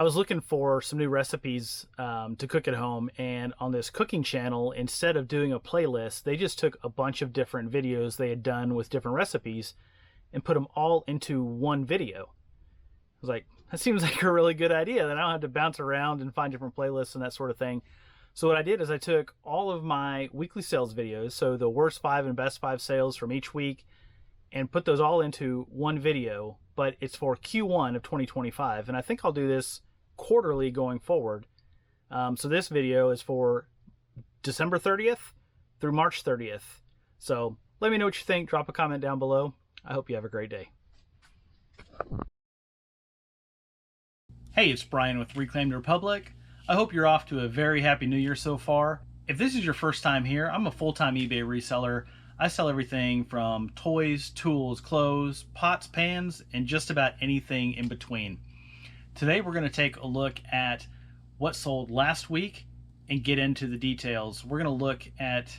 I was looking for some new recipes to cook at home, and on this cooking channel, instead of doing a playlist, they just took a bunch of different videos they had done with different recipes and put them all into one video. I was like, that seems like a really good idea. Then I don't have to bounce around and find different playlists and that sort of thing. So what I did is I took all of my weekly sales videos, so the worst 5 and best 5 sales from each week, and put those all into one video, but it's for Q1 of 2025. And I think I'll do this quarterly going forward. So this video is for December 30th through March 30th. So let me know what you think. Drop a comment down below. I hope you have a great day. Hey, it's Brian with Reclaim the Republic. I hope you're off to a very happy new year so far. If this is your first time here, I'm a full-time eBay reseller. I sell everything from toys, tools, clothes, pots, pans, and just about anything in between. Today we're going to take a look at what sold last week and get into the details. We're going to look at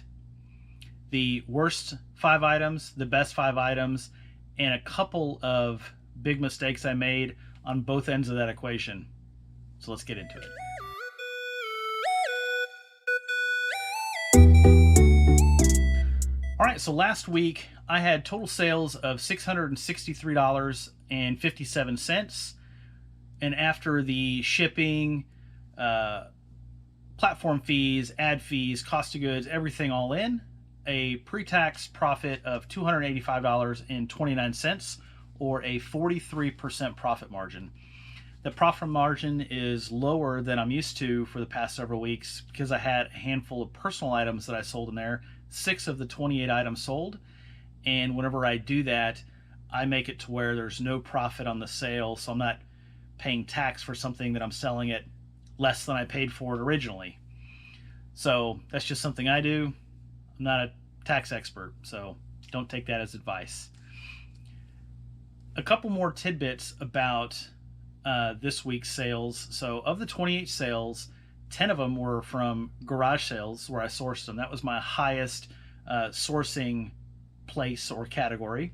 the worst 5 items, the best 5 items, and a couple of big mistakes I made on both ends of that equation. So let's get into it. All right, so last week I had total sales of $663.57. And after the shipping, platform fees, ad fees, cost of goods, everything all in, a pre-tax profit of $285.29, or a 43% profit margin. The profit margin is lower than I'm used to for the past several weeks because I had a handful of personal items that I sold in there. 6 of the 28 items sold, and whenever I do that, I make it to where there's no profit on the sale, so I'm not paying tax for something that I'm selling at less than I paid for it originally. So that's just something I do. I'm not a tax expert, so don't take that as advice. A couple more tidbits about this week's sales. So of the 28 sales, 10 of them were from garage sales where I sourced them. That was my highest sourcing place or category.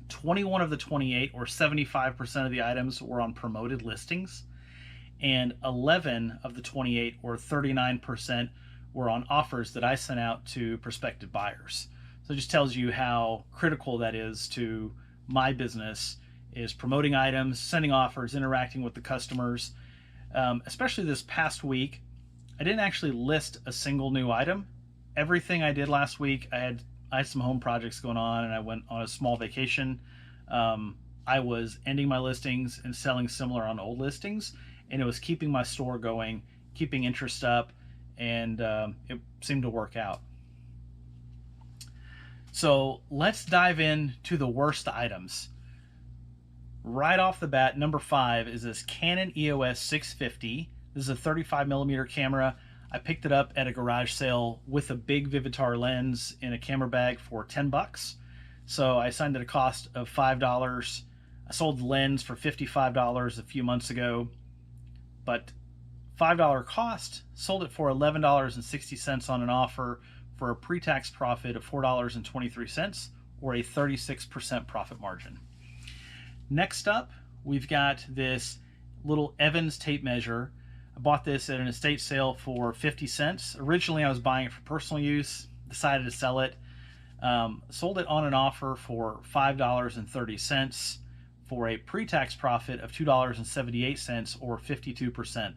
21 of the 28, or 75% of the items, were on promoted listings, and 11 of the 28, or 39%, were on offers that I sent out to prospective buyers. So it just tells you how critical that is to my business, is promoting items, sending offers, interacting with the customers. Especially this past week, I didn't actually list a single new item. Everything I did last week, I had some home projects going on, and I went on a small vacation. I was ending my listings and selling similar on old listings, and it was keeping my store going, keeping interest up, and it seemed to work out. So let's dive into the worst items. Right off the bat, number 5 is this Canon EOS 650. This is a 35mm camera. I picked it up at a garage sale with a big Vivitar lens in a camera bag for 10 bucks. So I assigned it a cost of $5. I sold the lens for $55 a few months ago, but $5 cost, sold it for $11.60 on an offer for a pre-tax profit of $4.23, or a 36% profit margin. Next up, we've got this little Evans tape measure. I bought this at an estate sale for 50 cents. Originally, I was buying it for personal use, decided to sell it. Sold it on an offer for $5.30 for a pre-tax profit of $2.78, or 52%.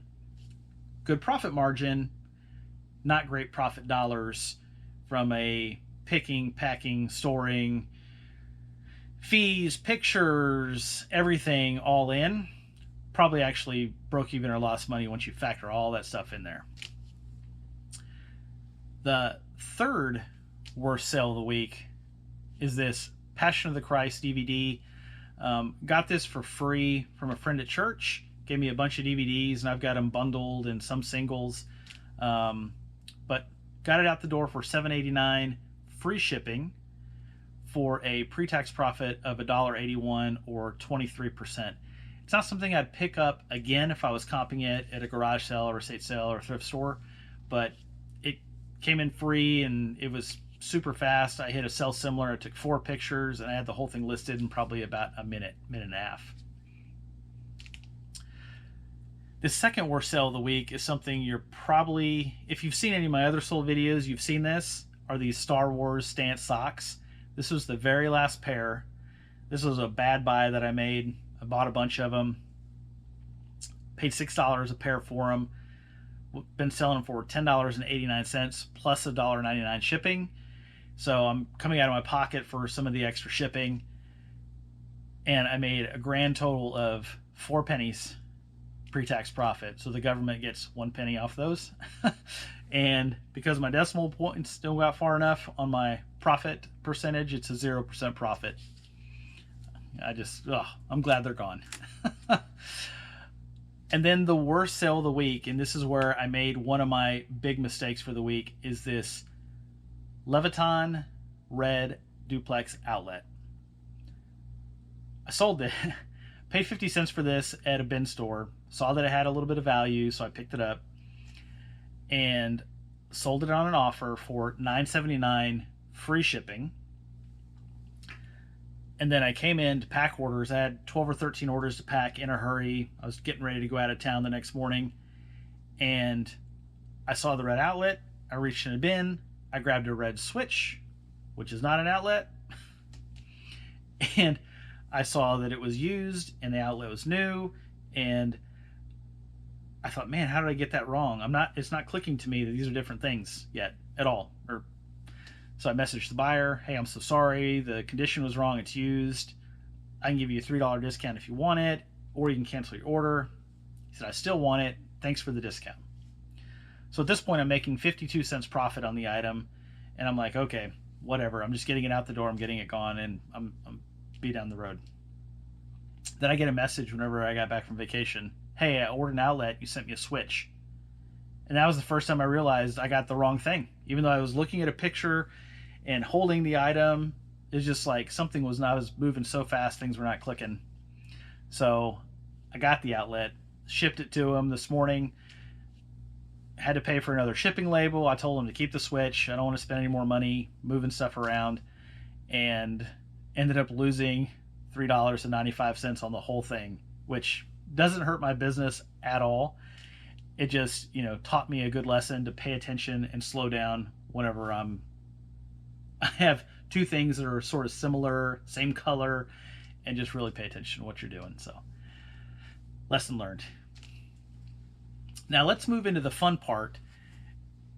Good profit margin, not great profit dollars from a picking, packing, storing, fees, pictures, everything all in. Probably actually broke even or lost money once you factor all that stuff in there. The third worst sale of the week is this Passion of the Christ DVD. Got this for free from a friend at church. Gave me a bunch of DVDs, and I've got them bundled and some singles. But got it out the door for $7.89, free shipping, for a pre-tax profit of $1.81, or 23%. It's not something I'd pick up again if I was comping it at a garage sale or estate sale or thrift store, but it came in free and it was super fast. I hit a sell similar. I took 4 pictures and I had the whole thing listed in probably about a minute and a half. The second worst sale of the week is something you're probably, if you've seen any of my other sold videos, you've seen this, are these Star Wars stance socks. This was the very last pair. This was a bad buy that I made. I bought a bunch of them. Paid $6 a pair for them. Been selling them for $10.89 plus $1.99 shipping. So I'm coming out of my pocket for some of the extra shipping. And I made a grand total of 4 pennies pre-tax profit. So the government gets 1 penny off those. And because my decimal points don't go out far enough on my profit percentage, it's a 0% profit. I'm glad they're gone. And then the worst sale of the week, and this is where I made one of my big mistakes for the week, is this Leviton red duplex outlet. I sold it, paid 50 cents for this at a bin store, saw that it had a little bit of value, so I picked it up and sold it on an offer for $9.79 free shipping. And then I came in to pack orders. I had 12 or 13 orders to pack in a hurry. I was getting ready to go out of town the next morning. And I saw the red outlet. I reached in a bin. I grabbed a red switch, which is not an outlet. And I saw that it was used and the outlet was new. And I thought, man, how did I get that wrong? It's not clicking to me that these are different things yet at all. So I messaged the buyer, hey, I'm so sorry, the condition was wrong, it's used. I can give you a $3 discount if you want it, or you can cancel your order. He said, I still want it, thanks for the discount. So at this point, I'm making 52 cents profit on the item, and I'm like, okay, whatever, I'm just getting it out the door, I'm getting it gone, and I'm be down the road. Then I get a message whenever I got back from vacation, hey, I ordered an outlet, you sent me a switch. And that was the first time I realized I got the wrong thing. Even though I was looking at a picture and holding the item, it's just like something was not, I was moving so fast, things were not clicking. So I got the outlet, shipped it to him this morning, had to pay for another shipping label. I told him to keep the switch. I don't want to spend any more money moving stuff around, and ended up losing $3.95 on the whole thing, which doesn't hurt my business at all. It just, taught me a good lesson to pay attention and slow down whenever I have two things that are sort of similar, same color, and just really pay attention to what you're doing. So, lesson learned. Now let's move into the fun part,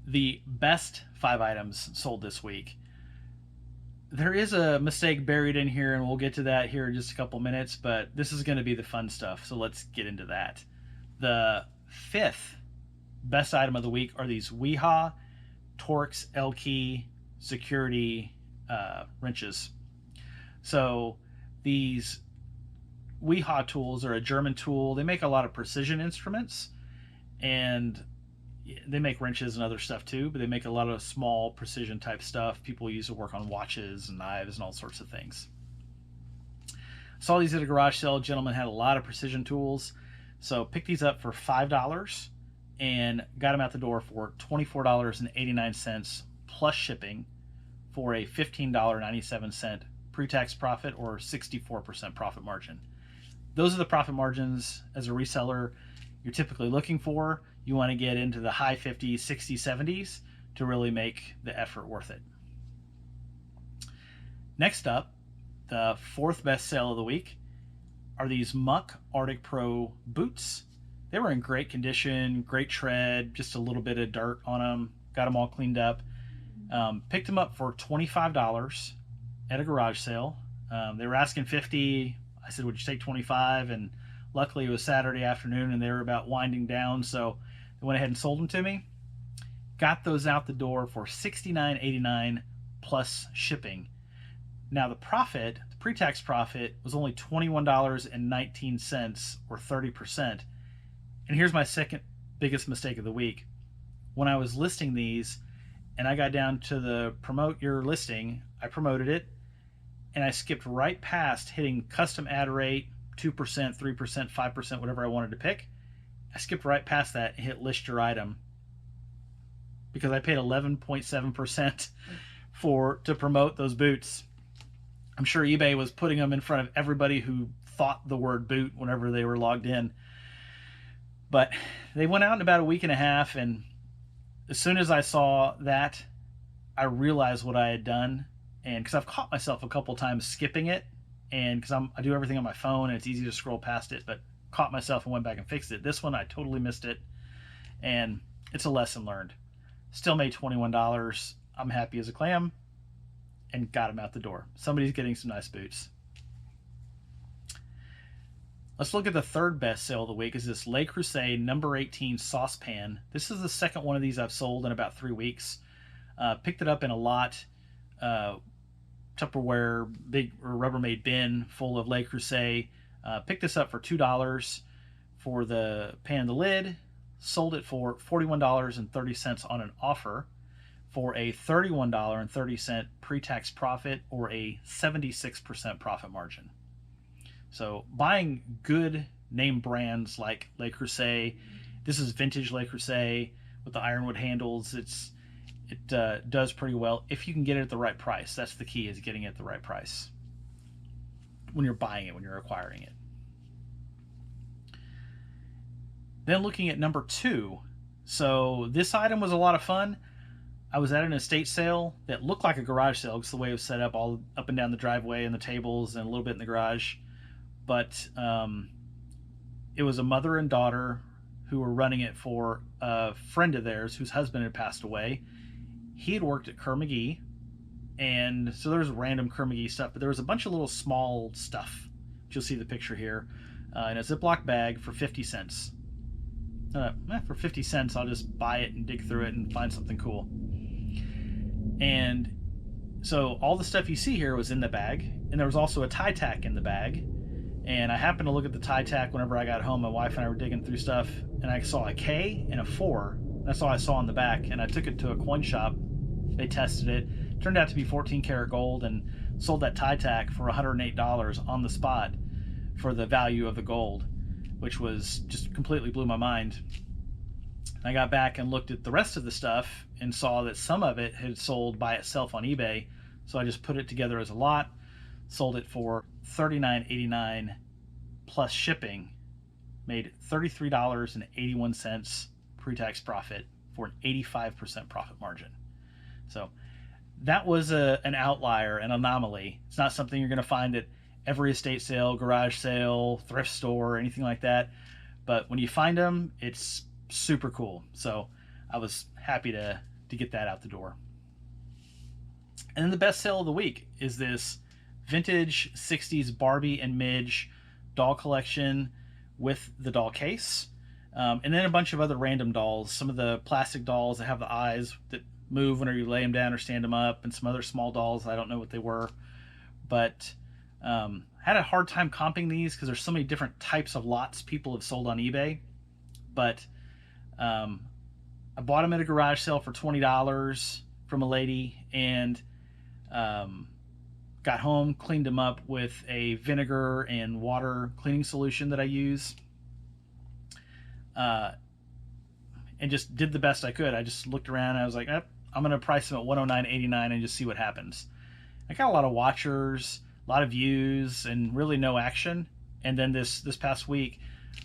the best 5 items sold this week. There is a mistake buried in here, and we'll get to that here in just a couple minutes, but this is going to be the fun stuff, so let's get into that. The 5th best item of the week are these Weehaw Torx L-Key security wrenches. So these Weehaw tools are a German tool. They make a lot of precision instruments, and they make wrenches and other stuff too, but they make a lot of small precision type stuff people use to work on watches and knives and all sorts of things. Saw these at a garage sale. Gentleman had a lot of precision tools, so picked these up for $5 and got them out the door for $24.89 plus shipping for a $15.97 pre-tax profit, or 64% profit margin. Those are the profit margins as a reseller you're typically looking for. You want to get into the high 50s, 60s, 70s to really make the effort worth it. Next up, the 4th best sale of the week are these Muck Arctic Pro boots. They were in great condition, great tread, just a little bit of dirt on them. Got them all cleaned up. Picked them up for $25 at a garage sale. They were asking $50. I said, would you take $25? And luckily it was Saturday afternoon and they were about winding down, so they went ahead and sold them to me. Got those out the door for $69.89 plus shipping. Now the profit, the pre-tax profit, was only $21.19, or 30%. And here's my second biggest mistake of the week. When I was listing these and I got down to the promote your listing, I promoted it and I skipped right past hitting custom ad rate, 2%, 3%, 5%, whatever I wanted to pick. I skipped right past that and hit list your item because I paid 11.7% to promote those boots. I'm sure eBay was putting them in front of everybody who thought the word boot whenever they were logged in. But they went out in about a week and a half, and as soon as I saw that, I realized what I had done. And because I've caught myself a couple times skipping it, and because I do everything on my phone and it's easy to scroll past it, but caught myself and went back and fixed it. This one I totally missed it, and it's a lesson learned. Still made $21. I'm happy as a clam, and got him out the door. Somebody's getting some nice boots. Let's look at the third best sale of the week. Is this Le Creuset number 18 saucepan. This is the second one of these I've sold in about 3 weeks. Picked it up in a lot, Tupperware big or Rubbermaid bin full of Le Creuset. Picked this up for $2 for the pan and the lid. Sold it for $41.30 on an offer for a $31.30 pre-tax profit, or a 76% profit margin. So buying good name brands like Le Creuset, this is vintage Le Creuset with the ironwood handles. It does pretty well if you can get it at the right price. That's the key, is getting it at the right price when you're buying it, when you're acquiring it. Then looking at number 2. So this item was a lot of fun. I was at an estate sale that looked like a garage sale because the way it was set up, all up and down the driveway and the tables and a little bit in the garage. But it was a mother and daughter who were running it for a friend of theirs whose husband had passed away. He had worked at Kerr McGee, and so there was random Kerr McGee stuff, but there was a bunch of little small stuff. You'll see the picture here in a Ziploc bag for 50 cents. For 50 cents, I'll just buy it and dig through it and find something cool. And so all the stuff you see here was in the bag, and there was also a tie tack in the bag. And I happened to look at the tie tack whenever I got home. My wife and I were digging through stuff, and I saw a K and a 4. That's all I saw on the back, and I took it to a coin shop. They tested it. Turned out to be 14 karat gold, and sold that tie tack for $108 on the spot for the value of the gold, which was just completely blew my mind. I got back and looked at the rest of the stuff and saw that some of it had sold by itself on eBay. So I just put it together as a lot, sold it for $39.89 plus shipping, made $33.81 pre-tax profit for an 85% profit margin. So that was an outlier, an anomaly. It's not something you're going to find at every estate sale, garage sale, thrift store, or anything like that. But when you find them, it's super cool. So I was happy to get that out the door. And then the best sale of the week is this vintage 60s Barbie and Midge doll collection with the doll case. And then a bunch of other random dolls. Some of the plastic dolls that have the eyes that move whenever you lay them down or stand them up, and some other small dolls. I don't know what they were. But had a hard time comping these because there's so many different types of lots people have sold on eBay. But I bought them at a garage sale for $20 from a lady, and got home, cleaned them up with a vinegar and water cleaning solution that I use, and just did the best I could. I just looked around and I was like, I'm going to price them at $109.89 and just see what happens. I got a lot of watchers, a lot of views, and really no action. And then this past week,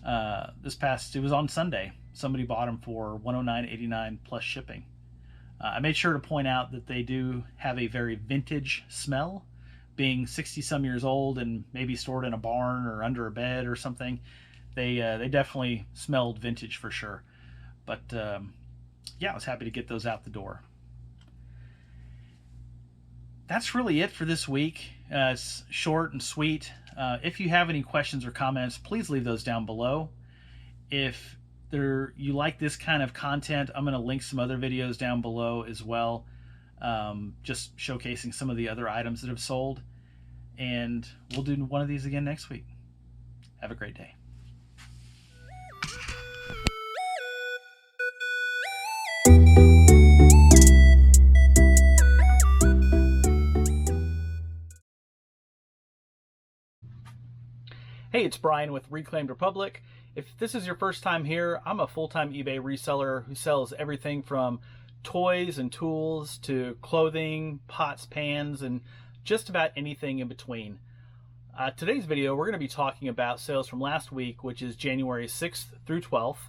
it was on Sunday, somebody bought them for $109.89 plus shipping. I made sure to point out that they do have a very vintage smell, being 60 some years old and maybe stored in a barn or under a bed or something. They definitely smelled vintage for sure. But yeah, I was happy to get those out the door. That's really it for this week. It's short and sweet. If you have any questions or comments, please leave those down below. If you like this kind of content, I'm going to link some other videos down below as well, just showcasing some of the other items that have sold. And we'll do one of these again next week. Have a great day. Hey, it's Brian with Reclaimed Republic. If this is your first time here, I'm a full-time eBay reseller who sells everything from toys and tools to clothing, pots, pans, and just about anything in between. Today's video, we're going to be talking about sales from last week, which is January 6th through 12th.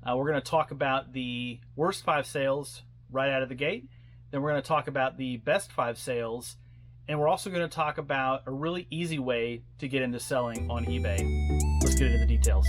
We're going to talk about the worst 5 sales right out of the gate. Then we're going to talk about the best 5 sales. And we're also going to talk about a really easy way to get into selling on eBay. Let's get into the details.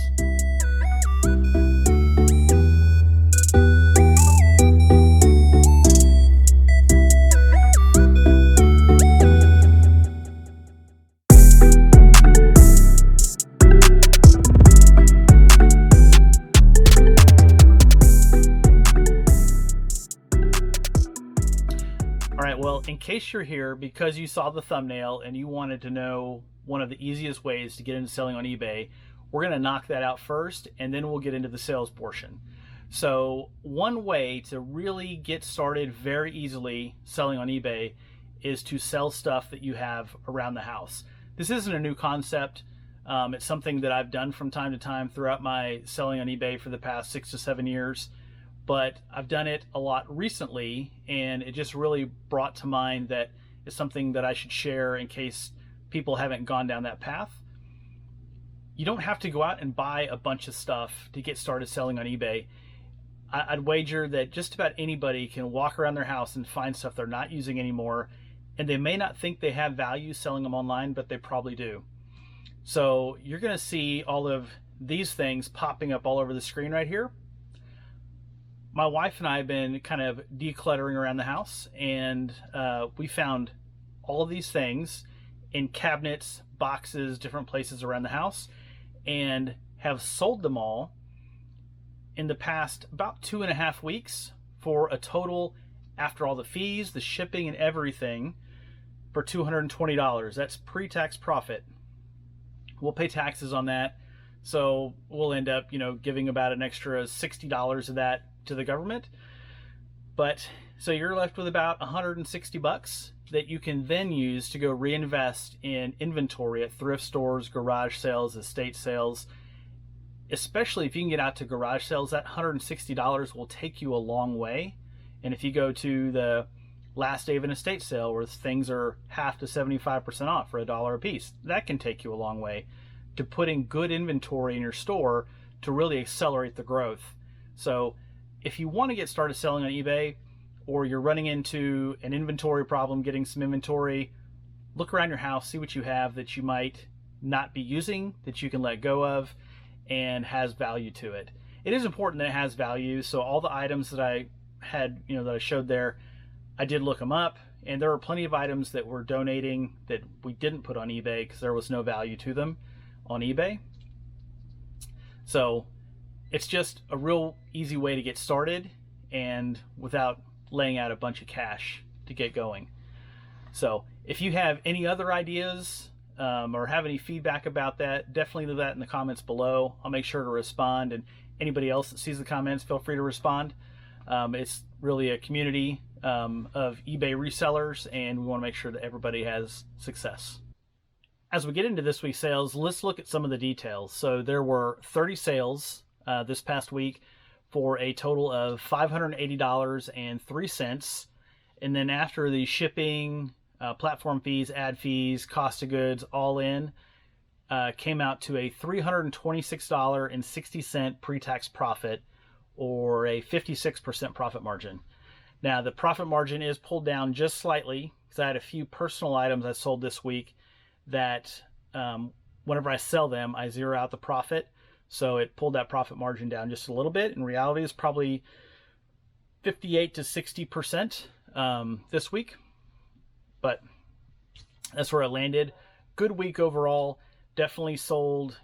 All right, well, in case you're here because you saw the thumbnail and you wanted to know one of the easiest ways to get into selling on eBay, we're going to knock that out first, and then we'll get into the sales portion. So one way to really get started very easily selling on eBay is to sell stuff that you have around the house. This isn't a new concept. It's something that I've done from time to time throughout my selling on eBay for the past 6 to 7 years. But I've done it a lot recently, and it just really brought to mind that it's something that I should share in case people haven't gone down that path. You don't have to go out and buy a bunch of stuff to get started selling on eBay. I'd wager that just about anybody can walk around their house and find stuff they're not using anymore, and they may not think they have value selling them online, but they probably do. So you're going to see all of these things popping up all over the screen right here. My wife and I have been kind of decluttering around the house, and we found all of these things in cabinets, boxes, different places around the house, and have sold them all in the past about 2.5 weeks for a total, after all the fees, the shipping, and everything, for $220. That's pre-tax profit. We'll pay taxes on that, so we'll end up, giving about an extra $60 of that to the government. But so you're left with about $160 that you can then use to go reinvest in inventory at thrift stores, garage sales, estate sales. Especially if you can get out to garage sales, that $160 will take you a long way. And if you go to the last day of an estate sale where things are half to 75% off for $1 a piece, that can take you a long way to putting good inventory in your store to really accelerate the growth. So if you want to get started selling on eBay, or you're running into an inventory problem, getting some inventory, look around your house, see what you have that you might not be using, that you can let go of, and has value to it. It is important that it has value, so all the items that I had, that I showed there, I did look them up, and there were plenty of items that we're donating that we didn't put on eBay because there was no value to them on eBay. So it's just a real easy way to get started and without laying out a bunch of cash to get going. So if you have any other ideas or have any feedback about that, definitely leave that in the comments below. I'll make sure to respond, and anybody else that sees the comments, feel free to respond. It's really a community of eBay resellers, and we want to make sure that everybody has success. As we get into this week's sales, let's look at some of the details. So there were 30 sales this past week for a total of $580.03. And then after the shipping, platform fees, ad fees, cost of goods, all in, came out to a $326.60 pre-tax profit, or a 56% profit margin. Now the profit margin is pulled down just slightly because I had a few personal items I sold this week that whenever I sell them, I zero out the profit. So it pulled that profit margin down just a little bit. In reality, it's probably 58 to 60% this week, but that's where it landed. Good week overall. Definitely sold,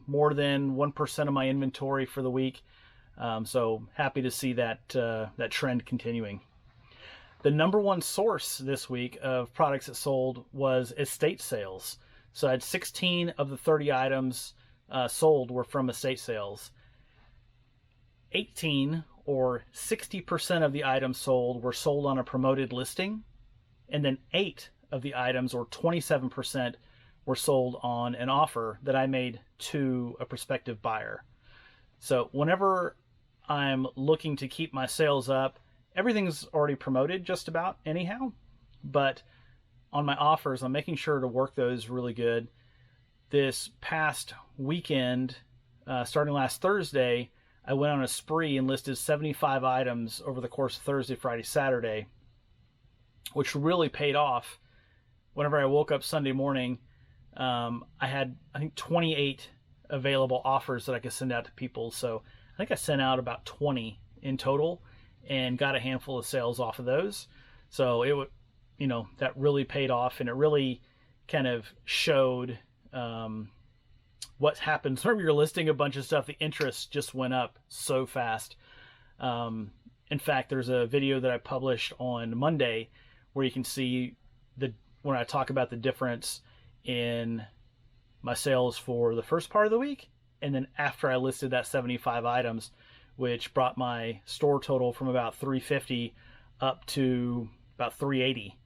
more than 1% of my inventory for the week. So happy to see that that trend continuing. The number one source this week of products that sold was estate sales. So I had 16 of the 30 items sold were from estate sales. 18, or 60% of the items sold, were sold on a promoted listing, and then 8 of the items, or 27%, were sold on an offer that I made to a prospective buyer. So whenever I'm looking to keep my sales up, everything's already promoted just about anyhow, but on my offers, I'm making sure to work those really good. This past weekend, starting last Thursday, I went on a spree and listed 75 items over the course of Thursday, Friday, Saturday, which really paid off. Whenever I woke up Sunday morning, I had, I think, 28 available offers that I could send out to people. So I think I sent out about 20 in total and got a handful of sales off of those. So it would, that really paid off, and it really kind of showed what happens whenever you're listing a bunch of stuff. The interest just went up so fast. In fact, there's a video that I published on Monday where you can see when I talk about the difference in my sales for the first part of the week, and then after I listed that 75 items, which brought my store total from about 350 up to about 380.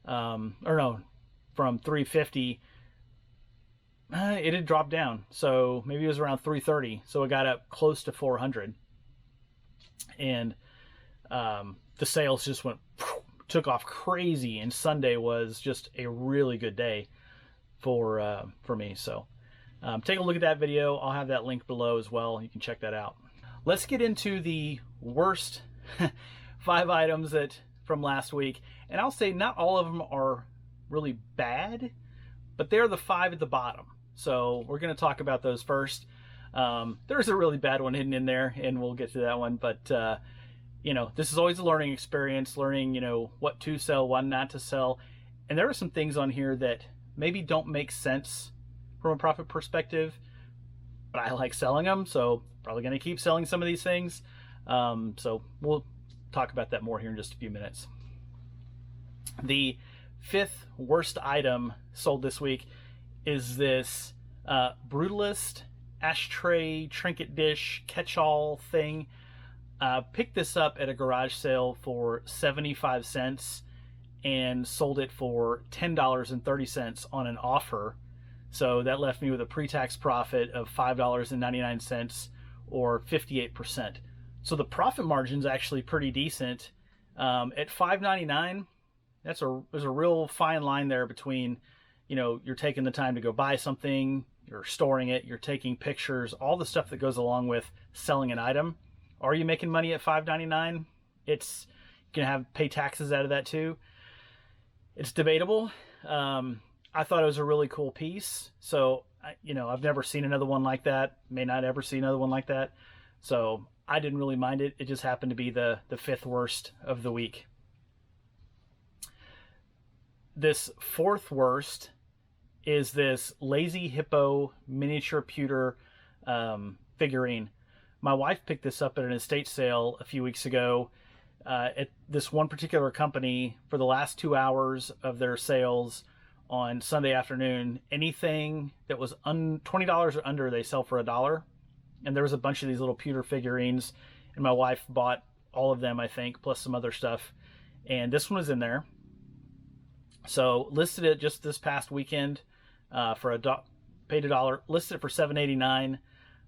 From 350, it had dropped down. So maybe it was around 330. So it got up close to 400. And the sales just took off crazy. And Sunday was just a really good day for me. So take a look at that video. I'll have that link below as well. You can check that out. Let's get into the worst 5 items from last week. And I'll say not all of them are really bad, but they're the 5 at the bottom. So we're going to talk about those first. There's a really bad one hidden in there, and we'll get to that one. But, this is always a learning experience, learning, what to sell, what not to sell. And there are some things on here that maybe don't make sense from a profit perspective, but I like selling them, so probably going to keep selling some of these things. So we'll talk about that more here in just a few minutes. The 5th worst item sold this week is this Brutalist ashtray trinket dish catch-all thing. Picked this up at a garage sale for 75 cents and sold it for $10.30 on an offer. So that left me with a pre-tax profit of $5.99, or 58%. So the profit margin is actually pretty decent. At $5.99, there's a real fine line there between, you're taking the time to go buy something, you're storing it, you're taking pictures, all the stuff that goes along with selling an item. Are you making money at $5.99? You can pay taxes out of that too. It's debatable. I thought it was a really cool piece. So, I've never seen another one like that. May not ever see another one like that. So I didn't really mind it. It just happened to be the 5th worst of the week. This 4th worst is this Lazy Hippo miniature pewter figurine. My wife picked this up at an estate sale a few weeks ago at this one particular company. For the last 2 hours of their sales on Sunday afternoon, anything that was $20 or under, they sell for $1. And there was a bunch of these little pewter figurines, and my wife bought all of them, I think, plus some other stuff. And this one was in there. So listed it just this past weekend for paid $1, listed it for $7.89.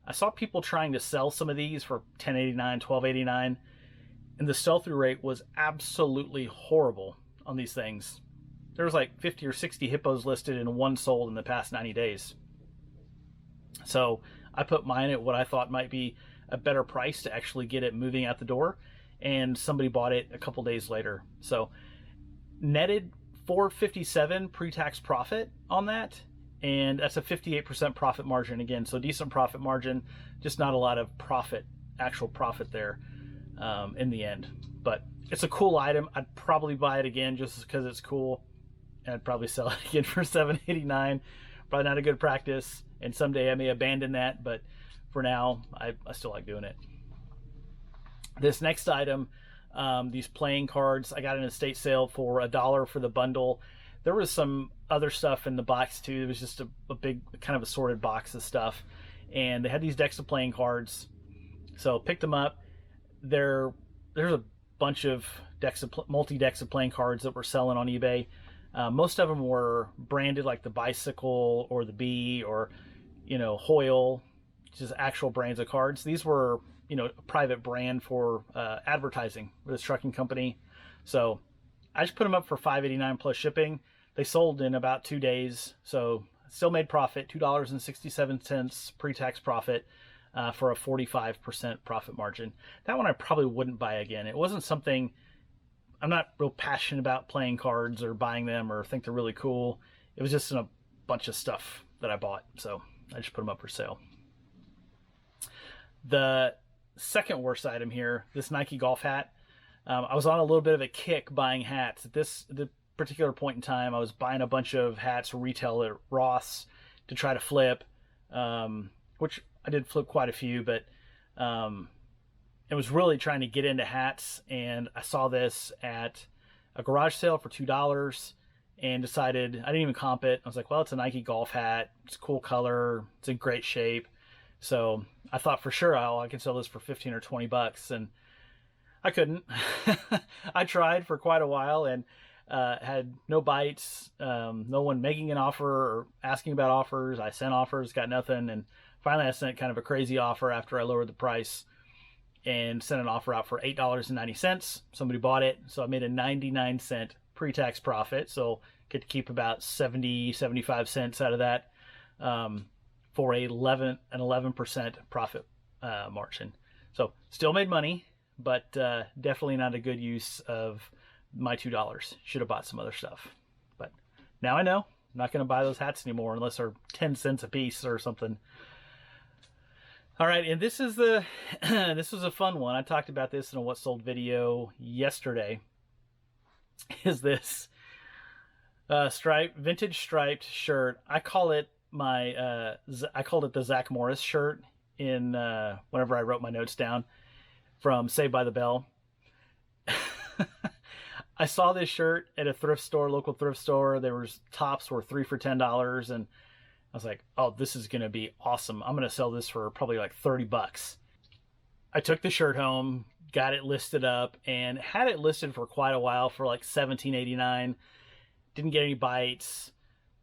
I saw people trying to sell some of these for $10.89, $12.89, and the sell-through rate was absolutely horrible on these things. There was like 50 or 60 hippos listed and one sold in the past 90 days. So I put mine at what I thought might be a better price to actually get it moving out the door, and somebody bought it a couple days later. So netted $457 pre-tax profit on that, and that's a 58% profit margin again. So decent profit margin, just not a lot of actual profit there in the end. But it's a cool item. I'd probably buy it again just because it's cool, and I'd probably sell it again for $7.89. Probably not a good practice, and someday I may abandon that, but for now I still like doing it. This next item, these playing cards, I got an estate sale for $1 for the bundle. There was some other stuff in the box too. It was just a big kind of assorted box of stuff, and they had these decks of playing cards, so picked them up. There's a bunch of multi-decks of playing cards that were selling on eBay. Most of them were branded like the Bicycle or the Bee or Hoyle, just actual brands of cards. These were a private brand for advertising with this trucking company. So I just put them up for $5.89 plus shipping. They sold in about 2 days, so still made profit, $2.67 pre-tax profit. for a 45% profit margin. That one I probably wouldn't buy again. It wasn't something, I'm not real passionate about playing cards or buying them or think they're really cool. It was just in a bunch of stuff that I bought, so I just put them up for sale. The second worst item here, this Nike golf hat. I was on a little bit of a kick buying hats. At the particular point in time, I was buying a bunch of hats retail at Ross to try to flip, which I did flip quite a few, but it was really trying to get into hats, and I saw this at a garage sale for $2 and decided, I didn't even comp it. I was like, well, it's a Nike golf hat. It's a cool color. It's in great shape. So I thought for sure, I can sell this for 15 or 20 bucks, and I couldn't. I tried for quite a while and had no bites, no one making an offer or asking about offers. I sent offers, got nothing, and finally I sent kind of a crazy offer after I lowered the price and sent an offer out for $8.90. Somebody bought it, so I made a 99-cent pre-tax profit, so get to keep about 75 cents out of that, for an 11% profit margin. So still made money, but definitely not a good use of my $2. Should have bought some other stuff. But now I know I'm not going to buy those hats anymore unless they're 10 cents a piece or something. All right, and this is this was a fun one. I talked about this in a What Sold video yesterday. Is this vintage striped shirt? I call it I called it the Zach Morris shirt in whenever I wrote my notes down from Saved by the Bell. I saw this shirt at a thrift store, local thrift store. There was tops were 3 for $10, and I was like, oh, this is gonna be awesome. I'm gonna sell this for probably like 30 bucks. I took the shirt home, got it listed up, and had it listed for quite a while for like $17.89. Didn't get any bites.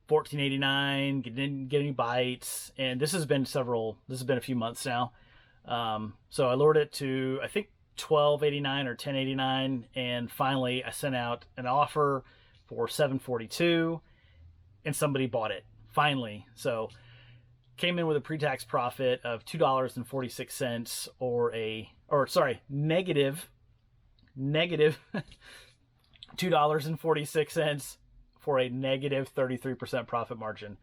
$14.89, didn't get any bites, and this has been a few months now. So I lowered it to, I think, $12.89 or $10.89, and finally I sent out an offer for $7.42, and somebody bought it finally. So came in with a pre-tax profit of $2.46, negative $2.46 for a negative 33% profit margin.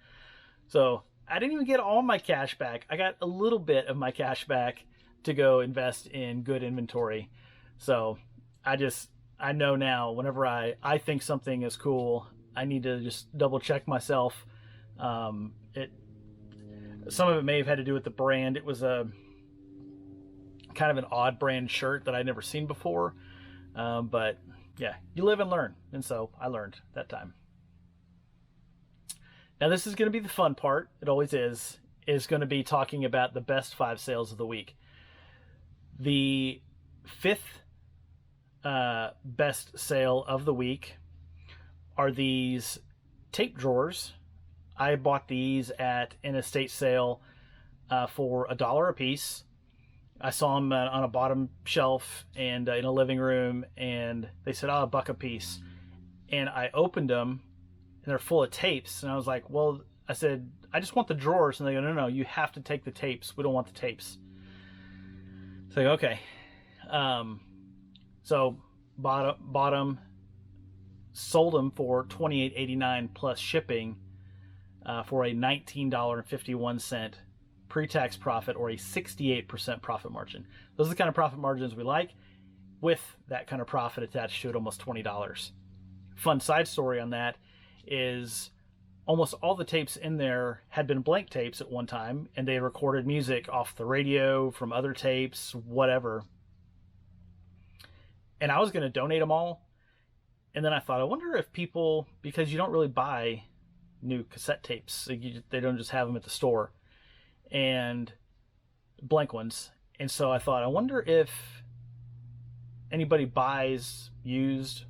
So I didn't even get all my cash back. I got a little bit of my cash back to go invest in good inventory. So I know now whenever I think something is cool, I need to just double check myself. Some of it may have had to do with the brand. It was a kind of an odd brand shirt that I'd never seen before. But yeah, you live and learn. And so I learned that time. Now this is going to be the fun part. It always is going to be talking about the best 5 sales of the week. The 5th best sale of the week are these tape drawers. I bought these at an estate sale for $1 a piece. I saw them on a bottom shelf and in a living room, and they said, oh, $1 a piece. And I opened them, and they're full of tapes. And I was like, well, I said, I just want the drawers. And they go, no, you have to take the tapes. We don't want the tapes. It's like, okay. So bought them, sold them for $28.89 plus shipping for a $19.51 pre-tax profit, or a 68% profit margin. Those are the kind of profit margins we like, with that kind of profit attached to it, almost $20. Fun side story on that is almost all the tapes in there had been blank tapes at one time, and they recorded music off the radio, from other tapes, whatever. And I was going to donate them all. And then I thought, I wonder if people, because you don't really buy new cassette tapes, they don't just have them at the store, and blank ones. And so I thought, I wonder if anybody buys used,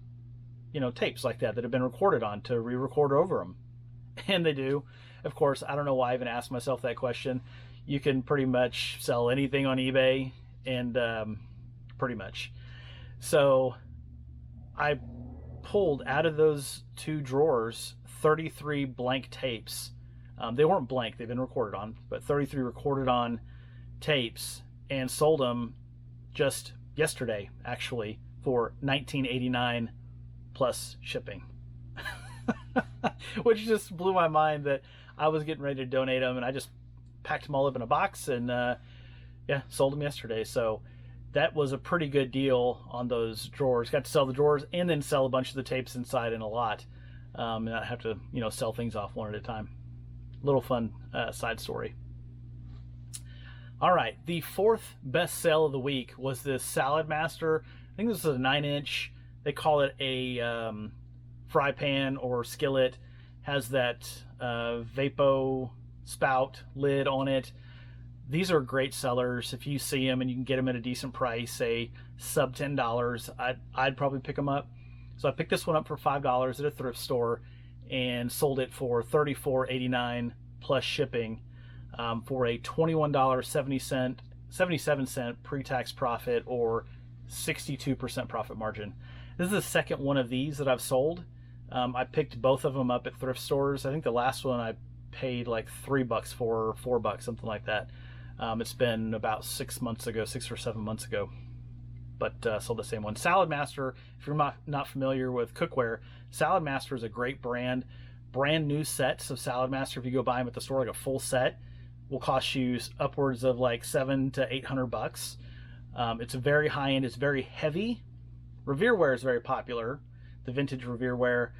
tapes like that have been recorded on to re-record over them. And they do. Of course, I don't know why I even asked myself that question. You can pretty much sell anything on eBay, and pretty much. So I pulled out of those 2 drawers 33 blank tapes. They weren't blank, they've been recorded on, but 33 recorded on tapes and sold them just yesterday, actually, for $19.89 plus shipping. Which just blew my mind that I was getting ready to donate them, and I just packed them all up in a box and yeah, sold them yesterday. So that was a pretty good deal on those drawers. Got to sell the drawers and then sell a bunch of the tapes inside in a lot, and not have to, you know, sell things off one at a time. Little fun side story. All right, the fourth best sale of the week was this Salad Master. I think this is a 9-inch. They call it a fry pan or skillet. Has that Vapo spout lid on it. These are great sellers. If you see them and you can get them at a decent price, say sub $10, I'd probably pick them up. So I picked this one up for $5 at a thrift store and sold it for $34.89 plus shipping, for a $21.77 pre-tax profit, or 62% profit margin. This is the second one of these that I've sold. I picked both of them up at thrift stores. I think the last one I paid like $3 for, or $4, something like that. It's been about 6 or 7 months ago, but sold the same one. Salad Master, if you're not familiar with cookware, Salad Master is a great brand. Brand new sets of Salad Master, if you go buy them at the store, like a full set, will cost you upwards of like $700 to $800. It's a very high end. It's very heavy. Revereware is very popular, the vintage Revereware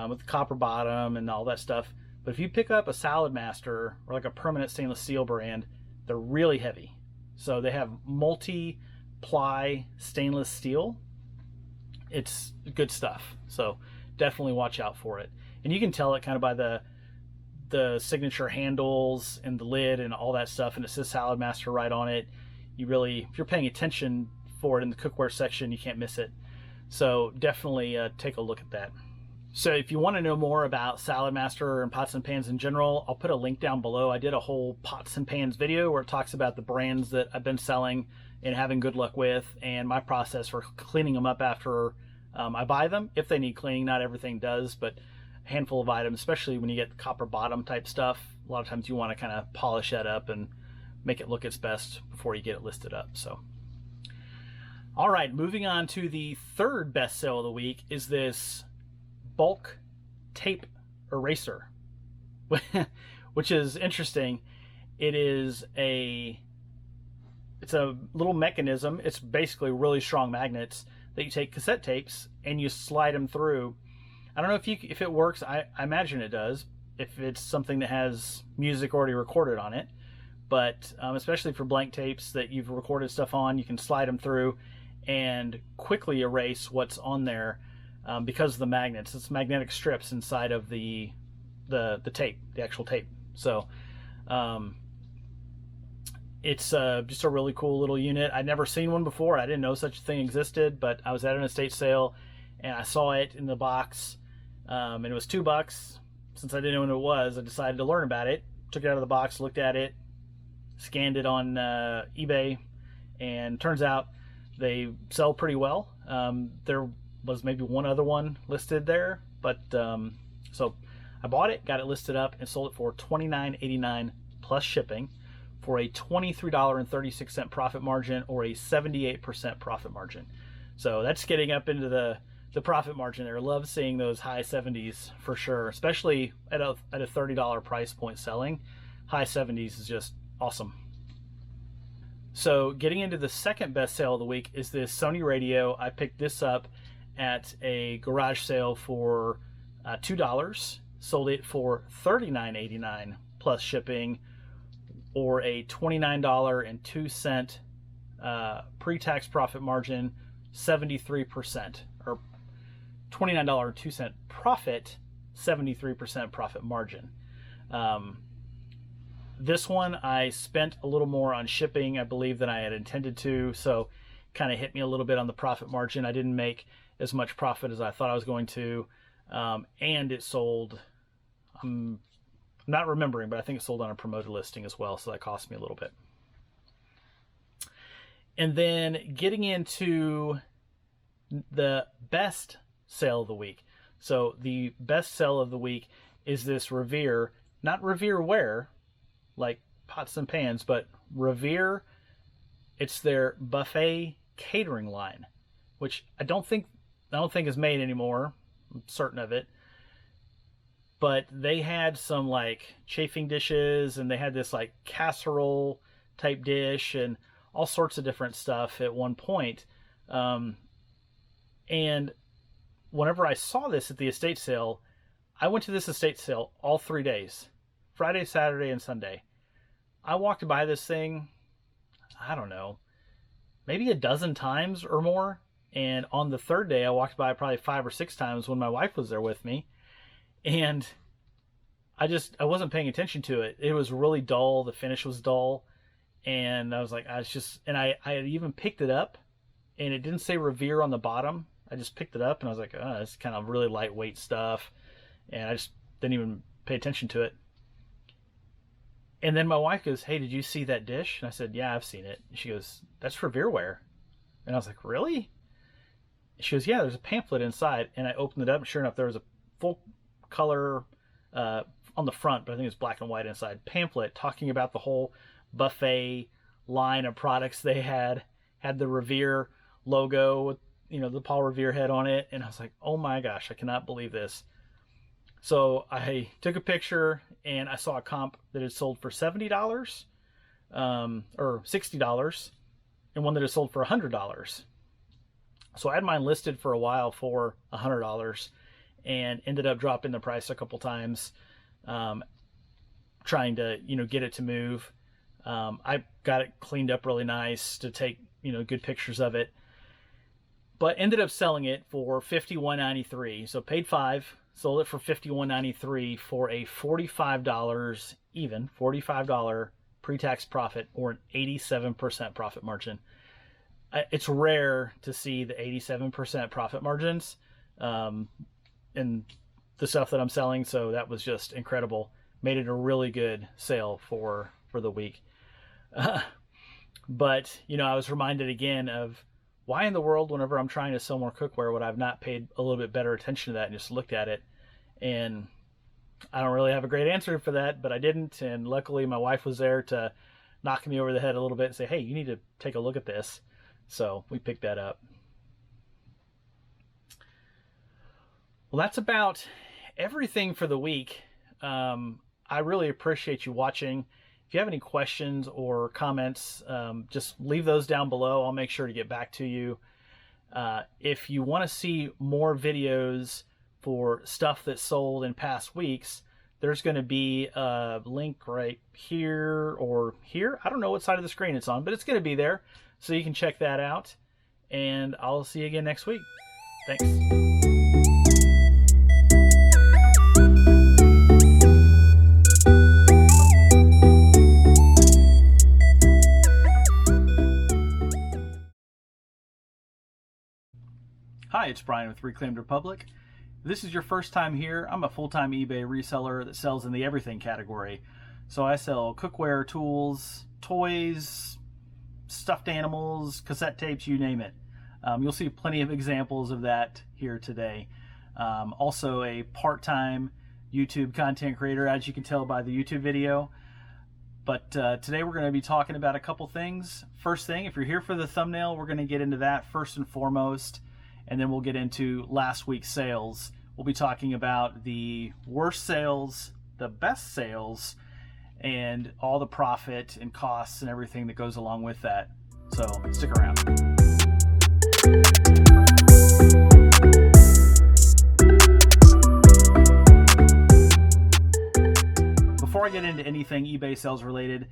with the copper bottom and all that stuff. But if you pick up a Salad Master or like a permanent stainless steel brand, they're really heavy. So they have multi-ply stainless steel. It's good stuff. So definitely watch out for it. And you can tell it kind of by the signature handles and the lid and all that stuff, and it says Salad Master right on it. You really, if you're paying attention for it in the cookware section, you can't miss it. So definitely take a look at that. So if you want to know more about Salad Master and pots and pans in general, I'll put a link down below. I did a whole pots and pans video where it talks about the brands that I've been selling and having good luck with, and my process for cleaning them up after I buy them. If they need cleaning, not everything does, but a handful of items, especially when you get copper bottom type stuff, a lot of times you want to kind of polish that up and make it look its best before you get it listed up. So, all right, moving on to the third best sale of the week is this bulk tape eraser, which is interesting. It's a little mechanism. It's basically really strong magnets that you take cassette tapes and you slide them through. I don't know if it works. I imagine it does if it's something that has music already recorded on it, but especially for blank tapes that you've recorded stuff on, you can slide them through and quickly erase what's on there. Because of the magnets, it's magnetic strips inside of the tape, the actual tape. So it's just a really cool little unit. I'd never seen one before. I didn't know such a thing existed, but I was at an estate sale and I saw it in the box, and it was $2. Since I didn't know what it was, I decided to learn about it. Took it out of the box, looked at it, scanned it on eBay, and turns out they sell pretty well. There was maybe one other one listed there, but so I bought it, got it listed up, and sold it for $29.89 plus shipping, for a $23.36 profit margin, or a 78% profit margin. So that's getting up into the profit margin there. Love seeing those high 70s for sure, especially at a $30 price point selling. High 70s is just awesome. So getting into the second best sale of the week is this Sony radio. I picked this up at a garage sale for $2, sold it for $39.89 plus shipping, or a $29.02 pre-tax profit margin, 73%, or $29.02 profit, 73% profit margin. This one I spent a little more on shipping, I believe, than I had intended to, so kind of hit me a little bit on the profit margin. I didn't make as much profit as I thought I was going to, and it sold, I'm not remembering, but I think it sold on a promoted listing as well, so that cost me a little bit. And then getting into the best sale of the week. So the best sale of the week is this Revere, not Revereware like pots and pans, but Revere It's their buffet catering line, which I don't think is made anymore. I'm certain of it. But they had some like chafing dishes, and they had this like casserole type dish and all sorts of different stuff at one point. And whenever I saw this at the estate sale, I went to this estate sale all 3 days, Friday, Saturday, and Sunday. I walked by this thing, I don't know, maybe a dozen times or more. And on the third day, I walked by probably 5 or 6 times when my wife was there with me. And I wasn't paying attention to it. It was really dull. The finish was dull. And I was like, I had even picked it up, and it didn't say Revere on the bottom. I just picked it up, and I was like, oh, it's kind of really lightweight stuff. And I just didn't even pay attention to it. And then my wife goes, hey, did you see that dish? And I said, yeah, I've seen it. And she goes, that's Revereware. And I was like, really? She goes, yeah, there's a pamphlet inside. And I opened it up, and sure enough, there was a full color on the front, but I think it's black and white inside, pamphlet talking about the whole buffet line of products they had the Revere logo with, the Paul Revere head on it. And I was like, oh my gosh, I cannot believe this. So I took a picture, and I saw a comp that had sold for $70 or $60, and one that had sold for $100. So I had mine listed for a while for $100, and ended up dropping the price a couple times, trying to get it to move. I got it cleaned up really nice to take good pictures of it, but ended up selling it for $51.93. So paid $5, sold it for $51.93 for a $45 pre-tax profit, or an 87% profit margin. It's rare to see the 87% profit margins in the stuff that I'm selling, so that was just incredible. Made it a really good sale for the week. But I was reminded again of why in the world, whenever I'm trying to sell more cookware, would I have not paid a little bit better attention to that and just looked at it? And I don't really have a great answer for that, but I didn't. And luckily my wife was there to knock me over the head a little bit and say, hey, you need to take a look at this. So we picked that up. Well, that's about everything for the week. I really appreciate you watching. If you have any questions or comments, just leave those down below. I'll make sure to get back to you. If you want to see more videos for stuff that's sold in past weeks, there's going to be a link right here or here. I don't know what side of the screen it's on, but it's going to be there. So you can check that out. And I'll see you again next week. Thanks. Hi, it's Brian with Reclaimed Republic. If this is your first time here, I'm a full-time eBay reseller that sells in the everything category. So I sell cookware, tools, toys, stuffed animals, cassette tapes, you name it. You'll see plenty of examples of that here today. Also a part-time YouTube content creator, as you can tell by the YouTube video. But today we're going to be talking about a couple things. First thing, if you're here for the thumbnail, we're going to get into that first and foremost. And then we'll get into last week's sales. We'll be talking about the worst sales, the best sales, and all the profit and costs and everything that goes along with that. So stick around. Before I get into anything eBay sales related,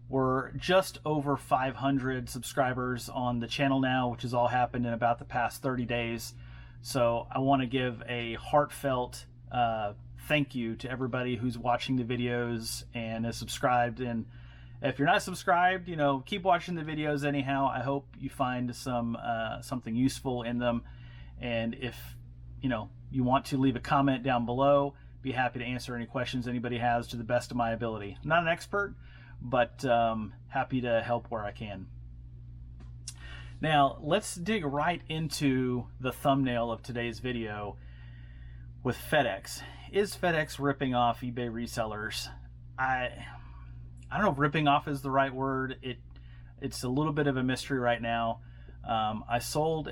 we're just over 500 subscribers on the channel now, which has all happened in about the past 30 days. So I want to give a heartfelt thank you to everybody who's watching the videos and is subscribed. And if you're not subscribed, keep watching the videos anyhow. I hope you find something useful in them. And if you want to leave a comment down below, be happy to answer any questions anybody has to the best of my ability. I'm not an expert, but happy to help where I can. Now let's dig right into the thumbnail of today's video with FedEx. Is FedEx ripping off eBay resellers? I don't know if ripping off is the right word. It's a little bit of a mystery right now. I sold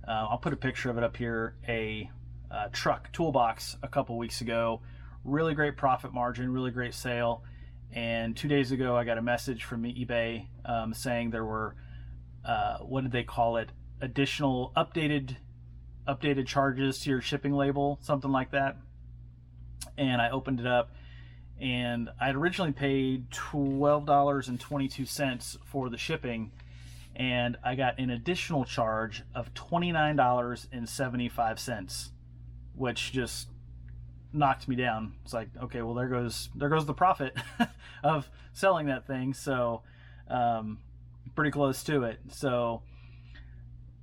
I'll put a picture of it up here, a truck toolbox a couple weeks ago. Really great profit margin, really great sale. And 2 days ago, I got a message from eBay saying there were, what did they call it? Additional updated charges to your shipping label, something like that. And I opened it up, and I had originally paid $12.22 for the shipping, and I got an additional charge of $29.75, which just knocked me down. It's like, okay, well, there goes the profit of selling that thing. So pretty close to it. So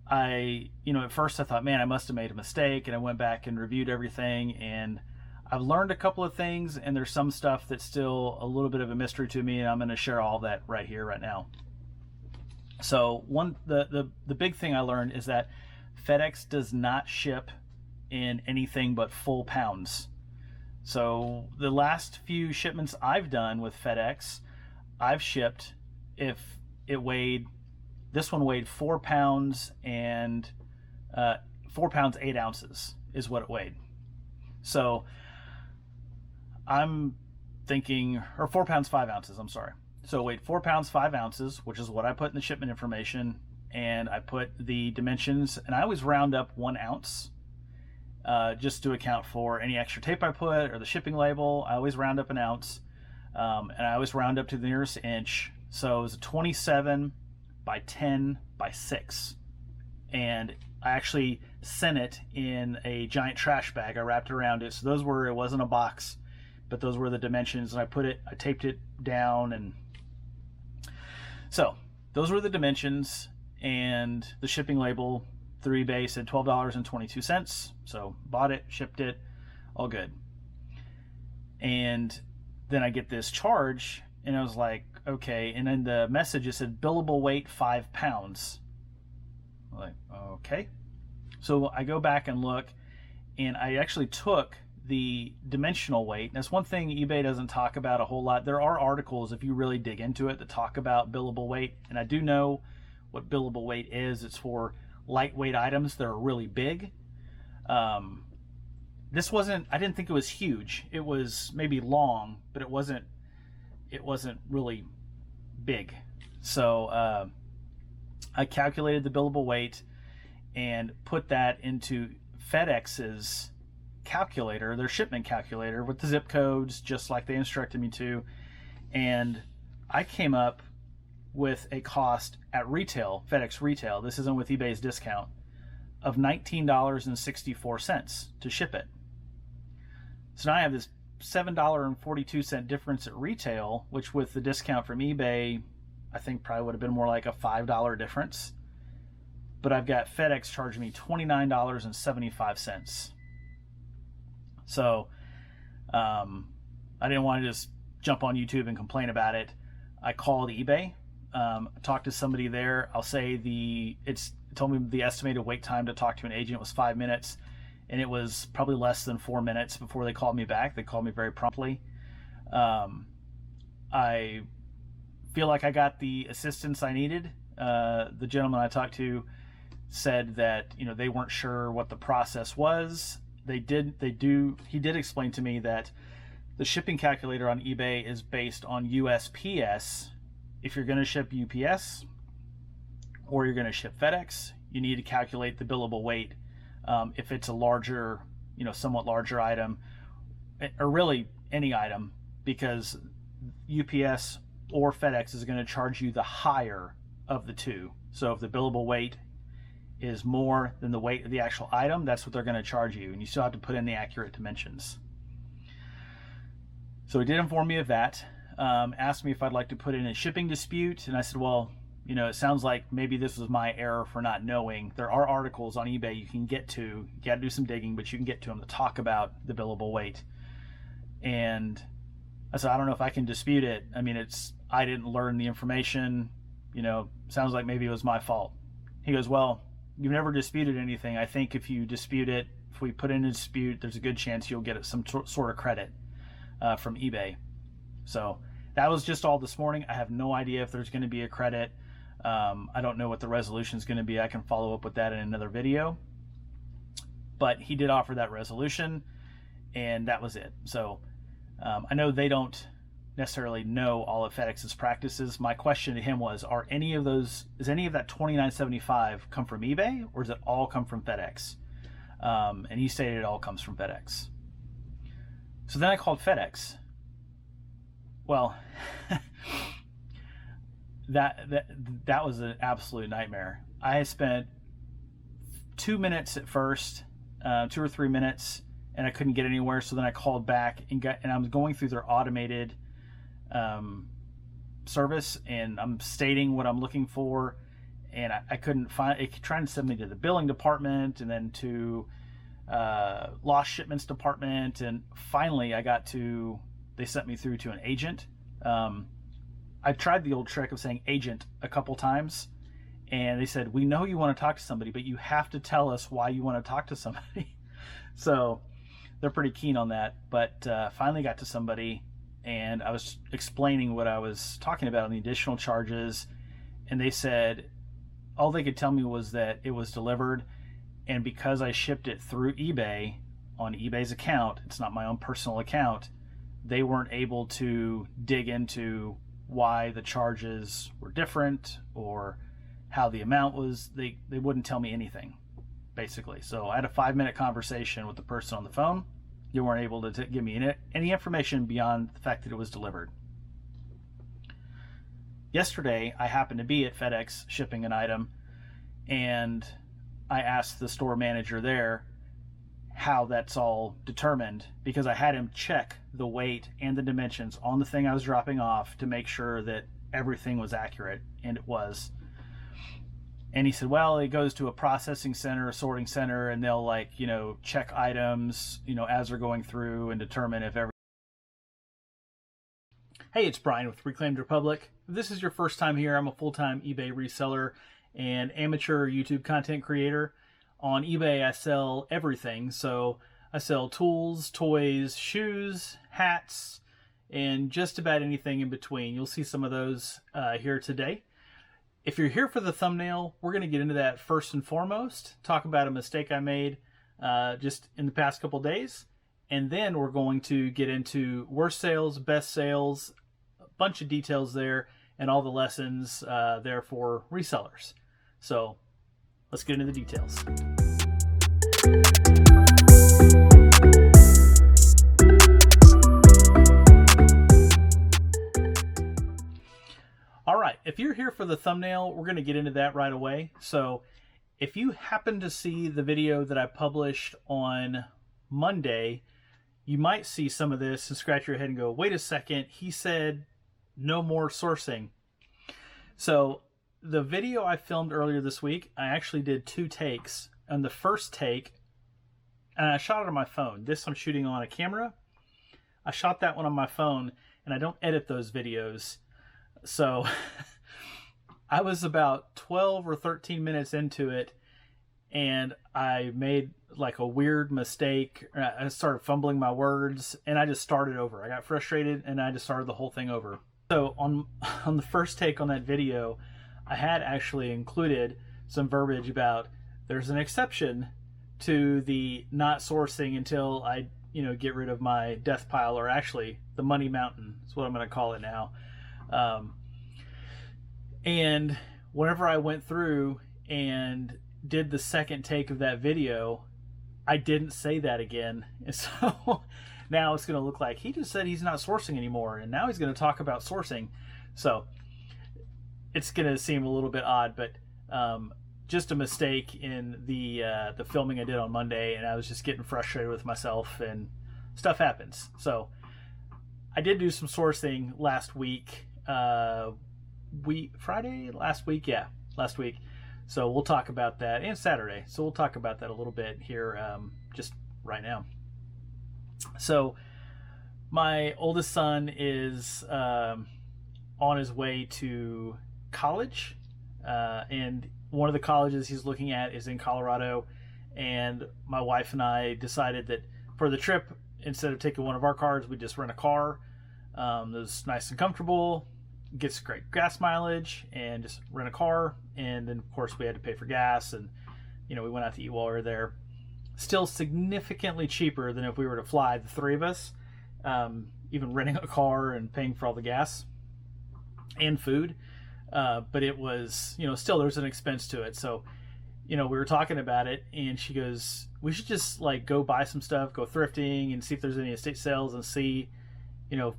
at first I thought, man, I must have made a mistake, and I went back and reviewed everything, and I've learned a couple of things, and there's some stuff that's still a little bit of a mystery to me, and I'm going to share all that right here, right now. So the big thing I learned is that FedEx does not ship in anything but full pounds. So the last few shipments I've done with FedEx, I've shipped, if it weighed, this one weighed 4 pounds and 4 pounds 8 ounces is what it weighed. So I'm thinking, or 4 pounds 5 ounces, I'm sorry. So it weighed 4 pounds 5 ounces, which is what I put in the shipment information, and I put the dimensions, and I always round up 1 ounce just to account for any extra tape I put or the shipping label. I always round up 1 ounce, and I always round up to the nearest inch. So it was a 27 by 10 by 6, and I actually sent it in a giant trash bag. I wrapped it around it, so it wasn't a box, but those were the dimensions, and I taped it down, and so those were the dimensions, and the shipping label through eBay said $12.22. So bought it, shipped it, all good. And then I get this charge, and I was like, okay. And then the message, it said billable weight 5 pounds. I'm like, okay. So I go back and look, and I actually took the dimensional weight. That's one thing eBay doesn't talk about a whole lot. There are articles, if you really dig into it, that talk about billable weight, and I do know what billable weight is. It's for lightweight items that are really big. This wasn't, I didn't think it was huge. It was maybe long, but it wasn't really big. So I calculated the billable weight and put that into FedEx's calculator, their shipment calculator, with the zip codes, just like they instructed me to. And I came up with a cost at retail, FedEx retail, this isn't with eBay's discount, of $19.64 to ship it. So now I have this $7.42 difference at retail, which with the discount from eBay, I think probably would have been more like a $5 difference. But I've got FedEx charging me $29.75. So I didn't want to just jump on YouTube and complain about it. I called eBay, talked to somebody there. I'll say it told me the estimated wait time to talk to an agent was 5 minutes, and it was probably less than 4 minutes before they called me back. They called me very promptly. I feel like I got the assistance I needed. The gentleman I talked to said that they weren't sure what the process was. He did explain to me that the shipping calculator on eBay is based on USPS. If you're going to ship UPS or you're going to ship FedEx, you need to calculate the billable weight. If it's a larger, somewhat larger item, or really any item, because UPS or FedEx is going to charge you the higher of the two. So if the billable weight is more than the weight of the actual item, that's what they're going to charge you, and you still have to put in the accurate dimensions. So he did inform me of that, asked me if I'd like to put in a shipping dispute, and I said, well, it sounds like maybe this was my error for not knowing. There are articles on eBay you can get to. You got to do some digging, but you can get to them to talk about the billable weight. And I said, I don't know if I can dispute it. I mean, I didn't learn the information. Sounds like maybe it was my fault. He goes, well, you've never disputed anything. I think if you dispute it, if we put in a dispute, there's a good chance you'll get some sort of credit from eBay. So That was just all this morning. I have no idea if there's going to be a credit. I don't know what the resolution is going to be. I can follow up with that in another video. But he did offer that resolution, and that was it. So I know they don't necessarily know all of FedEx's practices. My question to him was, does any of that $29.75 come from eBay, or does it all come from FedEx? And he stated it all comes from FedEx. So then I called FedEx. Well, that was an absolute nightmare. I spent 2 minutes at first, 2 or 3 minutes, and I couldn't get anywhere. So then I called back and I was going through their automated service, and I'm stating what I'm looking for, and I couldn't find it. Trying to send me to the billing department and then to lost shipments department, and finally they sent me through to an agent. I tried the old trick of saying agent a couple times, and they said, we know you want to talk to somebody, but you have to tell us why you want to talk to somebody. So they're pretty keen on that. But finally got to somebody, and I was explaining what I was talking about on the additional charges, and they said all they could tell me was that it was delivered, and because I shipped it through eBay on eBay's account, it's not my own personal account, they weren't able to dig into why the charges were different or how the amount was. They wouldn't tell me anything, basically. So I had a 5-minute conversation with the person on the phone. You weren't able to give me any information beyond the fact that it was delivered. Yesterday, I happened to be at FedEx shipping an item, and I asked the store manager there how that's all determined, because I had him check the weight and the dimensions on the thing I was dropping off to make sure that everything was accurate, and it was. And he said, well, it goes to a processing center, a sorting center, and they'll check items, as they're going through and determine if every. Hey, it's Brian with Reclaimed Republic. If this is your first time here, I'm a full-time eBay reseller and amateur YouTube content creator. On eBay, I sell everything. So I sell tools, toys, shoes, hats, and just about anything in between. You'll see some of those here today. If you're here for the thumbnail, we're going to get into that first and foremost, talk about a mistake I made just in the past couple days, and then we're going to get into worst sales, best sales, a bunch of details there, and all the lessons there for resellers. So let's get into the details. All right, if you're here for the thumbnail, we're going to get into that right away. So if you happen to see the video that I published on Monday, you might see some of this and scratch your head and go, wait a second, he said no more sourcing. So the video I filmed earlier this week, I actually did 2 takes. On the first take, and I shot it on my phone. This I'm shooting on a camera. I shot that one on my phone, and I don't edit those videos. So I was about 12 or 13 minutes into it, and I made like a weird mistake. I started fumbling my words, and I just started over. I got frustrated, and I just started the whole thing over. So on the first take on that video, I had actually included some verbiage about there's an exception to the not sourcing until I, get rid of my death pile, or actually the money mountain is what I'm going to call it now. And whenever I went through and did the second take of that video, I didn't say that again. And so now it's going to look like he just said he's not sourcing anymore, and now he's going to talk about sourcing. So it's going to seem a little bit odd, but just a mistake in the filming I did on Monday, and I was just getting frustrated with myself, and stuff happens. So I did do some sourcing last week. Last week. So we'll talk about that, and Saturday. So we'll talk about that a little bit here just right now. So my oldest son is on his way to college, and one of the colleges he's looking at is in Colorado, and my wife and I decided that for the trip, instead of taking one of our cars, we'd just rent a car. It was nice and comfortable, gets great gas mileage, and just rent a car. And then of course we had to pay for gas, and we went out to eat while we were there. Still significantly cheaper than if we were to fly, the three of us, even renting a car and paying for all the gas and food. But it was, still there's an expense to it. So, we were talking about it, and she goes, we should just like go buy some stuff, go thrifting, and see if there's any estate sales, and see, if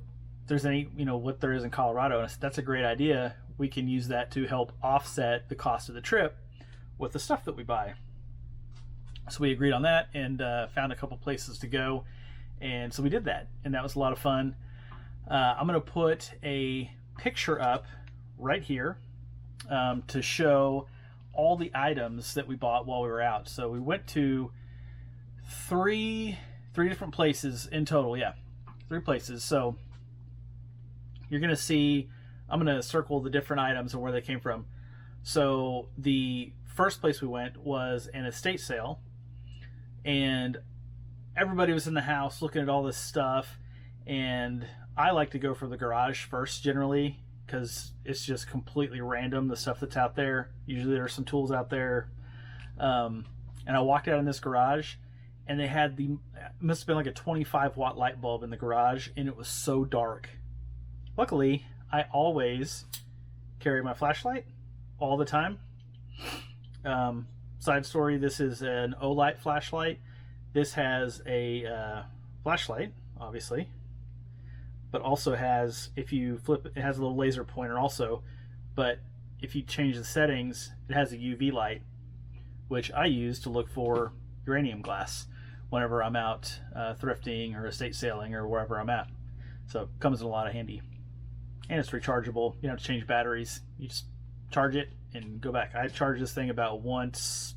there's any, what there is in Colorado. And I said, that's a great idea. We can use that to help offset the cost of the trip with the stuff that we buy. So we agreed on that, and found a couple places to go. And so we did that, and that was a lot of fun. I'm going to put a picture up right here to show all the items that we bought while we were out. So we went to three different places in total. Yeah, 3 places. So you're going to see, I'm going to circle the different items and where they came from. So the first place we went was an estate sale, and everybody was in the house looking at all this stuff, and I like to go for the garage first generally, because it's just completely random, the stuff that's out there. Usually there's some tools out there. And I walked out in this garage, and they had it must have been like a 25-watt light bulb in the garage, and it was so dark. Luckily, I always carry my flashlight all the time. Side story, this is an Olight flashlight. This has a flashlight, obviously, but also has, if you flip it, it has a little laser pointer also, but if you change the settings, it has a UV light, which I use to look for uranium glass whenever I'm out thrifting or estate sailing or wherever I'm at. So it comes in a lot of handy. And it's rechargeable. You don't have to change batteries. You just charge it and go back. I charge this thing about once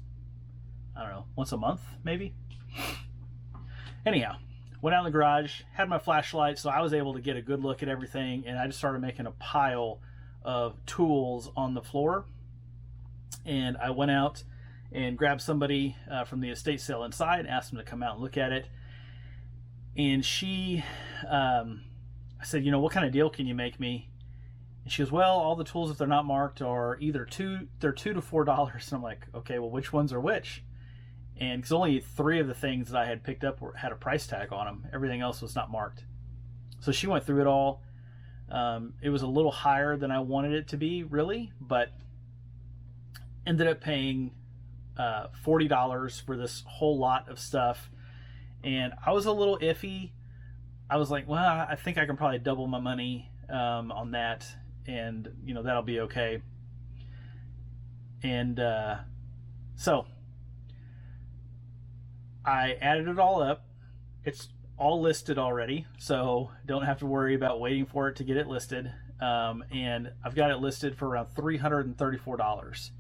a month maybe. Anyhow, went out in the garage, had my flashlight, so I was able to get a good look at everything, and I just started making a pile of tools on the floor. And I went out and grabbed somebody from the estate sale inside and asked them to come out and look at it. And I said, what kind of deal can you make me? And she goes, well, all the tools, if they're not marked, are either $2 to $4. And I'm like, okay, well, which ones are which? And because only 3 of the things that I had picked up had a price tag on them. Everything else was not marked. So she went through it all. It was a little higher than I wanted it to be, really, but ended up paying $40 for this whole lot of stuff. And I was a little iffy. I was like, well, I think I can probably double my money on that, and that'll be okay. And so I added it all up. It's all listed already, so don't have to worry about waiting for it to get it listed. And I've got it listed for around $334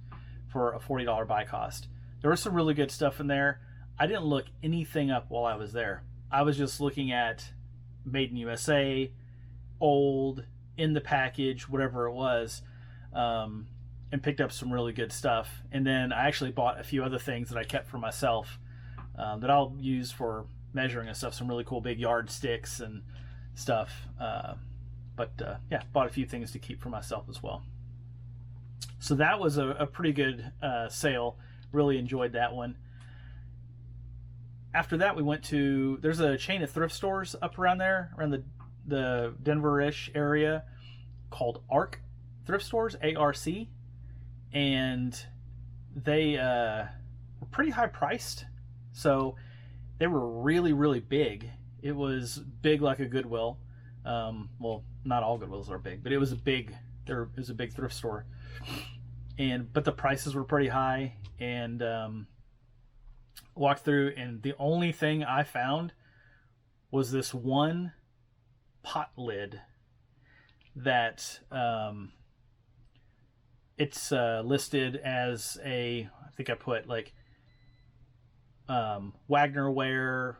for a $40 buy cost. There was some really good stuff in there. I didn't look anything up while I was there. I was just looking at Made in USA, old, in the package, whatever it was, and picked up some really good stuff. And then I actually bought a few other things that I kept for myself that I'll use for measuring and stuff, some really cool big yardsticks and stuff. Yeah, bought a few things to keep for myself as well. So that was a pretty good sale. Really enjoyed that one. After that, we went to, there's a chain of thrift stores up around there, around the Denver-ish area, called ARC Thrift Stores, ARC, and they were pretty high priced. So they were really, really big. It was big like a Goodwill. Well, not all Goodwills are big, but it was a big thrift store. But the prices were pretty high, and walked through, and the only thing I found was this one pot lid that it's listed as I think I put like Wagnerware ?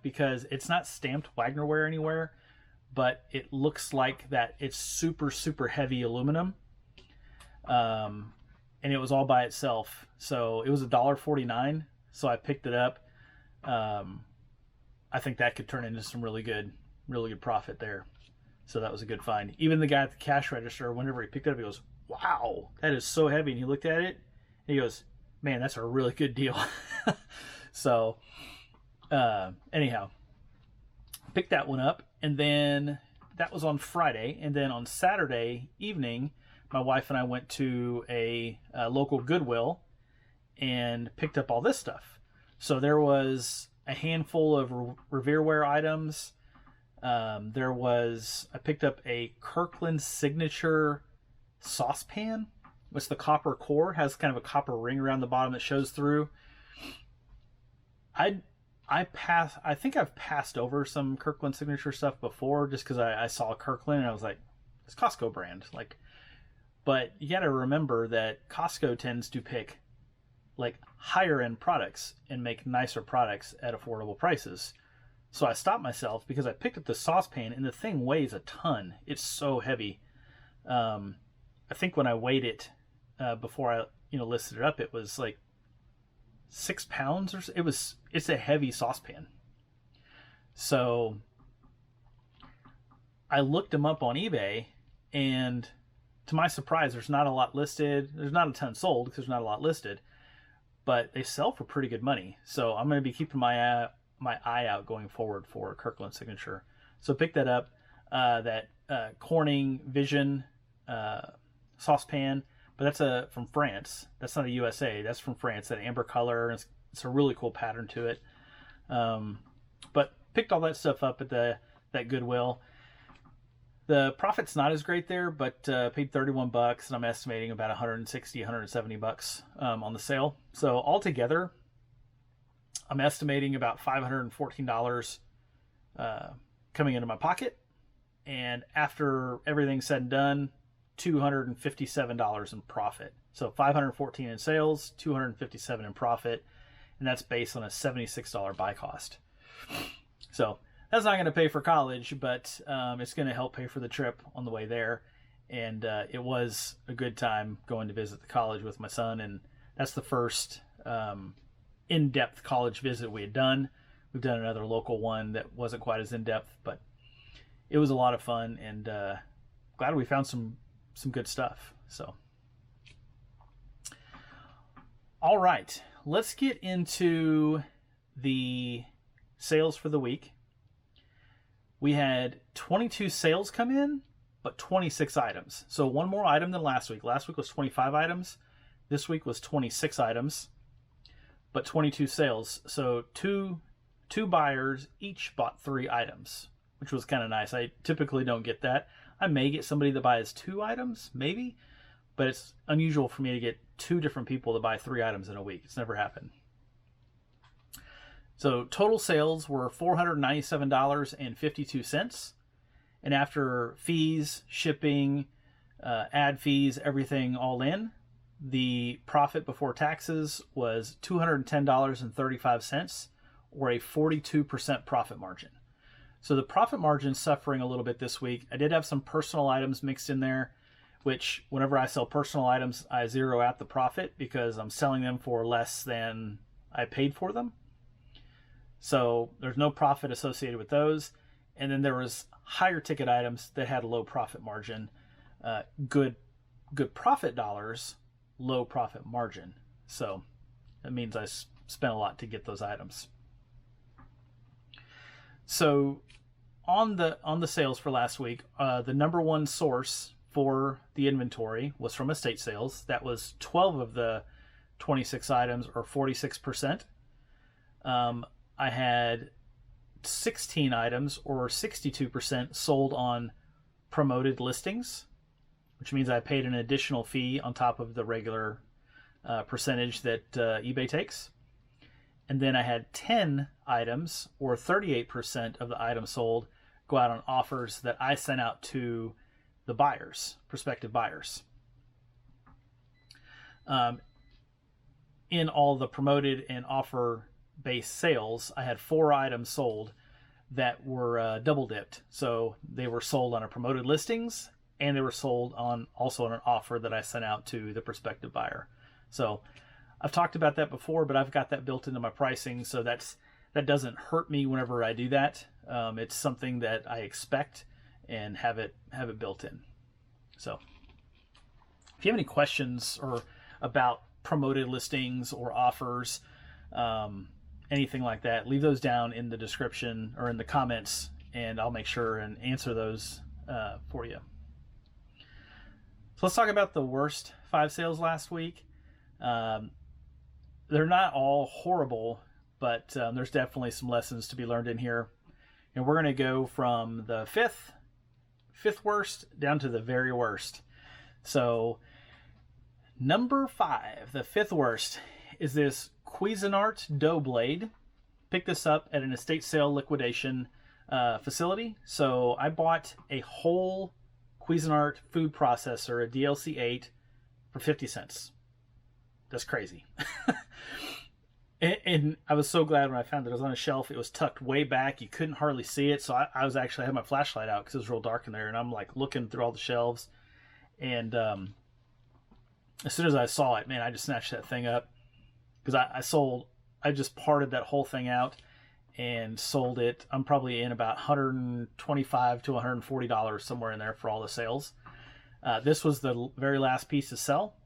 Because it's not stamped Wagnerware anywhere, but it looks like that it's super, super heavy aluminum. And it was all by itself. So it was $1.49. So I picked it up. I think that could turn into some really good profit there. So that was a good find. Even the guy at the cash register, whenever he picked it up, he goes, "Wow, that is so heavy." And he looked at it and he goes, "Man, that's a really good deal." So anyhow, picked that one up, and then that was on Friday. And then on Saturday evening, my wife and I went to a local Goodwill and picked up all this stuff. So there was a handful of Revereware items. I picked up a Kirkland Signature saucepan, which the copper core has kind of a copper ring around the bottom that shows through. I think I've passed over some Kirkland Signature stuff before just because I saw Kirkland and I was like, it's Costco brand. Like, but you got to remember that Costco tends to pick like higher end products and make nicer products at affordable prices. So I stopped myself because I picked up the saucepan and the thing weighs a ton. It's so heavy. I think when I weighed it before I listed it up, it was like 6 pounds or so. It's a heavy saucepan. So I looked them up on eBay, and to my surprise, there's not a lot listed. There's not a ton sold because there's not a lot listed, but they sell for pretty good money. So I'm going to be keeping my eye out going forward for Kirkland Signature. So pick that up. That Corning Vision saucepan, but that's from France. That's not a USA. That's from France. That amber color. It's a really cool pattern to it. But picked all that stuff up at that Goodwill. The profit's not as great there, but paid $31, and I'm estimating about $160, $170 on the sale. So altogether, I'm estimating about $514 coming into my pocket, and after everything's said and done, $257 in profit. So $514 in sales, $257 in profit, and that's based on a $76 buy cost. So that's not going to pay for college, but it's going to help pay for the trip on the way there. And it was a good time going to visit the college with my son, and that's the first in-depth college visit we had done. We've done another local one that wasn't quite as in-depth, but it was a lot of fun, and glad we found some good stuff. So, all right, let's get into the sales for the week. We had 22 sales come in, but 26 items. So one more item than last week. Last week was 25 items. This week was 26 items, but 22 sales. So two buyers each bought 3 items, which was kind of nice. I typically don't get that. I may get somebody that buys 2 items, maybe, but it's unusual for me to get 2 different people to buy 3 items in a week. It's never happened. So total sales were $497.52. And after fees, shipping, ad fees, everything all in, the profit before taxes was $210.35, or a 42% profit margin. So the profit margin's suffering a little bit this week. I did have some personal items mixed in there, which whenever I sell personal items, I zero out the profit because I'm selling them for less than I paid for them. So there's no profit associated with those. And then there was higher ticket items that had a low profit margin, good profit dollars, low profit margin. So that means I spent a lot to get those items. So on the sales for last week, the number one source for the inventory was from estate sales. That was 12 of the 26 items, or 46%. I had 16 items, or 62%, sold on promoted listings, which means I paid an additional fee on top of the regular percentage that eBay takes. And then I had 10 items, or 38% of the items sold, go out on offers that I sent out to the buyers, prospective buyers. In all the promoted and offer-based sales, I had 4 items sold that were double dipped. So they were sold on a promoted listings, and they were sold also on an offer that I sent out to the prospective buyer. So I've talked about that before, but I've got that built into my pricing, so that doesn't hurt me whenever I do that. It's something that I expect, and have it built in. So if you have any questions or about promoted listings or offers, anything like that, leave those down in the description or in the comments, and I'll make sure and answer those for you. So let's talk about the worst 5 sales last week. They're not all horrible, but there's definitely some lessons to be learned in here. And we're going to go from the fifth worst down to the very worst. So number 5, the 5th worst, is this Cuisinart dough blade. Picked this up at an estate sale liquidation facility. So I bought a whole Cuisinart food processor, a DLC8, for 50 cents. That's crazy. and I was so glad when I found it. It was on a shelf. It was tucked way back. You couldn't hardly see it. So I had my flashlight out because it was real dark in there. And I'm like looking through all the shelves. And as soon as I saw it, man, I just snatched that thing up. Because I just parted that whole thing out and sold it. I'm probably in about $125 to $140 somewhere in there for all the sales. This was the very last piece to sell.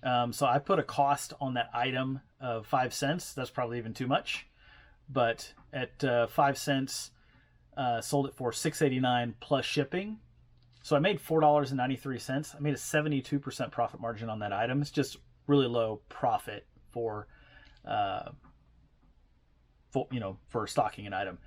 So I put a cost on that item of 5 cents. That's probably even too much. But at 5 cents, sold it for $6.89 plus shipping. So I made $4.93. I made a 72% profit margin on that item. It's just really low profit for stocking an item.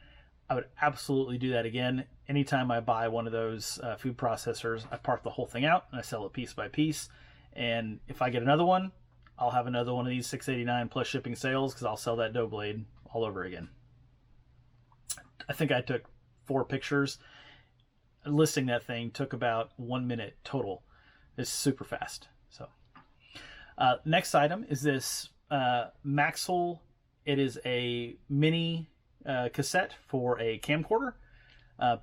I would absolutely do that again. Anytime I buy one of those food processors, I part the whole thing out and I sell it piece by piece. And if I get another one, I'll have another one of these $6.89 plus shipping sales because I'll sell that dough blade all over again. I think I took 4 pictures. Listing that thing took about 1 minute total. It's super fast. So next item is this Maxell. It is a mini cassette for a camcorder.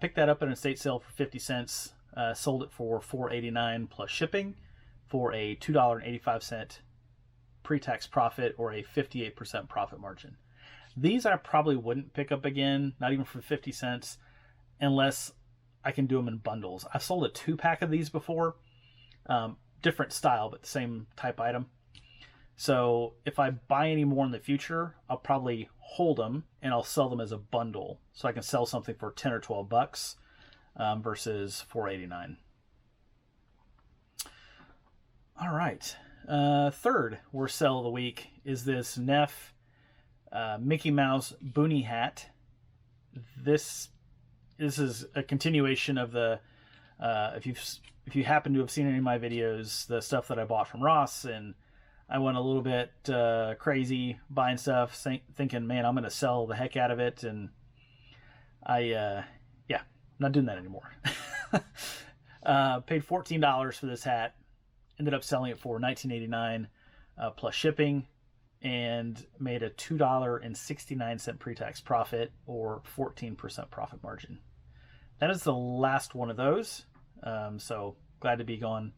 Picked that up at an estate sale for 50 cents. Sold it for $4.89 plus shipping for a $2.85 pre-tax profit, or a 58% profit margin. These I probably wouldn't pick up again, not even for 50 cents, unless I can do them in bundles. I've sold a 2-pack of these before. Different style, but the same type item. So if I buy any more in the future, I'll probably hold them and I'll sell them as a bundle. So I can sell something for 10 or 12 bucks versus $4.89. All right. Third worst sell of the week is this Neff Mickey Mouse Boonie hat. This is a continuation of the if you happen to have seen any of my videos, the stuff that I bought from Ross, and I went a little bit crazy buying stuff, thinking, man, I'm going to sell the heck out of it, and I'm not doing that anymore. Paid $14 for this hat, ended up selling it for $19.89 plus shipping, and made a $2.69 pre-tax profit, or 14% profit margin. That is the last one of those. So glad to be gone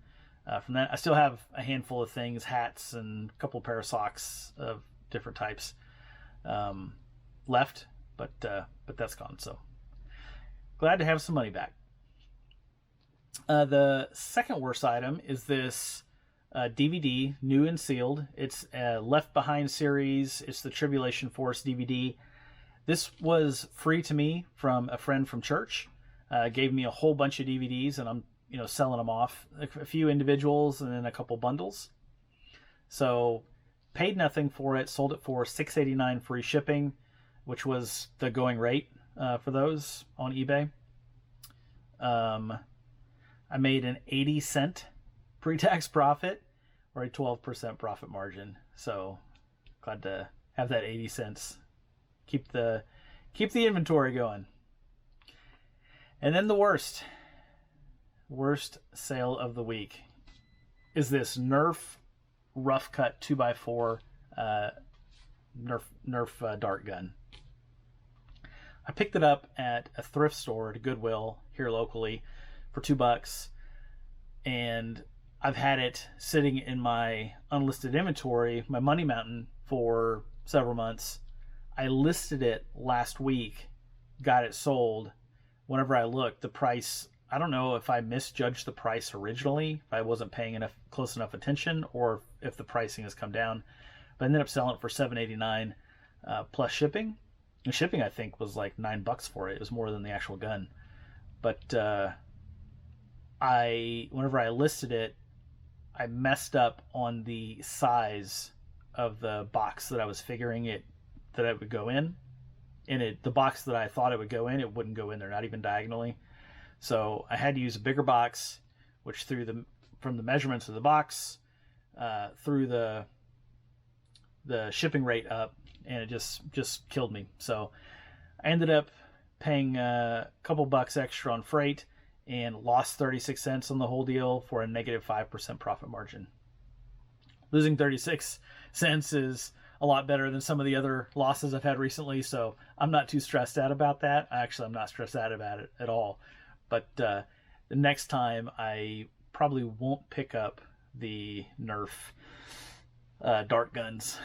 from that. I still have a handful of things, hats and a couple pair of socks of different types left, but that's gone. So glad to have some money back. The second worst item is this DVD, new and sealed. It's a Left Behind series. It's the Tribulation Force DVD. This was free to me from a friend from church. Gave me a whole bunch of DVDs, and I'm selling them off, a few individuals and then a couple bundles. So paid nothing for it, sold it for $6.89 free shipping, which was the going rate for those on eBay. I made an 80-cent pre-tax profit, or a 12% profit margin. So glad to have that 80 cents. Keep the inventory going. And then the worst sale of the week is this Nerf rough cut 2x4 Nerf dart gun. I picked it up at a thrift store at Goodwill here locally for $2, and I've had it sitting in my unlisted inventory, my money mountain, for several months. I listed it last week, got it sold. Whenever I looked, the price I don't know if I misjudged the price originally, if I wasn't paying close enough attention, or if the pricing has come down. But I ended up selling it for $7.89 plus shipping. And shipping, I think, was like $9 for it. It was more than the actual gun. But whenever I listed it, I messed up on the size of the box that I was figuring that it would go in. And the box that I thought it would go in, it wouldn't go in there, not even diagonally. So I had to use a bigger box, which from the measurements of the box through the shipping rate up, and it just killed me. So I ended up paying a couple bucks extra on freight and lost 36 cents on the whole deal for a negative 5% profit margin. Losing 36 cents is a lot better than some of the other losses I've had recently, so I'm not too stressed out about that. Actually, I'm not stressed out about it at all. But the next time, I probably won't pick up the Nerf dart guns.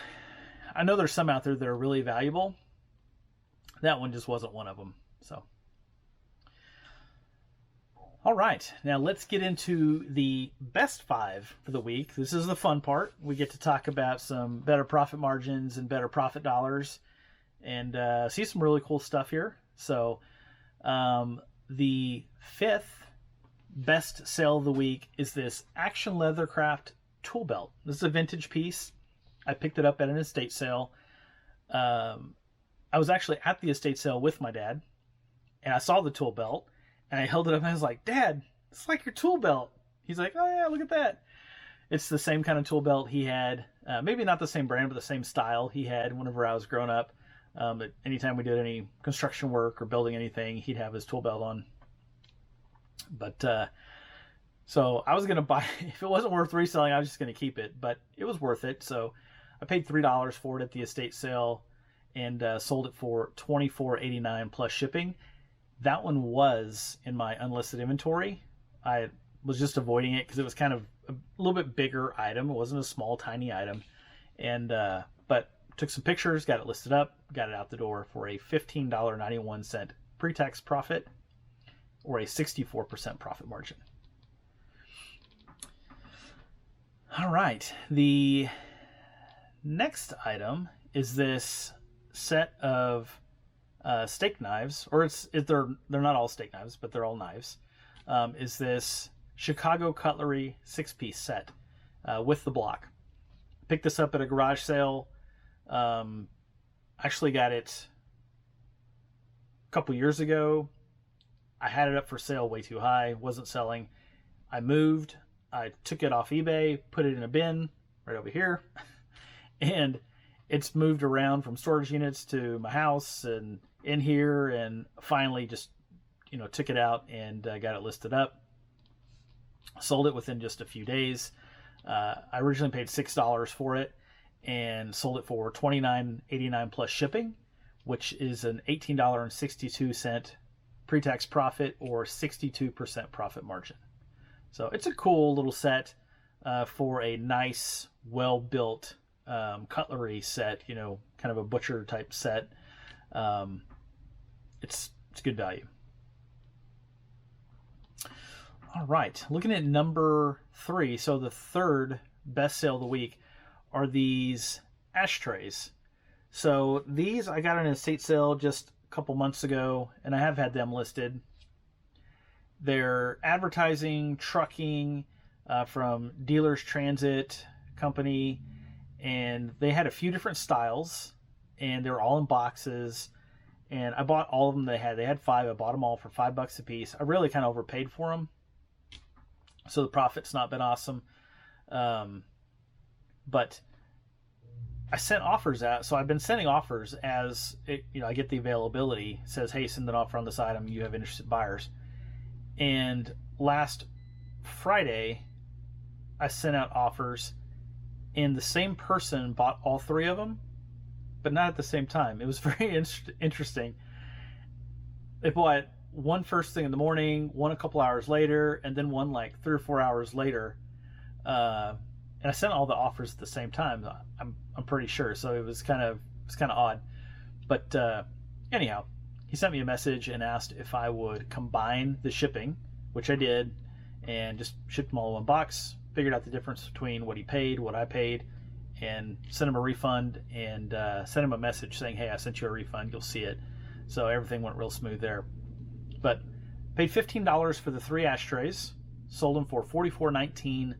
I know there's some out there that are really valuable. That one just wasn't one of them. So, all right, now let's get into the best 5 for the week. This is the fun part. We get to talk about some better profit margins and better profit dollars, and see some really cool stuff here. So, the 5th best sale of the week is this Action Leathercraft tool belt. This is a vintage piece. I picked it up at an estate sale. I was actually at the estate sale with my dad, and I saw the tool belt, and I held it up, and I was like, "Dad, it's like your tool belt." He's like, "Oh yeah, look at that." It's the same kind of tool belt he had. Maybe not the same brand, but the same style he had whenever I was growing up. Anytime we did any construction work or building anything, he'd have his tool belt on. But so I was going to buy, if it wasn't worth reselling, I was just going to keep it, but it was worth it. So I paid $3 for it at the estate sale and sold it for $24.89 plus shipping. That one was in my unlisted inventory. I was just avoiding it because it was kind of a little bit bigger item. It wasn't a small, tiny item. And but took some pictures, got it listed up, got it out the door for a $15.91 pre-tax profit, or a 64% profit margin. All right, the next item is this set of steak knives, or they're not all steak knives, but they're all knives. Is this Chicago Cutlery 6-piece set with the block. Picked this up at a garage sale. Actually got it a couple years ago. I had it up for sale way too high, wasn't selling. I moved, I took it off eBay, put it in a bin right over here, and it's moved around from storage units to my house and in here, and finally just, took it out and got it listed up. Sold it within just a few days. I originally paid $6 for it and sold it for $29.89 plus shipping, which is an $18.62 pre-tax profit, or 62% profit margin. So it's a cool little set for a nice, well-built cutlery set, kind of a butcher type set. It's good value. All right, looking at number 3, so the third best sale of the week are these ashtrays. So these I got on an estate sale just a couple months ago, and I have had them listed. They're advertising, trucking from Dealers Transit Company, and they had a few different styles, and they were all in boxes. And I bought all of them they had. They had 5. I bought them all for $5 a piece. I really kind of overpaid for them, so the profit's not been awesome. But I sent offers out, so I've been sending offers as it, I get the availability. It says, hey, send an offer on this item. You have interested buyers. And last Friday, I sent out offers, and the same person bought all 3 of them, but not at the same time. It was very interesting. They bought one first thing in the morning, one a couple hours later, and then one like 3 or 4 hours later. And I sent all the offers at the same time. I'm pretty sure. So it was kind of odd. But anyhow, he sent me a message and asked if I would combine the shipping which I did, and just shipped them all in one box. Figured out the difference between what he paid, what I paid, and sent him a refund, and sent him a message saying, hey, I sent you a refund, you'll see it. So everything went real smooth there. But paid $15 for the 3 ashtrays, sold them for $44.19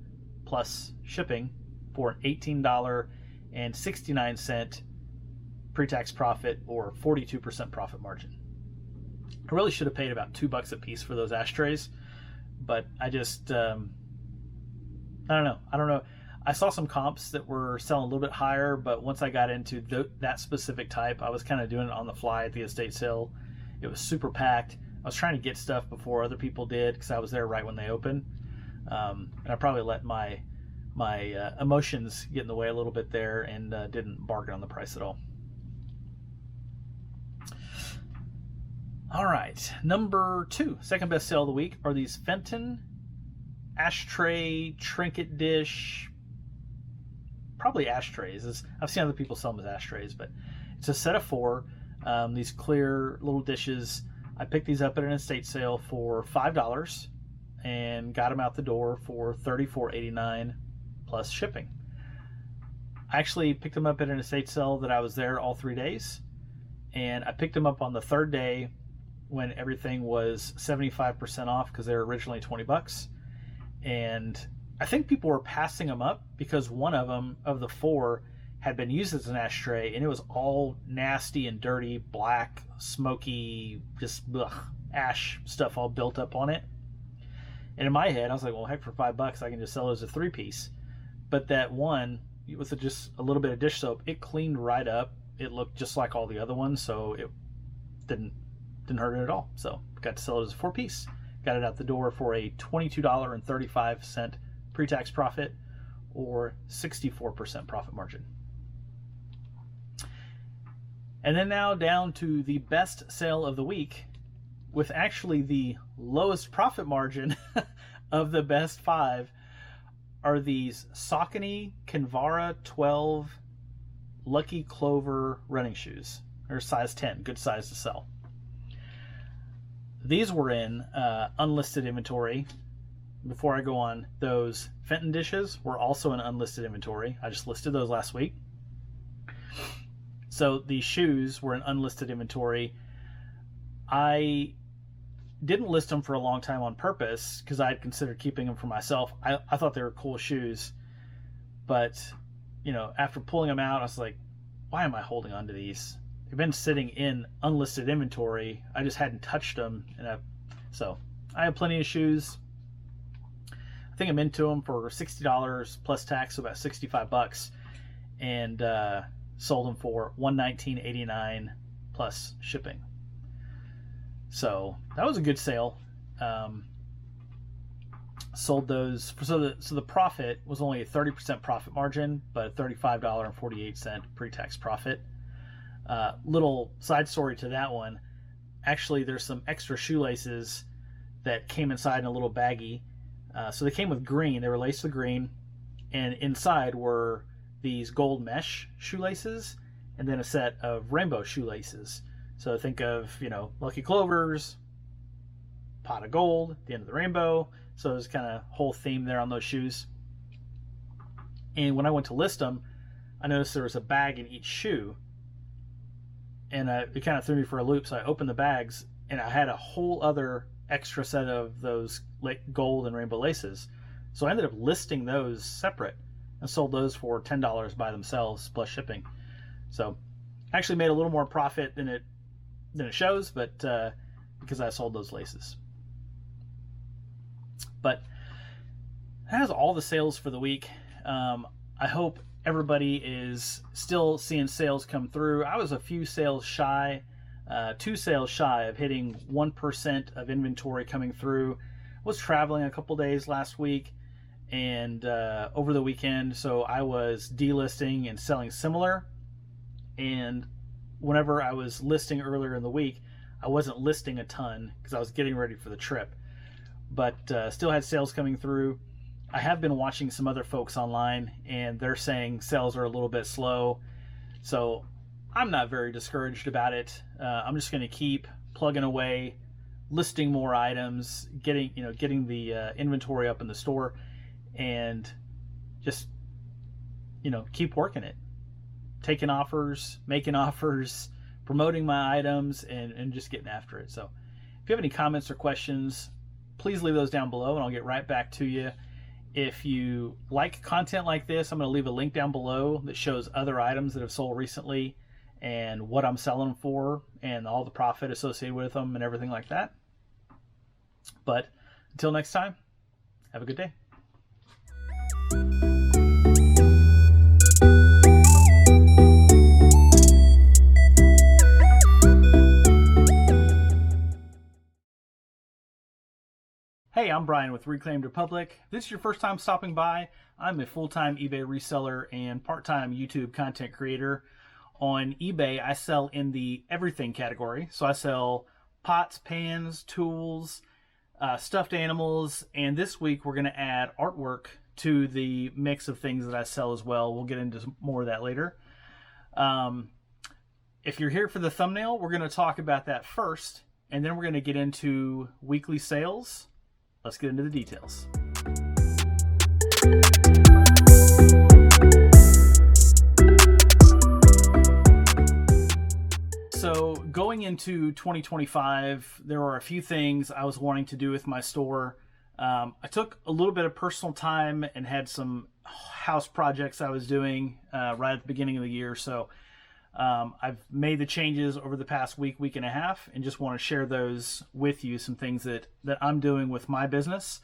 plus shipping for an $18.69 pre-tax profit, or 42% profit margin. I really should have paid about $2 a piece for those ashtrays, but I just I don't know. I saw some comps that were selling a little bit higher, but once I got into that specific type, I was kind of doing it on the fly at the estate sale. It was super packed. I was trying to get stuff before other people did because I was there right when they opened, and I probably let my emotions get in the way a little bit there, and didn't bargain on the price at all. All right, number 2, second best sale of the week, are these Fenton ashtray trinket dish, probably ashtrays. I've seen other people sell them as ashtrays, but it's a set of 4, these clear little dishes. I picked these up at an estate sale for $5 and got them out the door for $34.89 plus shipping. I actually picked them up at an estate sale that I was there all 3 days, and I picked them up on the 3rd day when everything was 75% off because they were originally $20. And I think people were passing them up because one of them, of the 4, had been used as an ashtray, and it was all nasty and dirty, black, smoky, just ash stuff all built up on it. And in my head, I was like, well, heck, for $5, I can just sell it as a 3-piece. But that one, with just a little bit of dish soap, it cleaned right up. It looked just like all the other ones, so it didn't hurt it at all. So got to sell it as a 4-piece. Got it out the door for a $22.35 pre-tax profit, or 64% profit margin. And then now down to the best sale of the week, with actually the lowest profit margin of the best 5, are these Saucony Kinvara 12 Lucky Clover running shoes. They're size 10, good size to sell. These were in unlisted inventory. Before I go on, those Fenton dishes were also in unlisted inventory. I just listed those last week. So these shoes were in unlisted inventory. I didn't list them for a long time on purpose because I had considered keeping them for myself. I thought they were cool shoes, but after pulling them out, I was like, why am I holding on to these? They've been sitting in unlisted inventory. I just hadn't touched them, and so I have plenty of shoes. I think I'm into them for $60 plus tax, so about $65, and sold them for $119.89 plus shipping. So that was a good sale. Sold those so the profit was only a 30% profit margin, but a $35.48 pre-tax profit. Little side story to that one. Actually, there's some extra shoelaces that came inside in a little baggie. So they came with green. They were laced with green, and inside were these gold mesh shoelaces, and then a set of rainbow shoelaces. So think of Lucky Clovers, pot of gold, the end of the rainbow. So there's kind of whole theme there on those shoes. And when I went to list them, I noticed there was a bag in each shoe, and it kind of threw me for a loop. So I opened the bags, and I had a whole other extra set of those gold and rainbow laces. So I ended up listing those separate and sold those for $10 by themselves plus shipping. So actually made a little more profit than it shows, but because I sold those laces. But that is all the sales for the week. I hope everybody is still seeing sales come through. I was a few sales shy, 2 sales shy of hitting 1% of inventory coming through. Was traveling a couple days last week and over the weekend, so I was delisting and selling similar. And whenever I was listing earlier in the week, I wasn't listing a ton because I was getting ready for the trip, but still had sales coming through. I have been watching some other folks online, and they're saying sales are a little bit slow, so I'm not very discouraged about it. I'm just going to keep plugging away listing more items, getting the inventory up in the store, and just keep working it, taking offers, making offers, promoting my items, and just getting after it. So if you have any comments or questions, please leave those down below and I'll get right back to you. If you like content like this, I'm going to leave a link down below that shows other items that have sold recently and what I'm selling them for and all the profit associated with them and everything like that. But until next time, have a good day. Hey, I'm Brian with Reclaimed Republic. If this is your first time stopping by, I'm a full-time eBay reseller and part-time YouTube content creator. On eBay, I sell in the everything category. So I sell pots, pans, tools, stuffed animals, and this week we're going to add artwork to the mix of things that I sell as well. We'll get into more of that later. If you're here for the thumbnail, we're going to talk about that first, and then we're going to get into weekly sales. Let's get into the details. So going into 2025, there were a few things I was wanting to do with my store. I took a little bit of personal time and had some house projects I was doing right at the beginning of the year. So I've made the changes over the past week and a half, and just want to share those with you, some things that I'm doing with my business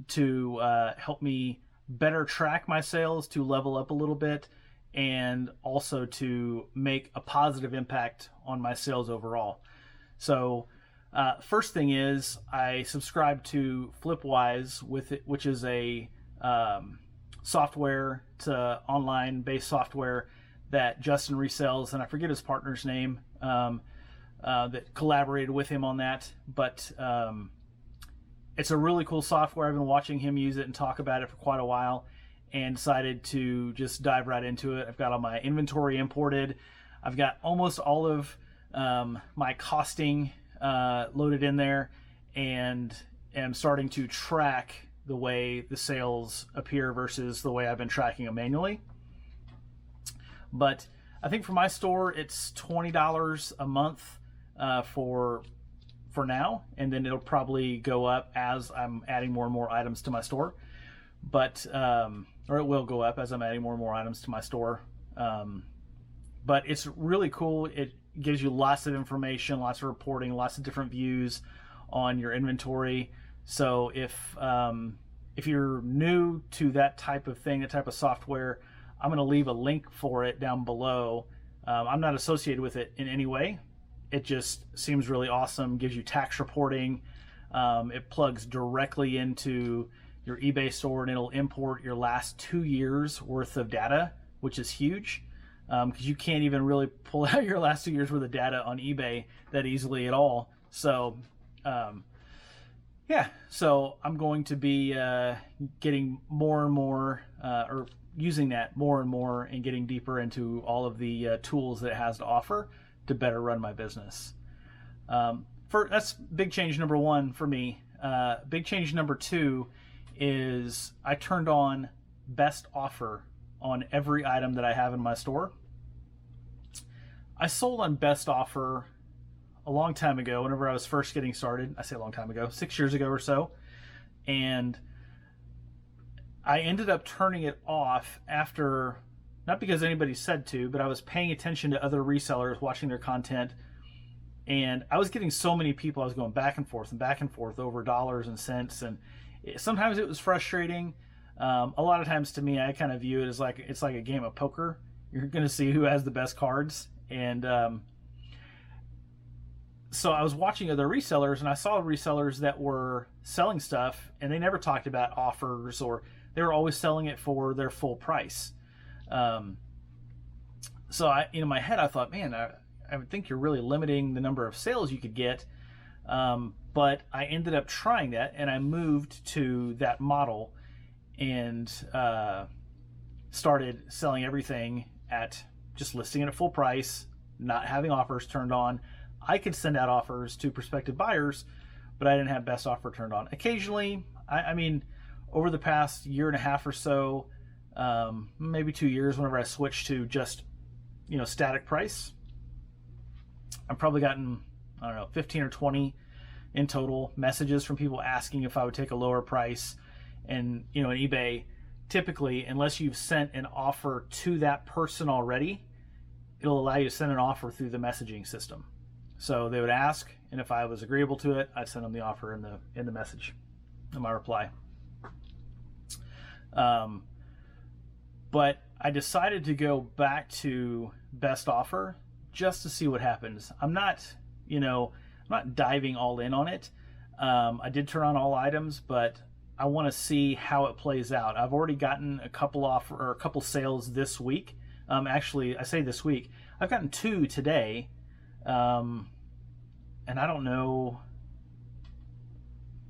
to help me better track my sales, to level up a little bit, and also to make a positive impact on my sales overall. So first thing is I subscribe to Flipwise which is a software to online based software that Justin resells, and I forget his partner's name that collaborated with him on that, but it's a really cool software. I've been watching him use it and talk about it for quite a while, and decided to just dive right into it. I've got all my inventory imported. I've got almost all of my costing loaded in there, and am starting to track the way the sales appear versus the way I've been tracking them manually. But I think for my store, it's $20 a month for now, and then it'll probably go up as I'm adding more and more items to my store. But or it will go up as I'm adding more and more items to my store. But it's really cool. It gives you lots of information, lots of reporting, lots of different views on your inventory. So if you're new to that type of thing, that type of software, I'm going to leave a link for it down below. I'm not associated with it in any way. It just seems really awesome. Gives you tax reporting. It plugs directly into your eBay store, and it'll import your last 2 years worth of data, which is huge, because you can't even really pull out your last 2 years worth of data on eBay that easily at all. So yeah, so I'm going to be getting more and more, or using that more and more, and getting deeper into all of the tools that it has to offer to better run my business. That's big change number one for me. Big change number two is I turned on best offer on every item that I have in my store. I sold on best offer a long time ago, whenever I was first getting started. I say a long time ago, 6 years ago or so. And I ended up turning it off after, not because anybody said to, but I was paying attention to other resellers, watching their content, and I was getting so many people. I was going back and forth over dollars and cents, and sometimes it was frustrating. A lot of times, to me, I kind of view it as like it's like a game of poker. You're going to see who has the best cards, and so I was watching other resellers, and I saw resellers that were selling stuff, and they never talked about offers, or they were always selling it for their full price. So in my head, I thought, man, I would think you're really limiting the number of sales you could get. But I ended up trying that, and I moved to that model, and started selling everything at just listing it at full price, not having offers turned on. I could send out offers to prospective buyers, but I didn't have best offer turned on. Occasionally, I mean, over the past year and a half or so, maybe 2 years, whenever I switched to just, static price, I've probably gotten, I don't know, 15 or 20 in total messages from people asking if I would take a lower price. And, in eBay, typically, unless you've sent an offer to that person already, it'll allow you to send an offer through the messaging system. So they would ask, and if I was agreeable to it, I'd send them the offer in the message, in my reply. But I decided to go back to best offer just to see what happens. I'm not diving all in on it. I did turn on all items, but I want to see how it plays out. I've already gotten a couple sales this week. Actually, I say this week, I've gotten 2 today. And I don't know,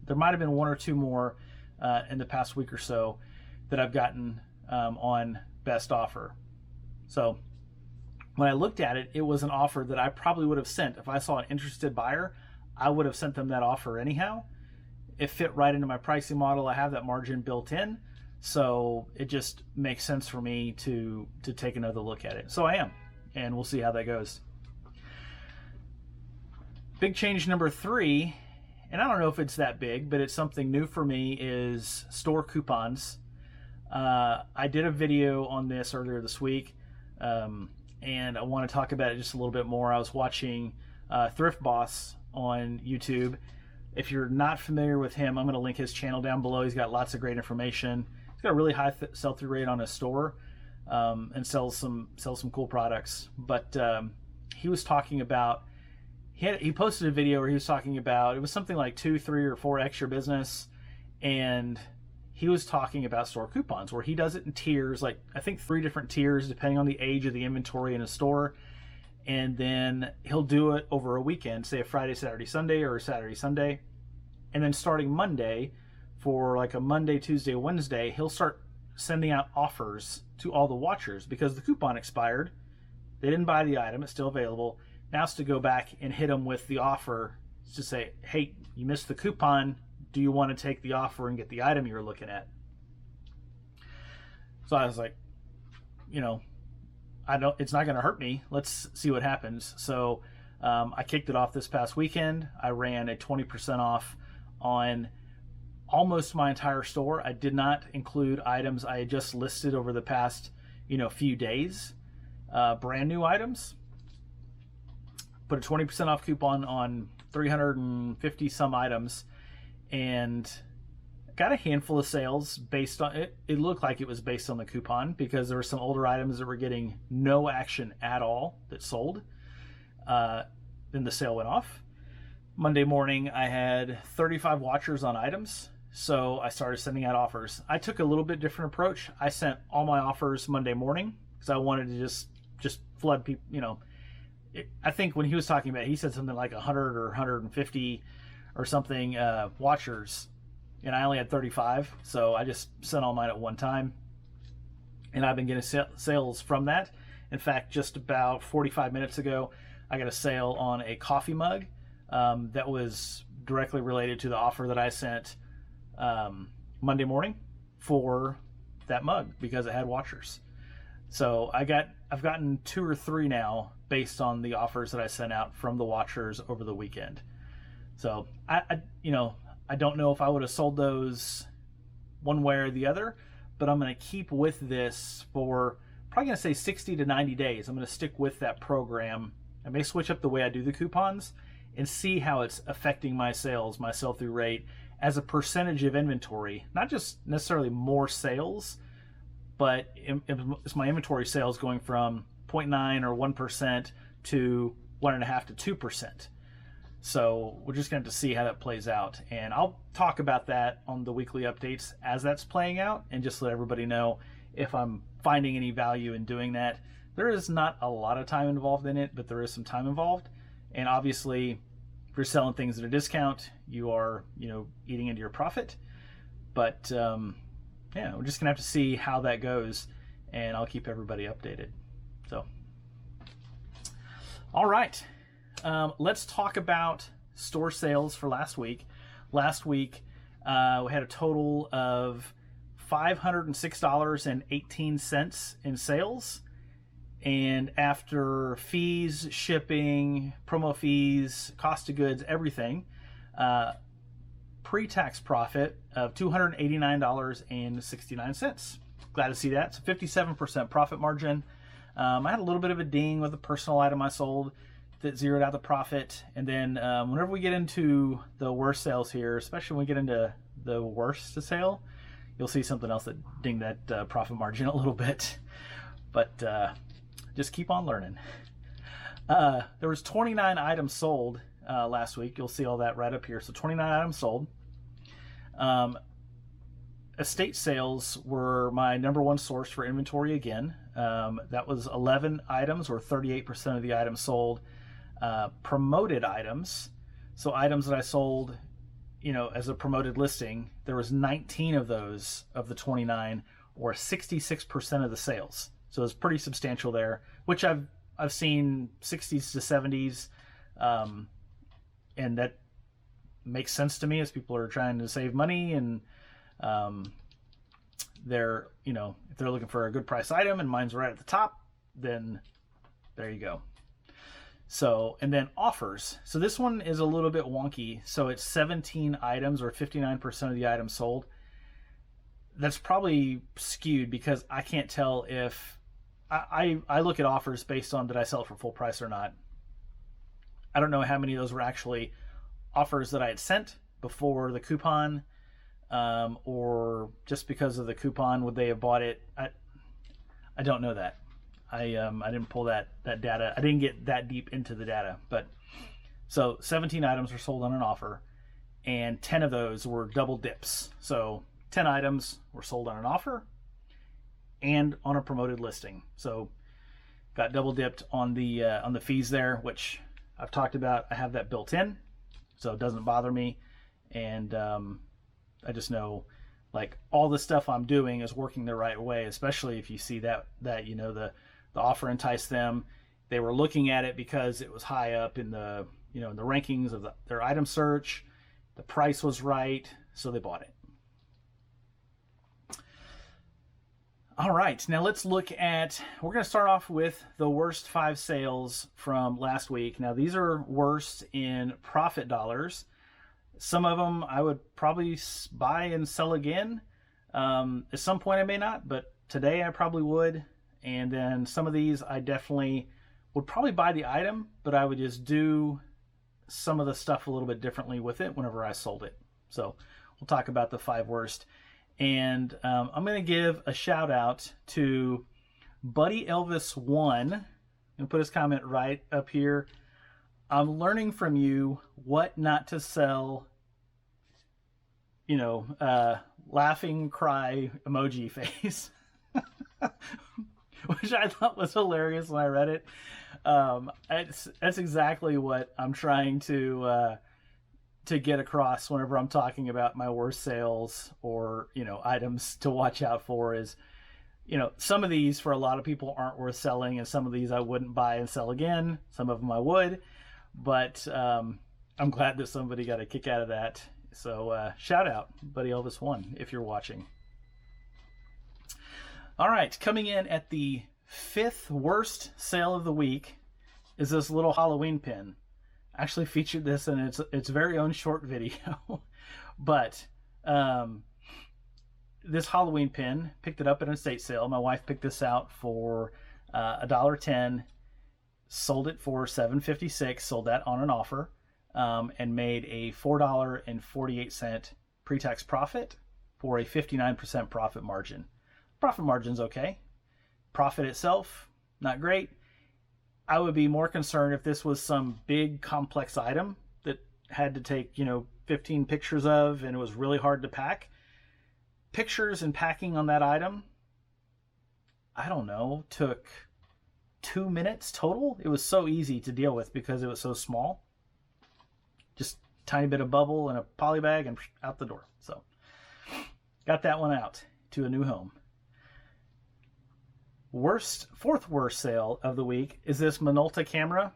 there might have been 1 or 2 more in the past week or so that I've gotten on best offer. So when I looked at it, it was an offer that I probably would have sent. If I saw an interested buyer, I would have sent them that offer anyhow. It fit right into my pricing model. I have that margin built in, so it just makes sense for me to take another look at it. So I am, and we'll see how that goes. Big change number 3, and I don't know if it's that big, but it's something new for me, is store coupons. I did a video on this earlier this week, and I want to talk about it just a little bit more. I was watching Thrift Boss on YouTube. If you're not familiar with him, I'm going to link his channel down below. He's got lots of great information. He's got a really high sell-through rate on his store, and sells some cool products. But he was talking about, he posted a video where he was talking about, it was something like 2, 3, or 4x your business, and he was talking about store coupons, where he does it in tiers, like I think 3 different tiers depending on the age of the inventory in a store. And then he'll do it over a weekend, say a Friday, Saturday, Sunday, or a Saturday, Sunday. And then starting Monday, for like a Monday, Tuesday, Wednesday, he'll start sending out offers to all the watchers because the coupon expired. They didn't buy the item, it's still available. Now it's to go back and hit them with the offer to say, hey, you missed the coupon. Do you want to take the offer and get the item you were looking at? So I was like, it's not going to hurt me. Let's see what happens. So I kicked it off this past weekend. I ran a 20% off on almost my entire store. I did not include items I had just listed over the past, few days, brand new items. Put a 20% off coupon on 350 some items, and got a handful of sales based on it. It looked like it was based on the coupon because there were some older items that were getting no action at all that sold. Then the sale went off. Monday morning, I had 35 watchers on items, so I started sending out offers. I took a little bit different approach. I sent all my offers Monday morning because I wanted to just flood people. I think when he was talking about it, he said something like 100 or 150 or something watchers, and I only had 35, so I just sent all mine at one time, and I've been getting sales from that. In fact, just about 45 minutes ago, I got a sale on a coffee mug that was directly related to the offer that I sent Monday morning for that mug because it had watchers. So I've gotten 2 or 3 now based on the offers that I sent out from the watchers over the weekend. So I don't know if I would have sold those one way or the other, but I'm going to keep with this for probably going to say 60 to 90 days. I'm going to stick with that program. I may switch up the way I do the coupons and see how it's affecting my sales, my sell-through rate as a percentage of inventory. Not just necessarily more sales, but it's my inventory sales going from 0.9 or 1% to 1.5 to 2%. So we're just going to have to see how that plays out. And I'll talk about that on the weekly updates as that's playing out, and just let everybody know if I'm finding any value in doing that. There is not a lot of time involved in it, but there is some time involved. And obviously, if you're selling things at a discount, you are, eating into your profit. But yeah, we're just going to have to see how that goes, and I'll keep everybody updated. So, all right. Let's talk about store sales for last week. Last week, we had a total of $506.18 in sales. And after fees, shipping, promo fees, cost of goods, everything, pre-tax profit of $289.69. Glad to see that. It's a 57% profit margin. I had a little bit of a ding with a personal item I sold that zeroed out the profit. And then whenever we get into the worst sales here, especially when we get into the worst sale, you'll see something else that dinged that profit margin a little bit. But just keep on learning. There was 29 items sold last week. You'll see all that right up here. So 29 items sold. Estate sales were my number one source for inventory again. That was 11 items, or 38% of the items sold. Promoted items, so items that I sold, as a promoted listing, there was 19 of those of the 29, or 66% of the sales. So it's pretty substantial there, which I've seen 60s to 70s, and that makes sense to me as people are trying to save money, and they're if they're looking for a good price item and mine's right at the top, then there you go. So, and then offers. So this one is a little bit wonky. So it's 17 items, or 59% of the items sold. That's probably skewed because I can't tell if I look at offers based on did I sell it for full price or not. I don't know how many of those were actually offers that I had sent before the coupon, or just because of the coupon would they have bought it. I don't know that. I didn't pull that data. I didn't get that deep into the data. But so 17 items were sold on an offer, and 10 of those were double dips. So 10 items were sold on an offer and on a promoted listing. So got double dipped on the fees there, which I've talked about. I have that built in, so it doesn't bother me. And I just know, like, all the stuff I'm doing is working the right way, especially if you see that the offer enticed them. They were looking at it because it was high up in the in the rankings of their item search. The price was right, so they bought it. All right, now let's look at, we're going to start off with the worst 5 sales from last week. Now these are worst in profit dollars. Some of them I would probably buy and sell again. At some point I may not, but today I probably would. And then some of these I definitely would probably buy the item, but I would just do some of the stuff a little bit differently with it whenever I sold it. So we'll talk about the 5 worst. And I'm going to give a shout out to Buddy Elvis 1, and put his comment right up here. I'm learning from you what not to sell, laughing cry emoji face, which I thought was hilarious when I read it. That's exactly what I'm trying to get across whenever I'm talking about my worst sales, or items to watch out for. Is some of these for a lot of people aren't worth selling, and some of these I wouldn't buy and sell again. Some of them I would, but I'm glad that somebody got a kick out of that. So shout out Buddy Elvis 1 if you're watching. All right, coming in at the 5th worst sale of the week is this little Halloween pin. I actually featured this in its very own short video. But this Halloween pin, picked it up at an estate sale. My wife picked this out for $1.10, sold it for $7.56, sold that on an offer, and made a $4.48 pre-tax profit for a 59% profit margin. Profit margin's okay. Profit itself, not great. I would be more concerned if this was some big complex item that had to take 15 pictures of, and it was really hard to pack. Pictures and packing on that item, I don't know, took 2 minutes total. It was so easy to deal with because it was so small. Just tiny bit of bubble and a poly bag and out the door. So got that one out to a new home. 4th worst sale of the week is this Minolta camera.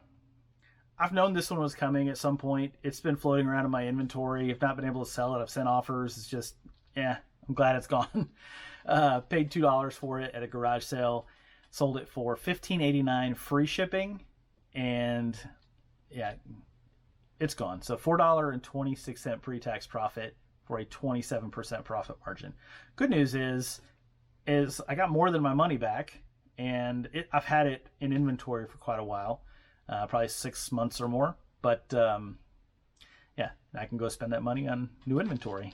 I've known this one was coming at some point. It's been floating around in my inventory. I've not been able to sell it. I've sent offers. It's just, yeah, I'm glad it's gone. Paid $2 for it at a garage sale. Sold it for $15.89 free shipping. And yeah, it's gone. So $4.26 pre-tax profit for a 27% profit margin. Good news is I got more than my money back, and I've had it in inventory for quite a while, probably 6 months or more. But yeah, I can go spend that money on new inventory.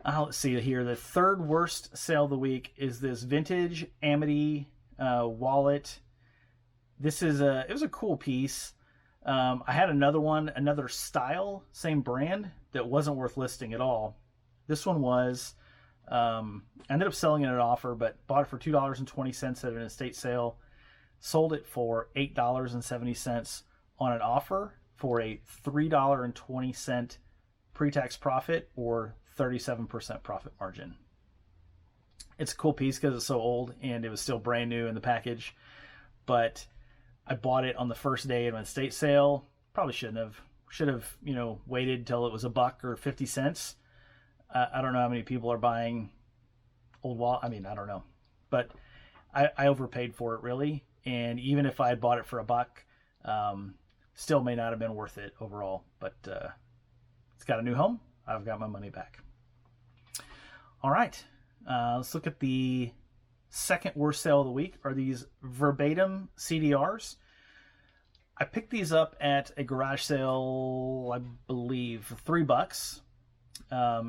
Let's see here. The third worst sale of the week is this vintage Amity wallet. It was a cool piece. I had another one, another style, same brand, that wasn't worth listing at all. This one was. I ended up selling it at an offer, but bought it for $2.20 at an estate sale. Sold it for $8.70 on an offer for a $3.20 pre-tax profit, or 37% profit margin. It's a cool piece because it's so old and it was still brand new in the package. But I bought it on the first day of an estate sale. Probably shouldn't have. Should have, waited till it was $1 or 50 cents. I don't know how many people are buying old wallet. I mean, I don't know, but I overpaid for it, really. And even if I had bought it for $1, still may not have been worth it overall. But it's got a new home. I've got my money back. All right, let's look at the second worst sale of the week. Are these verbatim CDRs? I picked these up at a garage sale, I believe, for $3. I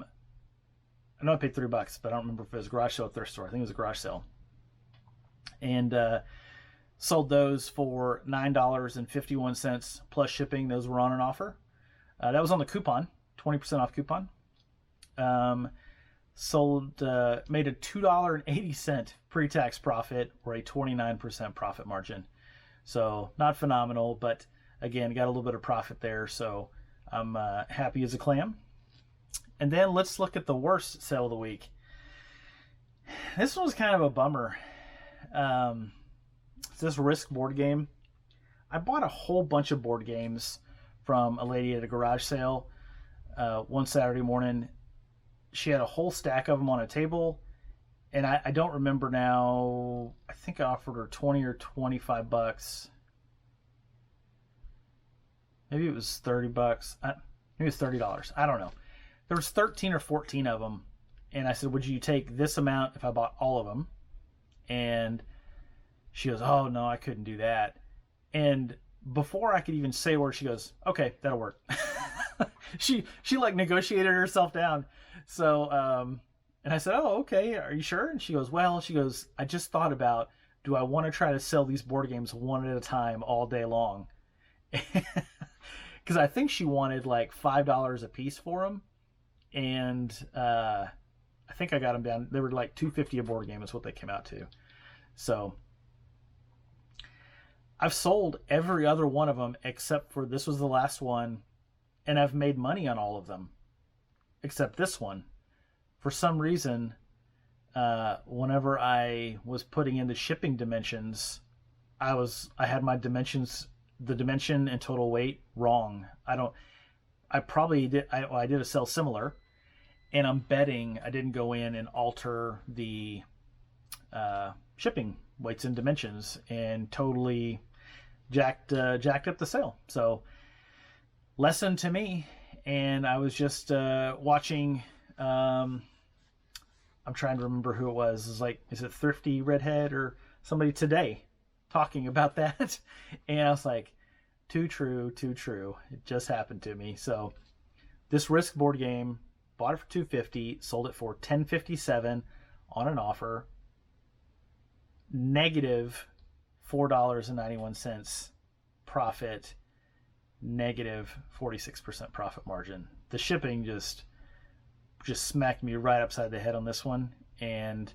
know I paid $3, but I don't remember if it was a garage sale or thrift store. I think it was a garage sale. And sold those for $9.51 plus shipping. Those were on an offer. That was on the coupon, 20% off coupon. Made a $2.80 pre-tax profit, or a 29% profit margin. So not phenomenal, but again, got a little bit of profit there. So I'm happy as a clam. And then let's look at the worst sale of the week. This one was kind of a bummer. It's this Risk board game. I bought a whole bunch of board games from a lady at a garage sale one Saturday morning. She had a whole stack of them on a table, and I don't remember now. I think I offered her 20 or 25 bucks. Maybe it was 30 bucks. Maybe it was $30. I don't know. There was 13 or 14 of them, and I said, would you take this amount if I bought all of them? And she goes, oh, no, I couldn't do that. And before I could even say a word, she goes, okay, that'll work. She like negotiated herself down. So, and I said, oh, okay, are you sure? And she goes, I just thought about, do I want to try to sell these board games one at a time all day long? Because I think she wanted like $5 a piece for them. And I think I got them down. They were like $2.50 a board game is what they came out to. So I've sold every other one of them except for this was the last one. And I've made money on all of them except this one. For some reason, whenever I was putting in the shipping dimensions, I had my dimensions, the dimension and total weight wrong. I probably did. I did a sell similar, and I'm betting I didn't go in and alter the shipping weights and dimensions, and totally jacked up the sale. So lesson to me. And I was just watching. I'm trying to remember who it was. It's like, is it Thrifty Redhead or somebody today talking about that? And I was like, too true, too true. It just happened to me. So this Risk board game, bought it for $2.50, sold it for $10.57 on an offer. Negative $4.91 profit. Negative 46% profit margin. The shipping just smacked me right upside the head on this one, and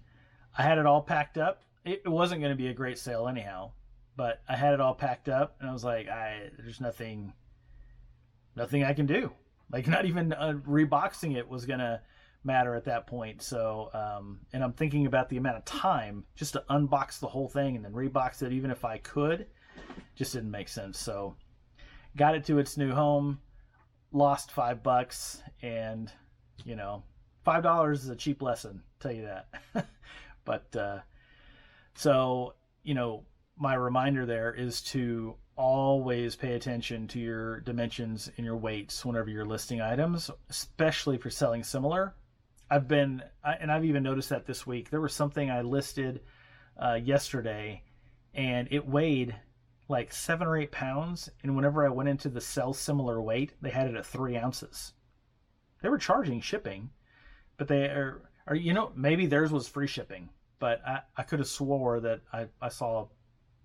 I had it all packed up. It wasn't going to be a great sale anyhow, but I had it all packed up, and I was like, there's nothing I can do. Like, not even reboxing it was going to matter at that point. So, and I'm thinking about the amount of time just to unbox the whole thing and then rebox it, even if I could, just didn't make sense. So got it to its new home, lost $5, and you know, $5 is a cheap lesson, tell you that. But so, you know, my reminder there is to always pay attention to your dimensions and your weights whenever you're listing items, especially if you're selling similar. I've even noticed that this week. There was something I listed yesterday, and it weighed like 7 or 8 pounds. And whenever I went into the sell similar weight, they had it at 3 ounces. They were charging shipping, but they are you know, maybe theirs was free shipping, but I could have swore that I saw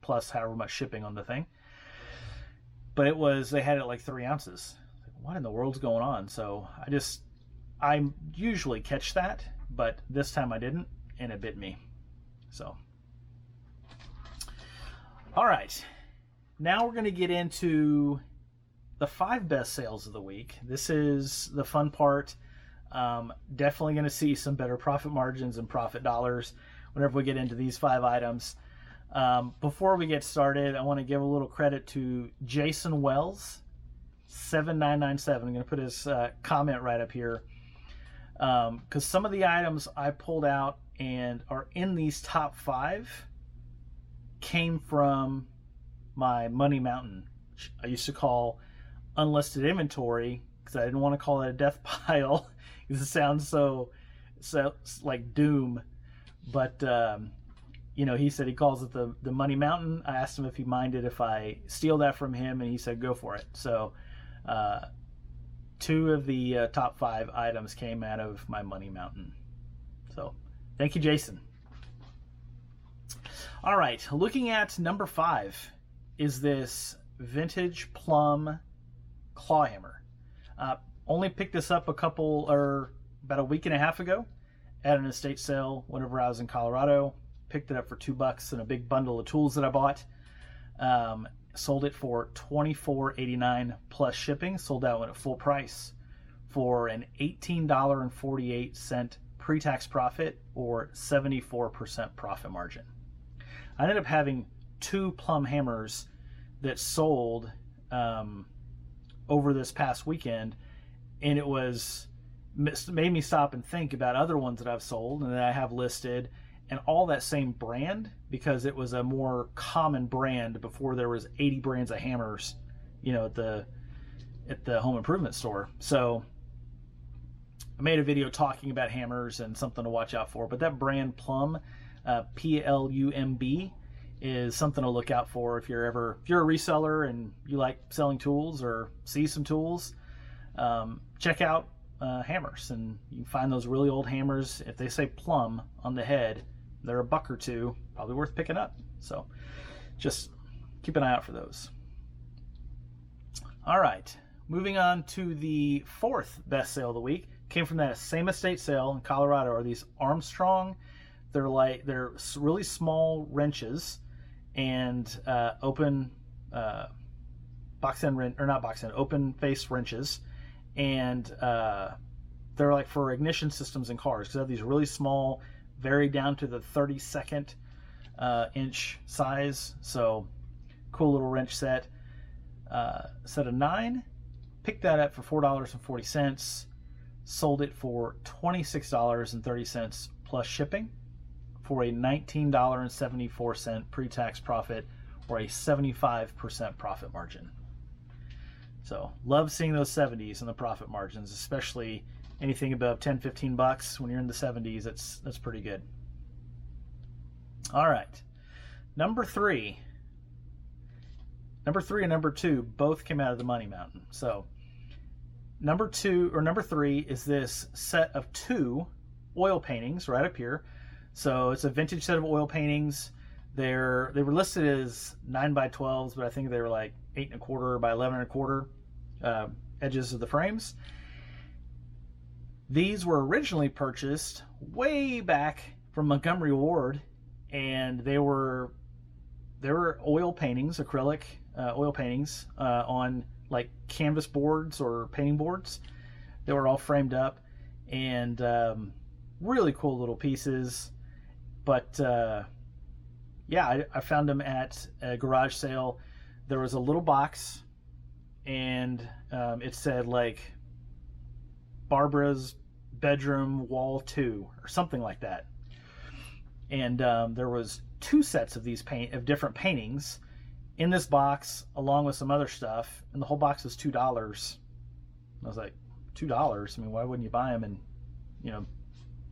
plus however much shipping on the thing. But they had it like 3 ounces. What in the world's going on? So I usually catch that, but this time I didn't, and it bit me. So, all right. Now we're going to get into the 5 best sales of the week. This is the fun part. Definitely going to see some better profit margins and profit dollars whenever we get into these 5 items. Before we get started, I want to give a little credit to Jason Wells, 7997. I'm going to put his comment right up here, because some of the items I pulled out and are in these top 5 came from my Money Mountain, which I used to call unlisted inventory because I didn't want to call it a death pile because it sounds so like doom. But you know, he said he calls it the Money Mountain. I asked him if he minded if I steal that from him, and he said go for it. So 2 of the top 5 items came out of my Money Mountain. So thank you, Jason. All right, looking at number 5 is this vintage plum claw hammer. Only picked this up about a week and a half ago at an estate sale whenever I was in Colorado. Picked it up for $2 and a big bundle of tools that I bought. Sold it for $24.89 plus shipping. Sold that one at full price for an $18.48 pre-tax profit, or 74% profit margin. I ended up having 2 plum hammers that sold over this past weekend, and it made me stop and think about other ones that I've sold and that I have listed, and all that same brand, because it was a more common brand before there was 80 brands of hammers, you know, at the home improvement store. So I made a video talking about hammers and something to watch out for. But that brand Plumb, Plumb, is something to look out for if you're a reseller and you like selling tools or see some tools. Check out hammers, and you can find those really old hammers. If they say Plumb on the head, they're $1 or $2, probably worth picking up. So just keep an eye out for those. All right, moving on to the 4th best sale of the week. Came from that same estate sale in Colorado. Are these Armstrong? They're really small wrenches and open open face wrenches, and they're like for ignition systems in cars, because they have these really small, very down to the 32nd inch size. So cool little wrench set. Set of 9. Picked that up for $4.40. Sold it for $26.30 plus shipping for a $19.74 pre-tax profit, or a 75% profit margin. So love seeing those 70s and the profit margins, especially anything above $10-15 when you're in the 70s. That's pretty good. All right, number 3 and number 2 both came out of the Money Mountain. So number 3 is this set of 2 oil paintings right up here. So it's a vintage set of oil paintings. They were listed as 9x12s, but I think they were like 8.25 by 11.25 edges of the frames. These were originally purchased way back from Montgomery Ward, and they were oil paintings, acrylic oil paintings on like canvas boards or painting boards. They were all framed up, and really cool little pieces. But yeah, I found them at a garage sale. There was a little box, and it said like Barbara's bedroom wall 2 or something like that. And there was 2 sets of these different paintings in this box, along with some other stuff, and the whole box was $2. I was like, $2? I mean, why wouldn't you buy them and,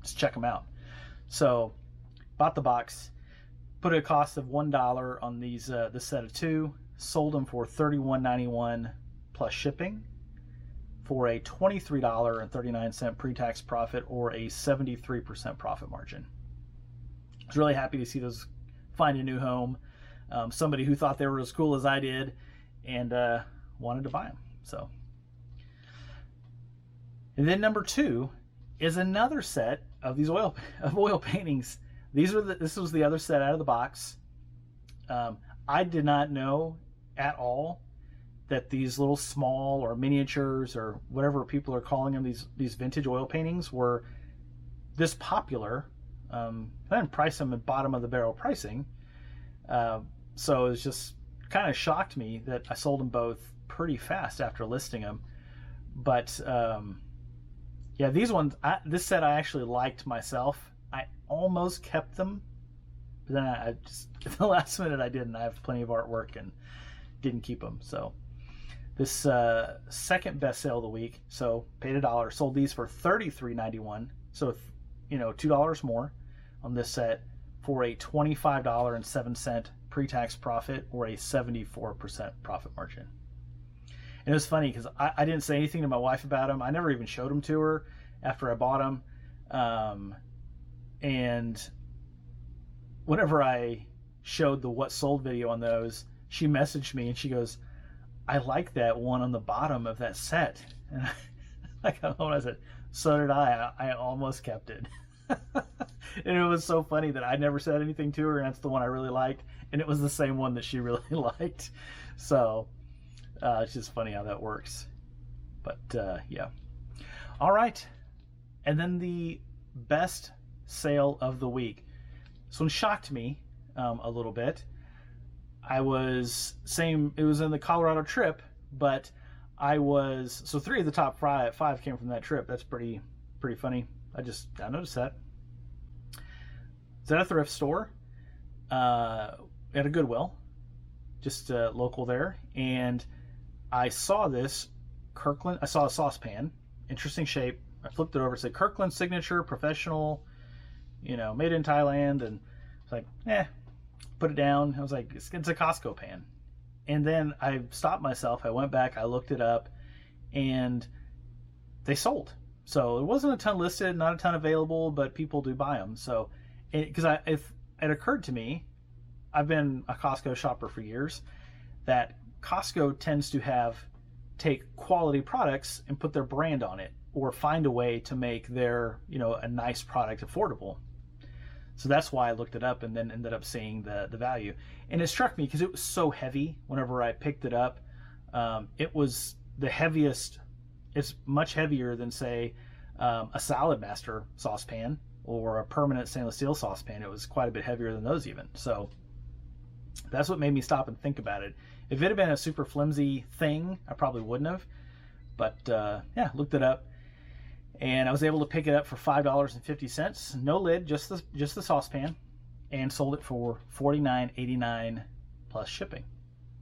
just check them out? So, bought the box, put a cost of $1 on these this set of 2, sold them for $31.91 plus shipping, for a $23.39 pre-tax profit, or a 73% profit margin. I was really happy to see those find a new home. Somebody who thought they were as cool as I did and wanted to buy them. So, and then number 2 is another set of these oil paintings. This was the other set out of the box. I did not know at all that these little small or miniatures or whatever people are calling them, these vintage oil paintings, were this popular. I didn't price them at bottom of the barrel pricing. So it was just kind of shocked me that I sold them both pretty fast after listing them. But yeah, these ones, this set I actually liked myself. I almost kept them, but then I just, at the last minute I didn't. I have plenty of artwork and didn't keep them. So this second best sale of the week, so paid $1, sold these for $33.91. So $2 more on this set, for a $25.07 pre-tax profit, or a 74% profit margin. And it was funny because I didn't say anything to my wife about them. I never even showed them to her after I bought them. And whenever I showed the what sold video on those, she messaged me and she goes, "I like that one on the bottom of that set." And I got home and I said, "So did I. I almost kept it." And it was so funny that I never said anything to her, and that's the one I really liked, and it was the same one that she really liked. So it's just funny how that works. But yeah. All right. And then the best sale of the week. This one shocked me a little bit. I was saying it was in the Colorado trip, but so 3 of the top 5 came from that trip. That's pretty funny. I noticed that. It's at a thrift store, at a Goodwill, just local there, and I saw this Kirkland. I saw a saucepan, interesting shape. I flipped it over, it said Kirkland Signature Professional, made in Thailand, and I was like, put it down. I was like, it's a Costco pan. And then I stopped myself. I went back, I looked it up, and they sold. So it wasn't a ton listed, not a ton available, but people do buy them. So, because if it occurred to me, I've been a Costco shopper for years, that Costco tends to take quality products and put their brand on it, or find a way to make their, a nice product affordable. So that's why I looked it up and then ended up seeing the value. And it struck me because it was so heavy whenever I picked it up. It was the heaviest. It's much heavier than, say, a Salad Master saucepan or a permanent stainless steel saucepan. It was quite a bit heavier than those even. So that's what made me stop and think about it. If it had been a super flimsy thing, I probably wouldn't have. But yeah, looked it up, and I was able to pick it up for $5.50. No lid, just the saucepan, and sold it for $49.89 plus shipping,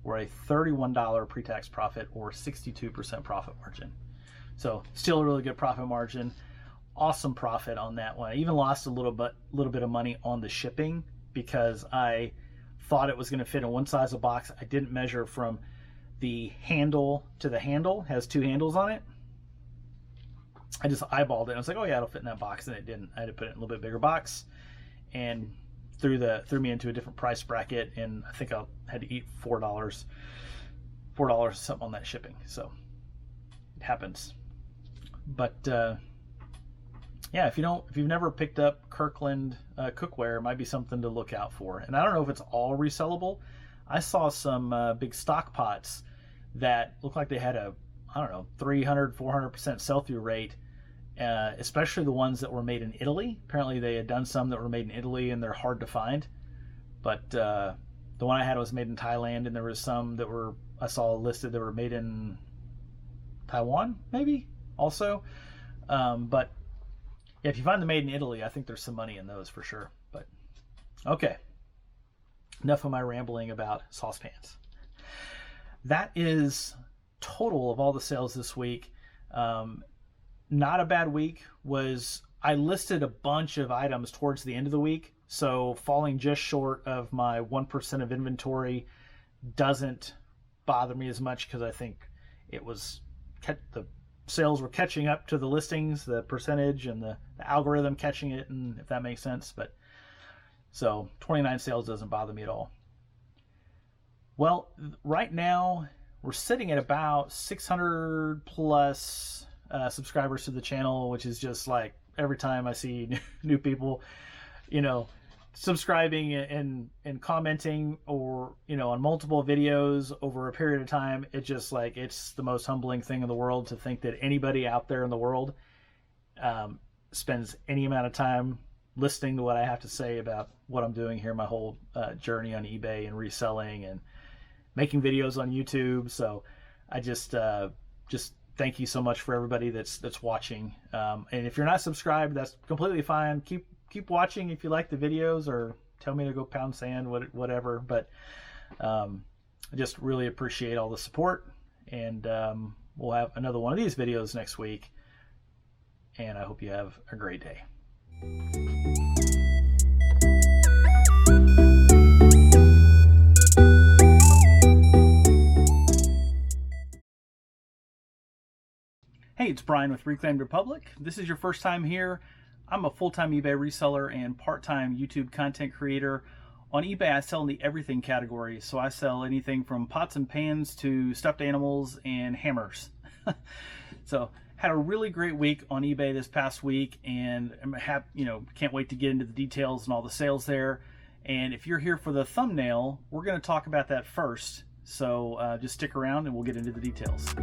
or a $31 pre-tax profit, or 62% profit margin. So still a really good profit margin. Awesome profit on that one. I even lost a little bit of money on the shipping because I thought it was going to fit in one size of box. I didn't measure from the handle to the handle. It has 2 handles on it. I just eyeballed it. I was like, oh yeah, it'll fit in that box, and it didn't. I had to put it in a little bit bigger box, and threw me into a different price bracket, and I think I had to eat $4 something on that shipping. So it happens. But yeah, if you've never picked up Kirkland cookware, it might be something to look out for. And I don't know if it's all resellable. I saw some big stock pots that looked like they had a 300-400% sell-through rate, especially the ones that were made in Italy. Apparently they had done some that were made in Italy, and they're hard to find. But The one I had was made in Thailand, and there was some that I saw listed that were made in Taiwan, maybe also. But if you find the made in Italy, I think there's some money in those for sure. But okay, enough of my rambling about saucepans. That is total of all the sales this week. Not a bad week. I listed a bunch of items towards the end of the week, so falling just short of my 1% of inventory doesn't bother me as much, because I think the sales were catching up to the listings, the percentage, and the algorithm catching it, and if that makes sense. But so 29 sales doesn't bother me at all. Well, right now we're sitting at about 600 plus subscribers to the channel, which is just like every time I see new people, subscribing and commenting, or on multiple videos over a period of time, it's the most humbling thing in the world to think that anybody out there in the world spends any amount of time listening to what I have to say about what I'm doing here, my whole journey on eBay and reselling and making videos on YouTube. So I just thank you so much for everybody that's watching. And if you're not subscribed, that's completely fine. Keep watching if you like the videos, or tell me to go pound sand, whatever. But I just really appreciate all the support, and we'll have another one of these videos next week, and I hope you have a great day. Hey, it's Brian with Reclaimed Republic. This is your first time here. I'm a full-time eBay reseller and part-time YouTube content creator. On eBay, I sell in the everything category, so I sell anything from pots and pans to stuffed animals and hammers. So, had a really great week on eBay this past week, and I'm can't wait to get into the details and all the sales there. And if you're here for the thumbnail, we're going to talk about that first. So just stick around and we'll get into the details.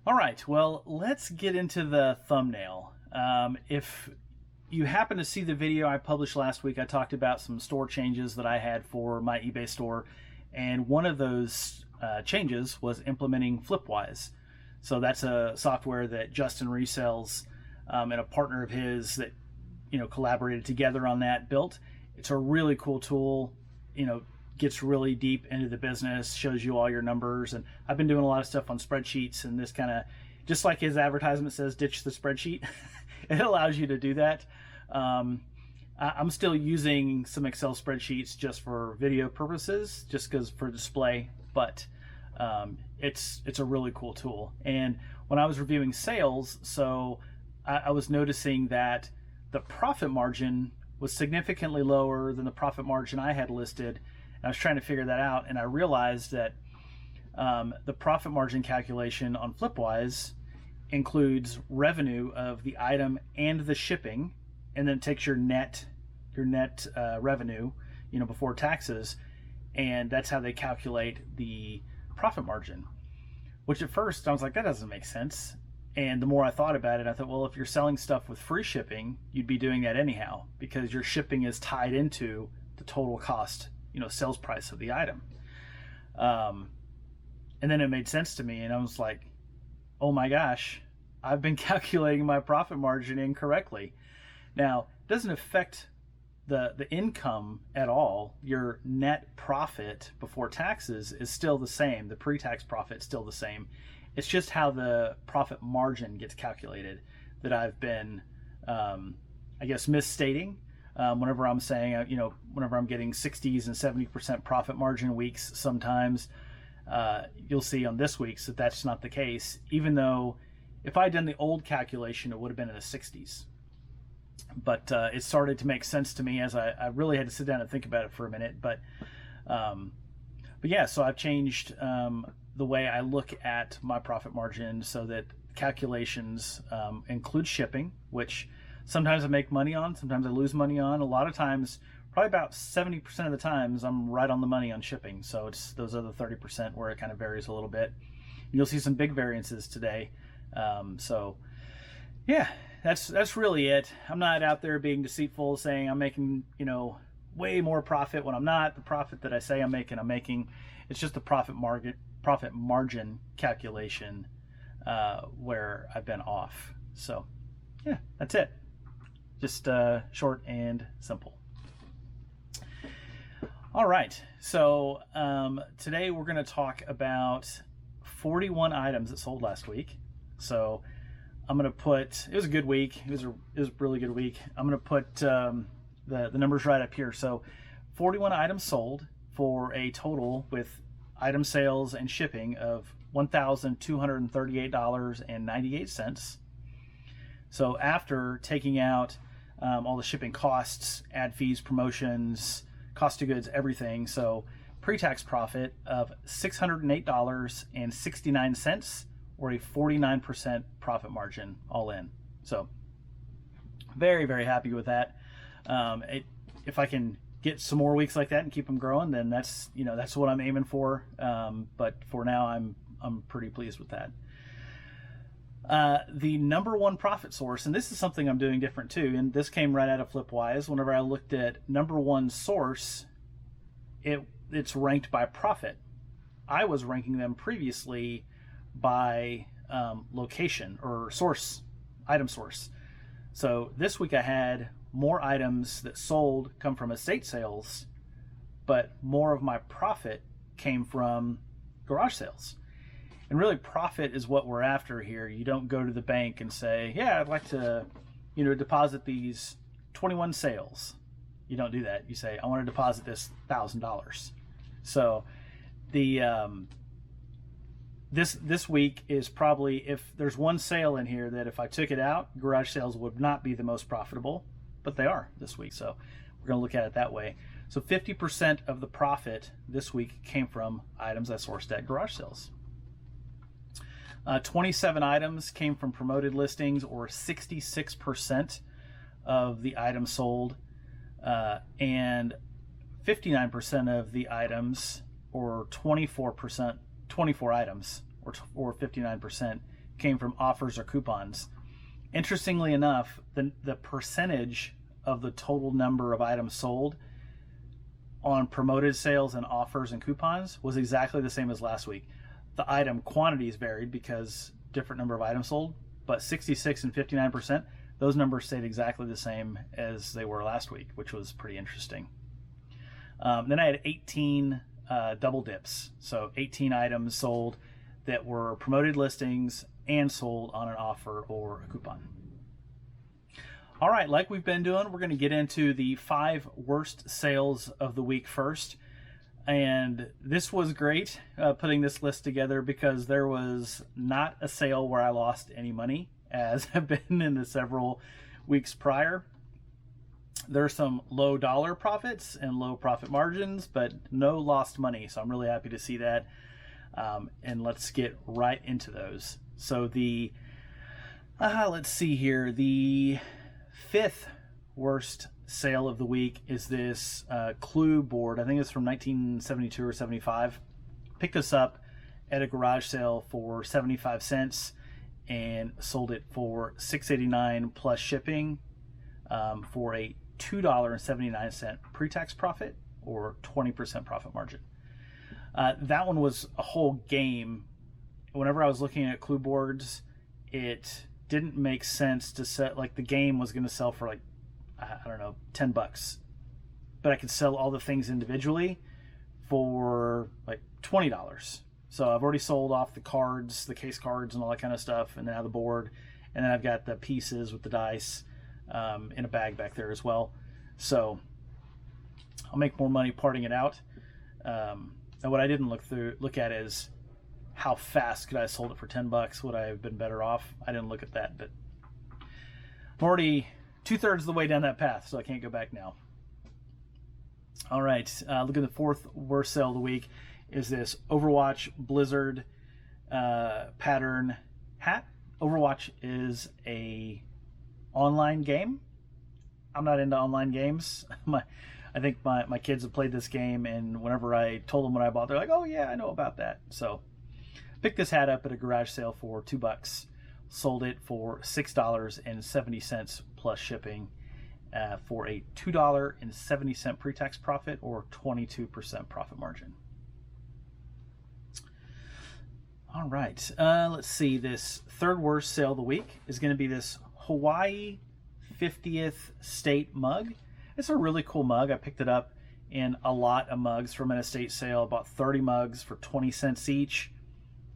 All right, well, let's get into the thumbnail. If you happen to see the video I published last week, I talked about some store changes that I had for my eBay store, and one of those changes was implementing Flipwise. So that's a software that Justin resells, and a partner of his that collaborated together on that built. It's a really cool tool. Gets really deep into the business, shows you all your numbers, and I've been doing a lot of stuff on spreadsheets, and this kind of, just like his advertisement says, ditch the spreadsheet. It allows you to do that. I'm still using some Excel spreadsheets just for video purposes, just because for display, but it's a really cool tool. And when I was reviewing sales, so I was noticing that the profit margin was significantly lower than the profit margin I had listed. I was trying to figure that out, and I realized that the profit margin calculation on Flipwise includes revenue of the item and the shipping, and then it takes your net revenue, before taxes, and that's how they calculate the profit margin. Which at first I was like, that doesn't make sense. And the more I thought about it, I thought, well, if you're selling stuff with free shipping, you'd be doing that anyhow, because your shipping is tied into the total cost, sales price of the item. And then it made sense to me, and I was like, oh my gosh, I've been calculating my profit margin incorrectly. Now, it doesn't affect the income at all. Your net profit before taxes is still the same. The pre-tax profit is still the same. It's just how the profit margin gets calculated that I've been, misstating. Whenever I'm saying, whenever I'm getting 60s and 70% profit margin weeks, sometimes you'll see on this week's that that's not the case, even though if I'd done the old calculation, it would have been in the 60s. But it started to make sense to me as I really had to sit down and think about it for a minute. But yeah, so I've changed the way I look at my profit margin so that calculations include shipping, which sometimes I make money on, sometimes I lose money on. A lot of times, probably about 70% of the times, I'm right on the money on shipping. So it's those other 30% where it kind of varies a little bit. You'll see some big variances today. So yeah, that's really it. I'm not out there being deceitful, saying I'm making, way more profit when I'm not. The profit that I say I'm making. It's just the profit margin calculation where I've been off. So yeah, that's it. Just short and simple. All right, so today we're going to talk about 41 items that sold last week. So I'm going to put, it was a good week. It was a really good week. I'm going to put the numbers right up here. So 41 items sold for a total with item sales and shipping of $1,238.98. So after taking out all the shipping costs, ad fees, promotions, cost of goods, everything. So pre-tax profit of $608.69, or a 49% profit margin all in. So very, very happy with that. If I can get some more weeks like that and keep them growing, then that's what I'm aiming for. But for now, I'm pretty pleased with that. The number one profit source, and this is something I'm doing different too, and this came right out of Flipwise. Whenever I looked at number one source, it's ranked by profit. I was ranking them previously by location or source, item source. So this week I had more items that sold come from estate sales, but more of my profit came from garage sales. And really, profit is what we're after here. You don't go to the bank and say, yeah, I'd like to, deposit these 21 sales. You don't do that. You say, I want to deposit this $1,000. So the this week is probably, if there's one sale in here that if I took it out, garage sales would not be the most profitable, but they are this week. So we're going to look at it that way. So 50% of the profit this week came from items I sourced at garage sales. 27 items came from promoted listings, or 66% of the items sold, and 59% of the items, or 24 items, or 59%, came from offers or coupons. Interestingly enough, the percentage of the total number of items sold on promoted sales and offers and coupons was exactly the same as last week. The item quantities varied because different number of items sold, but 66 and 59%, those numbers stayed exactly the same as they were last week, which was pretty interesting. Then I had 18 double dips. So 18 items sold that were promoted listings and sold on an offer or a coupon. All right, like we've been doing, we're going to get into the 5 worst sales of the week first. And this was great, putting this list together, because there was not a sale where I lost any money, as have been in the several weeks prior. There's some low dollar profits and low profit margins, but no lost money. So I'm really happy to see that. And let's get right into those. So let's see here. The 5th worst sale of the week is this Clue board. I think it's from 1972 or 75. Picked this up at a garage sale for 75 cents and sold it for $6.89 plus shipping, for a $2.79 pre-tax profit, or 20% profit margin. That one was a whole game. Whenever I was looking at Clue boards, it didn't make sense to set, like, the game was going to sell for, like, I don't know, $10, but I could sell all the things individually for like $20. So I've already sold off the cards, the case cards and all that kind of stuff, and then I have the board, and then I've got the pieces with the dice in a bag back there as well. So I'll make more money parting it out. And what I didn't look at is how fast could I have sold it for $10? Would I have been better off? I didn't look at that, but I'm already 2/3 of the way down that path, so I can't go back now. All right, look at the 4th worst sale of the week is this Overwatch Blizzard pattern hat. Overwatch is a online game. I'm not into online games. I think my kids have played this game, and whenever I told them what I bought, they're like, oh yeah, I know about that. So picked this hat up at a garage sale for $2. sold it for $6.70 plus shipping for a $2.70 pre-tax profit or 22% profit margin. All right, let's see. This third worst sale of the week is going to be this Hawaii 50th state mug. It's a really cool mug. I picked it up in a lot of mugs from an estate sale, about 30 mugs for 20 cents each,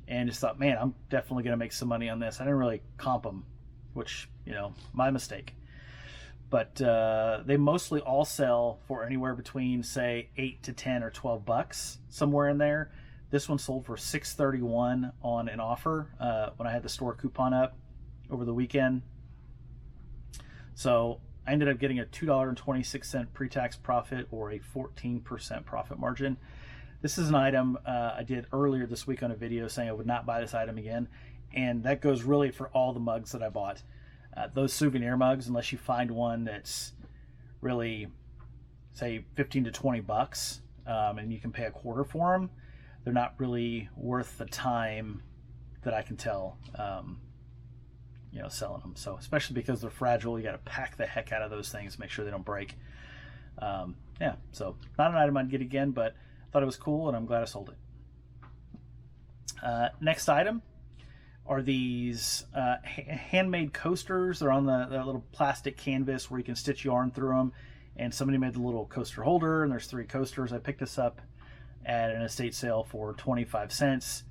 and just thought, man, I'm definitely going to make some money on this. I didn't really comp them, which, you know, my mistake. But they mostly all sell for anywhere between, say, 8 to 10 or 12 bucks, somewhere in there. This one sold for $6.31 on an offer when I had the store coupon up over the weekend. So I ended up getting a $2.26 pre-tax profit or a 14% profit margin. This is an item I did earlier this week on a video saying I would not buy this item again. And that goes really for all the mugs that I bought. Those souvenir mugs, unless you find one that's really, say, 15 to 20 bucks, and you can pay a quarter for them, they're not really worth the time that I can tell, you know, selling them. So especially because they're fragile, you got to pack the heck out of those things, make sure they don't break. Yeah, so not an item I'd get again, but I thought it was cool and I'm glad I sold it. Next item are these handmade coasters. They're on the little plastic canvas where you can stitch yarn through them. And somebody made the little coaster holder, and there's 3 coasters. I picked this up at an estate sale for 25 cents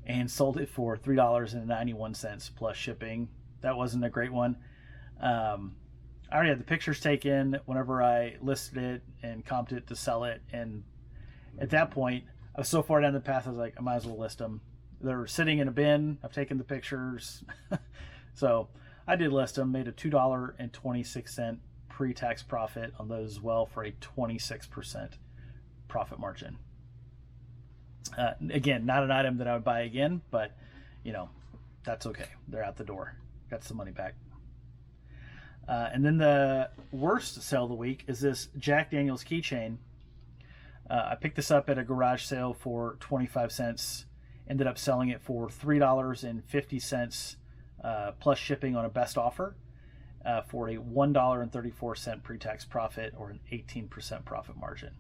and sold it for $3.91 plus shipping. That wasn't a great one. I already had the pictures taken whenever I listed it and comped it to sell it. And at that point, I was so far down the path, I was like, I might as well list them. They're sitting in a bin. I've taken the pictures. So I did list them, made a $2.26 pre-tax profit on those as well for a 26% profit margin. Again, not an item that I would buy again, but you know, that's okay. They're out the door. Got some money back. And then the worst sale of the week is this Jack Daniel's keychain. I picked this up at a garage sale for 25 cents. Ended up selling it for $3.50 plus shipping on a best offer for a $1.34 pre-tax profit or an 18% profit margin.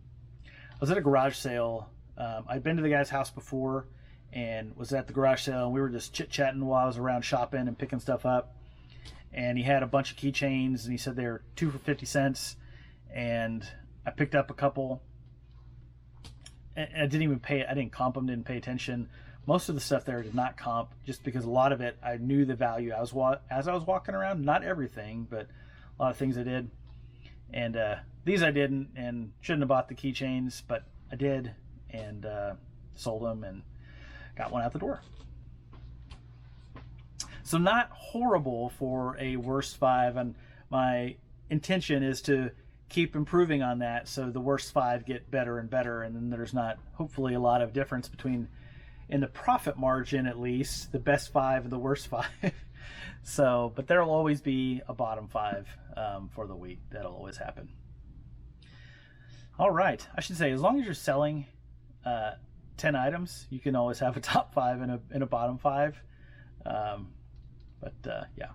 I was at a garage sale. I'd been to the guy's house before and was at the garage sale, and we were just chit-chatting while I was around shopping and picking stuff up. And he had a bunch of keychains, and he said they were 2 for 50 cents. And I picked up a couple. And I didn't even pay. I didn't comp them, didn't pay attention. Most of the stuff there did not comp, just because a lot of it I knew the value as I was walking around. Not everything, but a lot of things I did. And these I didn't, and shouldn't have bought the keychains, but I did, and sold them and got one out the door. So not horrible for a worst 5, and my intention is to keep improving on that so the worst 5 get better and better, and then there's not hopefully a lot of difference between, in the profit margin at least, the best 5 and the worst 5. So, but there'll always be a bottom 5 for the week. That'll always happen. All right, I should say, as long as you're selling 10 items, you can always have a top 5 and a bottom 5. Yeah.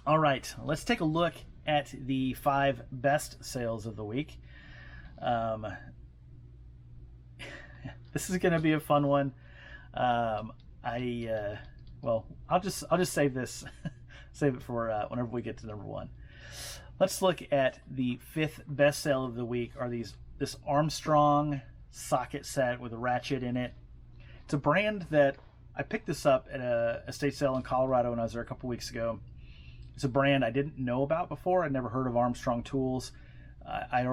All right, let's take a look at the 5 best sales of the week. This is going to be a fun one. Well, I'll just save this, save it for whenever we get to number 1. Let's look at the 5th best sale of the week. Are this Armstrong socket set with a ratchet in it. It's a brand that I picked this up at a estate sale in Colorado when I was there a couple weeks ago. It's a brand I didn't know about before. I'd never heard of Armstrong tools. I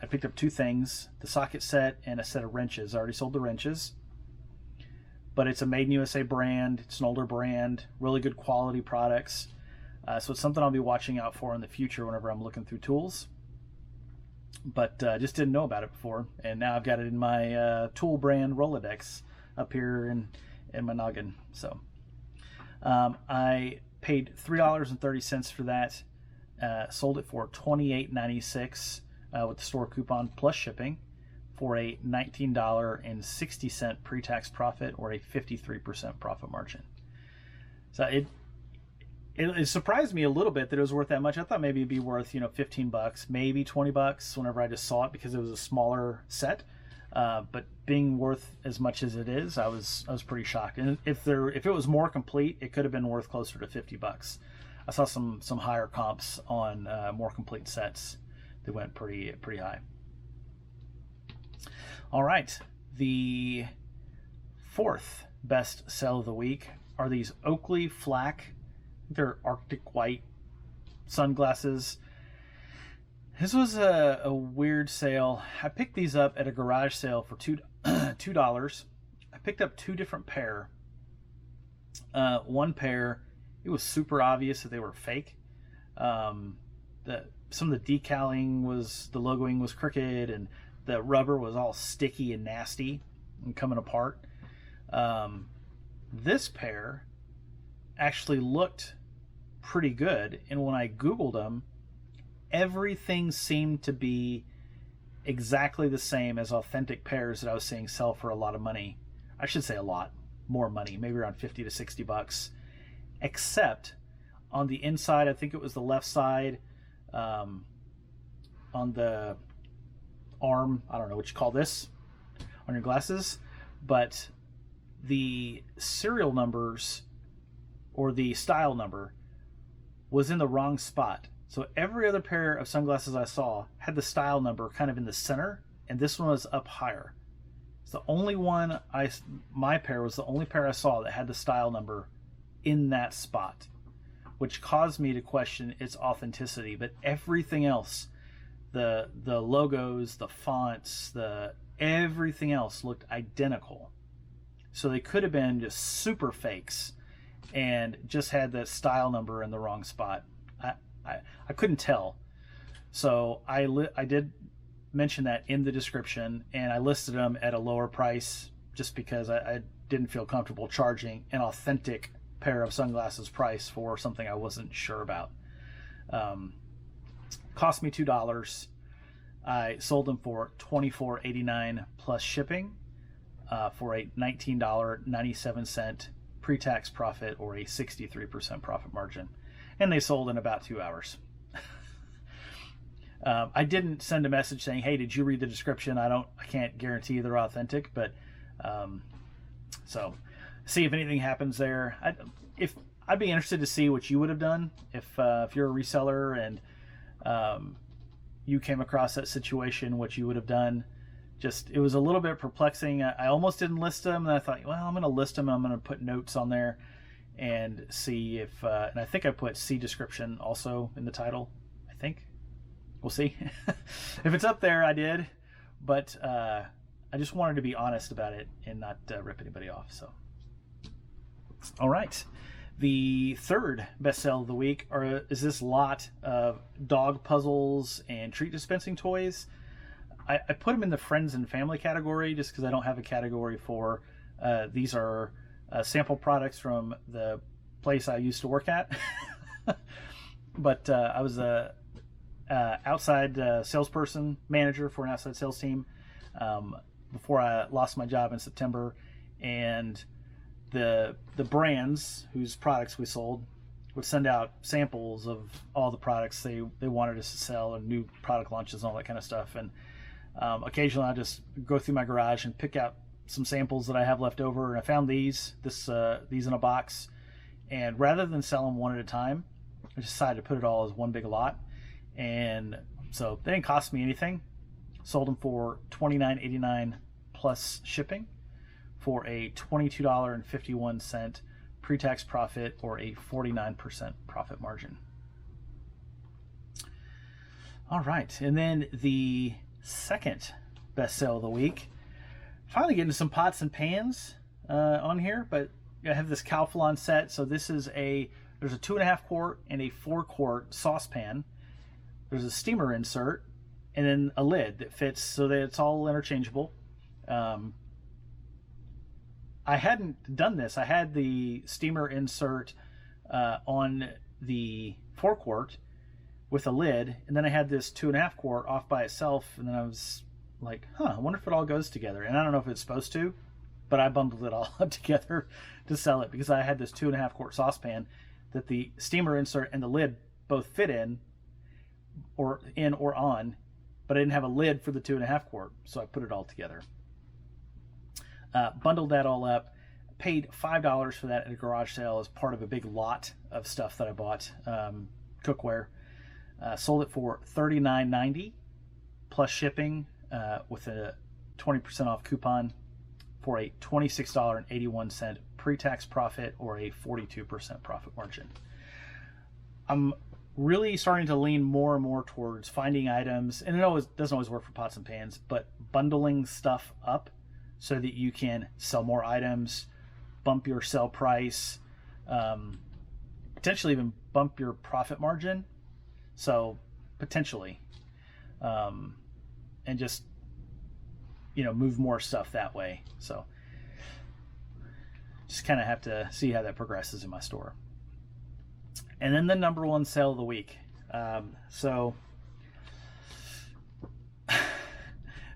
picked up 2 things, the socket set and a set of wrenches. I already sold the wrenches, but it's a made in USA brand. It's an older brand, really good quality products. So it's something I'll be watching out for in the future whenever I'm looking through tools. But just didn't know about it before, and now I've got it in my tool brand Rolodex up here in my noggin. So I paid $3.30 for that. Sold it for $28.96 with the store coupon plus shipping for a $19.60 pre-tax profit or a 53% profit margin. So it surprised me a little bit that it was worth that much. I thought maybe it'd be worth, $15, maybe $20 whenever I just saw it, because it was a smaller set. But being worth as much as it is, I was pretty shocked. And if it was more complete, it could have been worth closer to $50. I saw some higher comps on more complete sets that went pretty high. All right, the fourth best sell of the week are these Oakley Flak. They're Arctic white sunglasses. This was a weird sale. I picked these up at a garage sale for $2. I picked up two different pair. One pair, it was super obvious that they were fake. Some of the decaling the logoing was crooked, and the rubber was all sticky and nasty and coming apart. This pair actually looked pretty good, and when I Googled them, everything seemed to be exactly the same as authentic pairs that I was seeing sell for a lot of money. I should say a lot more money, maybe around $50 to $60, except on the inside, I think it was the left side, on the arm, I don't know what you call this on your glasses, but the serial numbers or the style number was in the wrong spot. So every other pair of sunglasses I saw had the style number kind of in the center, and this one was up higher. It's the only one my pair was the only pair I saw that had the style number in that spot, which caused me to question its authenticity. But everything else, the logos, the fonts, everything else looked identical. So they could have been just super fakes and just had the style number in the wrong spot. I couldn't tell. So I did mention that in the description, and I listed them at a lower price just because I didn't feel comfortable charging an authentic pair of sunglasses price for something I wasn't sure about. Cost me $2. I sold them for $24.89 plus shipping, for a $19.97 pre-tax profit, or a 63% profit margin, and they sold in about 2 hours. I didn't send a message saying, "Hey, did you read the description?" I can't guarantee they're authentic, but so see if anything happens there. I'd be interested to see what you would have done if you're a reseller and you came across that situation, what you would have done. It was a little bit perplexing. I almost didn't list them, and I thought, well, I'm going to list them. I'm going to put notes on there and see if, and I think I put see description also in the title. I think we'll see. If it's up there, I did, but I just wanted to be honest about it and not rip anybody off. So, all right. The third best sell of the week is this lot of dog puzzles and treat dispensing toys. I put them in the friends and family category just because I don't have a category for these are sample products from the place I used to work at. But I was a outside salesperson, manager for an outside sales team before I lost my job in September, and the brands whose products we sold would send out samples of all the products they wanted us to sell, and new product launches and all that kind of stuff. And occasionally I just go through my garage and pick out some samples that I have left over, and I found these in a box, and rather than sell them one at a time, I decided to put it all as one big lot. And so they didn't cost me anything. Sold them for $29.89 plus shipping, for a $22.51 pre-tax profit, or a 49% profit margin. All right, and then the second best sale of the week. Finally getting some pots and pans on here, but I have this Calphalon set. So this is there's a 2.5 quart and a 4 quart saucepan. There's a steamer insert, and then a lid that fits so that it's all interchangeable. I hadn't done this. I had the steamer insert on the 4 quart with a lid, and then I had this 2.5 quart off by itself, and then I was like, I wonder if it all goes together. And I don't know if it's supposed to, but I bundled it all up together to sell it because I had this 2.5 quart saucepan that the steamer insert and the lid both fit in or on, but I didn't have a lid for the 2.5 quart, so I put it all together. Bundled that all up, paid $5 for that at a garage sale as part of a big lot of stuff that I bought, cookware. Sold it for $39.90 plus shipping with a 20% off coupon for a $26.81 pre-tax profit or a 42% profit margin. I'm really starting to lean more and more towards finding items, and it doesn't always work for pots and pans, but bundling stuff up so that you can sell more items, bump your sell price, potentially even bump your profit margin. So potentially, and just, move more stuff that way. So just kind of have to see how that progresses in my store. And then the number one sale of the week. So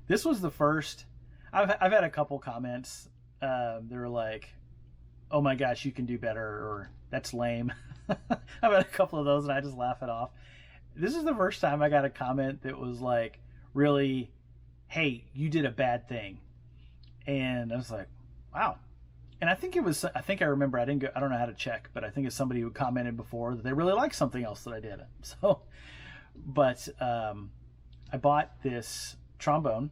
this was the first. I've had a couple comments. They were like, "Oh my gosh, you can do better," or "That's lame." I've had a couple of those, and I just laugh it off. This is the first time I got a comment that was like, really, "Hey, you did a bad thing," and I was like, "Wow." And I think I remember, I don't know how to check, but I think it's somebody who commented before that they really liked something else that I did. So, but I bought this trombone.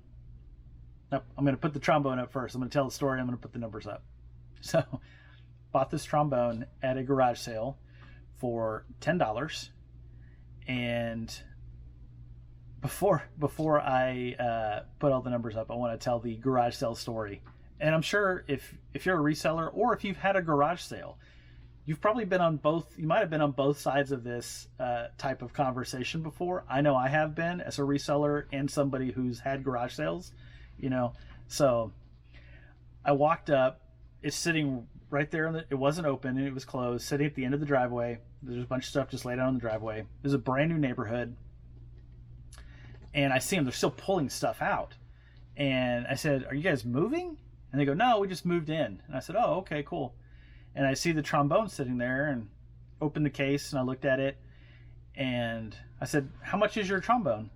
No, I'm going to put the trombone up first. I'm going to tell the story. I'm going to put the numbers up. So, bought this trombone at a garage sale for $10. And before I put all the numbers up, I want to tell the garage sale story. And I'm sure if you're a reseller or if you've had a garage sale, you've probably been on both. You might have been on both sides of this type of conversation before. I know I have been as a reseller and somebody who's had garage sales, So I walked up. It's sitting right there. It wasn't open and it was closed, sitting at the end of the driveway. There's a bunch of stuff just laid out on the driveway. There's a brand new neighborhood. And I see them. They're still pulling stuff out. And I said, "Are you guys moving?" And they go, "No, we just moved in." And I said, "Oh, okay, cool." And I see the trombone sitting there and opened the case and I looked at it and I said, "How much is your trombone?"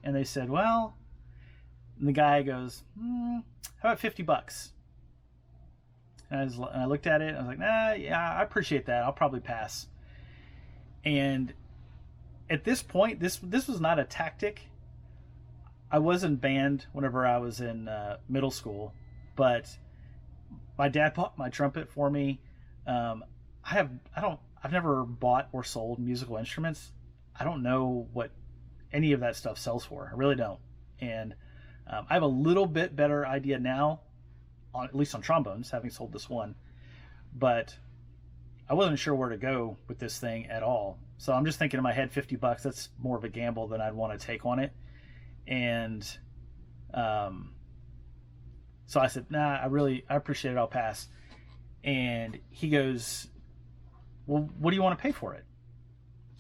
And they said, "Well," and the guy goes, "How about $50?" And I looked at it and I was like, "Nah, yeah, I appreciate that. I'll probably pass." And at this point, this was not a tactic. I was in band whenever I was in middle school, but my dad bought my trumpet for me. I've never bought or sold musical instruments. I don't know what any of that stuff sells for. I really don't. And I have a little bit better idea now, at least on trombones, having sold this one. But I wasn't sure where to go with this thing at all. So I'm just thinking in my head, $50, that's more of a gamble than I'd want to take on it. And so I said, "Nah, I appreciate it. I'll pass." And he goes, "Well, what do you want to pay for it?"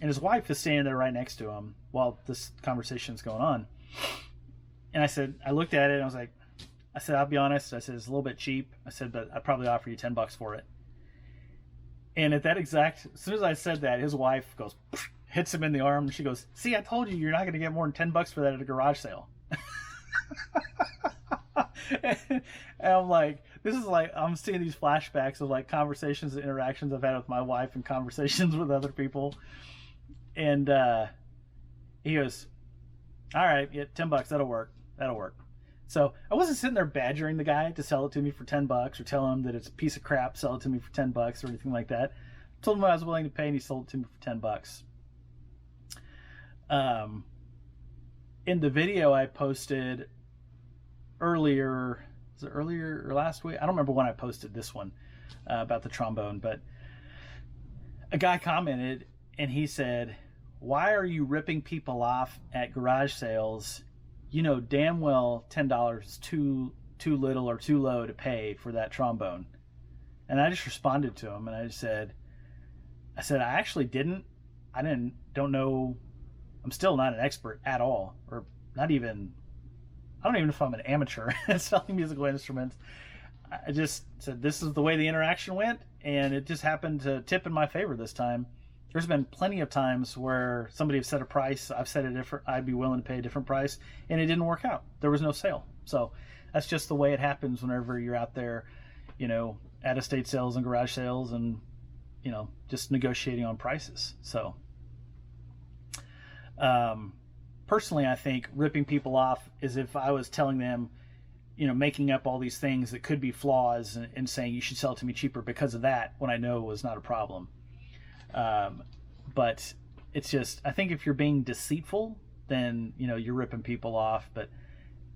And his wife is standing there right next to him while this conversation is going on. And I looked at it and I said, "I'll be honest." I said, "It's a little bit cheap." I said, "But I'd probably offer you $10 for it." And as soon as I said that, his wife goes, hits him in the arm, and she goes, "See, I told you you're not going to get more than $10 for that at a garage sale." And I'm like, I'm seeing these flashbacks of like conversations and interactions I've had with my wife and conversations with other people. And he goes, "All right, yeah, $10, that'll work. So I wasn't sitting there badgering the guy to sell it to me for $10 or telling him that it's a piece of crap, sell it to me for $10 or anything like that. I told him I was willing to pay, and he sold it to me for $10. In the video I posted earlier, was it earlier or last week? I don't remember when I posted this one about the trombone, but a guy commented and he said, "Why are you ripping people off at garage sales? You know damn well $10 is too little or too low to pay for that trombone." And I just responded to him and I said, "I actually don't know. I'm still not an expert at all, or not even, I don't even know if I'm an amateur at selling musical instruments. I just said this is the way the interaction went, and it just happened to tip in my favor this time. There's been plenty of times where somebody has set a price, I've set a different, I'd be willing to pay a different price, and it didn't work out. There was no sale. So that's just the way it happens whenever you're out there, at estate sales and garage sales, and just negotiating on prices. So personally, I think ripping people off is if I was telling them, making up all these things that could be flaws and saying you should sell it to me cheaper because of that, when I know it was not a problem. But it's just, I think if you're being deceitful, then, you're ripping people off. But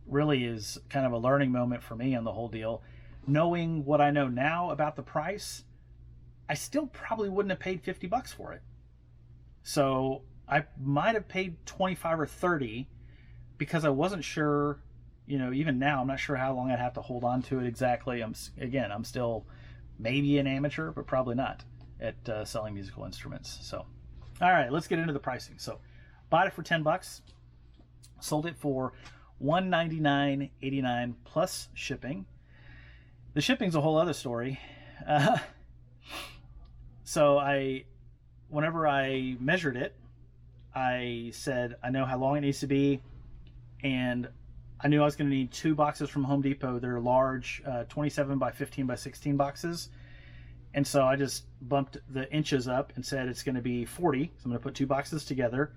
really is kind of a learning moment for me on the whole deal. Knowing what I know now about the price, I still probably wouldn't have paid $50 for it. So I might have paid 25 or 30 because I wasn't sure, even now, I'm not sure how long I'd have to hold on to it exactly. I'm still maybe an amateur, but probably not at selling musical instruments. So, all right, let's get into the pricing. So bought it for $10, sold it for $199.89 plus shipping. The shipping's a whole other story. So whenever I measured it, I said, I know how long it needs to be, and I knew I was going to need 2 boxes from Home Depot. They're large, 27 by 15 by 16 boxes. And so I just bumped the inches up and said it's going to be 40. So I'm going to put 2 boxes together,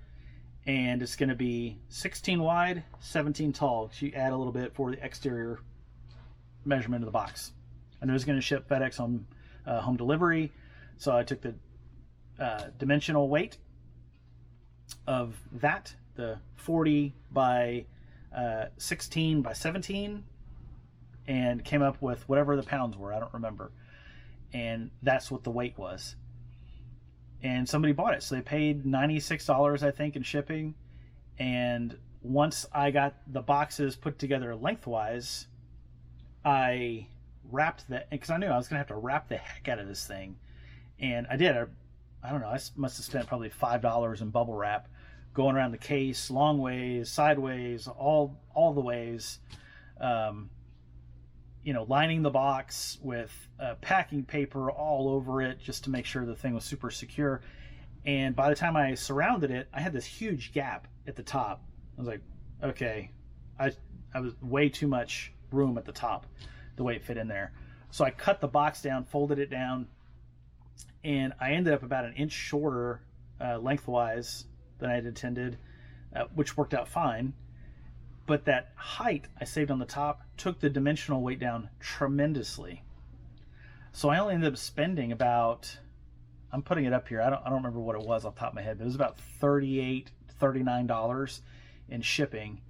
and it's going to be 16 wide, 17 tall. So you add a little bit for the exterior measurement of the box. I knew it was going to ship FedEx on home delivery. So I took the dimensional weight of that, the 40 by 16 by 17, and came up with whatever the pounds were. I don't remember. And that's what the weight was. And somebody bought it. So they paid $96, I think, in shipping. And once I got the boxes put together lengthwise, I wrapped that, because I knew I was going to have to wrap the heck out of this thing. And I did. I don't know, I must have spent probably $5 in bubble wrap going around the case, long ways, sideways, all the ways, lining the box with packing paper all over it just to make sure the thing was super secure. And by the time I surrounded it, I had this huge gap at the top. I was like, okay, I was way too much room at the top, the way it fit in there. So I cut the box down, folded it down, and I ended up about an inch shorter lengthwise than I had intended, which worked out fine. But that height I saved on the top took the dimensional weight down tremendously. So I only ended up spending about, I'm putting it up here, I don't remember what it was off the top of my head, but it was about $38, $39 in shipping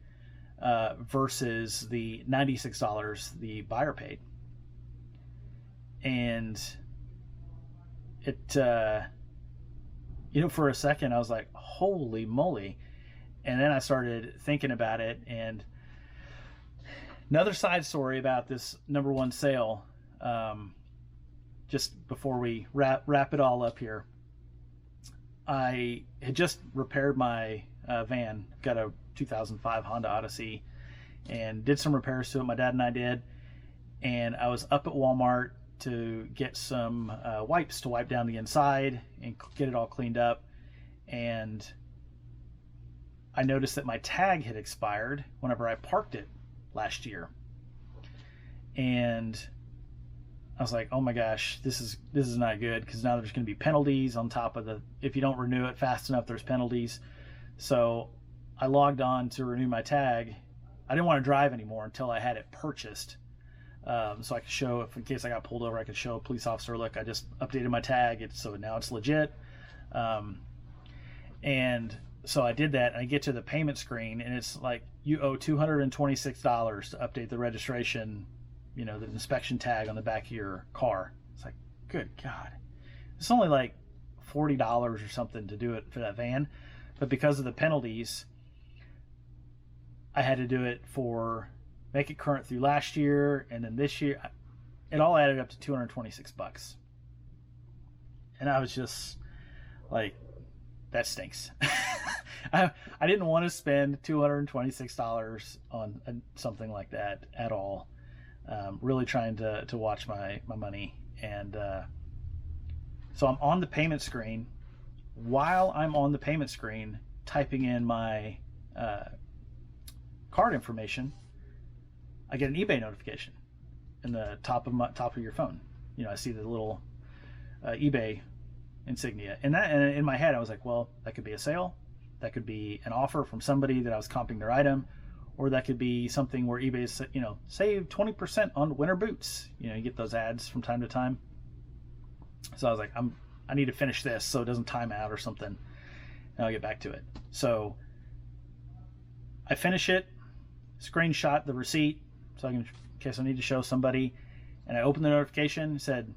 versus the $96 the buyer paid. And it, for a second I was like, holy moly. And then I started thinking about it. And another side story about this number one sale, just before we wrap it all up here. I had just repaired my van, got a 2005 Honda Odyssey, and did some repairs to it. My dad and I did. And I was up at Walmart to get some wipes to wipe down the inside and get it all cleaned up. And I noticed that my tag had expired whenever I parked it last year. And I was like, oh my gosh, this is not good, because now there's going to be penalties on top of if you don't renew it fast enough, there's penalties. So I logged on to renew my tag. I didn't want to drive anymore until I had it purchased. So I could show, if in case I got pulled over, I could show a police officer, look, I just updated my tag, so now it's legit. And so I did that, and I get to the payment screen, and it's like, you owe $226 to update the registration, the inspection tag on the back of your car. It's like, good God. It's only like $40 or something to do it for that van. But because of the penalties, I had to do it make it current through last year, and then this year. It all added up to $226. And I was just like, that stinks. I didn't want to spend $226 on something like that at all. Really trying to watch my money. And so I'm on the payment screen. While I'm on the payment screen, typing in my card information, I get an eBay notification in the top of your phone. I see the little eBay insignia, and in my head I was like, well, that could be a sale, that could be an offer from somebody that I was comping their item, or that could be something where eBay is, save 20% on winter boots. You get those ads from time to time. So I was like, I need to finish this so it doesn't time out or something, and I'll get back to it. So I finish it, screenshot the receipt so I can, in case I need to show somebody, and I open the notification. It said,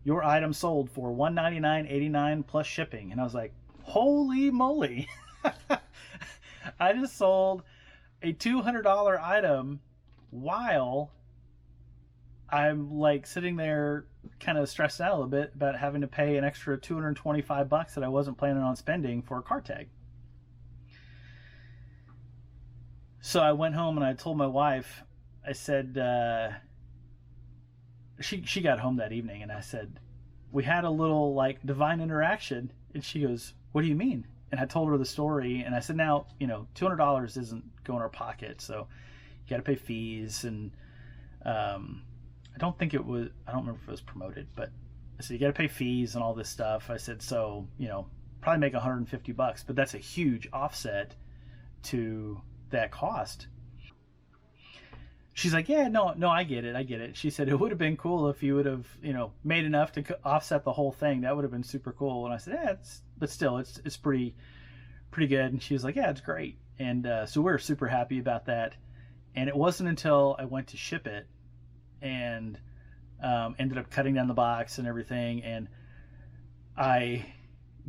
your item sold for $199.89 plus shipping. And I was like, holy moly. I just sold a $200 item while I'm like sitting there kind of stressed out a little bit about having to pay an extra $225 that I wasn't planning on spending for a card tag. So I went home and I told my wife, I said, she got home that evening, and I said, we had a little like divine interaction. And she goes, what do you mean? And I told her the story, and I said, now, $200 isn't going in our pocket, so you got to pay fees. And I don't remember if it was promoted, but I said, you got to pay fees and all this stuff. I said, so, probably make $150, but that's a huge offset to that cost. She's like, yeah, no, I get it. She said, it would have been cool if you would have, made enough to offset the whole thing. That would have been super cool. And I said, yeah, but still, it's pretty good. And she was like, yeah, it's great. And so we're super happy about that. And it wasn't until I went to ship it and ended up cutting down the box and everything, and I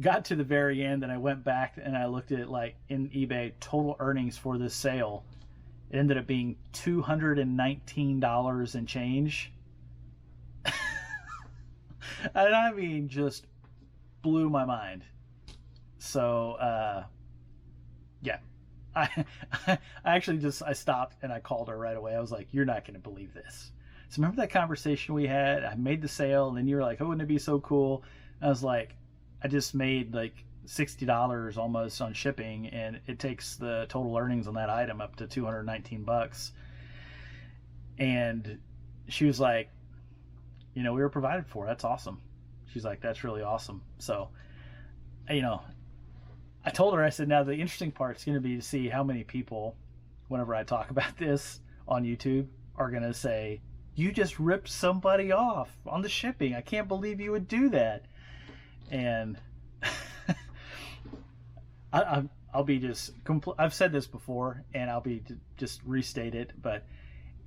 got to the very end, and I went back and I looked at it, like in eBay total earnings for this sale. It ended up being $219 and change. And I mean, just blew my mind. So yeah, I actually I stopped and I called her right away. I was like, you're not going to believe this. So remember that conversation we had? I made the sale, and then you were like, oh, wouldn't it be so cool? I was like, I just made like $60 almost on shipping, and it takes the total earnings on that item up to $219. And she was like, we were provided for. That's awesome. She's like, that's really awesome. So, I told her, I said, now the interesting part is going to be to see how many people, whenever I talk about this on YouTube, are going to say, you just ripped somebody off on the shipping. I can't believe you would do that. And I'll be just I've said this before, and I'll be just restate it. But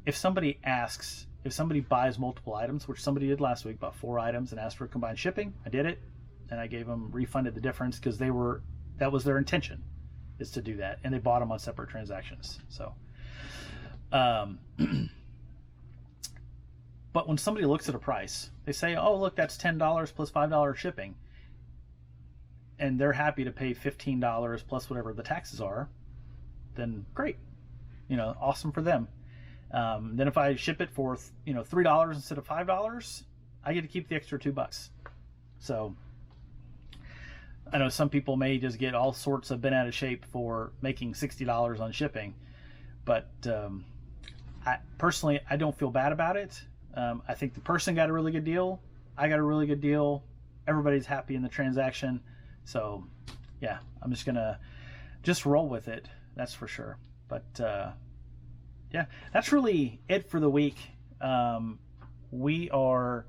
if somebody buys multiple items, which somebody did last week, bought 4 items and asked for combined shipping, I did it, and I gave them refunded the difference because that was their intention, is to do that, and they bought them on separate transactions. So, but when somebody looks at a price, they say, oh, look, that's $10 plus $5 shipping, and they're happy to pay $15 plus whatever the taxes are, then great, awesome for them. Then if I ship it for $3 instead of $5, I get to keep the extra $2. So I know some people may just get all sorts of bent out of shape for making $60 on shipping, but I don't feel bad about it. I think the person got a really good deal. I got a really good deal. Everybody's happy in the transaction. So yeah, I'm just gonna roll with it. That's for sure. But yeah, that's really it for the week. We are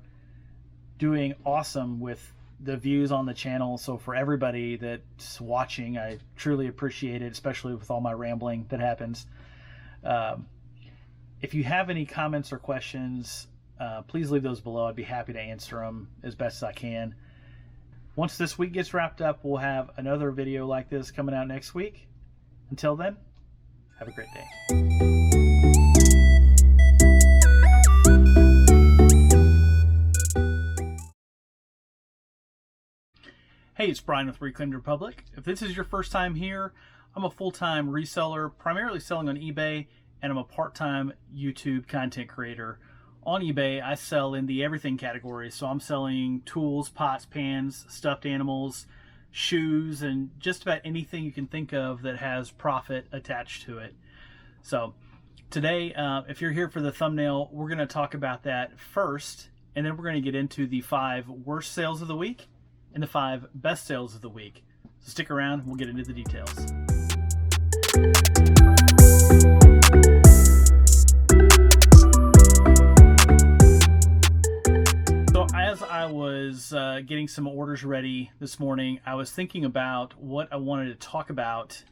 doing awesome with the views on the channel. So for everybody that's watching, I truly appreciate it, especially with all my rambling that happens. If you have any comments or questions, please leave those below. I'd be happy to answer them as best as I can. Once this week gets wrapped up, we'll have another video like this coming out next week. Until then, have a great day. Hey, it's Brian with Reclaimed Republic. If this is your first time here, I'm a full-time reseller, primarily selling on eBay and I'm a part-time YouTube content creator. On eBay, I sell in the everything category. So I'm selling tools, pots, pans, stuffed animals, shoes, and just about anything you can think of that has profit attached to it. So today, if you're here for the thumbnail, we're going to talk about that first, and then we're going to get into the 5 worst sales of the week and the 5 best sales of the week. So stick around, we'll get into the details. So as I was getting some orders ready this morning, I was thinking about what I wanted to talk about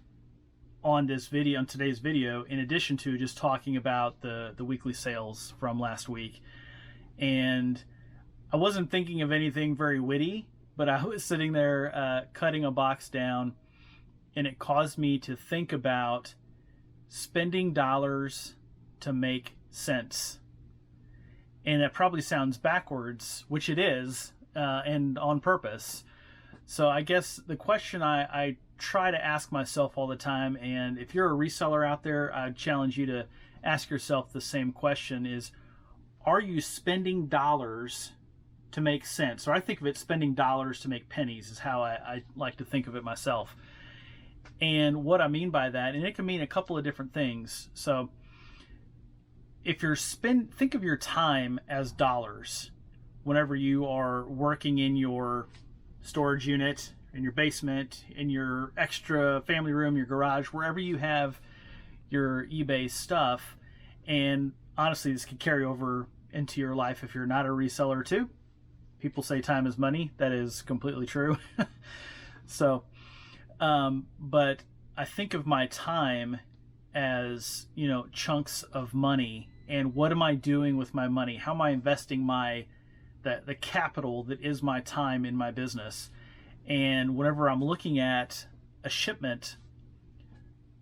on this video, on today's video, in addition to just talking about the weekly sales from last week. And I wasn't thinking of anything very witty, but I was sitting there cutting a box down, and it caused me to think about spending dollars to make sense. And that probably sounds backwards, which it is, and on purpose. So I guess the question I try to ask myself all the time, and if you're a reseller out there, I challenge you to ask yourself the same question, is, are you spending dollars to make sense? Or I think of it, spending dollars to make pennies is how I like to think of it myself. And what I mean by that, and it can mean a couple of different things. So if you're think of your time as dollars whenever you are working in your storage unit, in your basement, in your extra family room, your garage, wherever you have your eBay stuff. And honestly, this could carry over into your life if you're not a reseller too. People say time is money. That is completely true. So, but I think of my time as, chunks of money, and what am I doing with my money? How am I investing the capital that is my time in my business? And whenever I'm looking at a shipment,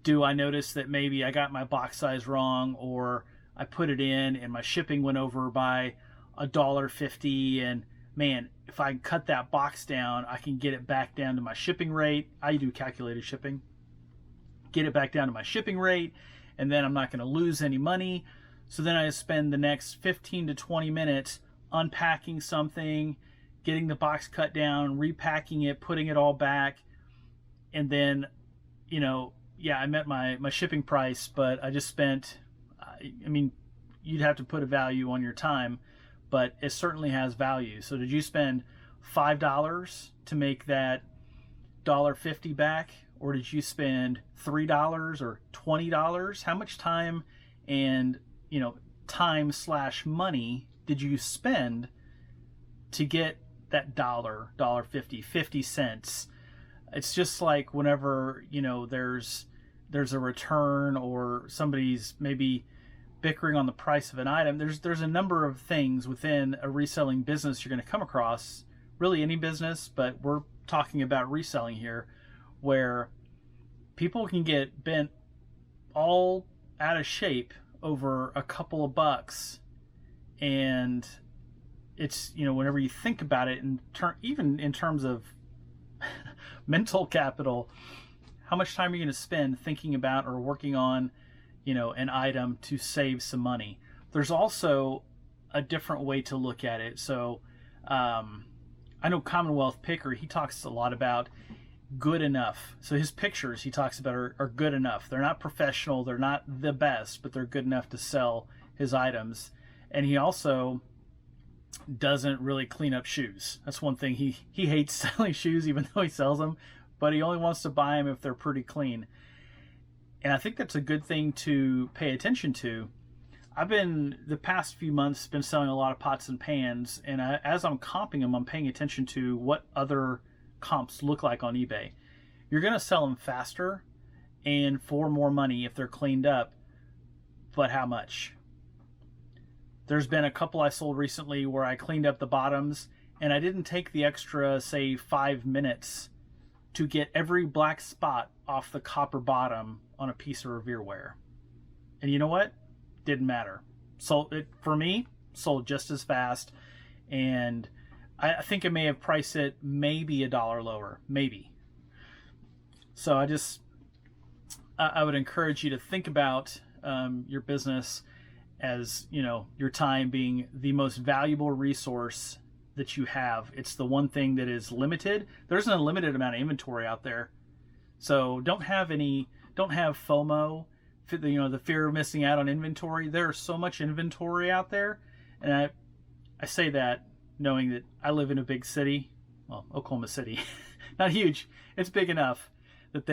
do I notice that maybe I got my box size wrong, or I put it in and my shipping went over by $1.50, and man, if I cut that box down, I can get it back down to my shipping rate. I do calculated shipping. Get it back down to my shipping rate, and then I'm not going to lose any money. So then I spend the next 15 to 20 minutes unpacking something, getting the box cut down, repacking it, putting it all back, and then, I met my shipping price, but I just spent, you'd have to put a value on your time, but it certainly has value. So did you spend $5 to make that $1.50 back, or did you spend $3 or $20? How much time and, time/money did you spend to get that $1.50, 50 cents? It's just like whenever, there's a return, or somebody's maybe bickering on the price of an item. There's a number of things within a reselling business you're going to come across, really any business, but we're talking about reselling here, where people can get bent all out of shape over a couple of bucks. And it's, whenever you think about it, even in terms of mental capital, how much time are you going to spend thinking about or working on, an item to save some money? There's also a different way to look at it. So I know Commonwealth Picker, he talks a lot about good enough. So his pictures he talks about are good enough. They're not professional, they're not the best, but they're good enough to sell his items. And he also doesn't really clean up shoes. That's one thing. He hates selling shoes, even though he sells them, but he only wants to buy them if they're pretty clean. And I think that's a good thing to pay attention to. I've been, the past few months, been selling a lot of pots and pans, and as I'm comping them, I'm paying attention to what other comps look like on eBay. You're going to sell them faster and for more money if they're cleaned up, but how much? There's been a couple I sold recently where I cleaned up the bottoms, and I didn't take the extra, say, 5 minutes to get every black spot off the copper bottom on a piece of revereware. And you know what? Didn't matter. Sold it for me, sold just as fast, and I think I may have priced it maybe $1 lower, maybe. So I would encourage you to think about your business as, your time being the most valuable resource that you have. It's the one thing that is limited. There's an unlimited amount of inventory out there. So don't have FOMO, the fear of missing out on inventory. There's so much inventory out there. And I say that knowing that I live in a big city, well, Oklahoma City, not huge. It's big enough that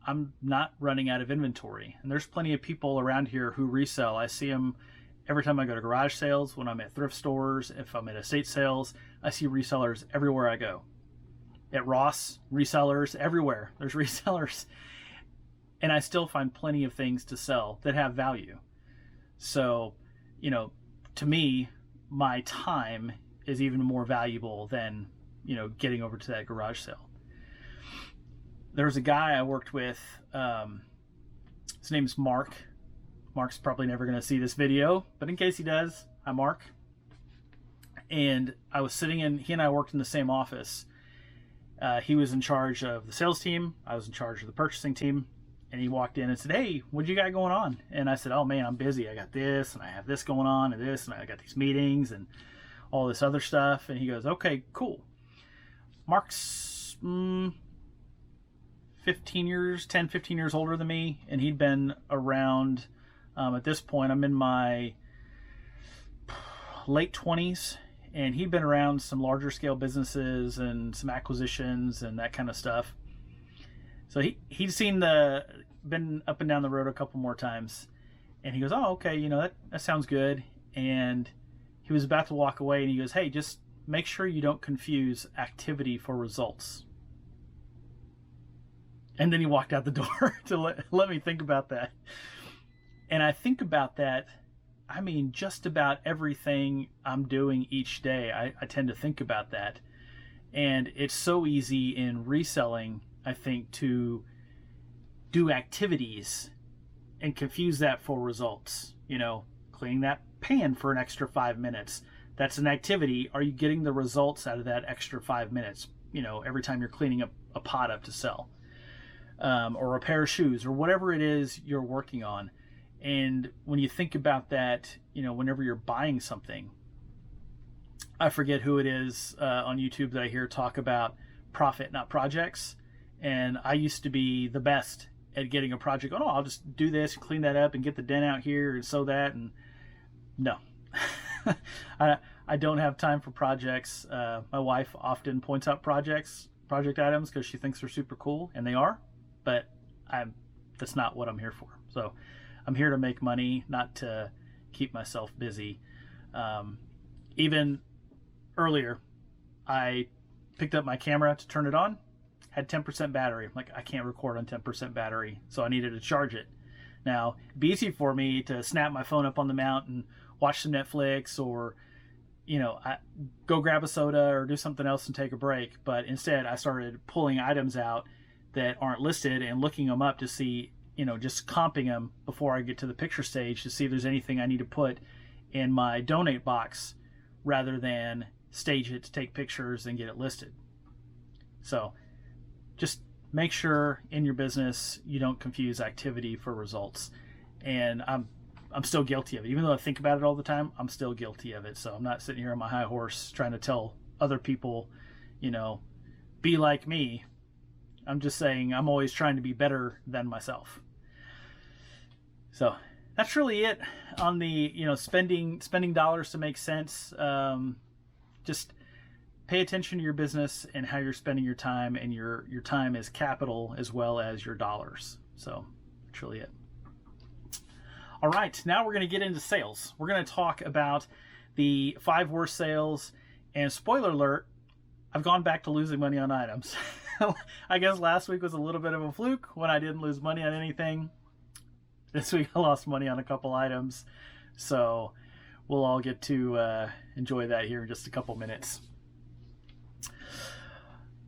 I'm not running out of inventory. And there's plenty of people around here who resell. I see them every time I go to garage sales, when I'm at thrift stores, if I'm at estate sales, I see resellers everywhere I go. At Ross, resellers everywhere. There's resellers. And I still find plenty of things to sell that have value. So, to me, my time is even more valuable than, getting over to that garage sale. There was a guy I worked with. His name's Mark. Mark's probably never going to see this video, but in case he does, hi Mark. And I was he and I worked in the same office. He was in charge of the sales team. I was in charge of the purchasing team. And he walked in and said, "Hey, what you got going on?" And I said, "Oh man, I'm busy. I got this and I have this going on and this, and I got these meetings and all this other stuff." And he goes, "Okay, cool." Mark's 15 years older than me. And he'd been around, at this point, I'm in my late 20s. And he'd been around some larger scale businesses and some acquisitions and that kind of stuff. So he'd been up and down the road a couple more times. And he goes, "Oh, okay, that sounds good." And he was about to walk away and he goes, "Hey, just make sure you don't confuse activity for results." And then he walked out the door to let me think about that. And I think about that, just about everything I'm doing each day, I tend to think about that. And it's so easy in reselling, I think, to do activities and confuse that for results. Cleaning that pan for an extra 5 minutes. That's an activity. Are you getting the results out of that extra 5 minutes? Every time you're cleaning up a pot up to sell. Or a pair of shoes, or whatever it is you're working on. And when you think about that, whenever you're buying something, I forget who it is on YouTube that I hear talk about profit, not projects. And I used to be the best at getting a project. Oh, no, I'll just do this and clean that up and get the dent out here and sew that. And no, I don't have time for projects. My wife often points out project items because she thinks they're super cool, and they are. But that's not what I'm here for. So I'm here to make money, not to keep myself busy. Even earlier, I picked up my camera to turn it on, had 10% battery. I'm like, I can't record on 10% battery, so I needed to charge it. Now, it'd be easy for me to snap my phone up on the mount and watch some Netflix, or I go grab a soda or do something else and take a break. But instead, I started pulling items out that aren't listed and looking them up to see, just comping them before I get to the picture stage to see if there's anything I need to put in my donate box rather than stage it to take pictures and get it listed. So just make sure in your business you don't confuse activity for results. And I'm still guilty of it. Even though I think about it all the time, I'm still guilty of it. So I'm not sitting here on my high horse trying to tell other people, be like me. I'm just saying I'm always trying to be better than myself. So that's really it on the, spending dollars to make sense. Just pay attention to your business and how you're spending your time, and your time is capital as well as your dollars. So that's really it. All right, now we're going to get into sales. We're going to talk about the 5 worst sales, and spoiler alert, I've gone back to losing money on items. I guess last week was a little bit of a fluke when I didn't lose money on anything. This week I lost money on a couple items. So we'll all get to enjoy that here in just a couple minutes.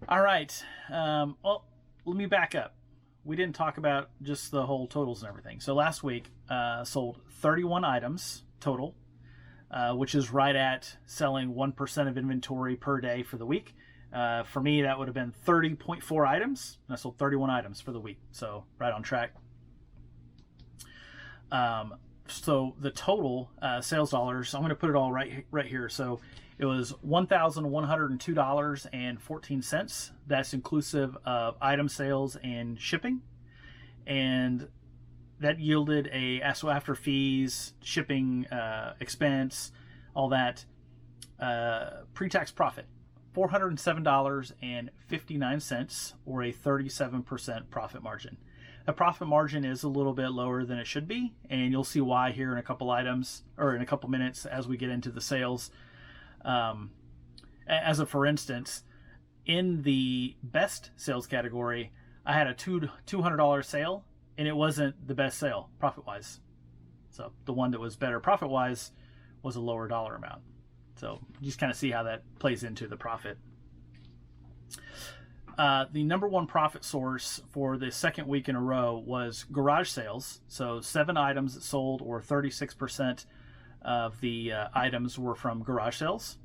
All right. Well, let me back up. We didn't talk about just the whole totals and everything. So last week, sold 31 items total, which is right at selling 1% of inventory per day for the week. For me, that would have been 30.4 items, and I sold 31 items for the week. So right on track. So the total sales dollars, I'm going to put it all right here. So it was $1,102.14. That's inclusive of item sales and shipping. And that yielded so after fees, shipping, expense, all that, pre-tax profit, $407.59, or a 37% profit margin. The profit margin is a little bit lower than it should be, and you'll see why here in a couple minutes as we get into the sales. For instance, in the best sales category, I had a $200 sale, and it wasn't the best sale profit-wise. So the one that was better profit-wise was a lower dollar amount. So you just kind of see how that plays into the profit. The number one profit source for the second week in a row was garage sales. So 7 items that sold, or 36% of the items were from garage sales.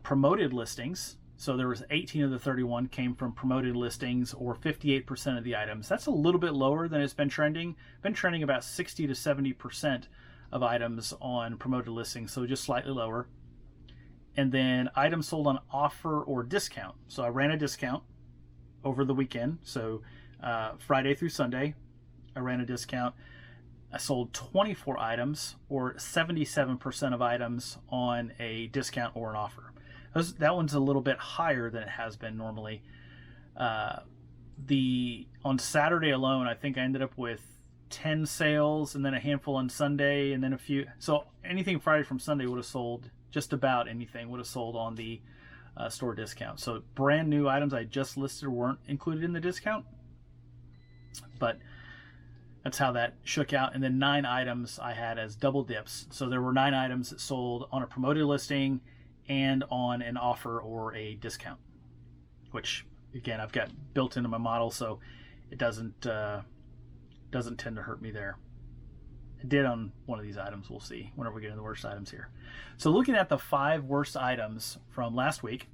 Promoted listings. So there was 18 of the 31 came from promoted listings, or 58% of the items. That's a little bit lower than it's been trending. Been trending about 60 to 70% of items on promoted listings, so just slightly lower. And then items sold on offer or discount. So I ran a discount over the weekend. So Friday through Sunday, I ran a discount. I sold 24 items, or 77% of items, on a discount or an offer. That one's a little bit higher than it has been normally. On Saturday alone, I think I ended up with 10 sales, and then a handful on Sunday, and then a few. So anything Friday from Sunday would have sold, just about anything would have sold on the store discount. So brand new items I just listed weren't included in the discount, but that's how that shook out. And then 9 items I had as double dips. So there were 9 items that sold on a promoted listing and on an offer or a discount, which again I've got built into my model, so it doesn't tend to hurt me there. It did on one of these items. We'll see whenever we get into the worst items here. So looking at the 5 worst items from last week,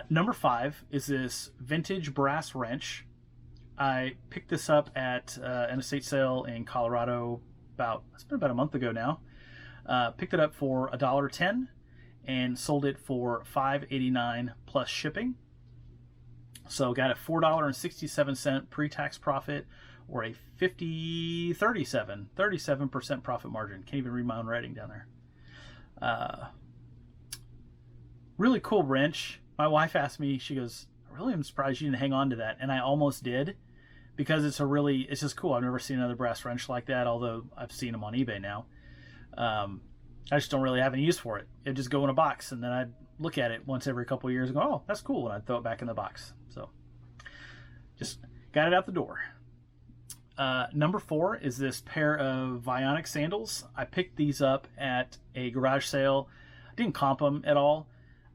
number 5 is this vintage brass wrench. I picked this up at an estate sale in Colorado it's been about a month ago now. Picked it up for $1.10 and sold it for $5.89 plus shipping. So got a $4.67 pre-tax profit, or a 37% profit margin. Can't even read my own writing down there. Really cool wrench. My wife asked me, she goes, I really am surprised you didn't hang on to that. And I almost did, because it's just cool. I've never seen another brass wrench like that, although I've seen them on eBay now. I just don't really have any use for it. It'd just go in a box, and then I'd look at it once every couple of years and go, oh, that's cool, and I'd throw it back in the box. So just got it out the door. Number 4 is this pair of Vionic sandals. I picked these up at a garage sale. I didn't comp them at all.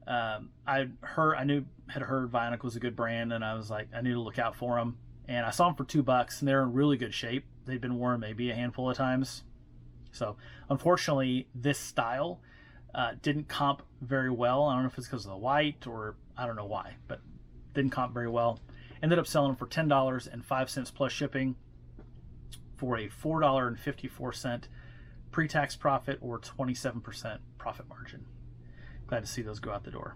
I had heard Vionic was a good brand, and I was like, I need to look out for them. And I saw them for $2, and they're in really good shape. They'd been worn maybe a handful of times. So unfortunately, this style didn't comp very well. I don't know if it's because of the white, or I don't know why, but didn't comp very well. Ended up selling them for $10.05 plus shipping, for a $4.54 pre-tax profit, or 27% profit margin. Glad to see those go out the door.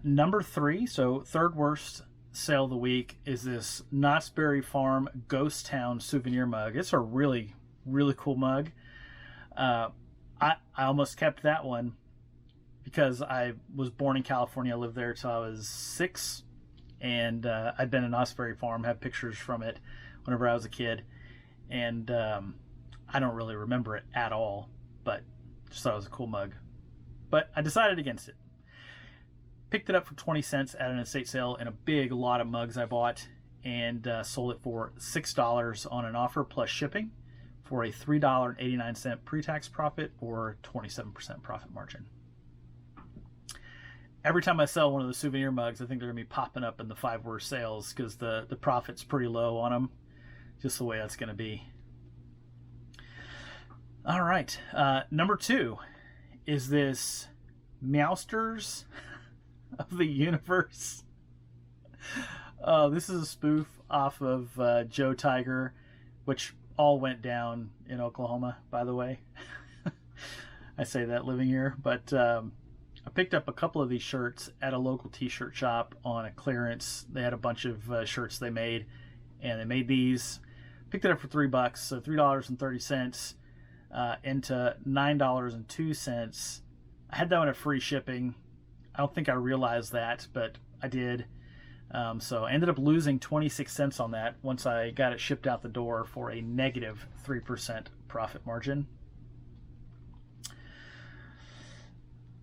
Number 3, so third worst sale of the week, is this Knott's Berry Farm Ghost Town souvenir mug. It's a really cool mug. I almost kept that one because I was born in California. I lived there till I was 6, and I'd been in Knott's Berry Farm, had pictures from it whenever I was a kid, and I don't really remember it at all, but just thought it was a cool mug. But I decided against it. Picked it up for 20 cents at an estate sale in a big lot of mugs I bought, and sold it for $6 on an offer plus shipping, for a $3.89 pre-tax profit, or 27% profit margin. Every time I sell one of the souvenir mugs, I think they're going to be popping up in the 5 worst sales, because the profit's pretty low on them. Just the way that's going to be. All right. Number 2 is this Meowsters of the Universe. This is a spoof off of Joe Tiger. which all went down in Oklahoma, by the way. I say that living here, but I picked up a couple of these shirts at a local t-shirt shop on a clearance. They had a bunch of shirts they made, and they made these. Picked it up for $3, so $3.30 into $9.02. I had that one at free shipping. I don't think I realized that, but I did. So I ended up losing 26 cents on that once I got it shipped out the door for a negative 3% profit margin.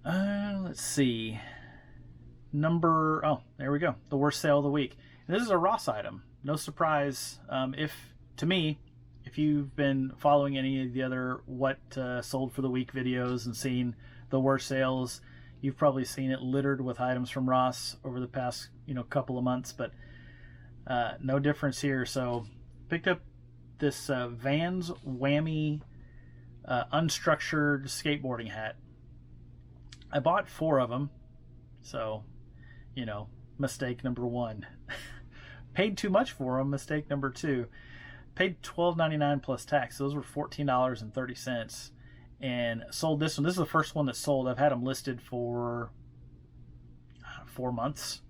Let's see. There we go. The worst sale of the week. And this is a Ross item. No surprise. If you've been following any of the other what sold for the week videos and seen the worst sales, you've probably seen it littered with items from Ross over the past couple of months, but no difference here. So picked up this Vans Whammy unstructured skateboarding hat. I bought 4 of them, so mistake number 1. Paid too much for them, mistake number 2. Paid $12.99 plus tax. Those were $14.30, and sold this one. This is the first one that sold. I've had them listed for 4 months.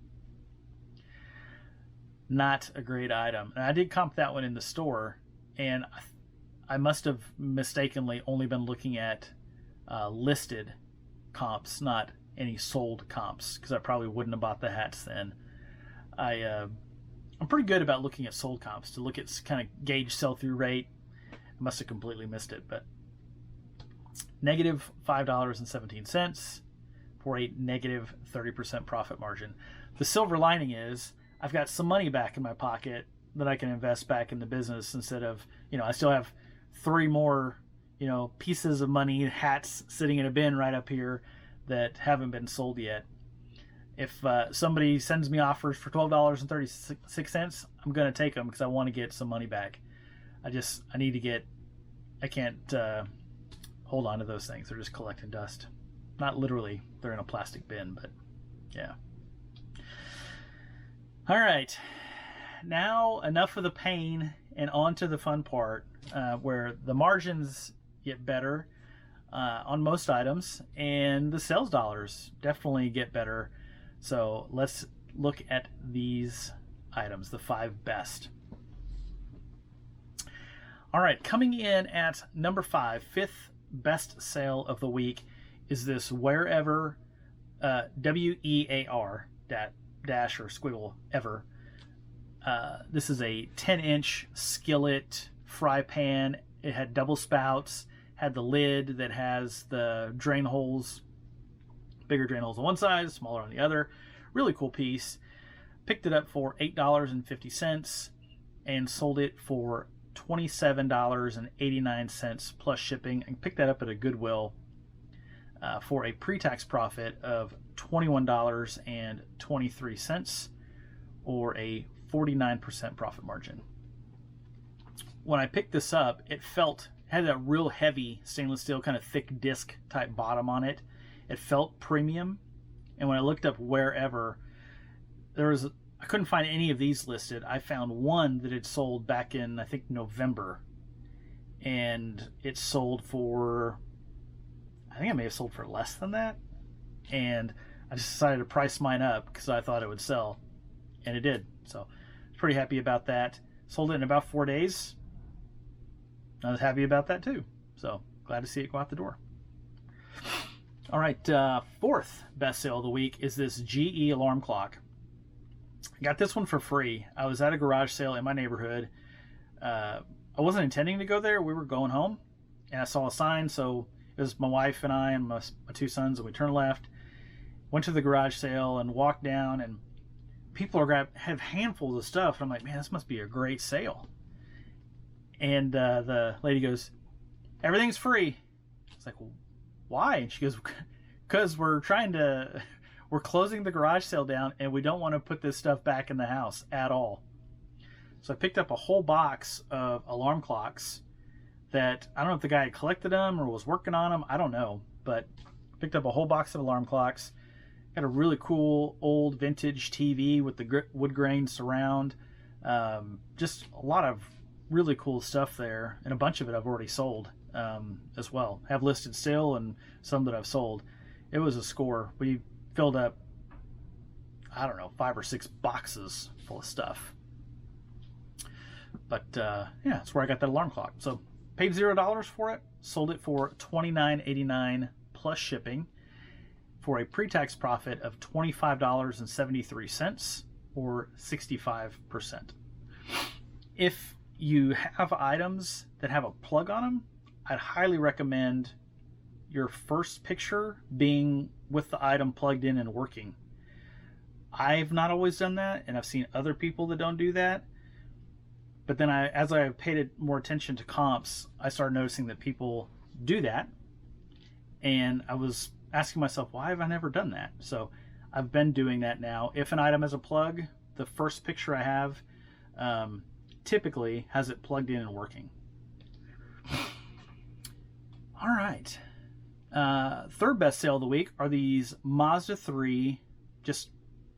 Not a great item. And I did comp that one in the store, and I must have mistakenly only been looking at listed comps, not any sold comps, because I probably wouldn't have bought the hats then. I'm pretty good about looking at sold comps to look at kind of gauge sell-through rate. I must have completely missed it, but negative $5.17 for a negative 30% profit margin. The silver lining is I've got some money back in my pocket that I can invest back in the business instead of, I still have 3 more pieces of money, hats sitting in a bin right up here that haven't been sold yet. If somebody sends me offers for $12.36, I'm going to take them because I want to get some money back. I can't hold on to those things. They're just collecting dust. Not literally, they're in a plastic bin, but yeah. All right, now enough of the pain and on to the fun part, where the margins get better on most items and the sales dollars definitely get better. So let's look at these items, the 5 best. All right, coming in at number 5, 5th best sale of the week is this Wherever, WEAR, dash or squiggle ever. This is a 10-inch skillet fry pan. It had double spouts, had the lid that has the drain holes, bigger drain holes on one side, smaller on the other. Really cool piece. Picked it up for $8.50 and sold it for $27.89 plus shipping, and picked that up at a Goodwill for a pre-tax profit of $21.23 or a 49% profit margin. When I picked this up, it had a real heavy stainless steel, kind of thick disc type bottom on it. It felt premium, and when I looked up Wherever, I couldn't find any of these listed. I found one that had sold back in, I think, November, and it sold for, I think I may have sold for less than that, and I just decided to price mine up because I thought it would sell, and it did. So I was pretty happy about that. Sold it in about 4 days. I was happy about that too. So glad to see it go out the door. All right, 4th best sale of the week is this GE alarm clock. I got this one for free. I was at a garage sale in my neighborhood. I wasn't intending to go there. We were going home, and I saw a sign. So it was my wife and I and my 2 sons, and we turned left, went to the garage sale, and walked down, and people have handfuls of stuff. I'm like, man, this must be a great sale. And the lady goes, everything's free. It's like, well, why? And she goes, because we're closing the garage sale down, and we don't want to put this stuff back in the house at all. So I picked up a whole box of alarm clocks that, I don't know if the guy had collected them or was working on them. I don't know, but picked up a whole box of alarm clocks. Got a really cool old vintage TV with the wood grain surround. Just a lot of really cool stuff there, and a bunch of it I've already sold as well. Have listed still, and some that I've sold. It was a score. We filled up, I don't know, 5 or 6 boxes full of stuff. But yeah, that's where I got that alarm clock. So paid $0 for it, sold it for $29.89 plus shipping for a pre-tax profit of $25.73 or 65%. If you have items that have a plug on them, I'd highly recommend your first picture being with the item plugged in and working. I've not always done that, and I've seen other people that don't do that. But then as I paid more attention to comps, I started noticing that people do that. And I was asking myself, why have I never done that? So I've been doing that now. If an item has a plug, the first picture I have typically has it plugged in and working. All right. Third best sale of the week are these Mazda 3 just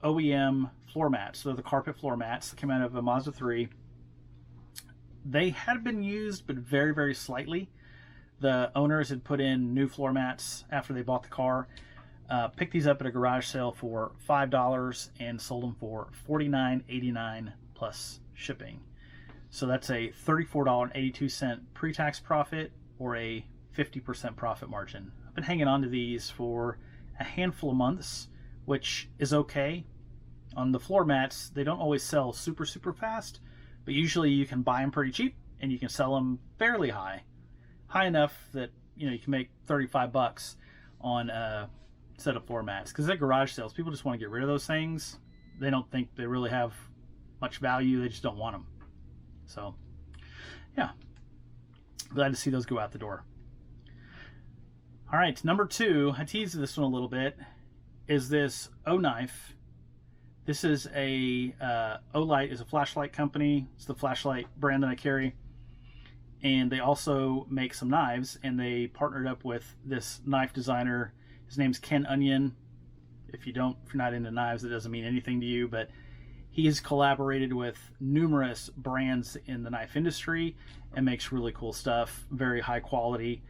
OEM floor mats. So the carpet floor mats that came out of a Mazda 3. They had been used, but very, very slightly. The owners had put in new floor mats after they bought the car. Picked these up at a garage sale for $5 and sold them for $49.89 plus shipping. So that's a $34.82 pre-tax profit or a 50% profit margin. I've been hanging on to these for a handful of months, which is okay. On the floor mats, they don't always sell super, super fast, but usually you can buy them pretty cheap and you can sell them fairly high enough that you can make 35 bucks on a set of floor mats. Because at garage sales, people just want to get rid of those things. They don't think they really have much value. They just don't want them. So yeah, glad to see those go out the door. All right, number 2, I teased this one a little bit, is this O-Knife. This is a Olight is a flashlight company. It's the flashlight brand that I carry, and they also make some knives. And they partnered up with this knife designer. His name's Ken Onion. If you're not into knives, it doesn't mean anything to you, but he's collaborated with numerous brands in the knife industry and makes really cool stuff, very high quality,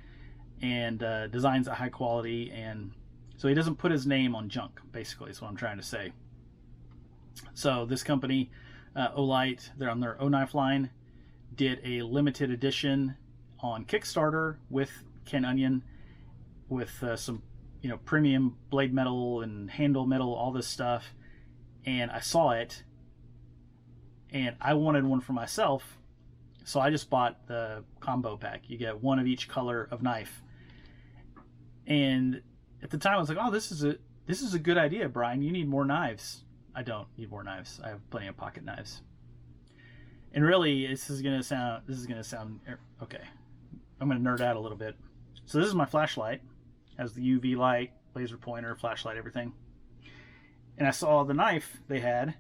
and designs at high quality. And so he doesn't put his name on junk, basically, is what I'm trying to say. So this company, Olight, they're on their O-Knife line, did a limited edition on Kickstarter with Ken Onion, with some premium blade metal and handle metal, all this stuff. And I saw it, and I wanted one for myself, so I just bought the combo pack. You get one of each color of knife. And at the time I was like, oh, this is a good idea, Brian. You need more knives. I don't need more knives. I have plenty of pocket knives. And really, this is gonna sound okay. I'm gonna nerd out a little bit. So this is my flashlight. It has the UV light, laser pointer, flashlight, everything. And I saw the knife they had,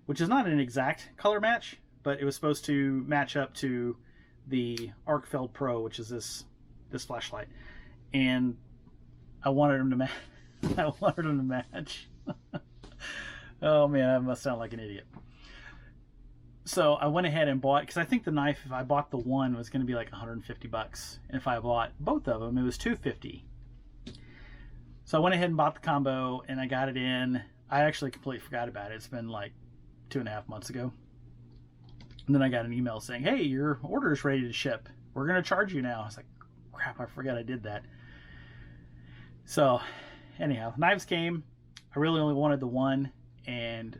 which is not an exact color match, but it was supposed to match up to the Arcfeld Pro, which is this flashlight. And I wanted them to match. I wanted them to match. Oh man, I must sound like an idiot. So I went ahead and bought, because I think the knife, if I bought the one, was going to be like 150 bucks. And if I bought both of them, it was 250. So I went ahead and bought the combo, and I got it in. I actually completely forgot about it. It's been like 2.5 months ago. And then I got an email saying, hey, your order is ready to ship. We're going to charge you now. I was like, crap, I forgot I did that. So anyhow, knives came. I really only wanted the one. And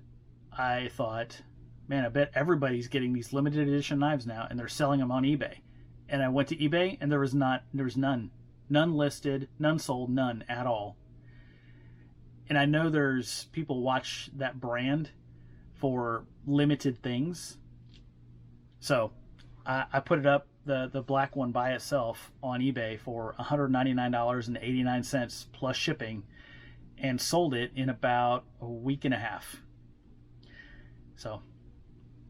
I thought, man, I bet everybody's getting these limited edition knives now, and they're selling them on eBay. And I went to eBay, and there was none listed, none sold, none at all. And I know there's people watch that brand for limited things. So I put it up, the black one by itself, on eBay for $199.89 plus shipping, and sold it in about a week and a half. So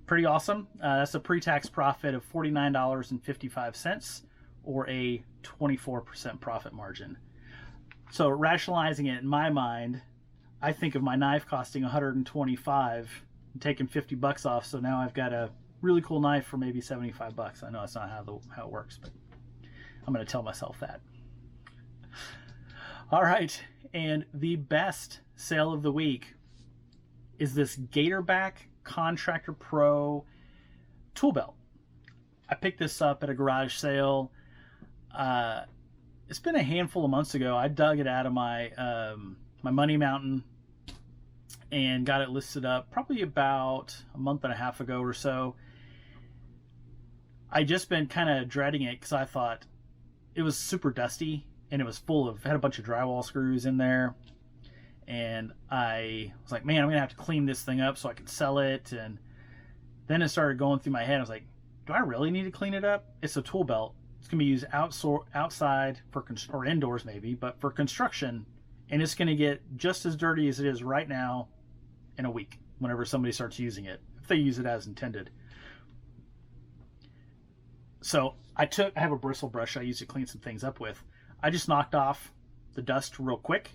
pretty awesome. That's a pre-tax profit of $49.55 or a 24% profit margin. So rationalizing it in my mind, I think of my knife costing $125 and taking 50 bucks off. So now I've got a really cool knife for maybe 75 bucks. I know that's not how it works, but I'm going to tell myself that. All right, and the best sale of the week is this Gatorback Contractor Pro tool belt. I picked this up at a garage sale. It's been a handful of months ago. I dug it out of my my Money Mountain and got it listed up probably about a month and a half ago or so. I just been kind of dreading it because I thought it was super dusty and it was had a bunch of drywall screws in there. And I was like, man, I'm gonna have to clean this thing up so I can sell it. And then it started going through my head. I was like, do I really need to clean it up? It's a tool belt. It's gonna be used outside or indoors maybe, but for construction. And it's gonna get just as dirty as it is right now in a week whenever somebody starts using it, if they use it as intended. So I have a bristle brush I use to clean some things up with. I just knocked off the dust real quick.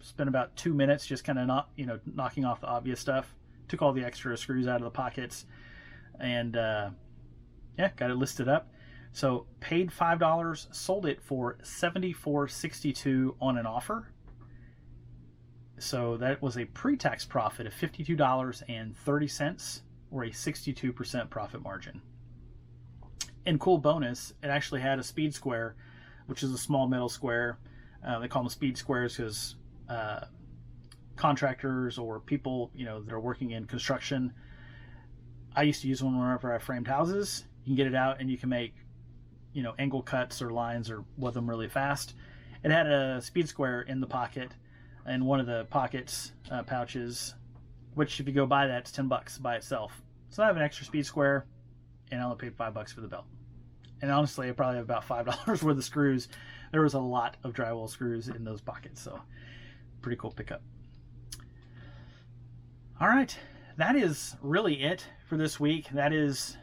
Spent about 2 minutes just kind of knocking off the obvious stuff. Took all the extra screws out of the pockets, and yeah, got it listed up. So paid $5, sold it for $74.62 on an offer. So that was a pre-tax profit of $52.30, or a 62% profit margin. And cool bonus, it actually had a speed square, which is a small metal square. They call them speed squares because contractors or people that are working in construction, I used to use one whenever I framed houses. You can get it out and you can make angle cuts or lines or with them really fast. It had a speed square in the pocket, and one of the pockets pouches, which if you go buy that, it's $10 by itself. So I have an extra speed square, and I only paid $5 for the belt. And honestly, I probably have about $5 worth of screws. There was a lot of drywall screws in those pockets, so pretty cool pickup. All right, that is really it for this week. That is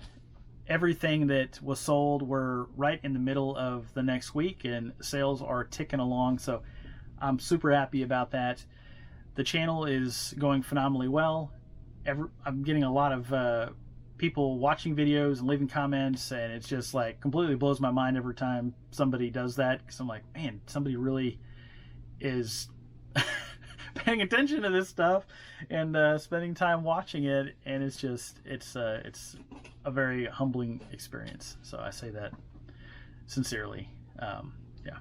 everything that was sold. We're right in the middle of the next week, and sales are ticking along, so I'm super happy about that. The channel is going phenomenally well. I'm getting a lot of people watching videos and leaving comments, and it's just like completely blows my mind every time somebody does that, because I'm like, man, somebody really is paying attention to this stuff and spending time watching it, and it's a very humbling experience. So I say that sincerely. Yeah.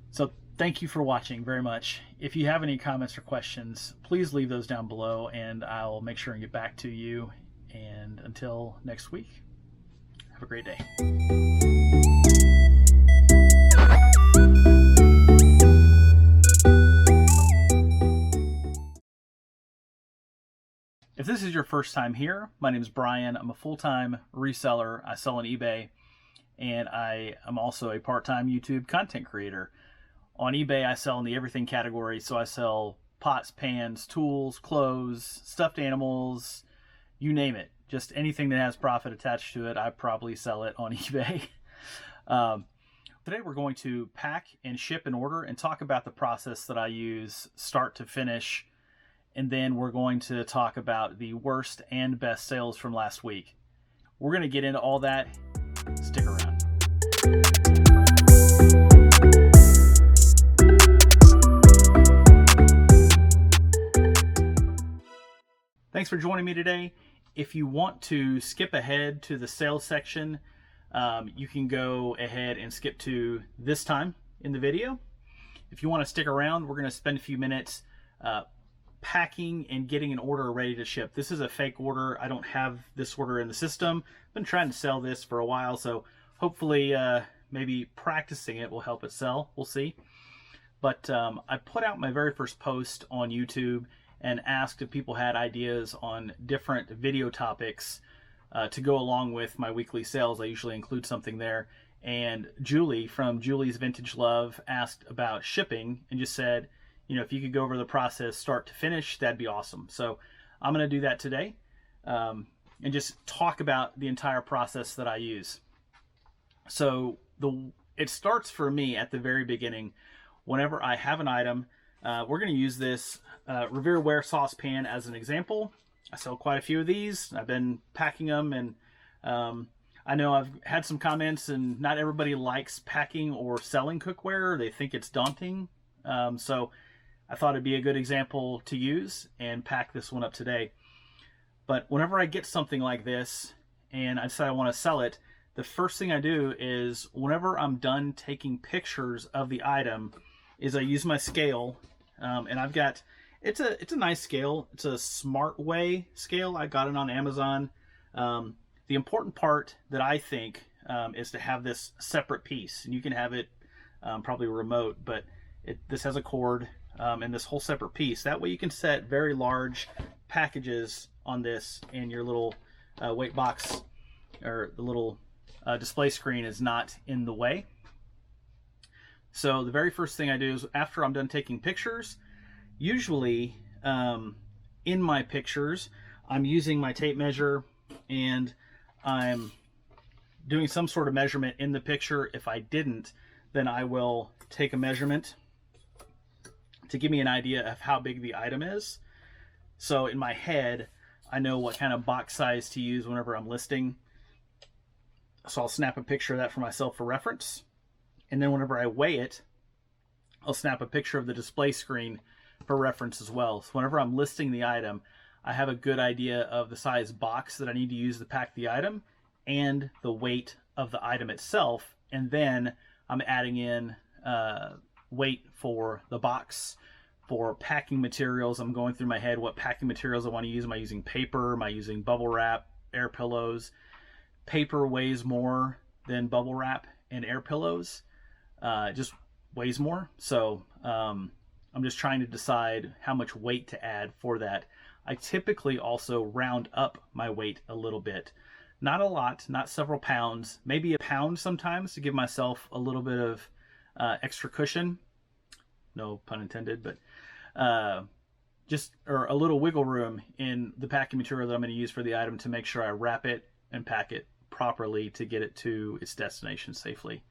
So thank you for watching very much. If you have any comments or questions, please leave those down below, and I'll make sure and get back to you. And until next week, have a great day. If this is your first time here, my name is Brian. I'm a full-time reseller. I sell on eBay, and I am also a part-time YouTube content creator. On eBay, I sell in the everything category, so I sell pots, pans, tools, clothes, stuffed animals, you name it. Just anything that has profit attached to it, I probably sell it on eBay. Today we're going to pack and ship an order and talk about the process that I use start to finish, and then we're going to talk about the worst and best sales from last week. We're going to get into all that. Stick around. Thanks for joining me today. If you want to skip ahead to the sales section, you can go ahead and skip to this time in the video. If you want to stick around, we're going to spend a few minutes packing and getting an order ready to ship. This is a fake order. I don't have this order in the system. I've been trying to sell this for a while, so hopefully maybe practicing it will help it sell. We'll see. But I put out my very first post on YouTube and asked if people had ideas on different video topics to go along with my weekly sales. I usually include something there. And Julie from Julie's Vintage Love asked about shipping and just said, if you could go over the process start to finish, that'd be awesome. So I'm going to do that today and just talk about the entire process that I use. So it starts for me at the very beginning. Whenever I have an item, we're going to use this Revere ware saucepan as an example. I sell quite a few of these. I've been packing them, and I know I've had some comments, and not everybody likes packing or selling cookware. They think it's daunting. So I thought it'd be a good example to use and pack this one up today. But whenever I get something like this and I decide I want to sell it, the first thing I do is whenever I'm done taking pictures of the item is I use my scale, and I've got, it's a nice scale. It's a Smart Way scale. I got it on Amazon. The important part that I think is to have this separate piece, and you can have it probably remote, but this has a cord and this whole separate piece. That way you can set very large packages on this, and your little weight box or the little display screen is not in the way. So the very first thing I do is after I'm done taking pictures, usually in my pictures, I'm using my tape measure and I'm doing some sort of measurement in the picture. If I didn't, then I will take a measurement to give me an idea of how big the item is. So in my head, I know what kind of box size to use whenever I'm listing. So I'll snap a picture of that for myself for reference. And then whenever I weigh it, I'll snap a picture of the display screen for reference as well. So whenever I'm listing the item, I have a good idea of the size box that I need to use to pack the item and the weight of the item itself. And then I'm adding in weight for the box. For packing materials, I'm going through my head what packing materials I want to use. Am I using paper? Am I using bubble wrap, air pillows? Paper weighs more than bubble wrap and air pillows. It just weighs more. So I'm just trying to decide how much weight to add for that. I typically also round up my weight a little bit. Not a lot, not several pounds, maybe a pound sometimes to give myself a little bit of extra cushion. No pun intended, but or a little wiggle room in the packing material that I'm going to use for the item to make sure I wrap it and pack it properly to get it to its destination safely.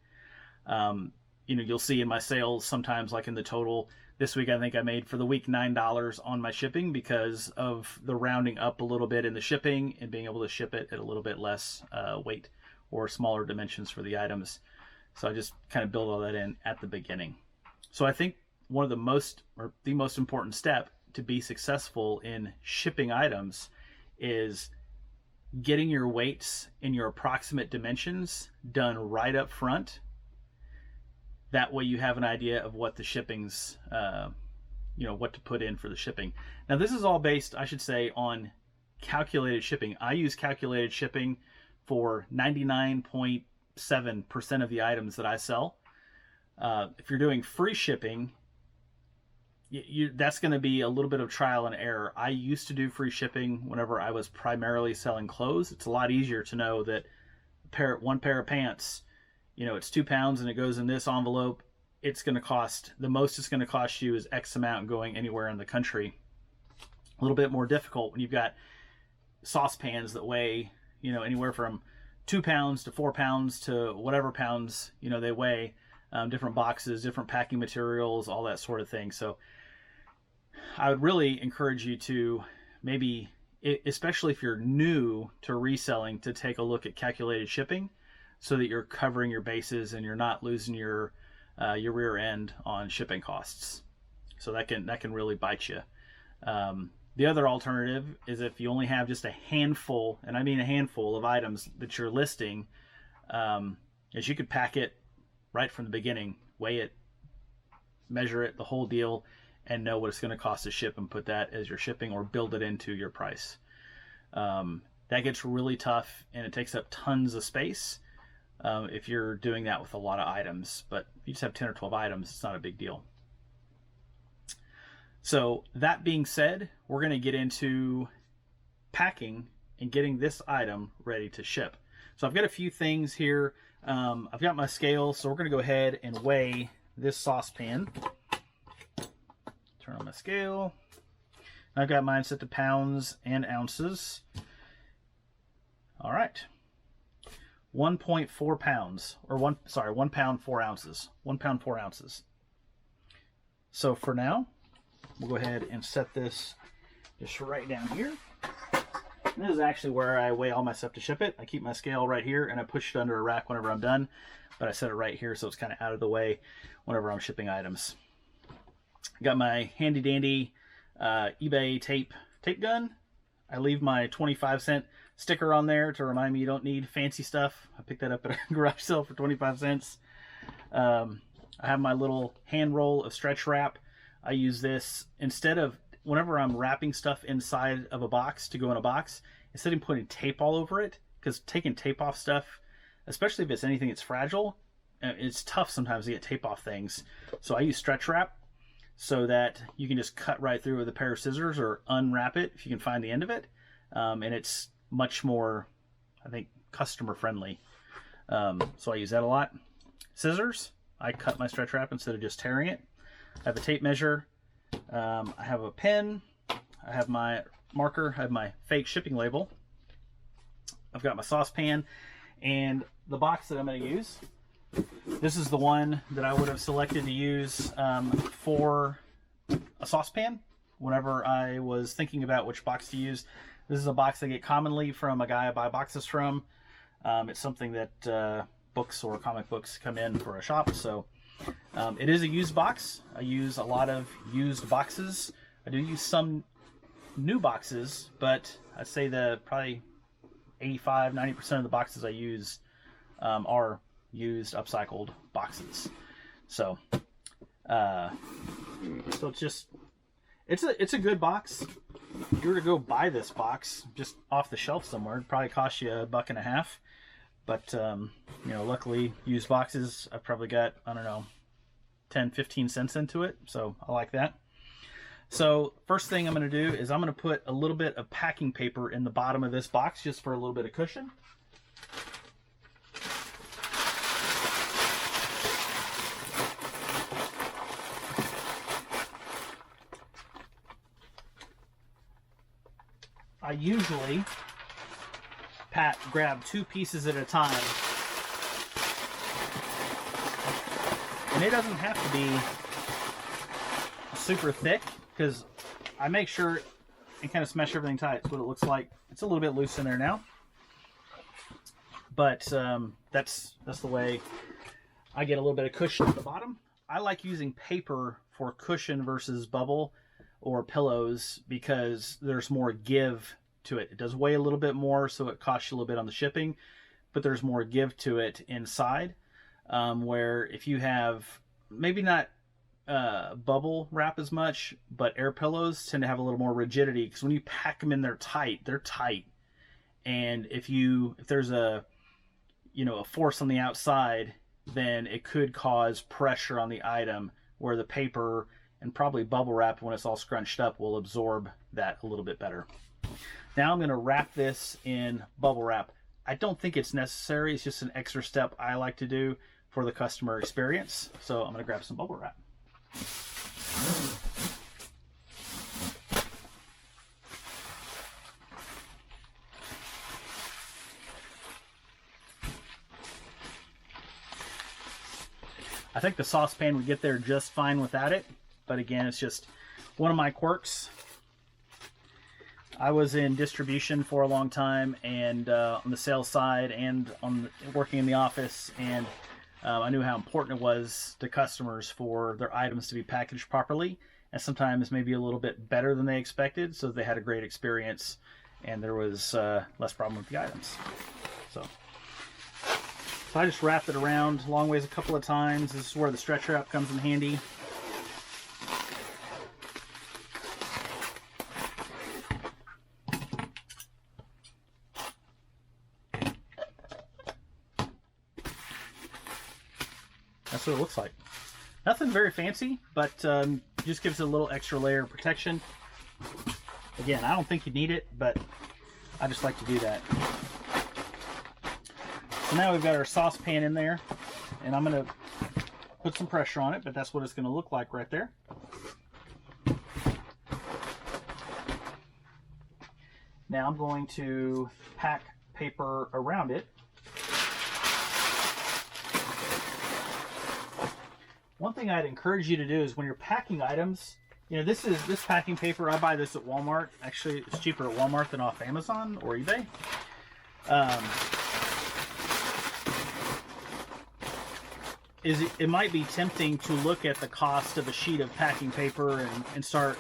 You'll see in my sales sometimes, like in the total this week, I think I made for the week $9 on my shipping because of the rounding up a little bit in the shipping and being able to ship it at a little bit less weight or smaller dimensions for the items. So I just kind of build all that in at the beginning. So I think one of the most important step to be successful in shipping items is getting your weights and your approximate dimensions done right up front. That way you have an idea of what the shipping's, what to put in for the shipping. Now this is all based, I should say, on calculated shipping. I use calculated shipping for 99.7% of the items that I sell. If you're doing free shipping, that's going to be a little bit of trial and error. I used to do free shipping whenever I was primarily selling clothes. It's a lot easier to know that one pair of pants, it's 2 pounds and it goes in this envelope. It's going to cost, the most it's going to cost you is X amount going anywhere in the country. A little bit more difficult when you've got saucepans that weigh, anywhere from 2 pounds to 4 pounds to whatever pounds, they weigh. Different boxes, different packing materials, all that sort of thing. So I would really encourage you to maybe, especially if you're new to reselling, to take a look at calculated shipping so that you're covering your bases and you're not losing your rear end on shipping costs. So that can really bite you. The other alternative is if you only have just a handful, and I mean a handful of items that you're listing, is you could pack it right from the beginning, weigh it, measure it, the whole deal, and know what it's going to cost to ship and put that as your shipping or build it into your price. That gets really tough and it takes up tons of space if you're doing that with a lot of items. But if you just have 10 or 12 items, it's not a big deal. So that being said, we're going to get into packing and getting this item ready to ship. So I've got a few things here. I've got my scale, so we're going to go ahead and weigh this saucepan. Turn on my scale. I've got mine set to pounds and ounces. All right. 1.4 pounds, or 1 pound, 4 ounces. 1 pound, 4 ounces. So for now, we'll go ahead and set this just right down here. This is actually where I weigh all my stuff to ship it. I keep my scale right here, and I push it under a rack whenever I'm done, but I set it right here so it's kind of out of the way whenever I'm shipping items. Got my handy dandy eBay tape gun. I leave my 25-cent sticker on there to remind me you don't need fancy stuff. I picked that up at a garage sale for 25 cents. I have my little hand roll of stretch wrap. I use this instead of, whenever I'm wrapping stuff inside of a box to go in a box, instead of putting tape all over it, because taking tape off stuff, especially if it's anything that's fragile, it's tough sometimes to get tape off things. So I use stretch wrap so that you can just cut right through with a pair of scissors or unwrap it if you can find the end of it. And it's much more, I think, customer friendly. So I use that a lot. Scissors, I cut my stretch wrap instead of just tearing it. I have a tape measure. I have a pen. I have my marker. I have my fake shipping label. I've got my saucepan and the box that I'm going to use. This is the one that I would have selected to use for a saucepan whenever I was thinking about which box to use. This is a box I get commonly from a guy I buy boxes from. It's something that books or comic books come in for a shop. So it is a used box. I use a lot of used boxes. I do use some new boxes, but I'd say that probably 85–90% of the boxes I use are used, upcycled boxes. So so it's a good box. If you were to go buy this box just off the shelf somewhere, it'd probably cost you $1.50. But you know, luckily used boxes, I've probably got, I don't know, 10–15 cents into it, so I like that. So first thing I'm going to do is I'm going to put a little bit of packing paper in the bottom of this box just for a little bit of cushion. I usually grab 2 pieces at a time, and it doesn't have to be super thick because I make sure and kind of smash everything tight. That's what it looks like. It's a little bit loose in there now, but that's the way I get a little bit of cushion at the bottom. I like using paper for cushion versus bubble or pillows because there's more give to it. It does weigh a little bit more, so it costs you a little bit on the shipping, but there's more give to it inside. Where if you have maybe not bubble wrap as much, but air pillows tend to have a little more rigidity because when you pack them in there tight, they're tight. And if there's a force on the outside, then it could cause pressure on the item where the paper and probably bubble wrap, when it's all scrunched up, will absorb that a little bit better. Now I'm going to wrap this in bubble wrap. I don't think it's necessary. It's just an extra step I like to do for the customer experience. So I'm going to grab some bubble wrap. I think the saucepan would get there just fine without it, but again, it's just one of my quirks. I was in distribution for a long time, and on the sales side and working in the office, and I knew how important it was to customers for their items to be packaged properly, and sometimes maybe a little bit better than they expected, so they had a great experience and there was less problem with the items. So I just wrapped it around long ways a couple of times. This is where the stretch wrap comes in handy. That's what it looks like. Nothing very fancy, but just gives it a little extra layer of protection. Again, I don't think you need it, but I just like to do that. So now we've got our saucepan in there, and I'm going to put some pressure on it, but that's what it's going to look like right there. Now I'm going to pack paper around it. One thing I'd encourage you to do is when you're packing items, You know, this packing paper, I buy this at Walmart. Actually, it's cheaper at Walmart than off Amazon or eBay. It might be tempting to look at the cost of a sheet of packing paper and start,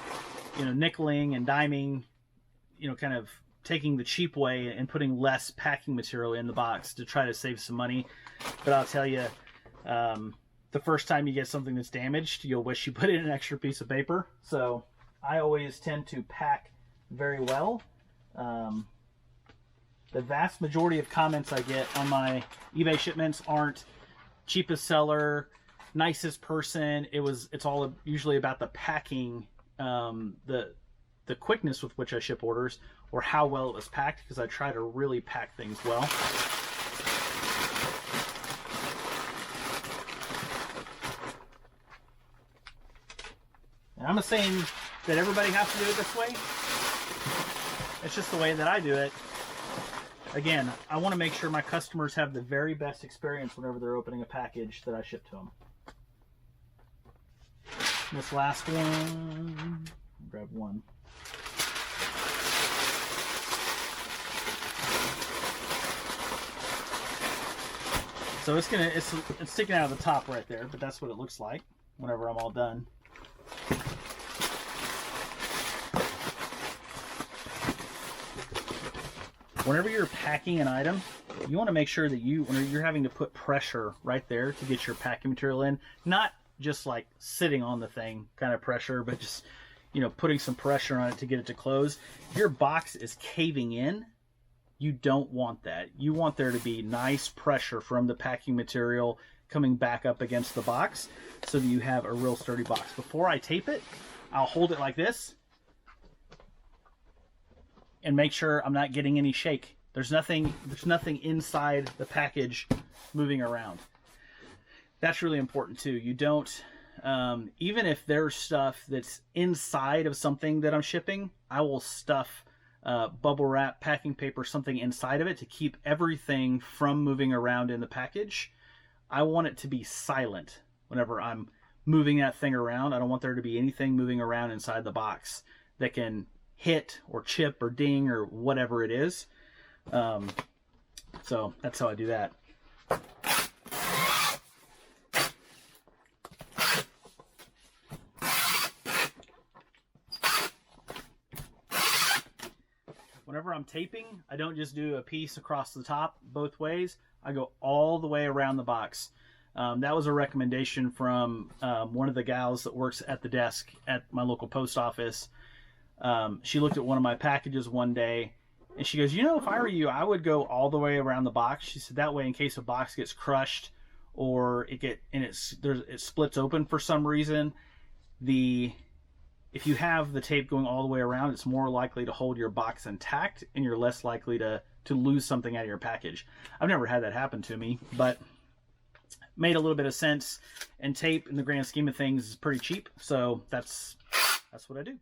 you know, nickeling and diming, you know, kind of taking the cheap way and putting less packing material in the box to try to save some money. But I'll tell you, the first time you get something that's damaged, you'll wish you put in an extra piece of paper. So I always tend to pack very well. The vast majority of comments I get on my eBay shipments aren't cheapest seller, nicest person. It's all usually about the packing, the quickness with which I ship orders, or how well it was packed, because I try to really pack things well. And I'm not saying that everybody has to do it this way. It's just the way that I do it. Again, I want to make sure my customers have the very best experience whenever they're opening a package that I ship to them. This last one, grab one. So it's sticking out of the top right there, but that's what it looks like whenever I'm all done. Whenever you're packing an item, you want to make sure that when you're having to put pressure right there to get your packing material in, not just like sitting on the thing kind of pressure, but just, you know, putting some pressure on it to get it to close. If your box is caving in, you don't want that. You want there to be nice pressure from the packing material coming back up against the box so that you have a real sturdy box. Before I tape it, I'll hold it like this and make sure I'm not getting any shake. There's nothing inside the package moving around. That's really important too. You don't, even if there's stuff that's inside of something that I'm shipping, I will stuff bubble wrap, packing paper, something inside of it to keep everything from moving around in the package. I want it to be silent whenever I'm moving that thing around. I don't want there to be anything moving around inside the box that can hit or chip or ding or whatever it is. So that's how I do that. Whenever I'm taping, I don't just do a piece across the top both ways. I go all the way around the box. That was a recommendation from one of the gals that works at the desk at my local post office. She looked at one of my packages one day and she goes, you know, if I were you, I would go all the way around the box. She said that way, in case a box gets crushed or it splits open for some reason, if you have the tape going all the way around, it's more likely to hold your box intact and you're less likely to lose something out of your package. I've never had that happen to me, but made a little bit of sense, and tape in the grand scheme of things is pretty cheap, so that's what I do.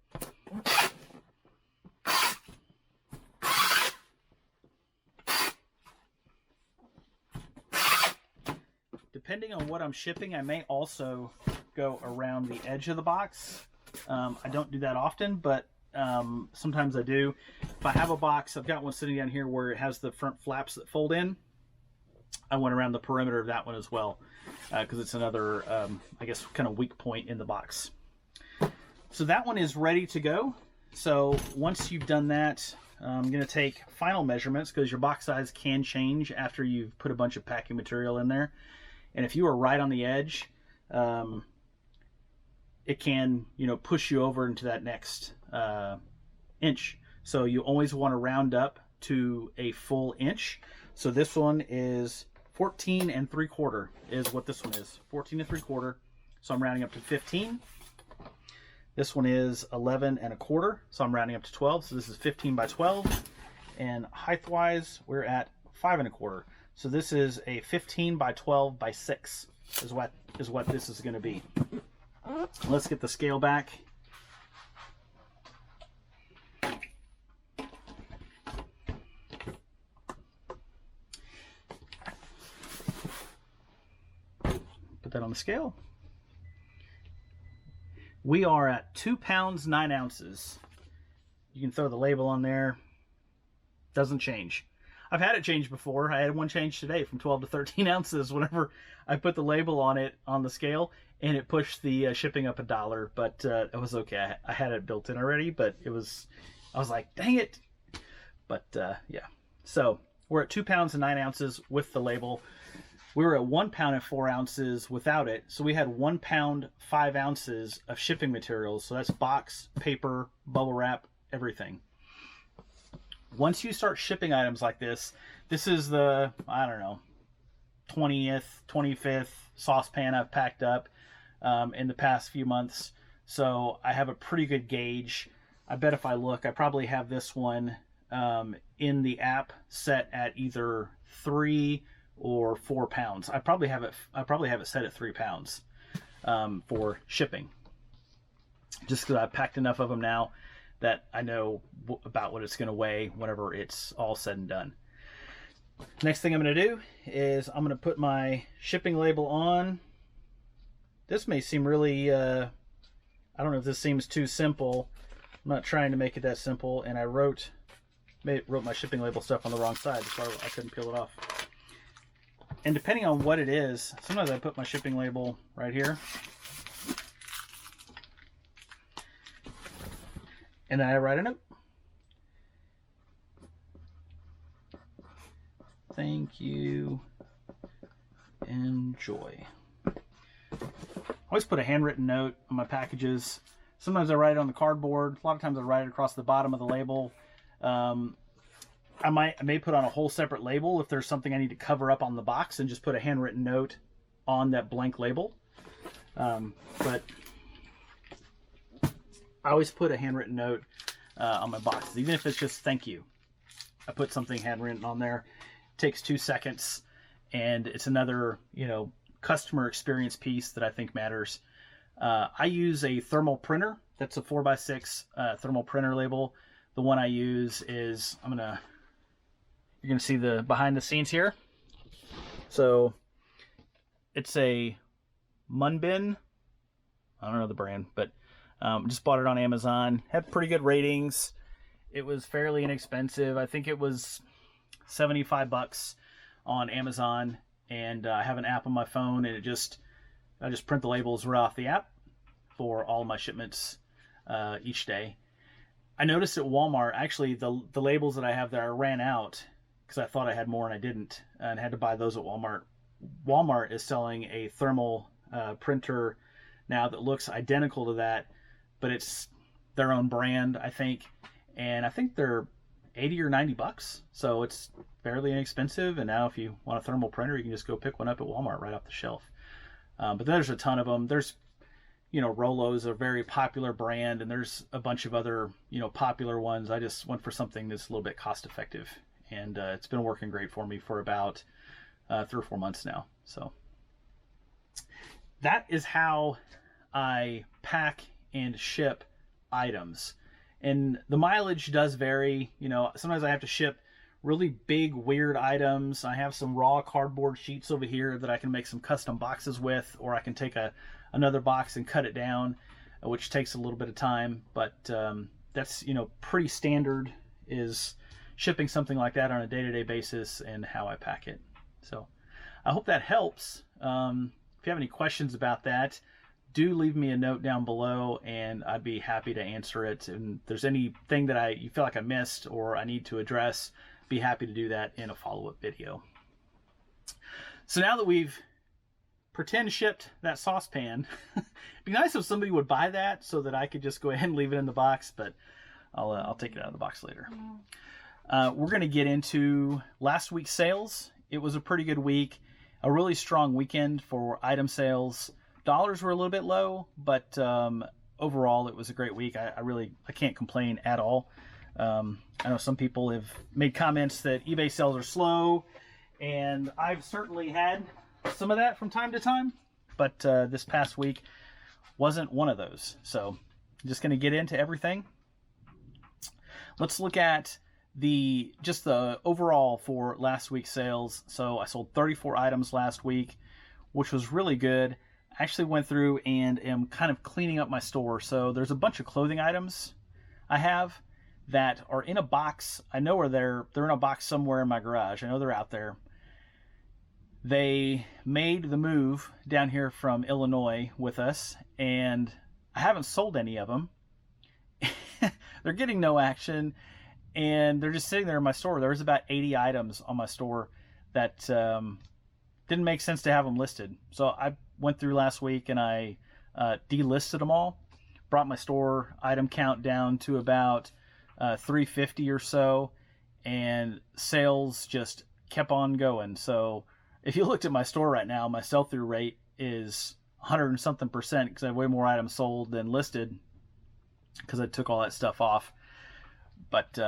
Depending on what I'm shipping, I may also go around the edge of the box. I don't do that often, but sometimes I do. If I have a box, I've got one sitting down here where it has the front flaps that fold in. I went around the perimeter of that one as well, because it's another, I guess, kind of weak point in the box. So that one is ready to go. So once you've done that, I'm going to take final measurements, because your box size can change after you've put a bunch of packing material in there. And if you are right on the edge, it can, you know, push you over into that next inch. So you always want to round up to a full inch. So this one is 14 3/4 is what this one is. 14 3/4. So I'm rounding up to 15. This one is 11 1/4. So I'm rounding up to 12. So this is 15 by 12. And height wise, we're at 5 1/4. So this is a 15 by 12 by 6 is what this is going to be. Let's get the scale back. Put that on the scale. We are at 2 pounds 9 ounces. You can throw the label on there. Doesn't change. I've had it change before. I had one change today from 12 to 13 ounces whenever I put the label on it on the scale, and it pushed the shipping up $1. But it was okay. I had it built in already, but I was like, dang it. But yeah. So we're at 2 pounds and 9 ounces with the label. We were at 1 pound and 4 ounces without it. So we had 1 pound 5 ounces of shipping materials. So that's box, paper, bubble wrap, everything. Once you start shipping items like this is the, I don't know, 20th, 25th saucepan I've packed up in the past few months. So I have a pretty good gauge. I bet if I look, I probably have this one in the app set at either 3 or 4 pounds. I probably have it set at 3 pounds for shipping. Just because I've packed enough of them now that I know about what it's going to weigh whenever it's all said and done. Next thing I'm going to do is I'm going to put my shipping label on. This may seem really, I don't know if this seems too simple. I'm not trying to make it that simple, and I wrote my shipping label stuff on the wrong side, so I couldn't peel it off. And depending on what it is, sometimes I put my shipping label right here. And then I write a note. Thank you. Enjoy. I always put a handwritten note on my packages. Sometimes I write it on the cardboard. A lot of times I write it across the bottom of the label. I may put on a whole separate label if there's something I need to cover up on the box and just put a handwritten note on that blank label. But I always put a handwritten note on my boxes, even if it's just thank you. I put something handwritten on there. It takes 2 seconds, and it's another, customer experience piece that I think matters. I use a thermal printer. That's a 4x6 thermal printer label. The one I use is, you're gonna see the behind the scenes here. So it's a Munbin. I don't know the brand, but just bought it on Amazon. Had pretty good ratings. It was fairly inexpensive. I think it was $75 on Amazon, and I have an app on my phone, and I just print the labels right off the app for all my shipments each day. I noticed at Walmart, actually, the labels that I have there, I ran out because I thought I had more and I didn't, and had to buy those at Walmart. Walmart is selling a thermal printer now that looks identical to that, but it's their own brand, I think, and I think they're $80 or $90, so it's fairly inexpensive. And now if you want a thermal printer, you can just go pick one up at Walmart right off the shelf. But there's a ton of them. There's, Rollo's a very popular brand, and there's a bunch of other, popular ones. I just went for something that's a little bit cost effective, and it's been working great for me for about 3 or 4 months now. So that is how I pack and ship items. And the mileage does vary. Sometimes I have to ship really big, weird items. I have some raw cardboard sheets over here that I can make some custom boxes with, or I can take another box and cut it down, which takes a little bit of time. But that's, pretty standard, is shipping something like that on a day-to-day basis and how I pack it. So I hope that helps. If you have any questions about that, do leave me a note down below, and I'd be happy to answer it. And if there's anything that you feel like I missed or I need to address, be happy to do that in a follow-up video. So now that we've pretend shipped that saucepan, it'd be nice if somebody would buy that so that I could just go ahead and leave it in the box, but I'll take it out of the box later. We're going to get into last week's sales. It was a pretty good week, a really strong weekend for item sales. Dollars were a little bit low, but overall it was a great week. I can't complain at all. I know some people have made comments that eBay sales are slow, and I've certainly had some of that from time to time, but this past week wasn't one of those. So I'm just going to get into everything. Let's look at the overall for last week's sales. So I sold 34 items last week, which was really good. I actually went through and am kind of cleaning up my store. So there's a bunch of clothing items I have that are in a box. I know where they're in a box somewhere in my garage. I know they're out there. They made the move down here from Illinois with us, and I haven't sold any of them. They're getting no action, and they're just sitting there in my store. There was about 80 items on my store that didn't make sense to have them listed. So I went through last week and I delisted them all, brought my store item count down to about 350 or so, and sales just kept on going. So if you looked at my store right now, my sell-through rate is 100 and something percent because I have way more items sold than listed because I took all that stuff off. But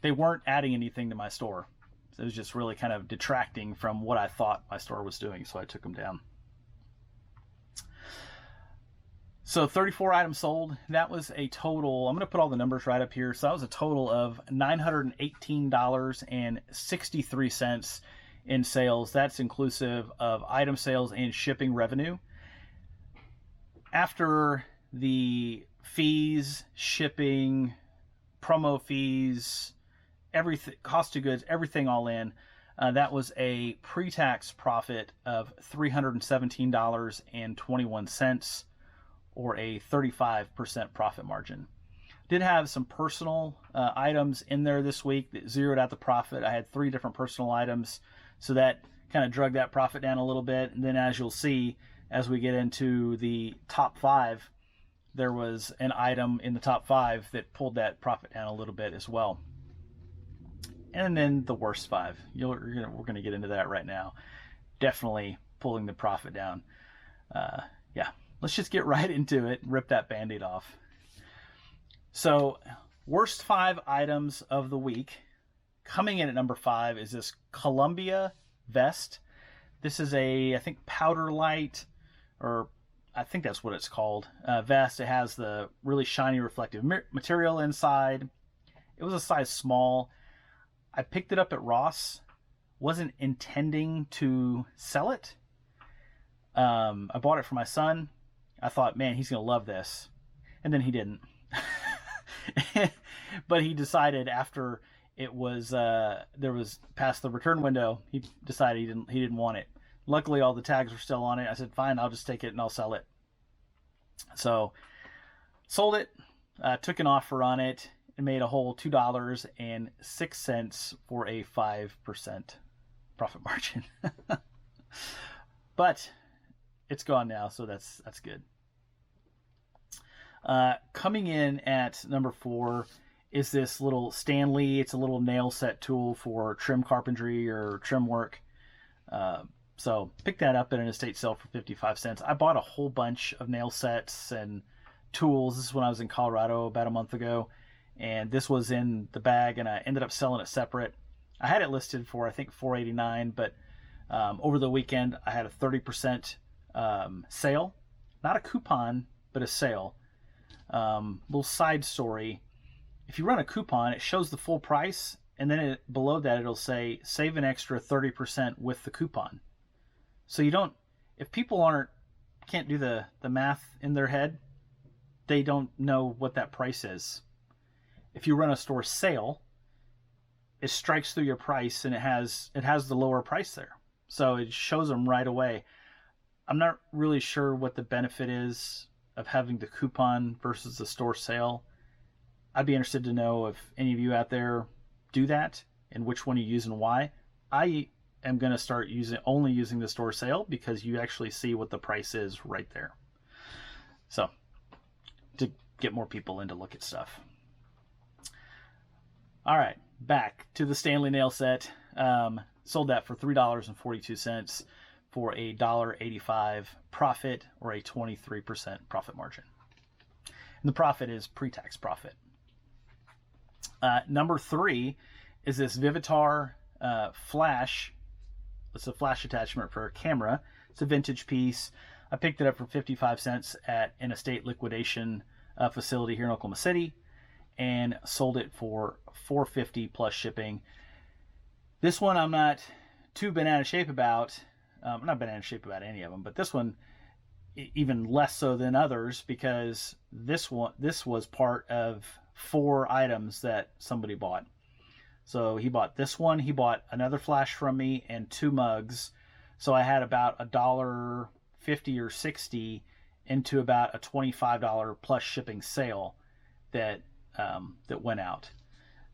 they weren't adding anything to my store. So it was just really kind of detracting from what I thought my store was doing, so I took them down. So 34 items sold. That was a total, I'm going to put all the numbers right up here. So that was a total of $918.63 in sales. That's inclusive of item sales and shipping revenue. After the fees, shipping, promo fees, everything, cost of goods, everything all in, that was a pre-tax profit of $317.21, or a 35% profit margin. Did have some personal items in there this week that zeroed out the profit. I had 3 different personal items, so that kind of drug that profit down a little bit. And then as you'll see, as we get into the top 5, there was an item in the top 5 that pulled that profit down a little bit as well. And then the worst 5. We're going to get into that right now. Definitely pulling the profit down. Yeah, let's just get right into it and rip that Band-Aid off. So, worst 5 items of the week. Coming in at number 5 is this Columbia vest. This is a, I think, powder light, or I think that's what it's called, vest. It has the really shiny reflective material inside. It was a size small. I picked it up at Ross. Wasn't intending to sell it. I bought it for my son. I thought, man, he's going to love this. And then he didn't. But he decided after it was there was past the return window, he decided he didn't want it. Luckily, all the tags were still on it. I said, fine, I'll just take it and I'll sell it. So, sold it, took an offer on it, and made a whole $2.06 for a 5% profit margin. But it's gone now, so that's good. Coming in at number 4 is this little Stanley. It's a little nail set tool for trim carpentry or trim work. So picked that up at an estate sale for 55 cents. I bought a whole bunch of nail sets and tools. This is when I was in Colorado about a month ago. And this was in the bag, and I ended up selling it separate. I had it listed for, I think, $4.89, but over the weekend I had a 30% sale. Not a coupon, but a sale. Little side story. If you run a coupon, it shows the full price, and then below that it'll say save an extra 30% with the coupon. So you don't, if people can't do the math in their head, they don't know what that price is. If you run a store sale, it strikes through your price and it has the lower price there. So it shows them right away. I'm not really sure what the benefit is of having the coupon versus the store sale. I'd be interested to know if any of you out there do that and which one you use and why. I am going to start only using the store sale because you actually see what the price is right there. So, to get more people in to look at stuff. All right, back to the Stanley nail set. Sold that for $3.42 for a $1.85 profit, or a 23% profit margin. And the profit is pre-tax profit. Number 3 is this Vivitar flash. It's a flash attachment for a camera. It's a vintage piece. I picked it up for 55 cents at an estate liquidation facility here in Oklahoma City, and sold it for $4.50 plus shipping. This one I'm not too bent out of shape about. I'm not bent out of shape about any of them, but this one, even less so than others, because this was part of 4 items that somebody bought. So he bought this one, he bought another flash from me, and 2 mugs. So I had about $1.50 or 60 into about a $25 plus shipping sale that that went out.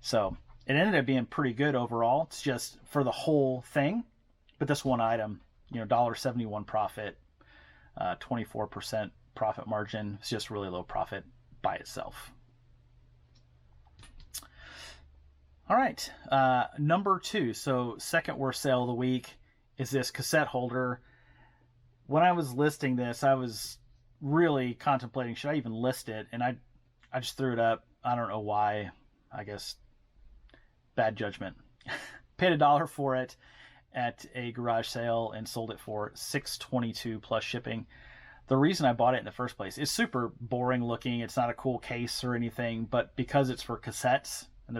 So it ended up being pretty good overall. It's just for the whole thing, but this one item, $1.71 profit, 24% profit margin. It's just really low profit by itself. All right, number 2. So second worst sale of the week is this cassette holder. When I was listing this, I was really contemplating, should I even list it? And I just threw it up. I don't know why. I guess bad judgment. Paid $1 for it at a garage sale and sold it for $6.22 plus shipping. The reason I bought it in the first place, it's super boring looking. It's not a cool case or anything, but because it's for cassettes and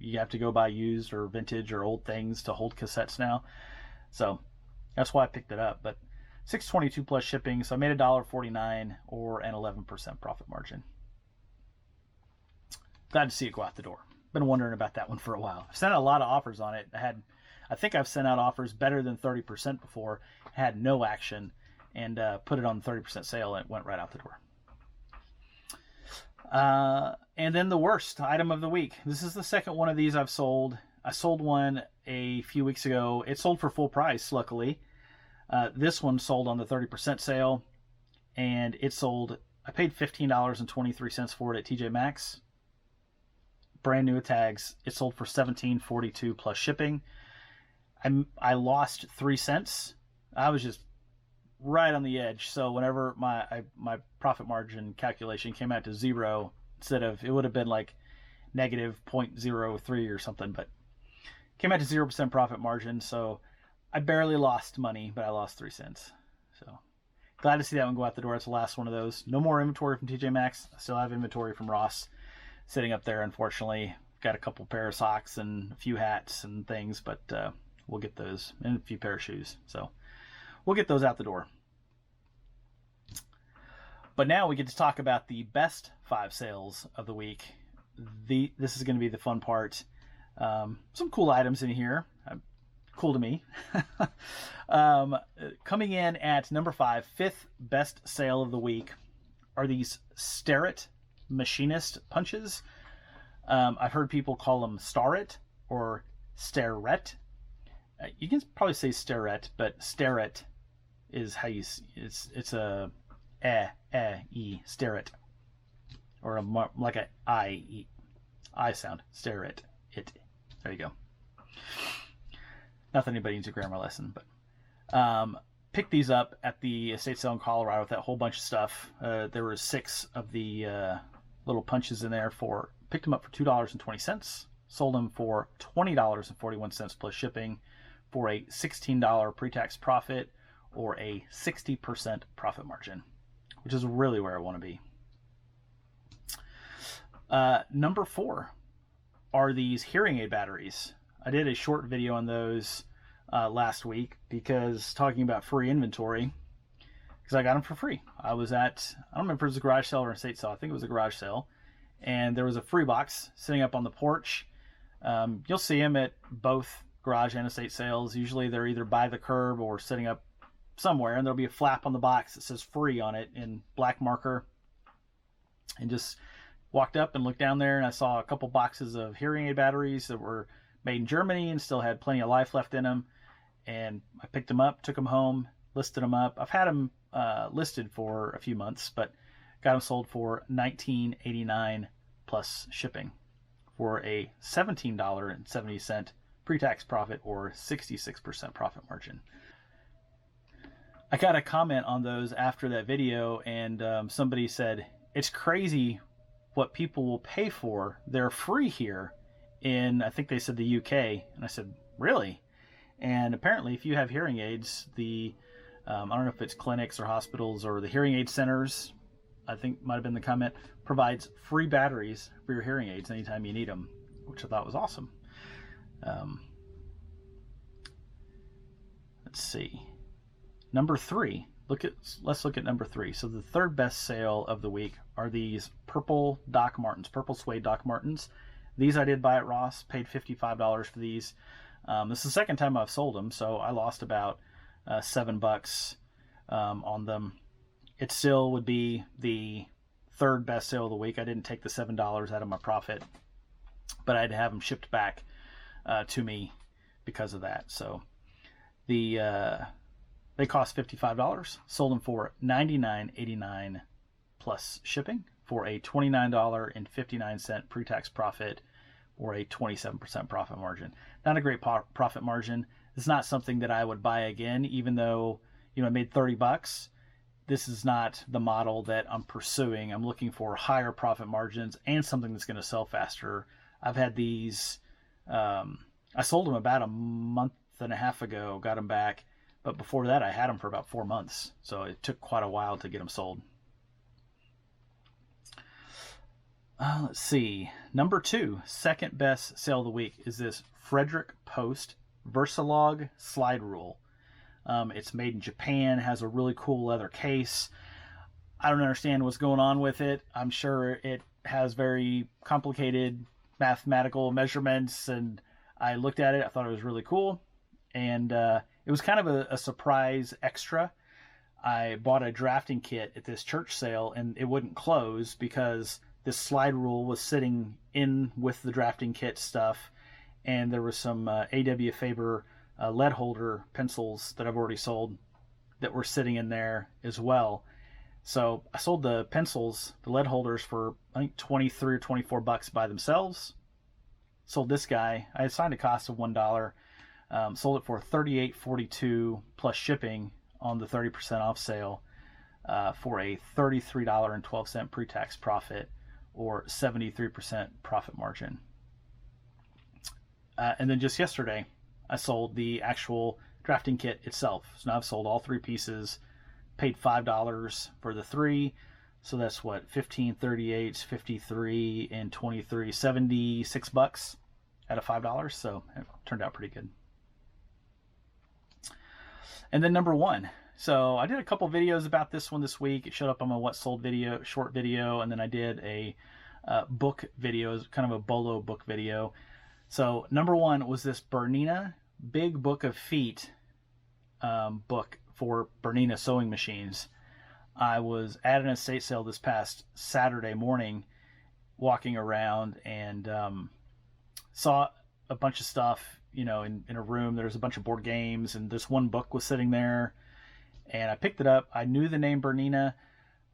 you have to go buy used or vintage or old things to hold cassettes now. So that's why I picked it up. But $6.22 plus shipping, so I made $1.49 or an 11% profit margin. Glad to see it go out the door. Been wondering about that one for a while. I've sent out a lot of offers on it. I think I've sent out offers better than 30% before. Had no action, and put it on the 30% sale, and it went right out the door. And then the worst item of the week. This is the second one of these I've sold. I sold one a few weeks ago. It sold for full price, luckily. This one sold on the 30% sale, and it sold, I paid $15.23 for it at TJ Maxx. Brand new with tags. It sold for $17.42 plus shipping. I lost 3 cents. I was just right on the edge. So whenever my profit margin calculation came out to 0, instead of, it would have been like negative 0.03 or something, but came out to 0% profit margin. So I barely lost money, but I lost 3 cents. So glad to see that one go out the door. It's the last one of those. No more inventory from TJ Maxx. I still have inventory from Ross sitting up there, unfortunately. Got a couple pair of socks and a few hats and things, but we'll get those, and a few pair of shoes. So we'll get those out the door. But now we get to talk about the best 5 sales of the week. This is going to be the fun part. Some cool items in here. Cool to me. Coming in at number 5, 5th best sale of the week, are these Starrett machinist punches. I've heard people call them Starrett or Starrett. You can probably say Starrett, but Starrett is how you. It's a e Starrett, or like a I sound. Starrett. It. There you go. Not that anybody needs a grammar lesson, but picked these up at the estate sale in Colorado with that whole bunch of stuff. There were 6 of the little punches in there. Picked them up for $2.20, sold them for $20.41 plus shipping, for a $16 pre-tax profit, or a 60% profit margin, which is really where I want to be. Number 4 are these hearing aid batteries. I did a short video on those last week, because talking about free inventory, because I got them for free. I don't remember if it was a garage sale or a estate sale. I think it was a garage sale. And there was a free box sitting up on the porch. You'll see them at both garage and estate sales. Usually they're either by the curb or sitting up somewhere, and there'll be a flap on the box that says free on it in black marker. And just walked up and looked down there, and I saw a couple boxes of hearing aid batteries that were made in Germany and still had plenty of life left in them. And I picked them up, took them home, listed them up. I've had them listed for a few months, but got them sold for $19.89 plus shipping, for a $17.70 pre-tax profit, or 66% profit margin. I got a comment on those after that video, and somebody said, it's crazy what people will pay for. They're free here in, I think they said, the UK. And I said, really? And apparently, if you have hearing aids, I don't know if it's clinics or hospitals or the hearing aid centers, I think might have been the comment, provides free batteries for your hearing aids anytime you need them, which I thought was awesome. Let's see. Number 3, let's look at number 3. So the third best sale of the week are these purple Doc Martens, purple suede Doc Martens. These I did buy at Ross, paid $55 for these. This is the second time I've sold them, so I lost about $7 on them. It still would be the third best sale of the week. I didn't take the $7 out of my profit, but I had to have them shipped back to me because of that. So they cost $55. Sold them for $99.89 plus shipping for a $29.59 pre-tax profit, or a 27% profit margin. Not a great profit margin. It's not something that I would buy again, even though I made $30. This is not the model that I'm pursuing. I'm looking for higher profit margins and something that's going to sell faster. I've had these. I sold them about a month and a half ago. Got them back. But before that, I had them for about 4 months. So it took quite a while to get them sold. Let's see. Number 2, second best sale of the week, is this Frederick Post Versalog slide rule. It's made in Japan, has a really cool leather case. I don't understand what's going on with it. I'm sure it has very complicated mathematical measurements, and I looked at it. I thought it was really cool. And it was kind of a surprise extra. I bought a drafting kit at this church sale, and it wouldn't close because this slide rule was sitting in with the drafting kit stuff, and there was some A.W. Faber lead holder pencils that I've already sold that were sitting in there as well. So I sold the pencils, the lead holders, for I think $23 or $24 by themselves. Sold this guy. I assigned a cost of $1. Sold it for $38.42 plus shipping on the 30% off sale for a $33.12 pre-tax profit, or 73% profit margin. And then just yesterday, I sold the actual drafting kit itself. So now I've sold all 3 pieces, paid $5 for the 3. So that's what, 15, 38, 53, and 23, $76 out of $5. So it turned out pretty good. And then number 1. So I did a couple videos about this one this week. It showed up on my What Sold video, short video, and then I did a book video, kind of a bolo book video. So number 1 was this Bernina Big Book of Feet book for Bernina sewing machines. I was at an estate sale this past Saturday morning, walking around, and saw a bunch of stuff, in a room. There's a bunch of board games, and this one book was sitting there, and I picked it up. I knew the name Bernina.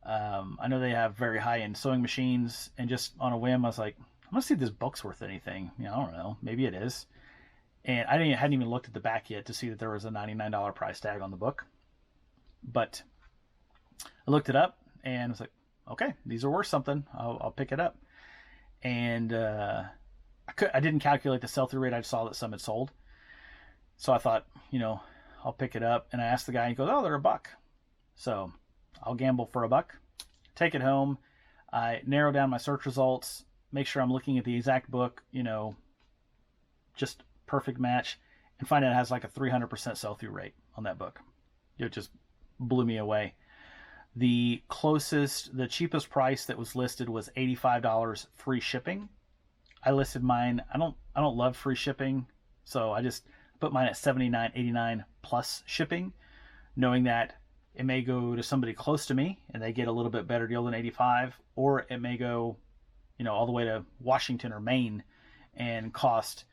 I know they have very high-end sewing machines, and just on a whim, I was like, I'm going to see if this book's worth anything. I don't know. Maybe it is. And I hadn't even looked at the back yet to see that there was a $99 price tag on the book. But I looked it up, and I was like, okay, these are worth something. I'll pick it up. And I didn't calculate the sell-through rate. I just saw that some had sold. So I thought, I'll pick it up. And I asked the guy, and he goes, oh, they're $1. So I'll gamble for $1, take it home. I narrow down my search results, make sure I'm looking at the exact book, just perfect match, and find out it has like a 300% sell-through rate on that book. It just blew me away. The cheapest price that was listed was $85 free shipping. I listed mine. I don't love free shipping, so I just put mine at $79.89 plus shipping, knowing that it may go to somebody close to me and they get a little bit better deal than $85, or it may go, all the way to Washington or Maine and cost,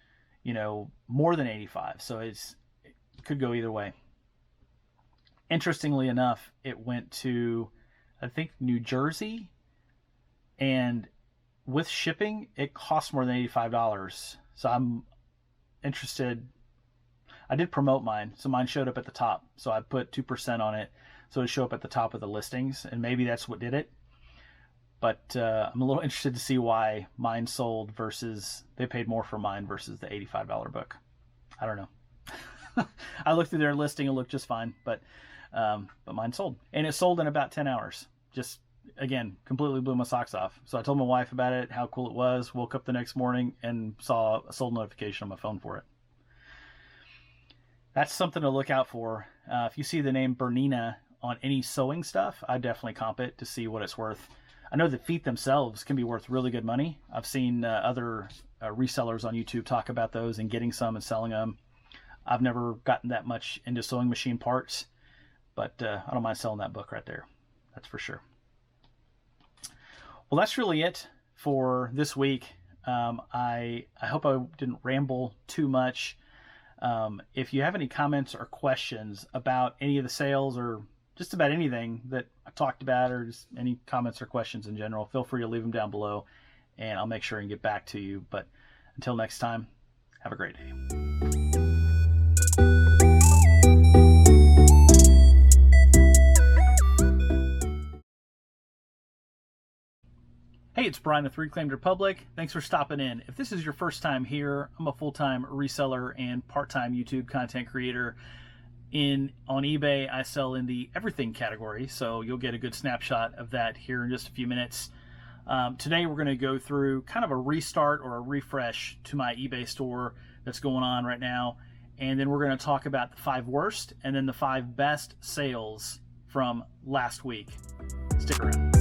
more than $85. So it could go either way. Interestingly enough, it went to, I think, New Jersey, and with shipping, it costs more than $85. So I'm interested. I did promote mine, so mine showed up at the top. So I put 2% on it, so it showed up at the top of the listings, and maybe that's what did it. But I'm a little interested to see why mine sold versus they paid more for mine versus the $85 book. I don't know. I looked through their listing, it looked just fine, but mine sold, and it sold in about 10 hours. Just, again, completely blew my socks off. So I told my wife about it, how cool it was. Woke up the next morning and saw a sold notification on my phone for it. That's something to look out for. If you see the name Bernina on any sewing stuff, I definitely comp it to see what it's worth. I know the feet themselves can be worth really good money. I've seen other resellers on YouTube talk about those and getting some and selling them. I've never gotten that much into sewing machine parts, but I don't mind selling that book right there. That's for sure. Well, that's really it for this week. I hope I didn't ramble too much. If you have any comments or questions about any of the sales or just about anything that I talked about, or just any comments or questions in general, feel free to leave them down below and I'll make sure and get back to you. But until next time, have a great day. Hey, it's Brian with Reclaimed Republic. Thanks for stopping in. If this is your first time here, I'm a full-time reseller and part-time YouTube content creator. On eBay, I sell in the everything category, so you'll get a good snapshot of that here in just a few minutes. Today we're going to go through kind of a restart or a refresh to my eBay store that's going on right now, and then we're going to talk about the 5 worst and then the 5 best sales from last week. Stick around.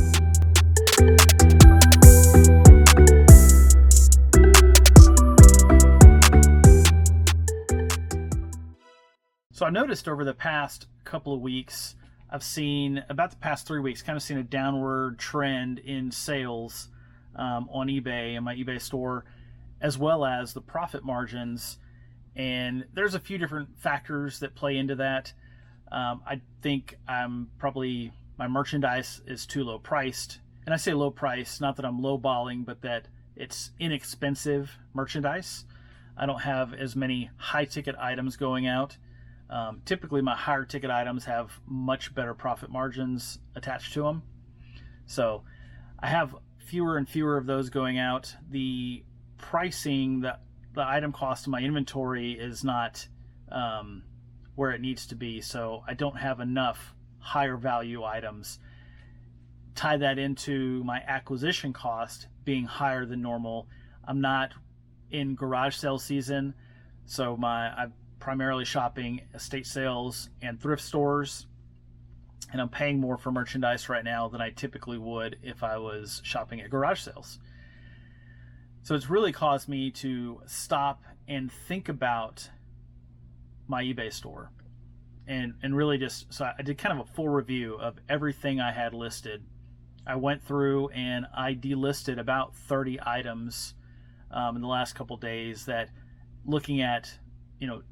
So I noticed over the past couple of weeks, I've seen, about the past 3 weeks, kind of seen a downward trend in sales on eBay and my eBay store, as well as the profit margins. And there's a few different factors that play into that. I think my merchandise is too low priced. And I say low price, not that I'm lowballing, but that it's inexpensive merchandise. I don't have as many high ticket items going out. Typically my higher ticket items have much better profit margins attached to them. So I have fewer and fewer of those going out. The pricing, the item cost of my inventory is not where it needs to be. So I don't have enough higher value items. Tie that into my acquisition cost being higher than normal. I'm not in garage sale season, so I'm primarily shopping estate sales and thrift stores, and I'm paying more for merchandise right now than I typically would if I was shopping at garage sales. So it's really caused me to stop and think about my eBay store and really so I did kind of a full review of everything I had listed. I went through and I delisted about 30 items in the last couple days that, looking at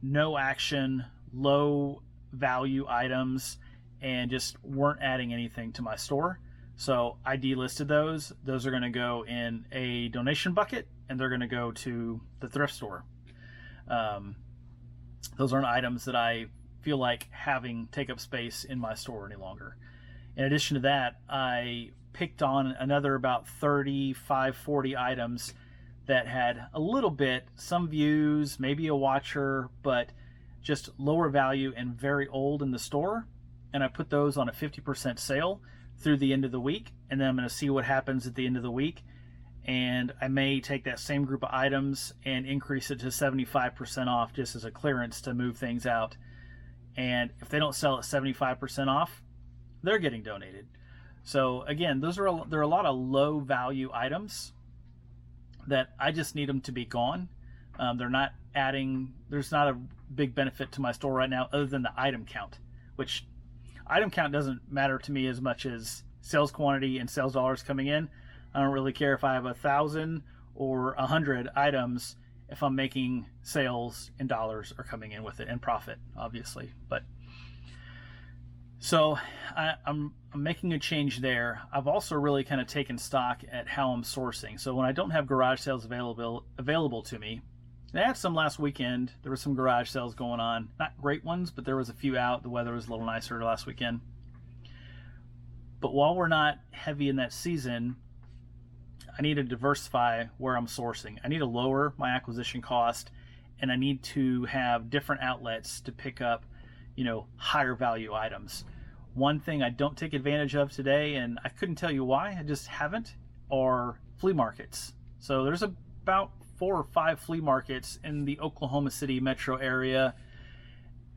no action, low value items, and just weren't adding anything to my store. So I delisted those. Those are going to go in a donation bucket and they're going to go to the thrift store. Those aren't items that I feel like having take up space in my store any longer. In addition to that, I picked on another about 35, 40 items that had a little bit, some views, maybe a watcher, but just lower value and very old in the store. And I put those on a 50% sale through the end of the week. And then I'm going to see what happens at the end of the week. And I may take that same group of items and increase it to 75% off just as a clearance to move things out. And if they don't sell at 75% off, they're getting donated. So again, there are a lot of low value items that I just need them to be gone. They're not adding, there's not a big benefit to my store right now other than the item count, which item count doesn't matter to me as much as sales quantity and sales dollars coming in. I don't really care if I have 1,000 or 100 items if I'm making sales and dollars are coming in with it, and profit, obviously. But so I'm making a change there. I've also really kind of taken stock at how I'm sourcing. So when I don't have garage sales available to me, I had some last weekend. There were some garage sales going on. Not great ones, but there was a few out. The weather was a little nicer last weekend. But while we're not heavy in that season, I need to diversify where I'm sourcing. I need to lower my acquisition cost, and I need to have different outlets to pick up, higher value items. One thing I don't take advantage of today, and I couldn't tell you why, I just haven't, are flea markets. So there's about 4 or 5 flea markets in the Oklahoma City metro area.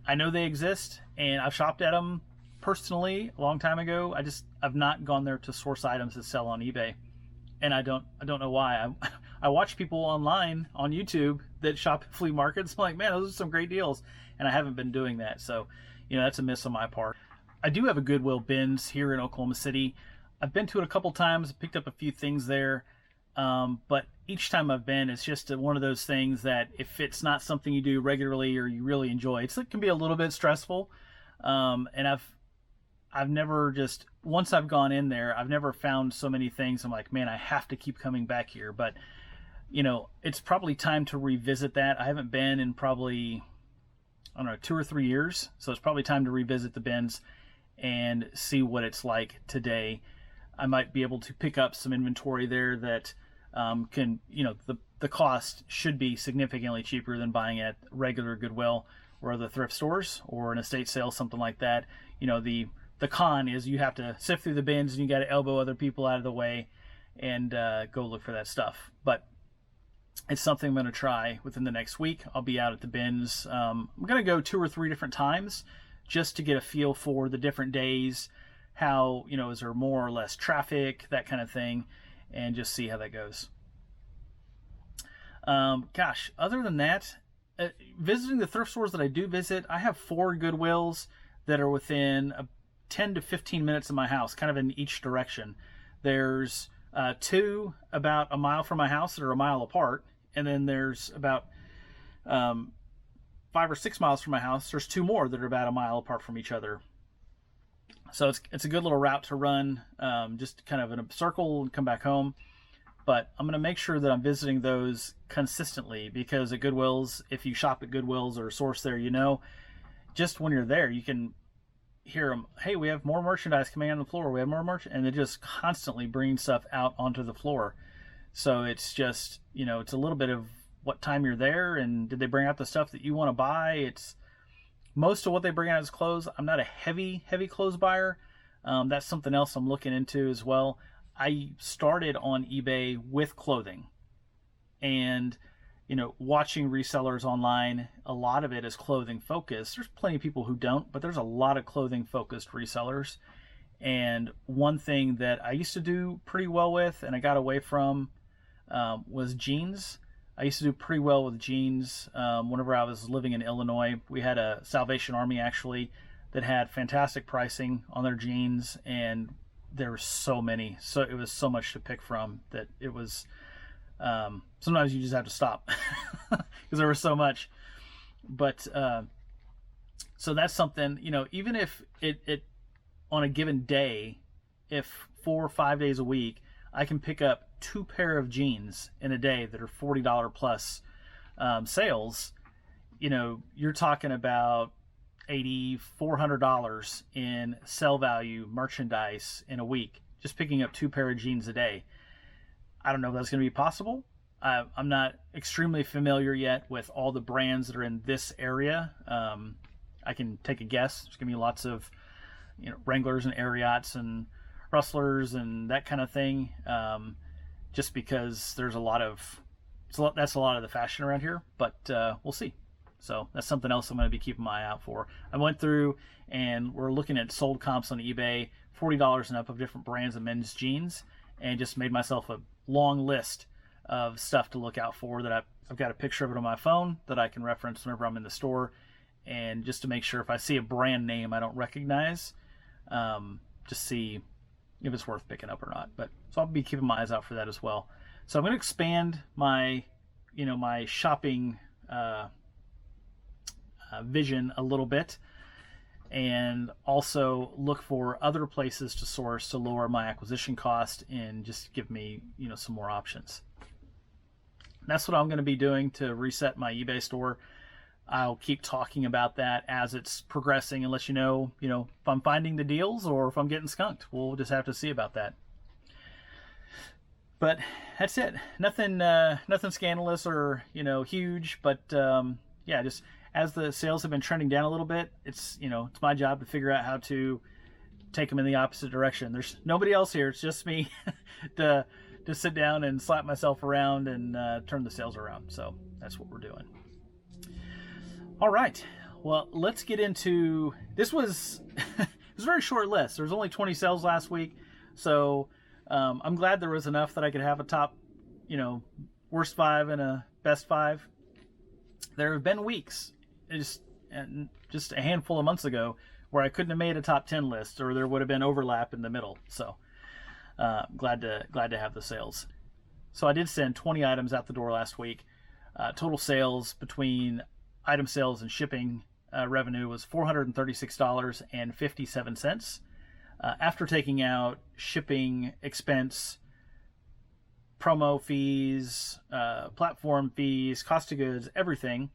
I know they exist, and I've shopped at them personally, a long time ago, I've not gone there to source items to sell on eBay, and I don't know why. I watch people online on YouTube that shop at flea markets. I'm like, man, those are some great deals, and I haven't been doing that. So, that's a miss on my part. I do have a Goodwill Binge here in Oklahoma City. I've been to it a couple times, picked up a few things there, but each time I've been, it's just one of those things that if it's not something you do regularly or you really enjoy, it can be a little bit stressful. And I've never just, once I've gone in there, I've never found so many things. I'm like, man, I have to keep coming back here. But, it's probably time to revisit that. I haven't been in probably, I don't know, 2 or 3 years. So it's probably time to revisit the Binge and see what it's like today. I might be able to pick up some inventory there that can, the cost should be significantly cheaper than buying at regular Goodwill or other thrift stores or an estate sale, something like that. The con is you have to sift through the bins and you got to elbow other people out of the way and go look for that stuff. But it's something I'm going to try within the next week. I'll be out at the Binge. I'm going to go 2 or 3 different times just to get a feel for the different days, how, is there more or less traffic, that kind of thing, and just see how that goes. Gosh, other than that, visiting the thrift stores that I do visit, I have 4 Goodwills that are within 10 to 15 minutes of my house, kind of in each direction. There's 2 about a mile from my house that are a mile apart, and then there's about 5 or 6 miles from my house, there's 2 more that are about a mile apart from each other. So it's a good little route to run, just kind of in a circle and come back home. But I'm going to make sure that I'm visiting those consistently, because at Goodwills, if you shop at Goodwills or source there, just when you're there, you can hear them, hey, we have more merchandise coming on the floor, we have more merchandise, and they're just constantly bringing stuff out onto the floor. So it's just, it's a little bit of what time you're there, and did they bring out the stuff that you want to buy. It's most of what they bring out is clothes. I'm not a heavy clothes buyer. That's something else I'm looking into as well. I started on eBay with clothing, and watching resellers online, a lot of it is clothing focused. There's plenty of people who don't, but there's a lot of clothing focused resellers. And one thing that I used to do pretty well with, and I got away from, was jeans. I used to do pretty well with jeans. Whenever I was living in Illinois, we had a Salvation Army actually that had fantastic pricing on their jeans, and there were so many, so it was so much to pick from that it was, sometimes you just have to stop because there was so much. But so that's something, even if it on a given day, if 4 or 5 days a week, I can pick up 2 pair of jeans in a day that are $40 plus sales, you're talking about $400 in sell value merchandise in a week, just picking up 2 pair of jeans a day. I don't know if that's going to be possible. I'm not extremely familiar yet with all the brands that are in this area. I can take a guess. There's going to be lots of Wranglers and Ariats and Rustlers and that kind of thing, just because there's that's a lot of the fashion around here, but we'll see. So that's something else I'm going to be keeping my eye out for. I went through and we're looking at sold comps on eBay, $40 and up of different brands of men's jeans, and just made myself a long list of stuff to look out for that I've got a picture of it on my phone that I can reference whenever I'm in the store, and just to make sure if I see a brand name I don't recognize, just see if it's worth picking up or not. But so I'll be keeping my eyes out for that as well. So I'm going to expand my my shopping vision a little bit, and also look for other places to source to lower my acquisition cost and just give me some more options. That's what I'm going to be doing to reset my eBay store. I'll keep talking about that as it's progressing and let you know if I'm finding the deals or if I'm getting skunked. We'll just have to see about that. But that's it. Nothing scandalous or huge. But yeah, just as the sales have been trending down a little bit, it's it's my job to figure out how to take them in the opposite direction. There's nobody else here. It's just me to sit down and slap myself around and turn the sales around. So that's what we're doing. All right. Well, let's get into this. Was was a very short list. There was only 20 sales last week, so I'm glad there was enough that I could have a top, worst 5 and a best 5. There have been weeks, just a handful of months ago, where I couldn't have made a top 10 list, or there would have been overlap in the middle. So glad to have the sales. So I did send 20 items out the door last week. Total sales between item sales and shipping revenue was $436.57. After taking out shipping expense, promo fees, platform fees, cost of goods, everything,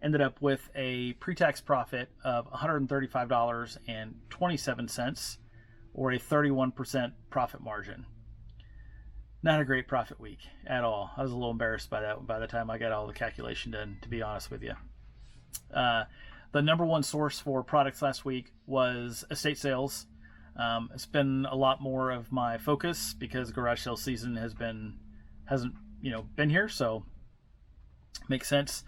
ended up with a pre-tax profit of $135.27, or a 31% profit margin. Not a great profit week at all. I was a little embarrassed by that by the time I got all the calculation done, to be honest with you. The number one source for products last week was estate sales. It's been a lot more of my focus because garage sale season hasn't been here, so makes sense.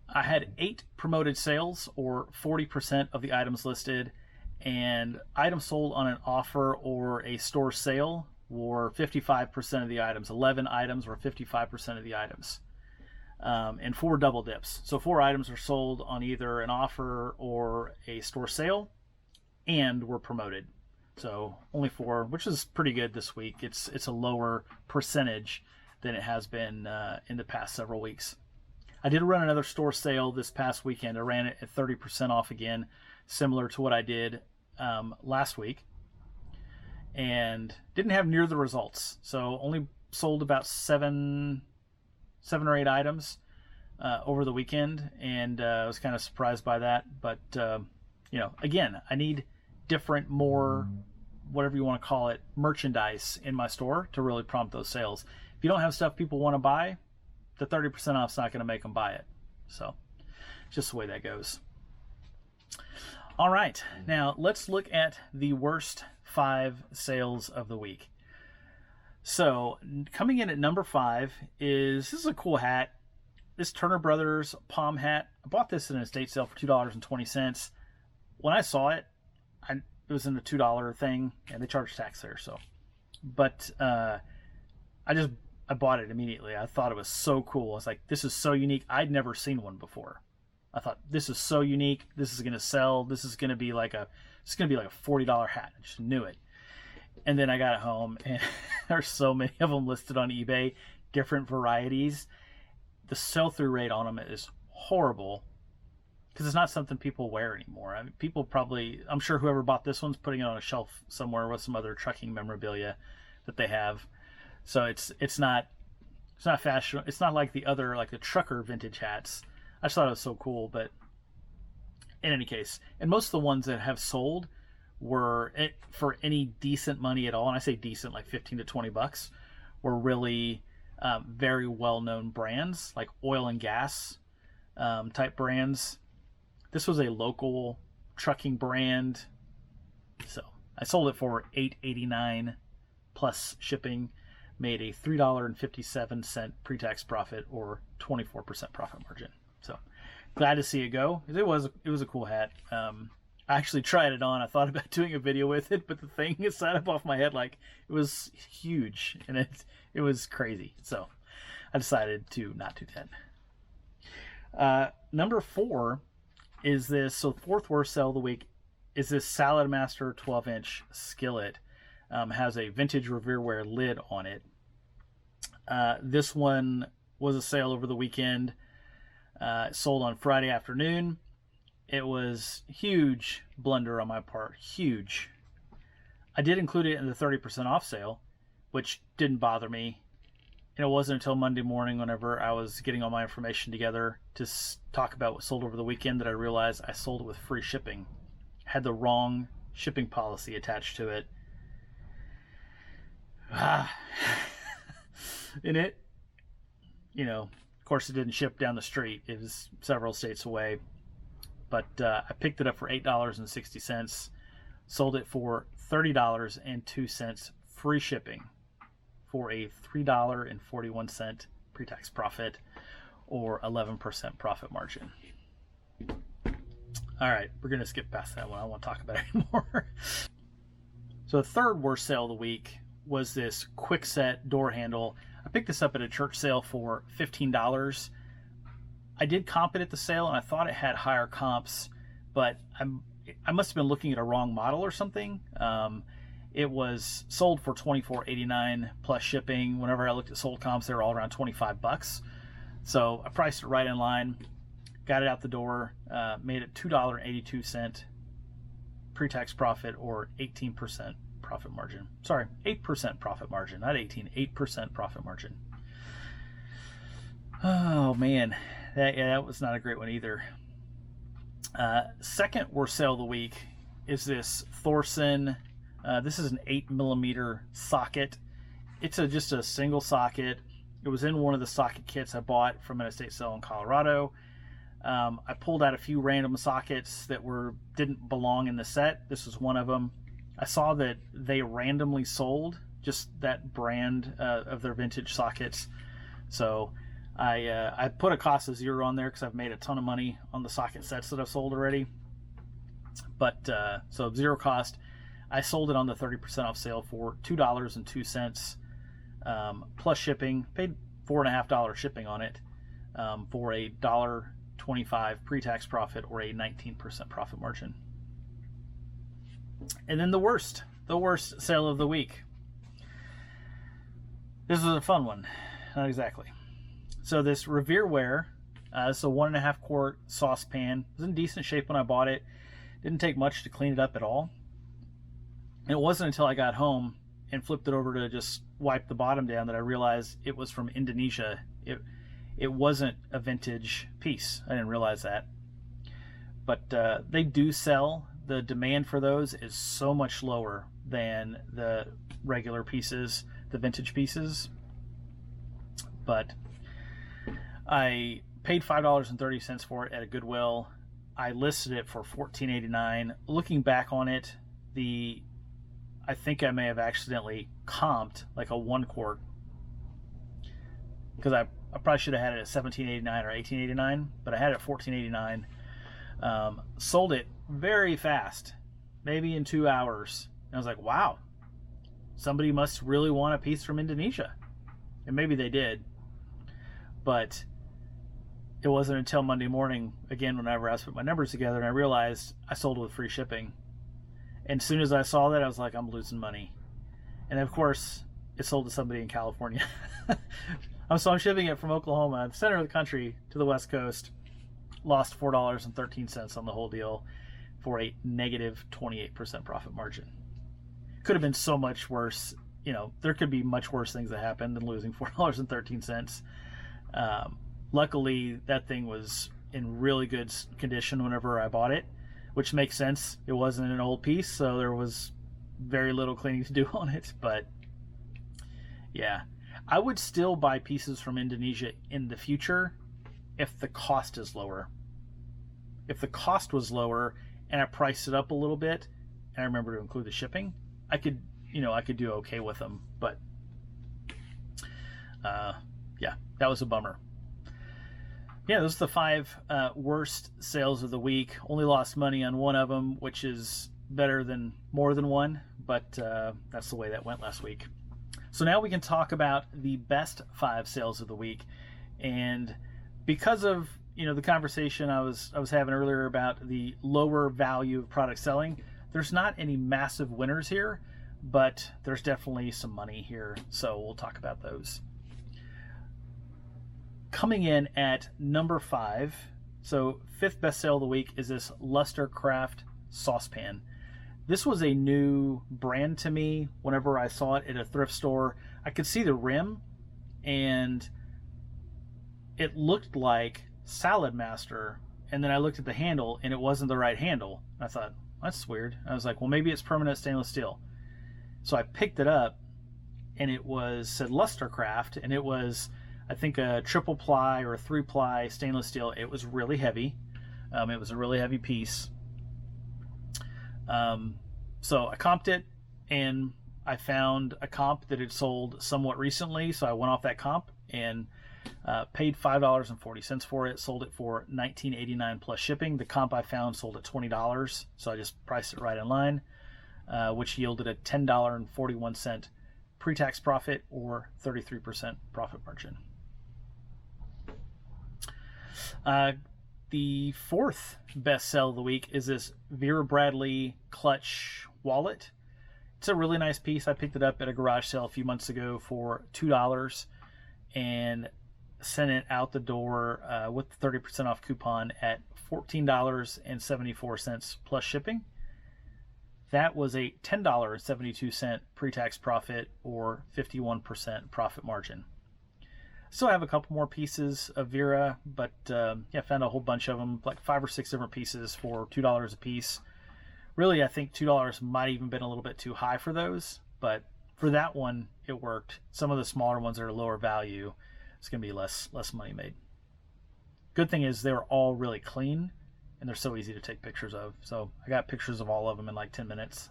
I had 8 promoted sales, or 40% of the items listed, and items sold on an offer or a store sale were 55% of the items. 11 items were 55% of the items, and 4 double dips. So 4 items are sold on either an offer or a store sale and were promoted. So only 4, which is pretty good this week. It's a lower percentage than it has been in the past several weeks. I did run another store sale this past weekend. I ran it at 30% off again, similar to what I did last week, and didn't have near the results. So only sold about 7 or 8 items over the weekend, and I was kind of surprised by that. But again, I need different, more, whatever you want to call it, merchandise in my store to really prompt those sales. If you don't have stuff people want to buy, the 30% off is not going to make them buy it. So just the way that goes. All right, now let's look at the worst 5 sales of the week. So coming in at number 5 this is a cool hat. This Turner Brothers palm hat. I bought this in an estate sale for $2.20. When I saw it, it was in the $2 thing, and they charge tax there. So, but I bought it immediately. I thought it was so cool. I was like, this is so unique. I'd never seen one before. I thought, this is so unique. This is going to sell. This is going to be like a $40 hat. I just knew it. And then I got it home, and there's so many of them listed on eBay, different varieties. The sell-through rate on them is horrible because it's not something people wear anymore. I mean, people probably, I'm sure whoever bought this one's putting it on a shelf somewhere with some other trucking memorabilia that they have. So it's not fashion. It's not like the other, like the trucker vintage hats. I just thought it was so cool. But in any case, and most of the ones that have sold were, for any decent money at all, and I say decent, like 15 to 20 bucks, were really very well-known brands, like oil and gas type brands. This was a local trucking brand, so I sold it for $8.89 plus shipping, made a $3.57 pre-tax profit, or 24% profit margin. So glad to see it go. It was a cool hat. I actually tried it on. I thought about doing a video with it, but the thing sat up off my head like it was huge, and it was crazy. So I decided to not do that. Number 4 is this. So fourth worst sale of the week is this Salad Master 12-inch skillet. Has a vintage Revereware lid on it. This one was a sale over the weekend. Sold on Friday afternoon. It was huge blunder on my part. Huge. I did include it in the 30% off sale, which didn't bother me. And it wasn't until Monday morning, whenever I was getting all my information together to talk about what sold over the weekend, that I realized I sold it with free shipping. Had the wrong shipping policy attached to it. In it, of course, it didn't ship down the street. It was several states away. But I picked it up for $8.60, sold it for $30.02 free shipping, for a $3.41 pre-tax profit, or 11% profit margin. All right, we're going to skip past that one. I don't want to talk about it anymore. So the third worst sale of the week was this Quickset door handle. I picked this up at a church sale for $15. I did comp it at the sale, and I thought it had higher comps, but I must have been looking at a wrong model or something. It was sold for $24.89 plus shipping. Whenever I looked at sold comps, they were all around $25. So I priced it right in line, got it out the door, made it $2.82 pre-tax profit, or 18% profit margin. Sorry, 8% profit margin, not 18, 8% profit margin. Oh man, that was not a great one either. Second worst sale of the week is this Thorson. This is an 8mm socket. It's just a single socket. It was in one of the socket kits I bought from an estate sale in Colorado. I pulled out a few random sockets that didn't belong in the set. This was one of them. I saw that they randomly sold just that brand of their vintage sockets. So I put a cost of 0 on there because I've made a ton of money on the socket sets that I've sold already. But so 0 cost. I sold it on the 30% off sale for $2.02 plus shipping. Paid $4.50 shipping on it for a $1.25 pre-tax profit, or a 19% profit margin. And then the worst sale of the week. This is a fun one, not exactly. So this Reselling, it's a 1.5 quart saucepan. It was in decent shape when I bought it. Didn't take much to clean it up at all. And it wasn't until I got home and flipped it over to just wipe the bottom down that I realized it was from Indonesia. It wasn't a vintage piece. I didn't realize that. But they do sell. The demand for those is so much lower than the regular pieces, the vintage pieces. But I paid $5.30 for it at a Goodwill. I listed it for $14.89. Looking back on it, I think I may have accidentally comped like a 1 quart, because I probably should have had it at $17.89 or $18.89, but I had it at $14.89. Sold it very fast, maybe in 2 hours. And I was like, wow, somebody must really want a piece from Indonesia. And maybe they did. But it wasn't until Monday morning, again, whenever I was putting my numbers together, and I realized I sold with free shipping. And as soon as I saw that, I was like, I'm losing money. And of course, it sold to somebody in California. So I'm shipping it from Oklahoma, the center of the country, to the West Coast. Lost $4.13 on the whole deal for a negative 28% profit margin. Could have been so much worse. You know, there could be much worse things that happened than losing $4.13. Luckily, that thing was in really good condition whenever I bought it, which makes sense. It wasn't an old piece, so there was very little cleaning to do on it. But yeah, I would still buy pieces from Indonesia in the future if the cost is lower. If the cost was lower and I priced it up a little bit, and I remember to include the shipping, I could do okay with them. But yeah, that was a bummer. Yeah, those are the 5 worst sales of the week. Only lost money on one of them, which is better than more than one, but that's the way that went last week. So now we can talk about the best 5 sales of the week. And because of the conversation I was having earlier about the lower value of product selling, there's not any massive winners here, but there's definitely some money here. So we'll talk about those. Coming in at number 5, so 5th best sale of the week, is this Lustercraft saucepan. This was a new brand to me. Whenever I saw it at a thrift store, I could see the rim, and it looked like Salad Master. And then I looked at the handle, and it wasn't the right handle. I thought, that's weird. I was like, well, maybe it's permanent stainless steel. So I picked it up, and it said Lustercraft, and it was, I think, a 3-ply or a 3-ply stainless steel. It was really heavy. It was a really heavy piece. So I comped it, and I found a comp that had sold somewhat recently. So I went off that comp and Paid $5.40 for it, sold it for $19.89 plus shipping. The comp I found sold at $20, so I just priced it right in line, which yielded a $10.41 pre-tax profit or 33% profit margin. The fourth best sell of the week is this Vera Bradley clutch wallet. It's a really nice piece. I picked it up at a garage sale a few months ago for $2 and sent it out the door with the 30% off coupon at $14.74 plus shipping. That was a $10.72 pre-tax profit or 51% profit margin. Still have a couple more pieces of Vera, but yeah, found a whole bunch of them, like 5 or 6 different pieces for $2 a piece. Really, I think $2 might even been a little bit too high for those, but for that one, it worked. Some of the smaller ones that are lower value, it's going to be less money made. Good thing is they were all really clean, and they're so easy to take pictures of. So I got pictures of all of them in like 10 minutes.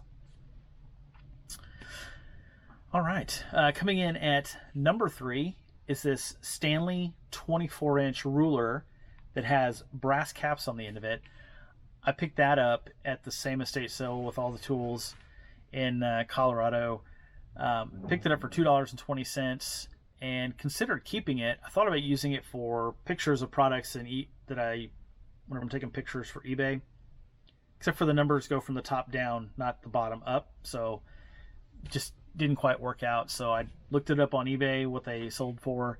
All right, coming in at number 3 is this Stanley 24-inch ruler that has brass caps on the end of it. I picked that up at the same estate sale with all the tools in Colorado. Picked it up for $2.20 and considered keeping it. I thought about using it for pictures of products and whenever I'm taking pictures for eBay, except for the numbers go from the top down, not the bottom up. So just didn't quite work out. So I looked it up on eBay, what they sold for,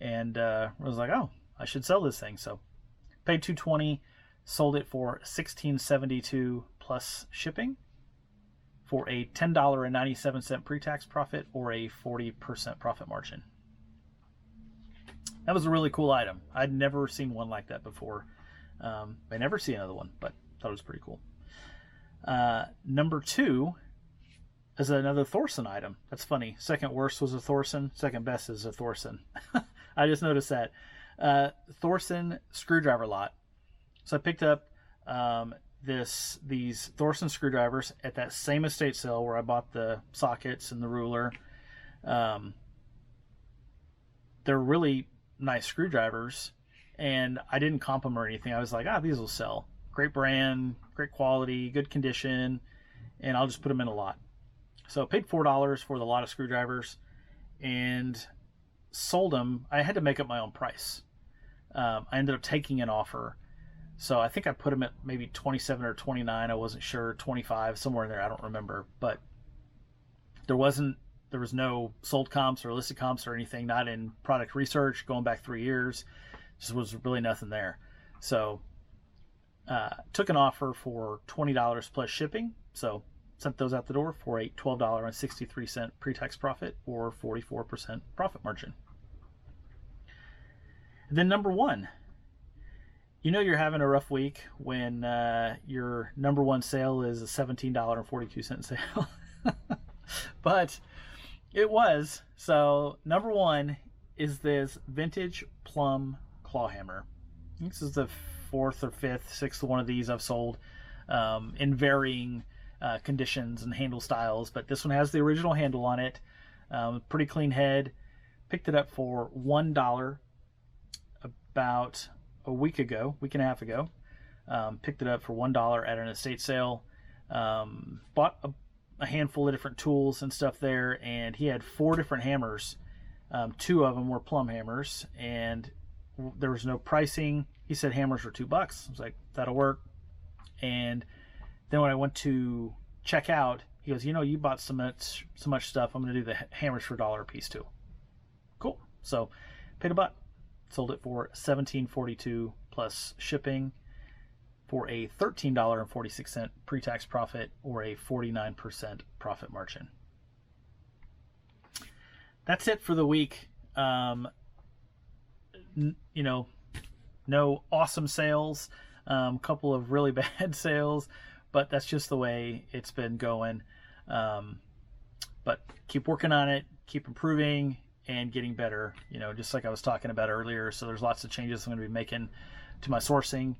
and was like, oh, I should sell this thing. So paid $2.20, sold it for $16.72 plus shipping for a $10.97 pre-tax profit or a 40% profit margin. That was a really cool item. I'd never seen one like that before. I never see another one, but thought it was pretty cool. Number 2 is another Thorson item. That's funny. Second worst was a Thorson. Second best is a Thorson. I just noticed that. Thorson screwdriver lot. So I picked up these Thorson screwdrivers at that same estate sale where I bought the sockets and the ruler. They're really nice screwdrivers, and I didn't comp them or anything. I was like, these will sell. Great brand, great quality, good condition, and I'll just put them in a lot. So I paid $4 for the lot of screwdrivers and sold them. I had to make up my own price. I ended up taking an offer. So I think I put them at maybe 27 or 29. I wasn't sure, 25, somewhere in there. I don't remember. But there was no sold comps or listed comps or anything, not in product research going back 3 years. Just was really nothing there. So took an offer for $20 plus shipping. So sent those out the door for a $12.63 pre-tax profit or 44% profit margin. And then number 1. You know you're having a rough week when your number 1 sale is a $17.42 sale. But it was. So number 1 is this vintage plum claw hammer. This is the 4th or 5th, 6th one of these I've sold in varying conditions and handle styles. But this one has the original handle on it. Pretty clean head. Picked it up for $1 about a week and a half ago. Picked it up for $1 at an estate sale. Bought a handful of different tools and stuff there, and he had 4 different hammers. 2 of them were plum hammers, and there was no pricing. He said hammers were $2. I was like, that'll work. And then when I went to check out, he goes, you bought so much stuff, I'm going to do the hammers for $1 a piece too. Cool. So paid $1. Sold it for $17.42 plus shipping for a $13.46 pre-tax profit or a 49% profit margin. That's it for the week. No awesome sales, couple of really bad sales, but that's just the way it's been going. But keep working on it, keep improving and getting better, just like I was talking about earlier. So there's lots of changes I'm going to be making to my sourcing,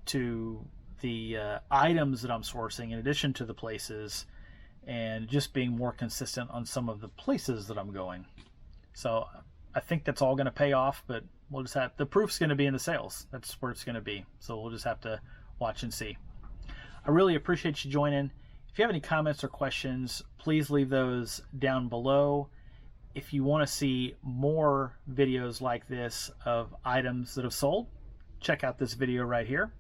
to the items that I'm sourcing in addition to the places, and just being more consistent on some of the places that I'm going. So I think that's all going to pay off, but we'll just have, the proof's going to be in the sales. That's where it's going to be. So we'll just have to watch and see. I really appreciate you joining. If you have any comments or questions, please leave those down below. If you want to see more videos like this of items that have sold, check out this video right here.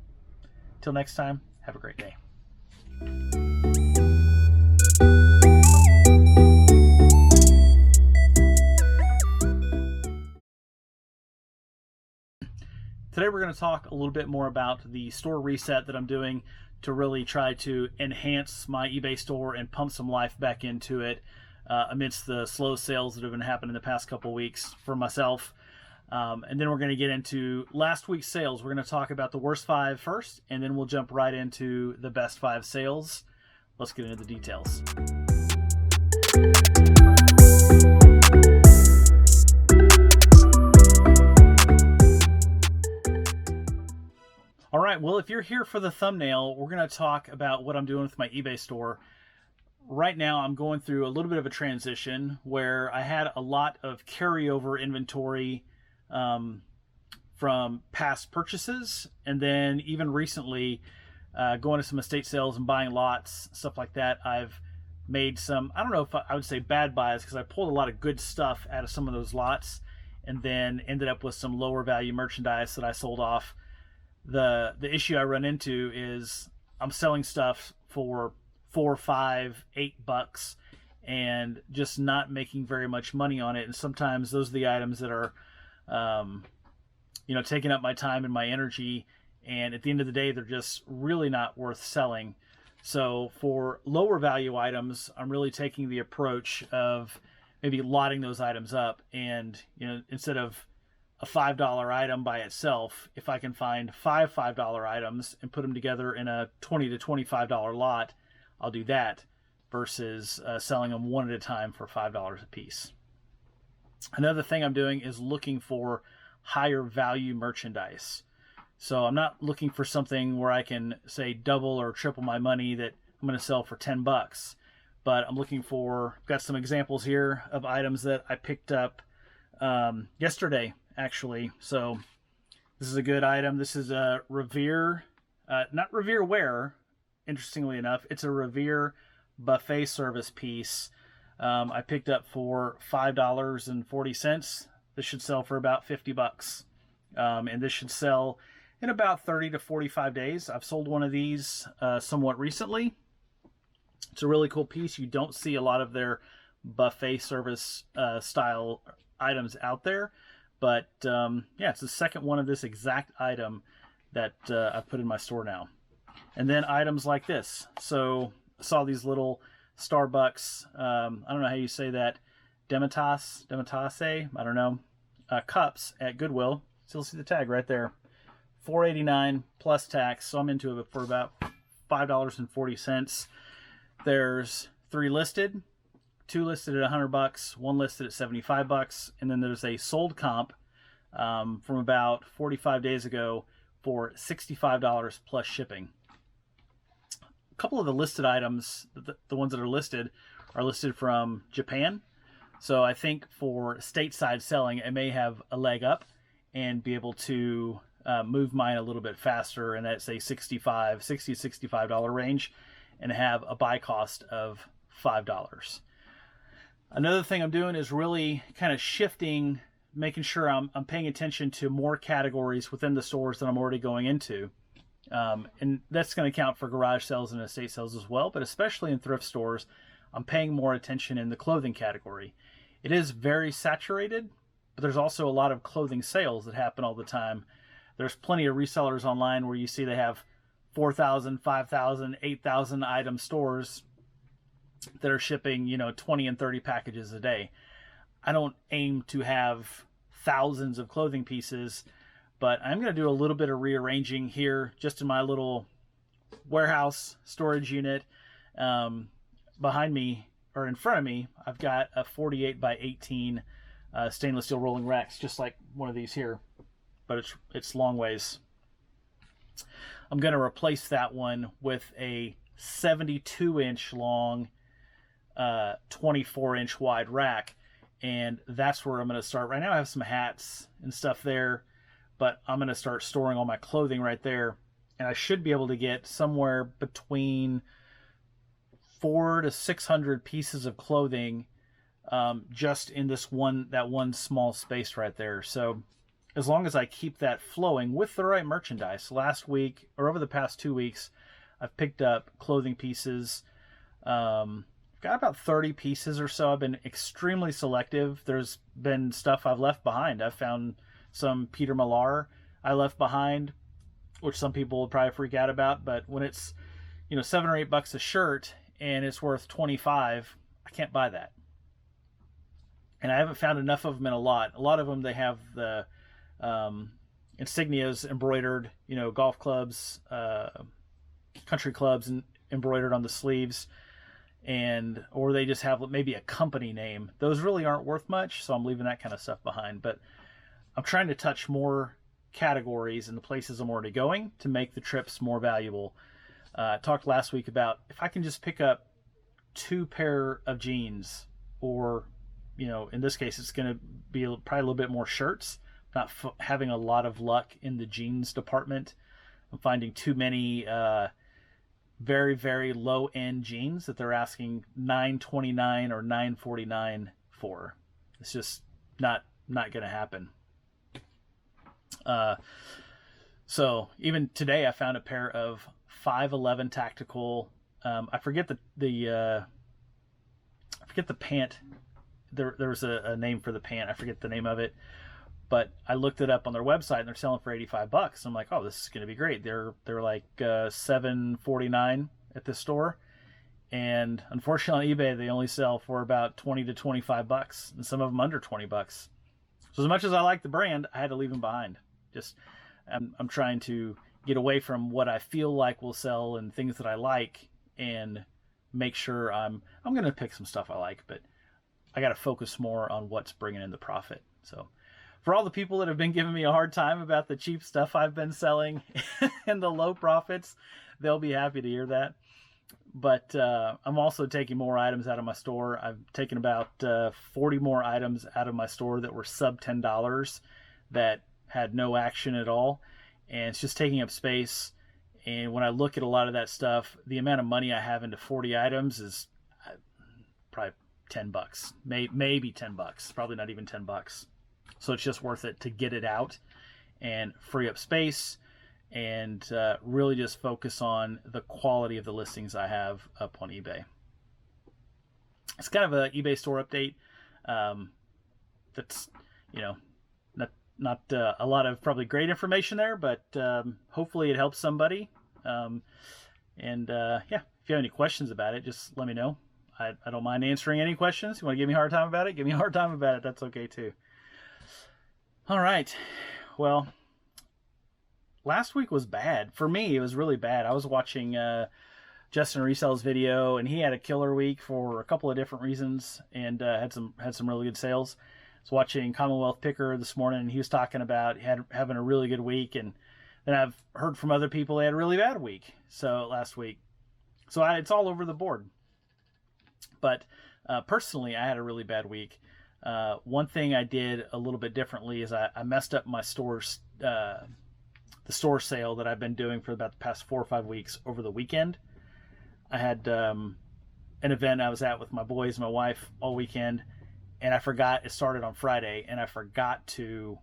Till next time, have a great day. Today we're going to talk a little bit more about the store reset that I'm doing to really try to enhance my eBay store and pump some life back into it amidst the slow sales that have been happening the past couple weeks for myself. And then we're going to get into last week's sales. We're going to talk about the worst 5 first, and then we'll jump right into the best 5 sales. Let's get into the details. All right, well, if you're here for the thumbnail, we're going to talk about what I'm doing with my eBay store. Right now, I'm going through a little bit of a transition where I had a lot of carryover inventory from past purchases, and then even recently going to some estate sales and buying lots, stuff like that. I've made some, I don't know if I would say bad buys, because I pulled a lot of good stuff out of some of those lots and then ended up with some lower value merchandise that I sold off. The issue I run into is I'm selling stuff for $4, $5, $8 and just not making very much money on it. And sometimes those are the items that are taking up my time and my energy, and at the end of the day they're just really not worth selling. So for lower value items, I'm really taking the approach of maybe lotting those items up, and instead of a $5 item by itself, if I can find 5 $5 items and put them together in a $20 to $25 lot, I'll do that versus selling them one at a time for $5 a piece. Another thing I'm doing is looking for higher value merchandise. So I'm not looking for something where I can say double or triple my money that I'm going to sell for $10, but I'm looking for, got some examples here of items that I picked up yesterday, actually. So this is a good item. This is a Revere, not Revere ware, interestingly enough. It's a Revere buffet service piece. I picked up for $5.40. This should sell for about $50. And this should sell in about 30 to 45 days. I've sold one of these somewhat recently. It's a really cool piece. You don't see a lot of their buffet service style items out there. But yeah, it's the second one of this exact item that I've put in my store now. And then items like this. So I saw these little Starbucks, I don't know how you say that, Demetase, I don't know, cups at Goodwill. Still see the tag right there. $4.89 plus tax. So I'm into it for about $5.40. There's 3 listed. 2 listed at $100, 1 listed at $75, and then there's a sold comp from about 45 days ago for $65 plus shipping. A couple of the listed items, the ones that are listed from Japan. So I think for stateside selling, I may have a leg up and be able to move mine a little bit faster, and that's a $60 to $65 range, and have a buy cost of $5. Another thing I'm doing is really kind of shifting, making sure I'm paying attention to more categories within the stores that I'm already going into. And that's going to count for garage sales and estate sales as well, but especially in thrift stores, I'm paying more attention in the clothing category. It is very saturated, but there's also a lot of clothing sales that happen all the time. There's plenty of resellers online where you see they have 4,000, 5,000, 8,000 item stores that are shipping, 20 and 30 packages a day. I don't aim to have thousands of clothing pieces, but I'm going to do a little bit of rearranging here just in my little warehouse storage unit. Behind me, or in front of me, I've got a 48 by 18 stainless steel rolling racks, just like one of these here, but it's long ways. I'm going to replace that one with a 72-inch long 24-inch wide rack, And that's where I'm going to start. Right now I have some hats and stuff there, but I'm going to start storing all my clothing right there. And I should be able to get somewhere between 400 to 600 pieces of clothing just in that one small space right there. So as long as I keep that flowing with the right merchandise, last week or over the past 2 weeks, I've picked up clothing pieces. Got about 30 pieces or so. I've been extremely selective. There's been stuff I've left behind. I've found some Peter Millar I left behind, which some people would probably freak out about. But when it's, $7 or $8 a shirt and it's worth 25, I can't buy that. And I haven't found enough of them in a lot. A lot of them, they have the insignias embroidered, golf clubs, country clubs and embroidered on the sleeves. Or they just have maybe a company name. Those really aren't worth much, so I'm leaving that kind of stuff behind. But I'm trying to touch more categories in the places I'm already going to make the trips more valuable. I talked last week about if I can just pick up 2 pair of jeans, or, in this case, it's going to be probably a little bit more shirts. Not having a lot of luck in the jeans department. I'm finding too many very, very low-end jeans that they're asking $9.29 or $9.49 for. It's just not going to happen. So even today, I found a pair of 511 tactical. I forget the pant. There was a name for the pant. I forget the name of it. But I looked it up on their website and they're selling for $85. I'm like, oh, this is going to be great. They're like $7.49 at this store, and unfortunately on eBay they only sell for about $20 to $25, and some of them under $20. So as much as I like the brand, I had to leave them behind. Just I'm trying to get away from what I feel like will sell and things that I like, and make sure I'm going to pick some stuff I like, but I got to focus more on what's bringing in the profit. So. For all the people that have been giving me a hard time about the cheap stuff I've been selling and the low profits, they'll be happy to hear that. But I'm also taking more items out of my store. I've taken about 40 more items out of my store that were sub $10 that had no action at all. And it's just taking up space. And when I look at a lot of that stuff, the amount of money I have into 40 items is probably $10, maybe $10, probably not even $10. So it's just worth it to get it out and free up space, and really just focus on the quality of the listings I have up on eBay. It's kind of an eBay store update. That's, not a lot of probably great information there, but hopefully it helps somebody. If you have any questions about it, just let me know. I don't mind answering any questions. You want to give me a hard time about it? Give me a hard time about it. That's okay too. All right. Well, last week was bad. For me, it was really bad. I was watching Justin Resell's video, and he had a killer week for a couple of different reasons, and had some really good sales. I was watching Commonwealth Picker this morning, and he was talking about having a really good week, and then I've heard from other people they had a really bad week. So last week, it's all over the board. But personally, I had a really bad week. One thing I did a little bit differently is I messed up my store's, the store sale that I've been doing for about the past 4 or 5 weeks over the weekend. I had an event I was at with my boys, my wife, all weekend, and I forgot it started on Friday, and I forgot to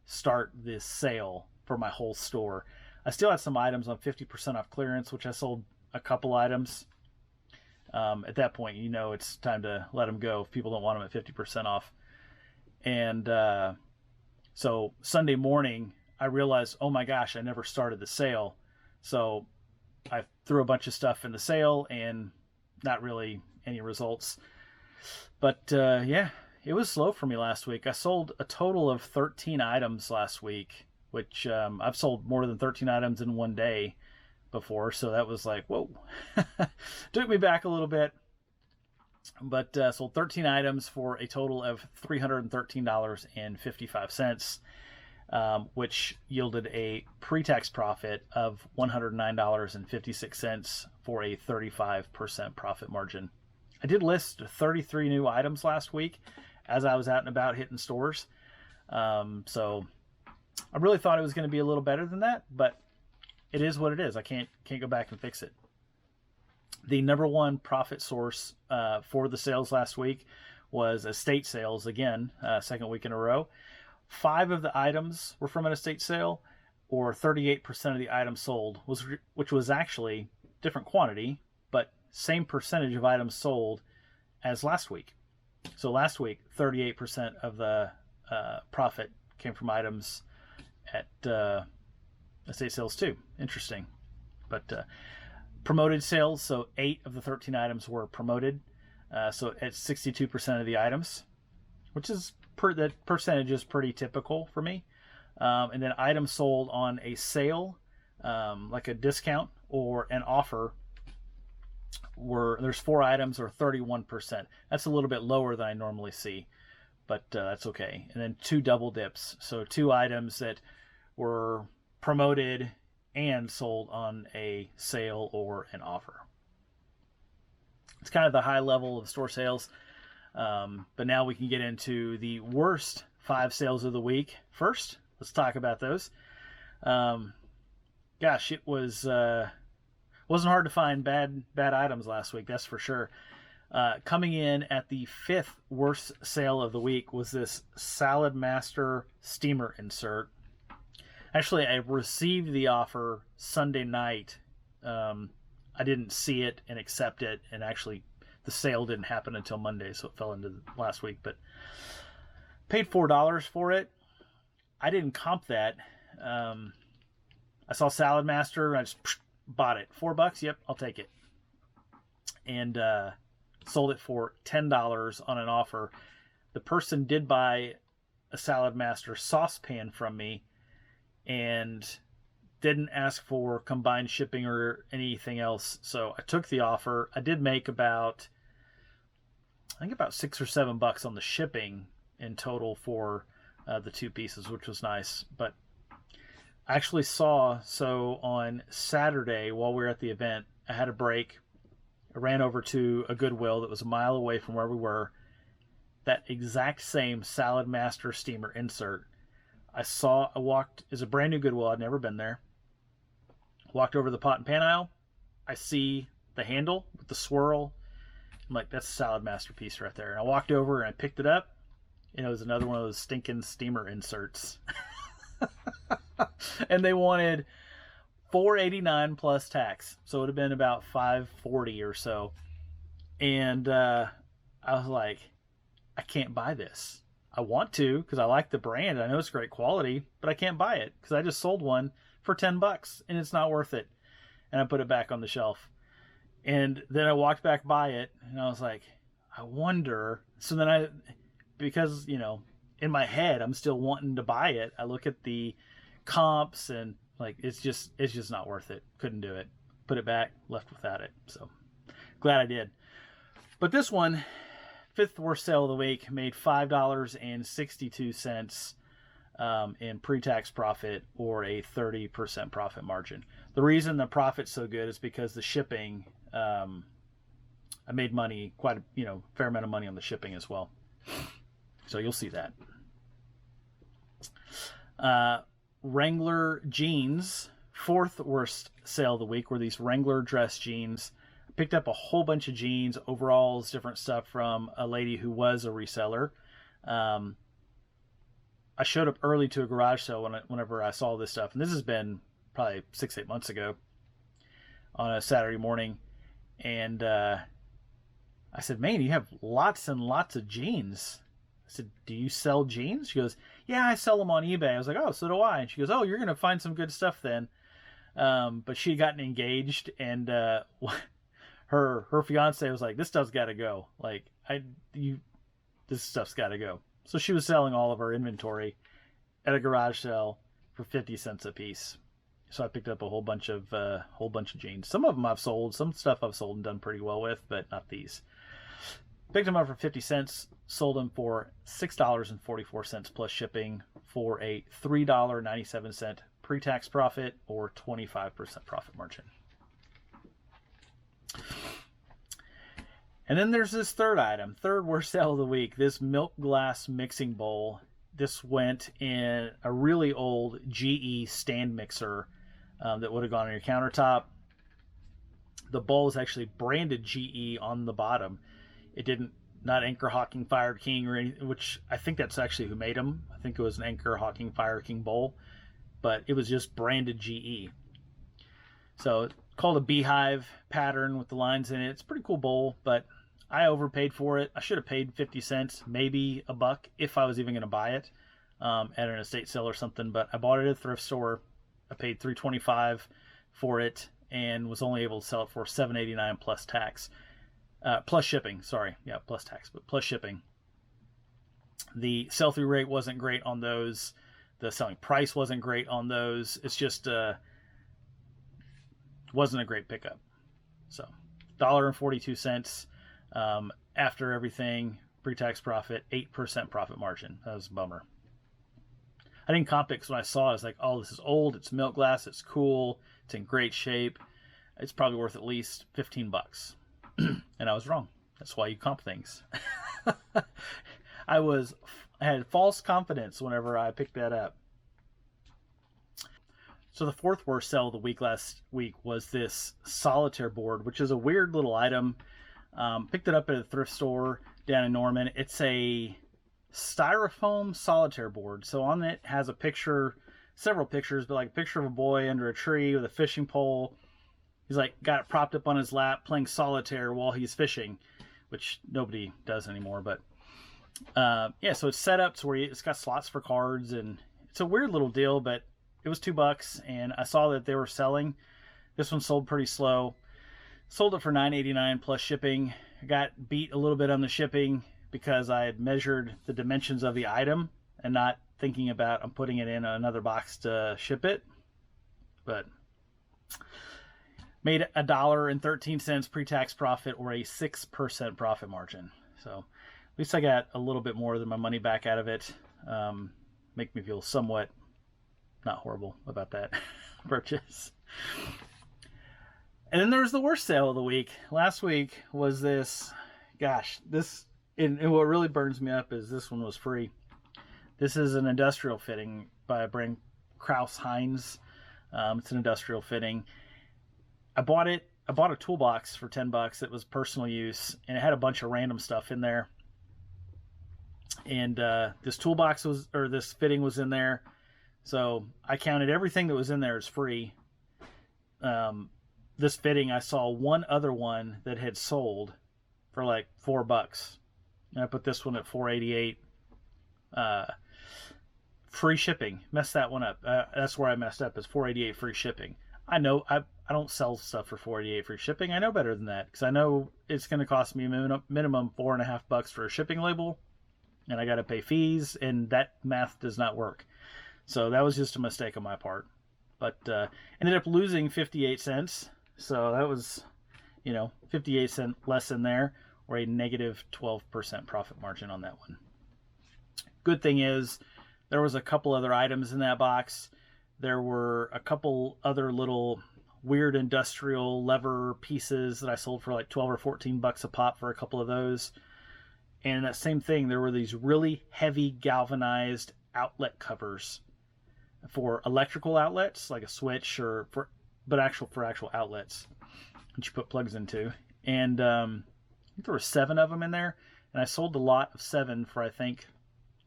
start this sale for my whole store. I still had some items on 50% off clearance, which I sold a couple items. At that point, it's time to let them go if people don't want them at 50% off. And so Sunday morning, I realized, oh my gosh, I never started the sale. So I threw a bunch of stuff in the sale and not really any results. But it was slow for me last week. I sold a total of 13 items last week, which I've sold more than 13 items in one day before, so that was like, whoa. Took me back a little bit, but sold 13 items for a total of $313.55, which yielded a pre-tax profit of $109.56 for a 35% profit margin. I did list 33 new items last week as I was out and about hitting stores. So I really thought it was going to be a little better than that, but it is what it is. I can't go back and fix it. The number one profit source for the sales last week was estate sales again, second week in a row. 5 of the items were from an estate sale, or 38% of the items sold, which was actually different quantity, but same percentage of items sold as last week. So last week, 38% of the profit came from items at estate sales too. Interesting. But promoted sales, so 8 of the 13 items were promoted. So at 62% of the items, which is that percentage is pretty typical for me. And then items sold on a sale, like a discount or an offer, there's 4 items or 31%. That's a little bit lower than I normally see, but that's okay. And then 2 double dips, so 2 items that were promoted and sold on a sale or an offer. It's kind of the high level of store sales, but now we can get into the worst 5 sales of the week first. Let's talk about those. Gosh, it wasn't hard to find bad items last week, that's for sure. Coming in at the 5th worst sale of the week was this Salad Master steamer insert. Actually, I received the offer Sunday night. I didn't see it and accept it, and actually the sale didn't happen until Monday, so it fell into last week. But paid $4 for it. I didn't comp that. I saw Salad Master, and I just bought it. $4, yep, I'll take it. And sold it for $10 on an offer. The person did buy a Salad Master saucepan from me and didn't ask for combined shipping or anything else. So I took the offer. I did make about $6 or $7 on the shipping in total for the 2 pieces, which was nice. But I actually saw, so on Saturday while we were at the event, I had a break. I ran over to a Goodwill that was a mile away from where we were. That exact same Salad Master steamer insert. I walked, it's a brand new Goodwill. I'd never been there. Walked over the pot and pan aisle. I see the handle with the swirl. I'm like, that's a Salad Master piece right there. And I walked over and I picked it up. And it was another one of those stinking steamer inserts. And they wanted $4.89 plus tax. So it would have been about $5.40 or so. And I was like, I can't buy this. I want to because I like the brand. I know it's great quality, but I can't buy it because I just sold one for $10 and it's not worth it. And I put it back on the shelf. And then I walked back by it and I was like, I wonder. So then because, in my head, I'm still wanting to buy it. I look at the comps and like, it's just not worth it. Couldn't do it. Put it back, left without it. So glad I did. But this one, 5th worst sale of the week, made $5.62 in pre-tax profit, or a 30% profit margin. The reason the profit's so good is because the shipping, I made money, quite a fair amount of money on the shipping as well. So you'll see that. Wrangler jeans, 4th worst sale of the week, were these Wrangler dress jeans. I picked up a whole bunch of jeans, overalls, different stuff from a lady who was a reseller. I showed up early to a garage sale whenever I saw this stuff, and this has been probably 6-8 months ago on a Saturday morning. And I said, man, you have lots and lots of jeans. I said, do you sell jeans? She goes, yeah, I sell them on eBay. I was like, oh, so do I. And she goes, oh, you're going to find some good stuff then. But she had gotten engaged, and her fiance was like, this stuff's got to go. Like, this stuff's got to go. So she was selling all of her inventory at a garage sale for 50 cents a piece. So I picked up a whole bunch of jeans. Some of them I've sold. Some stuff I've sold and done pretty well with, but not these. Picked them up for 50 cents. Sold them for $6.44 plus shipping, for a $3.97 pre-tax profit, or 25% profit margin. And then there's this third item, third worst sale of the week, this milk glass mixing bowl. This went in a really old GE stand mixer that would have gone on your countertop. The bowl is actually branded GE on the bottom. It didn't, not Anchor Hawking Fire King or anything, which I think that's actually who made them. I think it was an Anchor Hawking Fire King bowl, but it was just branded GE. So called a beehive pattern with the lines in it. It's a pretty cool bowl, but I overpaid for it. I should have paid 50 cents, maybe a buck, if I was even going to buy it at an estate sale or something. But I bought it at a thrift store. I paid $3.25 for it and was only able to sell it for $7.89 plus tax, plus shipping. Sorry, yeah, plus tax, but plus shipping. The sell-through rate wasn't great on those. The selling price wasn't great on those. It's just wasn't a great pickup. So $1.42. After everything, pre-tax profit, 8% profit margin. That was a bummer. I didn't comp it because when I saw it, I was like, oh, this is old. It's milk glass. It's cool. It's in great shape. It's probably worth at least 15 bucks. And I was wrong. That's why you comp things. I had false confidence whenever I picked that up. So the fourth worst sale of the week last week was this solitaire board, which is a weird little item. Picked it up at a thrift store down in Norman. It's a styrofoam solitaire board. So on it has a picture, several pictures, but like a picture of a boy under a tree with a fishing pole. He's like got it propped up on his lap playing solitaire while he's fishing, which nobody does anymore. But yeah, so it's set up to where it's got slots for cards, and it's a weird little deal, but it was $2, and I saw that they were selling. This one sold pretty slow. Sold it for $9.89 plus shipping. I got beat a little bit on the shipping because I had measured the dimensions of the item and not thinking about I'm putting it in another box to ship it. But made $1.13 pre-tax profit, or a 6% profit margin. So at least I got a little bit more than my money back out of it. Make me feel somewhat not horrible about that purchase. And then there was the worst sale of the week. Last week was this, and what really burns me up is this one was free. This is an industrial fitting by a brand, Kraus Heinz. It's an industrial fitting. I bought a toolbox for $10. It was personal use, and it had a bunch of random stuff in there. And this this fitting was in there. So I counted everything that was in there as free. This fitting, I saw one other one that had sold for like $4. And I put this one at $4.88. Free shipping. Messed that one up. That's where I messed up, is $4.88 free shipping. I know I don't sell stuff for $4.88 free shipping. I know better than that, because I know it's going to cost me a minimum $4.50 for a shipping label, and I got to pay fees, and that math does not work. So that was just a mistake on my part. But ended up losing 58 cents. So that was, 58 cent less in there, or a negative 12% profit margin on that one. Good thing is there was a couple other items in that box. There were a couple other little weird industrial lever pieces that I sold for like 12 or 14 bucks a pop for a couple of those. And that same thing, there were these really heavy galvanized outlet covers for electrical outlets, like a switch, or for actual outlets that you put plugs into. And I think there were 7 of them in there, and I sold a lot of 7 for, I think,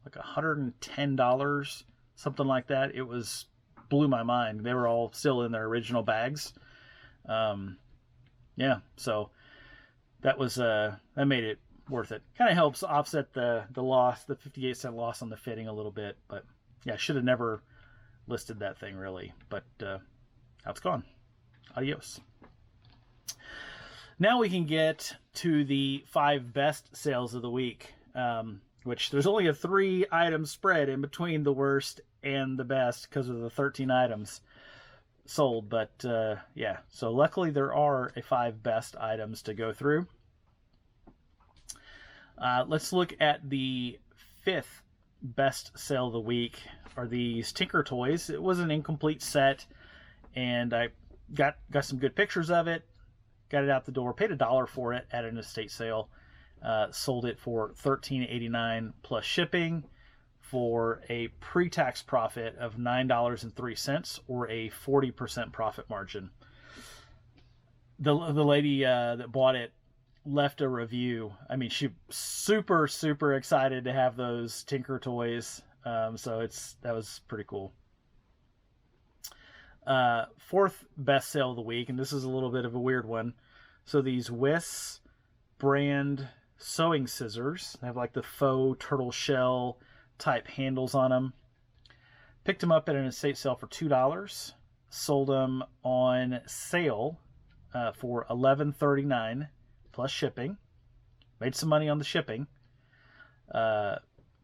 like $110, something like that. It blew my mind. They were all still in their original bags. Yeah, so that made it worth it. Kind of helps offset the loss, the 58 cent loss on the fitting a little bit. But yeah, I should have never listed that thing, really. But now it's gone. Adios. Now we can get to the 5 best sales of the week, which there's only a 3 item spread in between the worst and the best because of the 13 items sold. But yeah, so luckily there are 5 best items to go through. Let's look at the 5th best sale of the week, are these Tinker Toys. It was an incomplete set, and I got some good pictures of it. got it out the door, paid $1 for it at an estate sale, sold it for $13.89 plus shipping for a pre-tax profit of $9.03 or a 40% profit margin. The lady that bought it left a review. I mean, she super excited to have those Tinker toys. So that was pretty cool. Fourth best sale of the week, and this is a little bit of a weird one. So these Wiss brand sewing scissors, they have like the faux turtle shell type handles on them. Picked them up at an estate sale for $2. Sold them on sale for $11.39 plus shipping. Made some money on the shipping.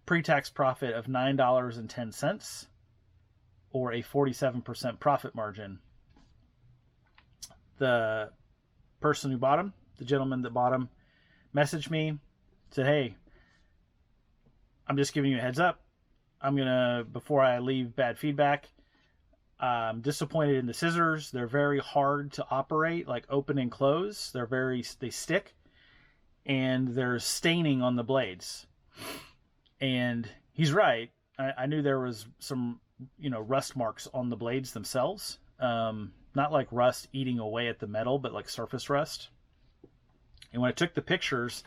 Pre-tax profit of $9.10 or a 47% profit margin. The person who bought them, the gentleman that bought them, messaged me, said, "Hey, I'm just giving you a heads up. Before I leave bad feedback, I'm disappointed in the scissors. They're very hard to operate, like open and close. They stick, and there's staining on the blades." And he's right. I knew there was some, rust marks on the blades themselves. Not like rust eating away at the metal, but like surface rust. And when I took the pictures,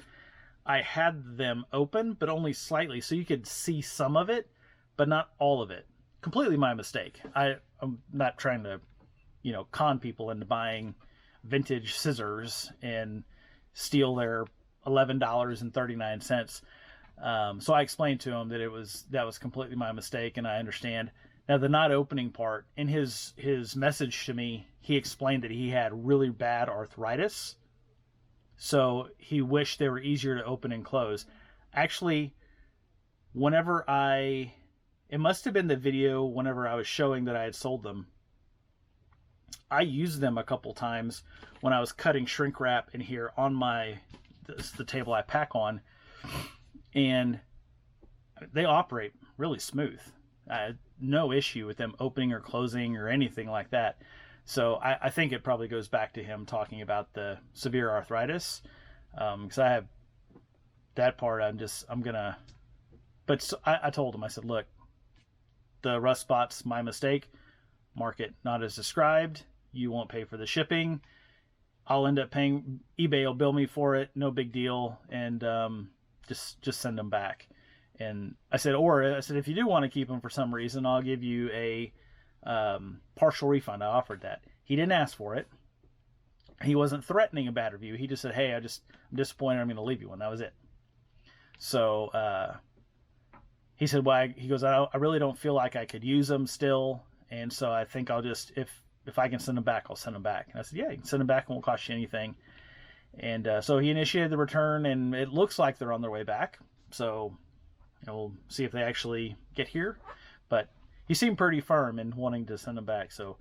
I had them open, but only slightly, so you could see some of it, but not all of it. Completely my mistake. I'm not trying to, con people into buying vintage scissors and steal their $11.39. So I explained to him that that was completely my mistake, and I understand. Now, the not opening part, in his message to me, he explained that he had really bad arthritis, so he wished they were easier to open and close. Actually, it must have been the video whenever I was showing that I had sold them. I used them a couple times when I was cutting shrink wrap in here on the table I pack on, and they operate really smooth. No issue with them opening or closing or anything like that. So I think it probably goes back to him talking about the severe arthritis. Because I have that part, but I told him, I said, look, the rust spot's my mistake. Mark it not as described. You won't pay for the shipping. I'll end up paying. eBay will bill me for it. No big deal. And just send them back. And I said, if you do want to keep them for some reason, I'll give you a partial refund. I offered that. He didn't ask for it. He wasn't threatening a bad review. He just said, hey, I'm disappointed. I'm going to leave you one. That was it. So he said, he goes, I really don't feel like I could use them still. And so I think I'll just, if I can send them back, I'll send them back. And I said, yeah, you can send them back. It won't cost you anything. And so he initiated the return, and it looks like they're on their way back. So we'll see if they actually get here. But he seemed pretty firm in wanting to send them back. So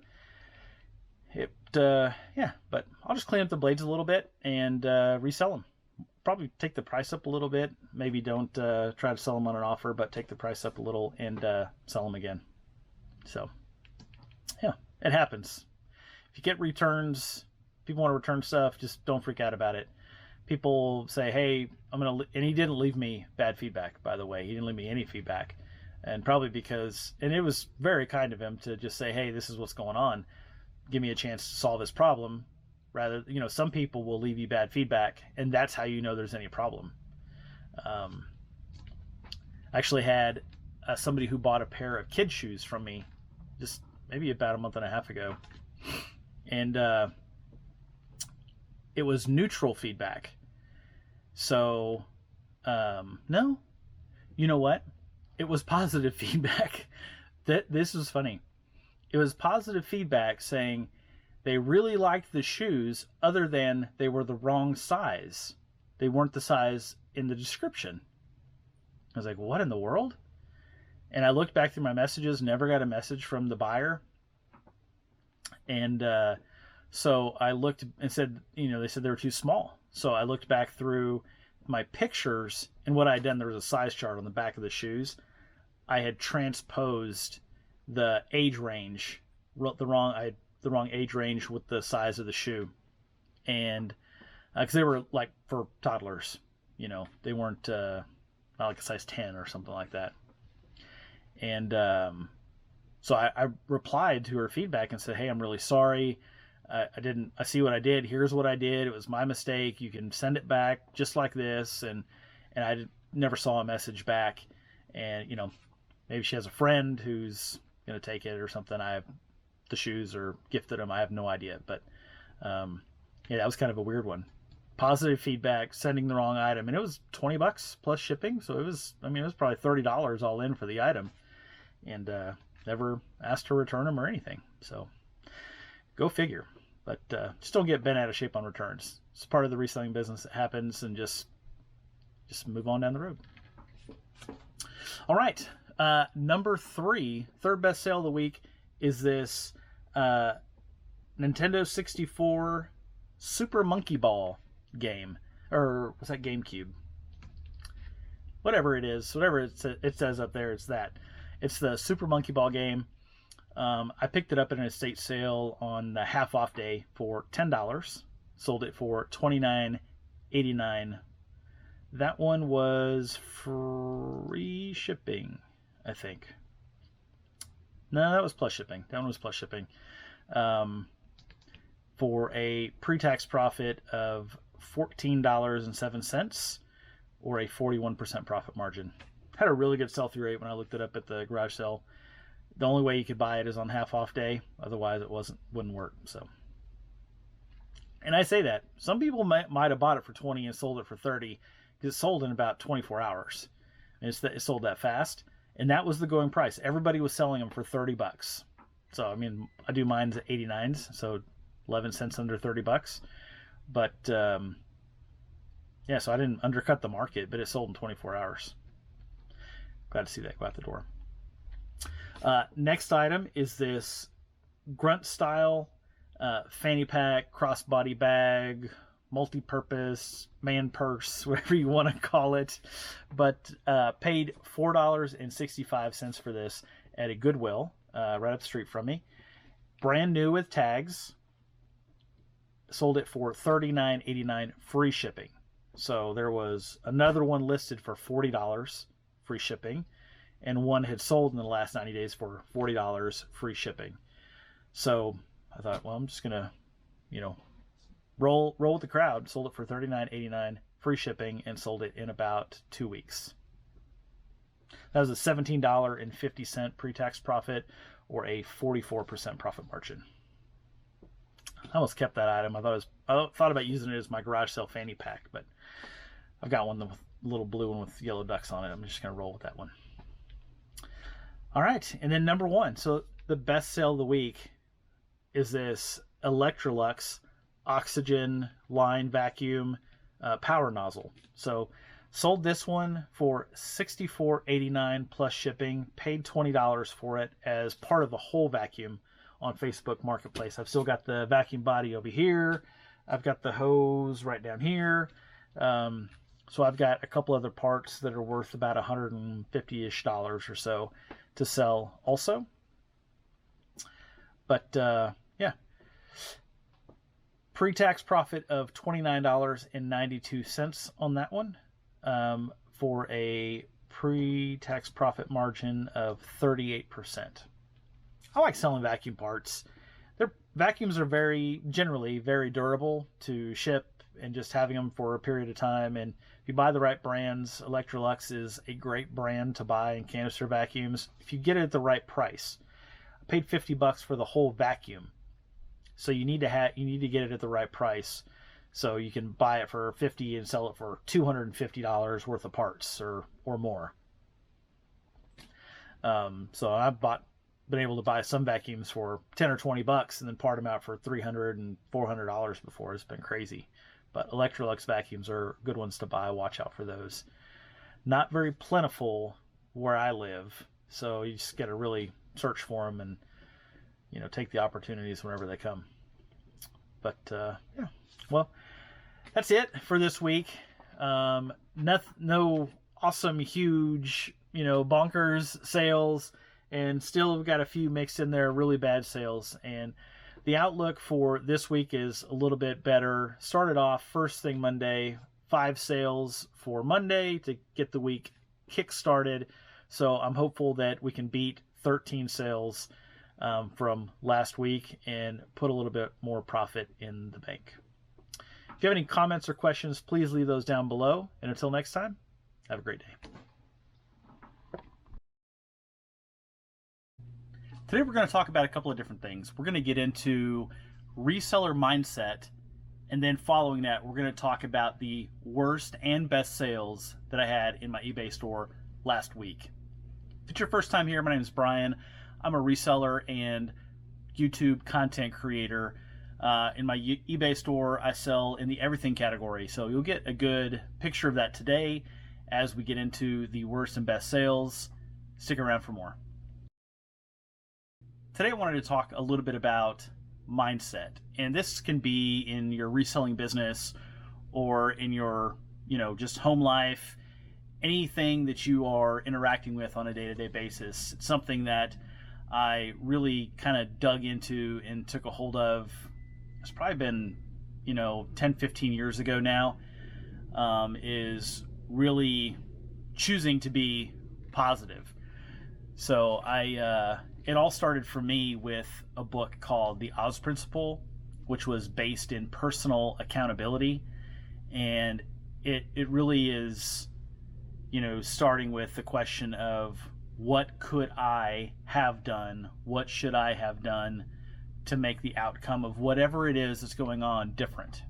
but I'll just clean up the blades a little bit and resell them. Probably take the price up a little bit. Maybe don't try to sell them on an offer, but take the price up a little and sell them again. So yeah, it happens. If you get returns, people want to return stuff, just don't freak out about it. People say, hey, and he didn't leave me bad feedback, by the way. He didn't leave me any feedback. And probably and it was very kind of him to just say, hey, this is what's going on. Give me a chance to solve this problem. Rather, some people will leave you bad feedback, and that's how you know there's any problem. I actually had somebody who bought a pair of kid shoes from me just maybe about a month and a half ago. And it was neutral feedback. So, no. You know what? It was positive feedback. This was funny. It was positive feedback saying they really liked the shoes, other than they were the wrong size. They weren't the size in the description. I was like, what in the world? And I looked back through my messages, never got a message from the buyer. And so I looked and said, they said they were too small. So I looked back through my pictures, and what I had done, there was a size chart on the back of the shoes. I had transposed the age range, the wrong age range with the size of the shoe. and because they were like for toddlers, they weren't not like a size 10 or something like that. And so I replied to her feedback and said, hey, I'm really sorry. I see what I did. Here's what I did. It was my mistake. You can send it back just like this. And I never saw a message back. And, maybe she has a friend who's going to take it or something. I have the shoes or gifted them. I have no idea. But, that was kind of a weird one. Positive feedback, sending the wrong item. And it was $20 plus shipping. So it was probably $30 all in for the item. And never asked her to return them or anything. So go figure. But just don't get bent out of shape on returns. It's part of the reselling business. It happens, and just move on down the road. All right. Number 3, third best sale of the week, is this Nintendo 64 Super Monkey Ball game. Or was that GameCube? Whatever it is, whatever it says up there, it's that. It's the Super Monkey Ball game. I picked it up at an estate sale on the half off day for $10. Sold it for $29.89. That one was free shipping, I think. No, that was plus shipping. That one was plus shipping. For a pre-tax profit of $14.07 or a 41% profit margin. Had a really good sell-through rate when I looked it up at the garage sale. The only way you could buy it is on half off day. Otherwise, it wouldn't work. So, and I say that some people might have bought it for 20 and sold it for 30 because it sold in about 24 hours. And it sold that fast, and that was the going price. Everybody was selling them for $30. So I do mine's at 89s, so 11 cents under $30. But so I didn't undercut the market, but it sold in 24 hours. Glad to see that go out the door. Next item is this grunt style fanny pack, crossbody bag, multi-purpose, man purse, whatever you want to call it. But paid $4.65 for this at a Goodwill right up the street from me. Brand new with tags. Sold it for $39.89 free shipping. So there was another one listed for $40 free shipping, and one had sold in the last 90 days for $40 free shipping. So I thought, well, I'm just gonna, roll with the crowd. Sold it for $39.89 free shipping and sold it in about 2 weeks. That was a $17.50 pre-tax profit or a 44% profit margin. I almost kept that item. I thought about using it as my garage sale fanny pack, but I've got one with a little blue one with yellow ducks on it. I'm just going to roll with that one. All right, and then number 1. So the best sale of the week is this Electrolux oxygen line vacuum power nozzle. So sold this one for $64.89 plus shipping. Paid $20 for it as part of the whole vacuum on Facebook Marketplace. I've still got the vacuum body over here. I've got the hose right down here. So I've got a couple other parts that are worth about $150-ish or so to sell also. But pre-tax profit of $29.92 on that one, for a pre-tax profit margin of 38%. I like selling vacuum parts. Their vacuums are generally very durable to ship and just having them for a period of time. And if you buy the right brands, Electrolux is a great brand to buy in canister vacuums if you get it at the right price. I paid $50 for the whole vacuum, so you need to get it at the right price. So you can buy it for $50 and sell it for $250 worth of parts or more. So I've been able to buy some vacuums for $10 or $20 and then part them out for $300 and $400 before. It's been crazy. But Electrolux vacuums are good ones to buy. Watch out for those. Not very plentiful where I live, so you just got to really search for them and take the opportunities whenever they come. But well, that's it for this week. No awesome, huge, bonkers sales. And still we've got a few mixed in there, really bad sales. And The outlook for this week is a little bit better. Started off first thing Monday, 5 sales for Monday to get the week kick-started. So I'm hopeful that we can beat 13 sales from last week and put a little bit more profit in the bank. If you have any comments or questions, please leave those down below. And until next time, have a great day. Today we're going to talk about a couple of different things. We're going to get into reseller mindset, and then following that, we're going to talk about the worst and best sales that I had in my eBay store last week. If it's your first time here, my name is Brian. I'm a reseller and YouTube content creator. In my eBay store, I sell in the everything category, so you'll get a good picture of that today as we get into the worst and best sales. Stick around for more. Today I wanted to talk a little bit about mindset, and this can be in your reselling business or in your, just home life, anything that you are interacting with on a day-to-day basis. It's something that I really kind of dug into and took a hold of. It's probably been, 10, 15 years ago now, is really choosing to be positive. So it all started for me with a book called The Oz Principle, which was based in personal accountability. And it really is, starting with the question of what could I have done? What should I have done to make the outcome of whatever it is that's going on different?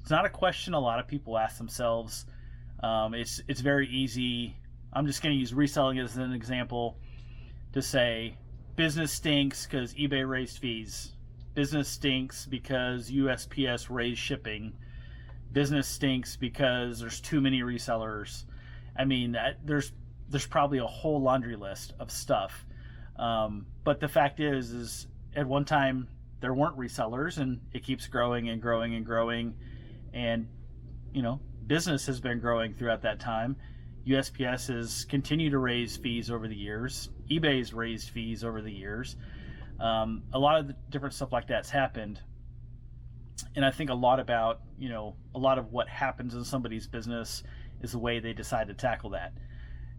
It's not a question a lot of people ask themselves. It's very easy. I'm just going to use reselling as an example to say business stinks because eBay raised fees. Business stinks because USPS raised shipping. Business stinks because there's too many resellers. I mean, there's probably a whole laundry list of stuff. But the fact is at one time there weren't resellers, and it keeps growing and growing and growing. And, business has been growing throughout that time. USPS has continued to raise fees over the years. eBay's raised fees over the years. A lot of the different stuff like that's happened. And I think a lot about, a lot of what happens in somebody's business is the way they decide to tackle that.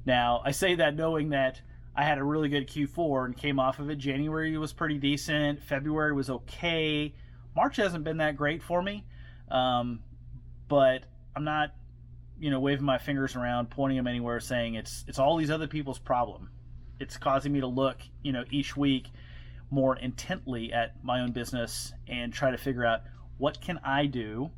Now, I say that knowing that I had a really good Q4 and came off of it. January was pretty decent. February was okay. March hasn't been that great for me. But I'm not, waving my fingers around, pointing them anywhere, saying it's all these other people's problem. It's causing me to look, each week more intently at my own business and try to figure out what can I do.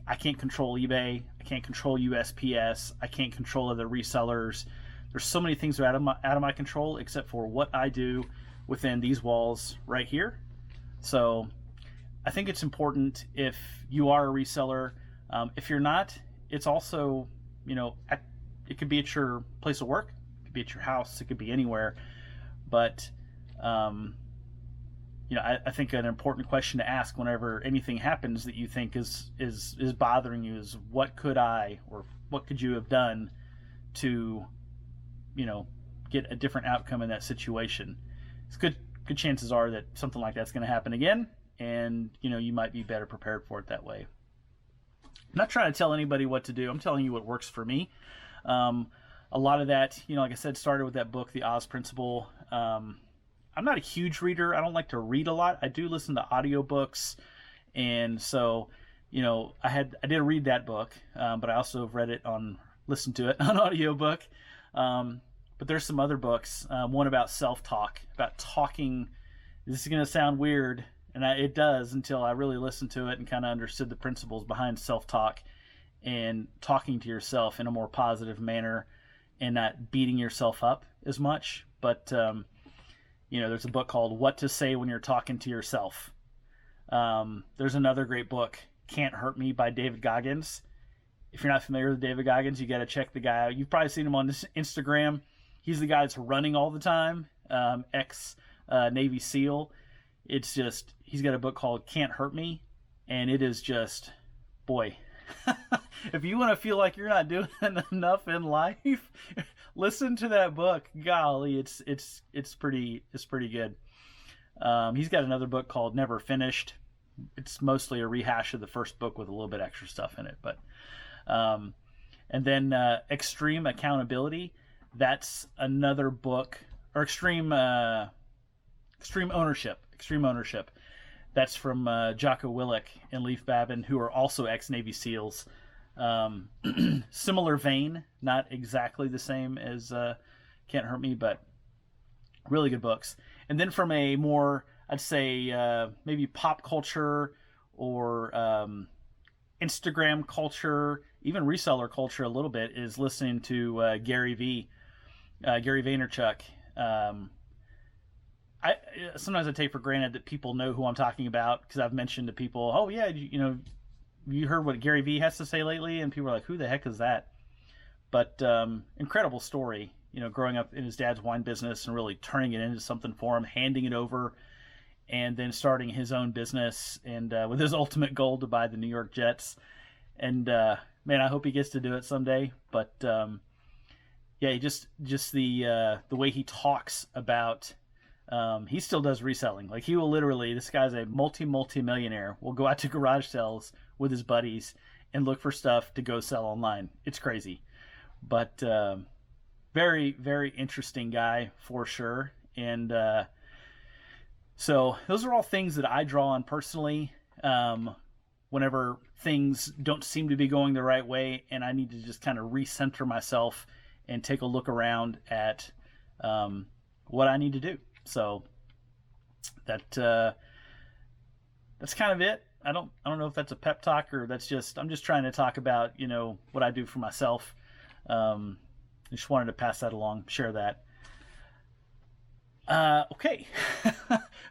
I can't control eBay. I can't control USPS. I can't control other resellers. There's so many things that are out of my control except for what I do within these walls right here. So I think it's important if you are a reseller. If you're not, it's also, it could be at your place of work, it could be at your house, it could be anywhere. But, I think an important question to ask whenever anything happens that you think is bothering you is what could I, or what could you have done to, get a different outcome in that situation. It's good chances are that something like that's going to happen again, and, you might be better prepared for it that way. I'm not trying to tell anybody what to do. I'm telling you what works for me. A lot of that, like I said, started with that book, The Oz Principle. I'm not a huge reader. I don't like to read a lot. I do listen to audiobooks. And so, I did read that book, but I also have listened to it on audiobook. But there's some other books. One about self-talk, about talking. This is going to sound weird. And it does until I really listened to it and kind of understood the principles behind self-talk and talking to yourself in a more positive manner and not beating yourself up as much. But, there's a book called What to Say When You're Talking to Yourself. There's another great book, Can't Hurt Me by David Goggins. If you're not familiar with David Goggins, you got to check the guy out. You've probably seen him on Instagram. He's the guy that's running all the time, ex-Navy SEAL. It's just, he's got a book called Can't Hurt Me, and it is just, boy, if you want to feel like you're not doing enough in life, listen to that book. Golly, it's pretty good. He's got another book called Never Finished. It's mostly a rehash of the first book with a little bit extra stuff in it. But and then Extreme Accountability. That's another book, or Extreme Ownership. Extreme Ownership. That's from Jocko Willink and Leif Babin, who are also ex-Navy SEALs. Similar vein, not exactly the same as Can't Hurt Me, but really good books. And then from a more, I'd say, maybe pop culture or Instagram culture, even reseller culture a little bit, is listening to Gary Vaynerchuk. Sometimes I take for granted that people know who I'm talking about, because I've mentioned to people, oh yeah, you heard what Gary Vee has to say lately, and people are like, who the heck is that? But incredible story, growing up in his dad's wine business and really turning it into something for him, handing it over, and then starting his own business, and with his ultimate goal to buy the New York Jets. And man, I hope he gets to do it someday. But yeah, just the way he talks about. He still does reselling. Like, he will literally, this guy's a multi-millionaire, will go out to garage sales with his buddies and look for stuff to go sell online. It's crazy. But very, very interesting guy for sure. And so those are all things that I draw on personally whenever things don't seem to be going the right way, and I need to just kind of recenter myself and take a look around at what I need to do. So that's kind of it. I don't know if that's a pep talk, or I'm just trying to talk about, what I do for myself. Just wanted to pass that along, share that. Okay.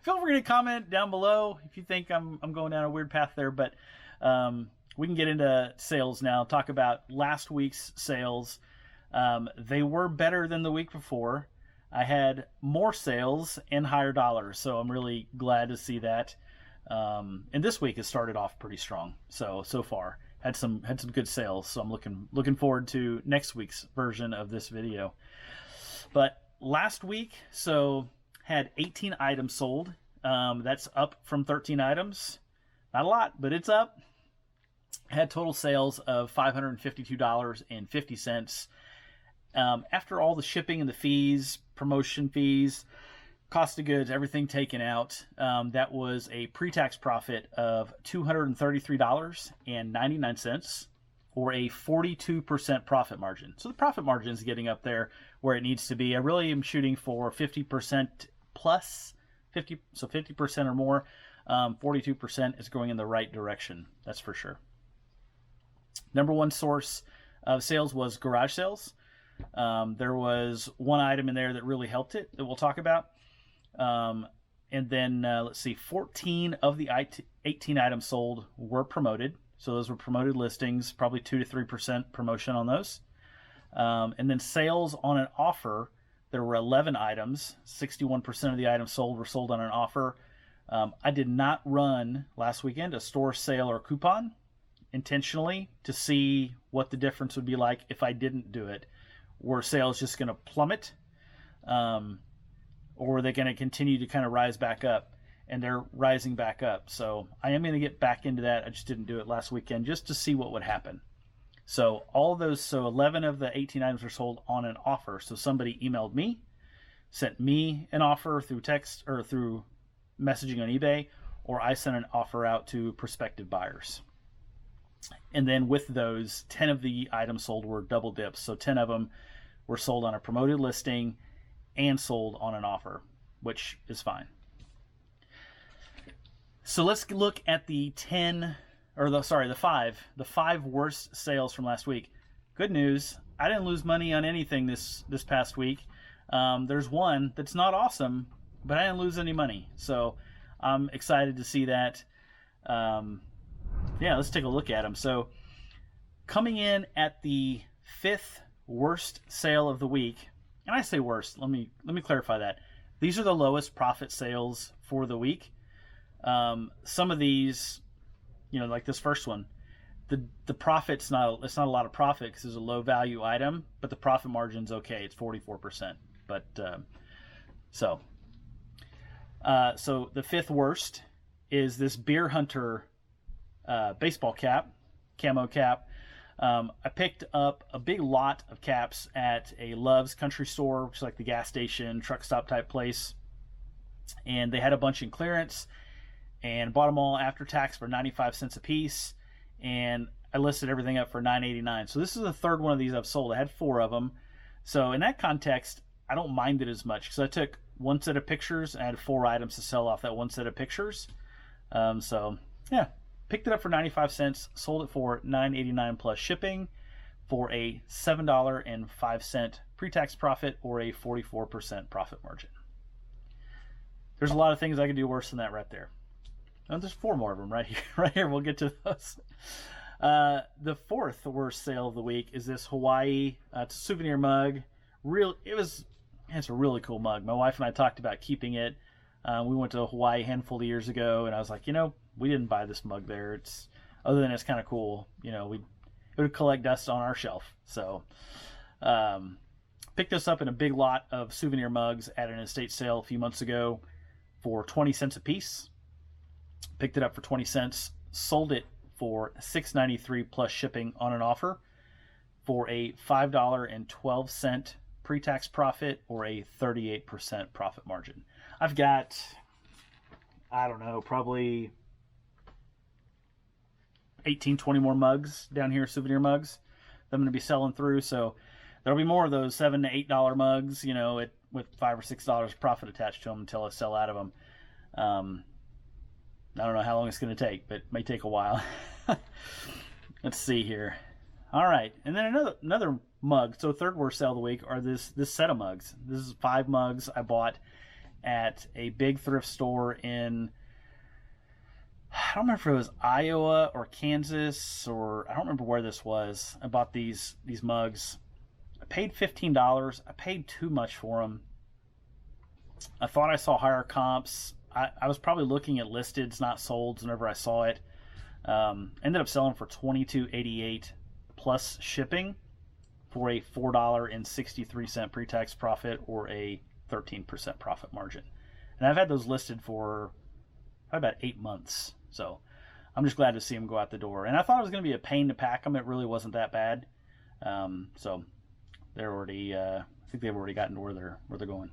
Feel free to comment down below if you think I'm going down a weird path there, but we can get into sales now. Talk about last week's sales. They were better than the week before. I had more sales and higher dollars, so I'm really glad to see that. And this week has started off pretty strong. So far had some good sales. So I'm looking forward to next week's version of this video. But last week, so had 18 items sold. That's up from 13 items. Not a lot, but it's up. Had total sales of $552.50. After all the shipping and the fees, promotion fees, cost of goods, everything taken out, that was a pre-tax profit of $233.99, or a 42% profit margin. So the profit margin is getting up there where it needs to be. I really am shooting for 50% plus, 50% or more. 42% is going in the right direction, that's for sure. Number one source of sales was garage sales. There was one item in there that really helped it that we'll talk about. And then, let's see, 14 of the 18 items sold were promoted. So those were promoted listings, probably 2 to 3% promotion on those. And then sales on an offer, there were 11 items. 61% of the items sold were sold on an offer. I did not run last weekend a store sale or coupon intentionally to see what the difference would be like if I didn't do it. Were sales just going to plummet? Or are they going to continue to kind of rise back up? And they're rising back up. So I am going to get back into that. I just didn't do it last weekend just to see what would happen. So 11 of the 18 items were sold on an offer. So somebody emailed me, sent me an offer through text or through messaging on eBay, or I sent an offer out to prospective buyers. And then with those, 10 of the items sold were double dips. So 10 of them were sold on a promoted listing and sold on an offer, which is fine. So let's look at the 5 worst sales from last week. Good news, I didn't lose money on anything this past week. There's one that's not awesome, but I didn't lose any money. So I'm excited to see that. Yeah, let's take a look at them. So coming in at the 5th worst sale of the week, and I say worst, let me clarify that. These are the lowest profit sales for the week. Some of these, like this first one, the profit's it's not a lot of profit because it's a low value item, but the profit margin's okay. It's 44%. But so So the fifth worst is this Beer Hunter baseball cap, camo cap. I picked up a big lot of caps at a Love's Country Store, which is like the gas station, truck stop type place. And they had a bunch in clearance and bought them all after tax for 95 cents a piece. And I listed everything up for $9.89. So this is the third one of these I've sold. I had 4 of them. So in that context, I don't mind it as much because I took one set of pictures and I had 4 items to sell off that one set of pictures. So yeah, picked it up for 95 cents, sold it for $9.89 plus shipping for a $7.05 pre-tax profit or a 44% profit margin. There's a lot of things I could do worse than that right there. And there's 4 more of them right here. Right here, we'll get to those. The fourth worst sale of the week is this Hawaii. It's a souvenir mug. It's a really cool mug. My wife and I talked about keeping it. We went to Hawaii a handful of years ago, and I was like, we didn't buy this mug there. Other than it's kind of cool. It would collect dust on our shelf. So, picked this up in a big lot of souvenir mugs at an estate sale a few months ago for 20 cents a piece. Picked it up for 20 cents, sold it for $6.93 plus shipping on an offer for a $5.12 pre-tax profit or a 38% profit margin. I've got, I don't know, probably 18, 20 more mugs down here, souvenir mugs, that I'm going to be selling through. So there'll be more of those $7 to $8 mugs, with $5 or $6 profit attached to them until I sell out of them. I don't know how long it's going to take, but it may take a while. Let's see here. All right, and then another mug. So third worst sale of the week are this set of mugs. This is 5 mugs I bought at a big thrift store in, I don't remember if it was Iowa or Kansas, or I don't remember where this was. I bought these mugs. I paid $15. I paid too much for them. I thought I saw higher comps. I was probably looking at listeds, not solds, whenever I saw it. Ended up selling for $22.88 plus shipping for a $4.63 pre-tax profit or a 13% profit margin. And I've had those listed for probably about 8 months. So I'm just glad to see them go out the door. And I thought it was going to be a pain to pack them. It really wasn't that bad. So they're already, I think they've already gotten to where they're going.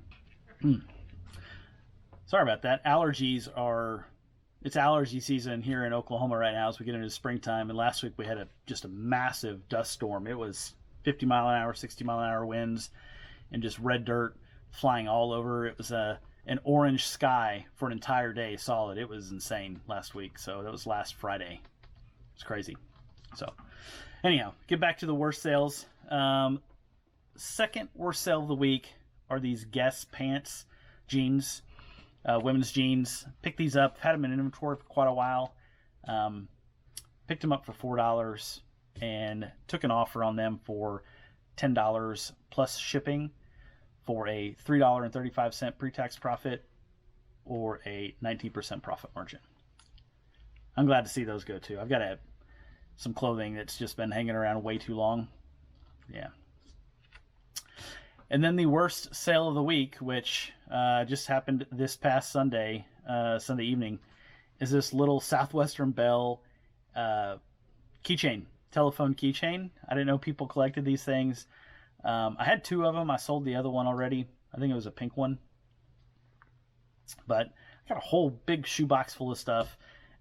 Sorry about that. It's allergy season here in Oklahoma right now as we get into springtime. And last week we had just a massive dust storm. It was 50 mile an hour, 60 mile an hour winds and just red dirt flying all over. It was an orange sky for an entire day solid. It was insane last week. So that was last Friday. It's crazy. So anyhow, get back to the worst sales. Second worst sale of the week are these Guess pants, jeans. Women's jeans. Picked these up, had them in inventory for quite a while. Picked them up for $4 and took an offer on them for $10 plus shipping for a $3.35 pre-tax profit or a 19% profit margin. I'm glad to see those go too. I've got some clothing that's just been hanging around way too long. Yeah. And then the worst sale of the week, which just happened this past Sunday evening, is this little Southwestern Bell keychain, telephone keychain. I didn't know people collected these things. I had 2 of them. I sold the other one already. I think it was a pink one. But I got a whole big shoebox full of stuff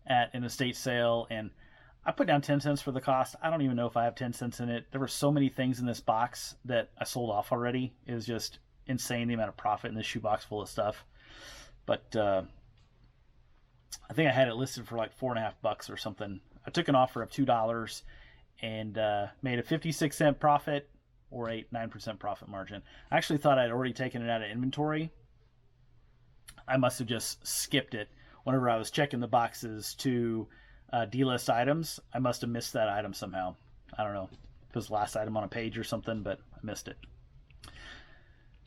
at an estate sale, and I put down 10 cents for the cost. I don't even know if I have 10 cents in it. There were so many things in this box that I sold off already. It was just insane the amount of profit in this shoebox full of stuff. But I think I had it listed for like $4.50 or something. I took an offer of $2 and made a 56-cent profit or a 9% profit margin. I actually thought I'd already taken it out of inventory. I must have just skipped it whenever I was checking the boxes to D-list items. I must have missed that item somehow. I don't know if it was the last item on a page or something, but I missed it.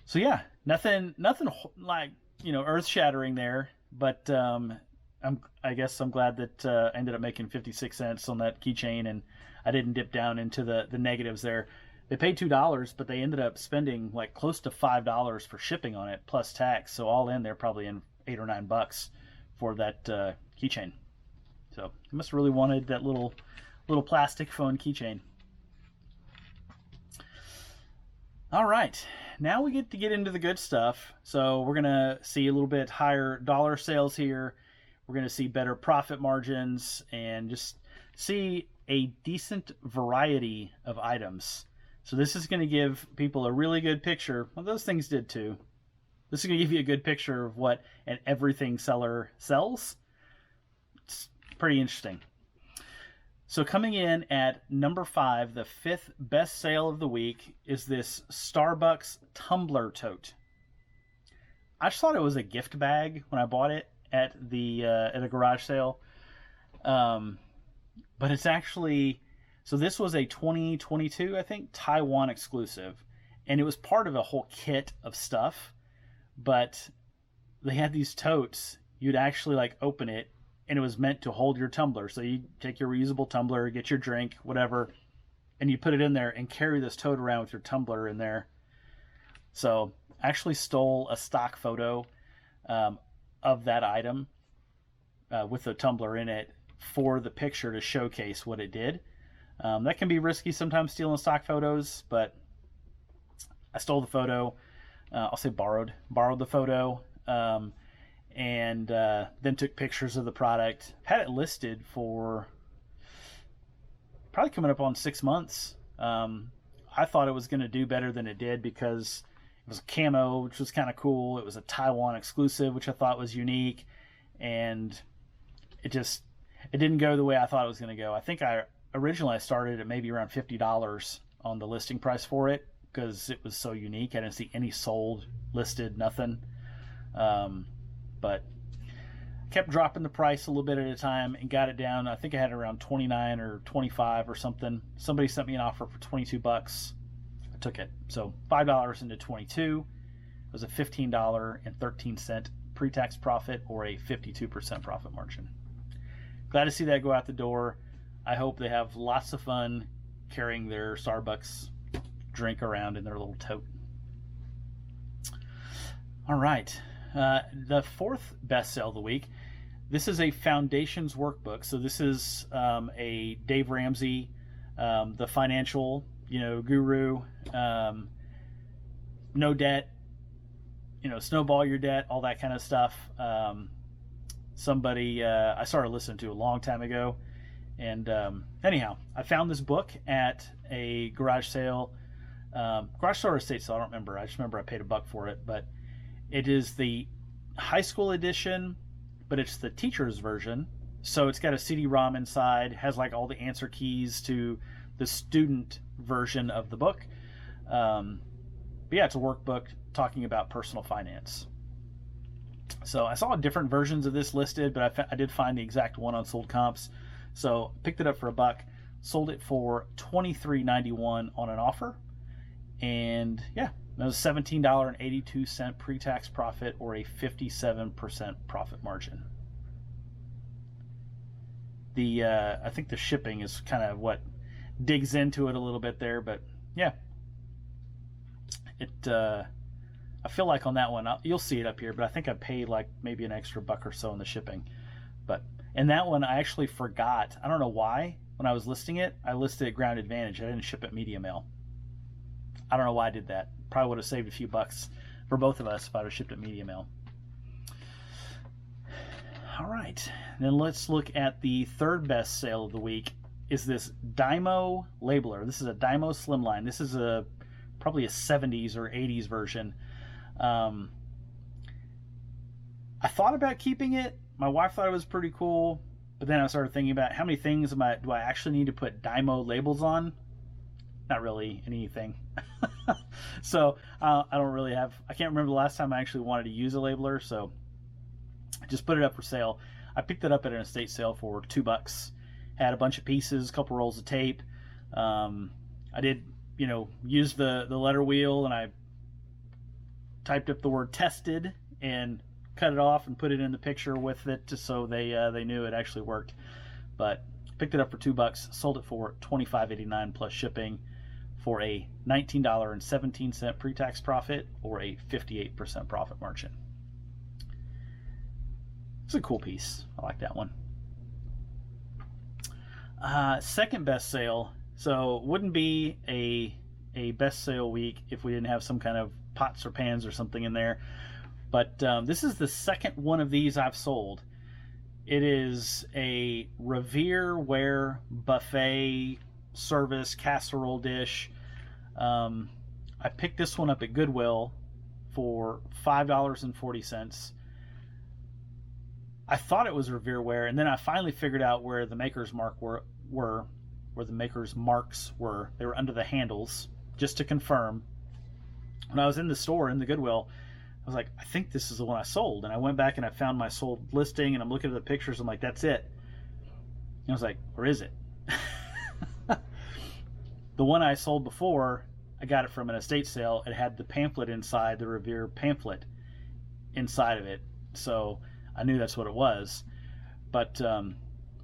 So yeah, nothing like, earth-shattering there, but I guess I'm glad that I ended up making 56 cents on that keychain, and I didn't dip down into the negatives there. They paid $2, but they ended up spending like close to $5 for shipping on it plus tax. So all in, they're probably $8 or $9 for that keychain. So I must have really wanted that little plastic phone keychain. All right, now we get to get into the good stuff. So we're gonna see a little bit higher dollar sales here. We're gonna see better profit margins and just see a decent variety of items. So this is gonna give people a really good picture. Well, those things did too. This is gonna give you a good picture of what an everything seller sells. It's pretty interesting. So coming in at number 5, the 5th best sale of the week is this Starbucks tumbler tote. I just thought it was a gift bag when I bought it at a garage sale, but it's actually, so this was a 2022, I think, Taiwan exclusive, and it was part of a whole kit of stuff. But they had these totes. You'd actually like open it, and it was meant to hold your tumbler. So you take your reusable tumbler, get your drink, whatever, and you put it in there and carry this tote around with your tumbler in there. So I actually stole a stock photo of that item with the tumbler in it for the picture to showcase what it did. That can be risky sometimes, stealing stock photos, but I stole the photo. I'll say borrowed the photo. And then took pictures of the product. Had it listed for probably coming up on 6 months. I thought it was going to do better than it did because it was a camo, which was kind of cool. It was a Taiwan exclusive, which I thought was unique, and it didn't go the way I thought it was going to go. I think I originally started at maybe around $50 on the listing price for it because it was so unique. I didn't see any sold, listed, nothing. But kept dropping the price a little bit at a time and got it down. I think I had it around 29 or 25 or something. Somebody sent me an offer for $22. I took it. So $5 into 22 was a $15.13 pre-tax profit, or a 52% profit margin. Glad to see that go out the door. I hope they have lots of fun carrying their Starbucks drink around in their little tote. All right. The 4th best sale of the week. This is a Foundations workbook. So this is a Dave Ramsey, the financial, guru. No debt, snowball your debt, all that kind of stuff. Somebody I started listening to a long time ago, and anyhow, I found this book at a garage sale, garage sale or estate sale. I don't remember. I just remember I paid $1 for it, but it is the high school edition, but it's the teacher's version. So it's got a CD-ROM inside, has like all the answer keys to the student version of the book. But yeah, it's a workbook talking about personal finance. So I saw different versions of this listed, but I did find the exact one on Sold Comps. So picked it up for $1, sold it for $23.91 on an offer. And yeah, that was $17.82 pre-tax profit, or a 57% profit margin. I think the shipping is kind of what digs into it a little bit there, but yeah, I feel like on that one, you'll see it up here, but I think I paid like maybe an extra $1 or so in the shipping. But in that one, I actually forgot. I don't know why. When I was listing it, I listed it Ground Advantage. I didn't ship it media mail. I don't know why I did that. Probably would have saved a few bucks for both of us if I would have shipped it media mail. All right, then let's look at the 3rd best sale of the week. Is this Dymo labeler. This is a Dymo Slimline. This is probably a 70s or 80s version. I thought about keeping it. My wife thought it was pretty cool, but then I started thinking about how many things do I actually need to put Dymo labels on? Not really anything. So I don't really have, I can't remember the last time I actually wanted to use a labeler, so I just put it up for sale. I picked it up at an estate sale for $2. Had a bunch of pieces, a couple rolls of tape. I did, use the letter wheel, and I typed up the word tested and cut it off and put it in the picture with it, just so they knew it actually worked. But picked it up for $2, sold it for $25.89 plus shipping, for a $19.17 pre-tax profit, or a 58% profit margin. It's a cool piece. I like that one. Second best sale. So wouldn't be a best sale week if we didn't have some kind of pots or pans or something in there. But this is the second one of these I've sold. It is a Reselling buffet service casserole dish. I picked this one up at Goodwill for $5.40. I thought it was Reselling, and then I finally figured out where the maker's marks were. They were under the handles, just to confirm. When I was in the store, in the Goodwill, I was like, I think this is the one I sold. And I went back and I found my sold listing, and I'm looking at the pictures. I'm like, that's it. And I was like, where is it? The one I sold before, I got it from an estate sale. It had the pamphlet inside, the Revere pamphlet inside of it. So I knew that's what it was. But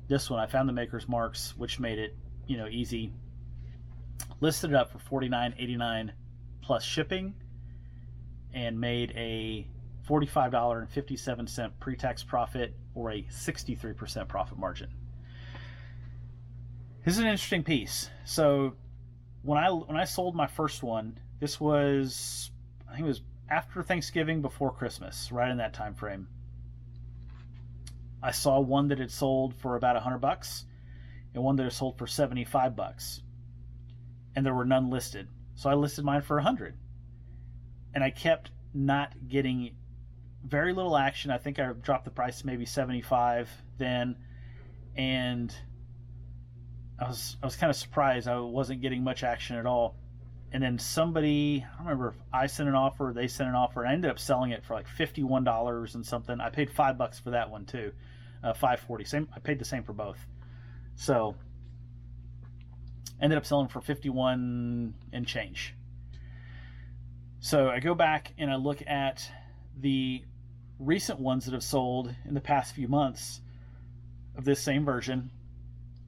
this one, I found the maker's marks, which made it, easy. Listed it up for $49.89 plus shipping, and made a $45.57 pre-tax profit, or a 63% profit margin. This is an interesting piece. So when I sold my first one, this was, I think it was after Thanksgiving, before Christmas, right in that time frame. I saw one that had sold for about $100 and one that had sold for $75, and there were none listed. So I listed mine for $100, and I kept not getting very little action. I think I dropped the price to maybe $75 then, and I was kind of surprised I wasn't getting much action at all. And then somebody, I don't remember if I sent an offer or they sent an offer, and I ended up selling it for like $51 and something. I paid $5 for that one too, $5.40. I paid the same for both. So ended up selling for $51 and change. So I go back and I look at the recent ones that have sold in the past few months of this same version,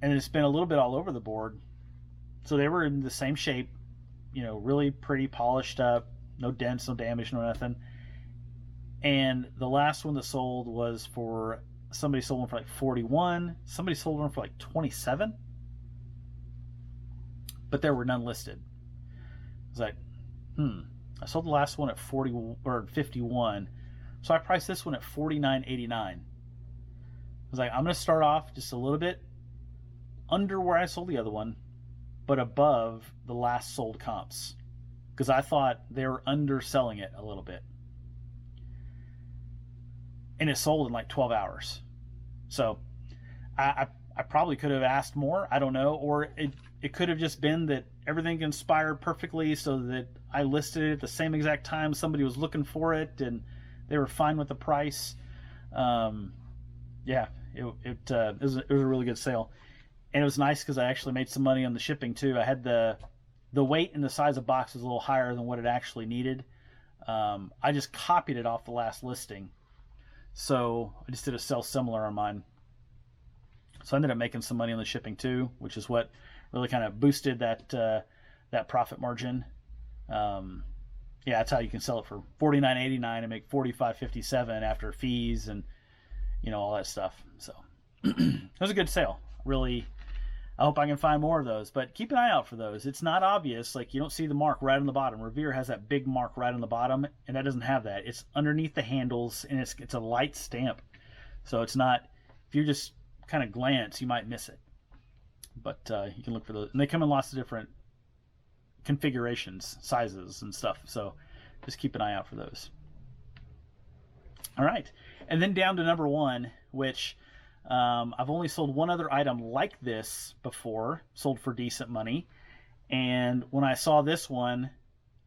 and it's been a little bit all over the board. So they were in the same shape, really pretty, polished up, no dents, no damage, no nothing. And the last one that sold was for, somebody sold one for like $41, somebody sold one for like $27, but there were none listed. I was like, I sold the last one at $40 or $51, so I priced this one at $49.89. I was like, I'm going to start off just a little bit under where I sold the other one, but above the last sold comps, because I thought they were underselling it a little bit. And it sold in like 12 hours. So I probably could have asked more. I don't know. Or it could have just been that everything conspired perfectly so that I listed it at the same exact time somebody was looking for it and they were fine with the price. Yeah, it was a really good sale. And it was nice because I actually made some money on the shipping too. I had the weight and the size of box was a little higher than what it actually needed. I just copied it off the last listing. So I just did a sell similar on mine. So I ended up making some money on the shipping too, which is what really kind of boosted that profit margin. Yeah, that's how you can sell it for $49.89 and make $45.57 after fees and all that stuff. So it was a good sale. Really, I hope I can find more of those, but keep an eye out for those. It's not obvious. Like, you don't see the mark right on the bottom. Revere has that big mark right on the bottom, and that doesn't have that. It's underneath the handles, and it's a light stamp. So it's not, if you just kind of glance, you might miss it. But you can look for those. And they come in lots of different configurations, sizes, and stuff. So just keep an eye out for those. All right. And then down to number one, which I've only sold one other item like this before, sold for decent money. And when I saw this one,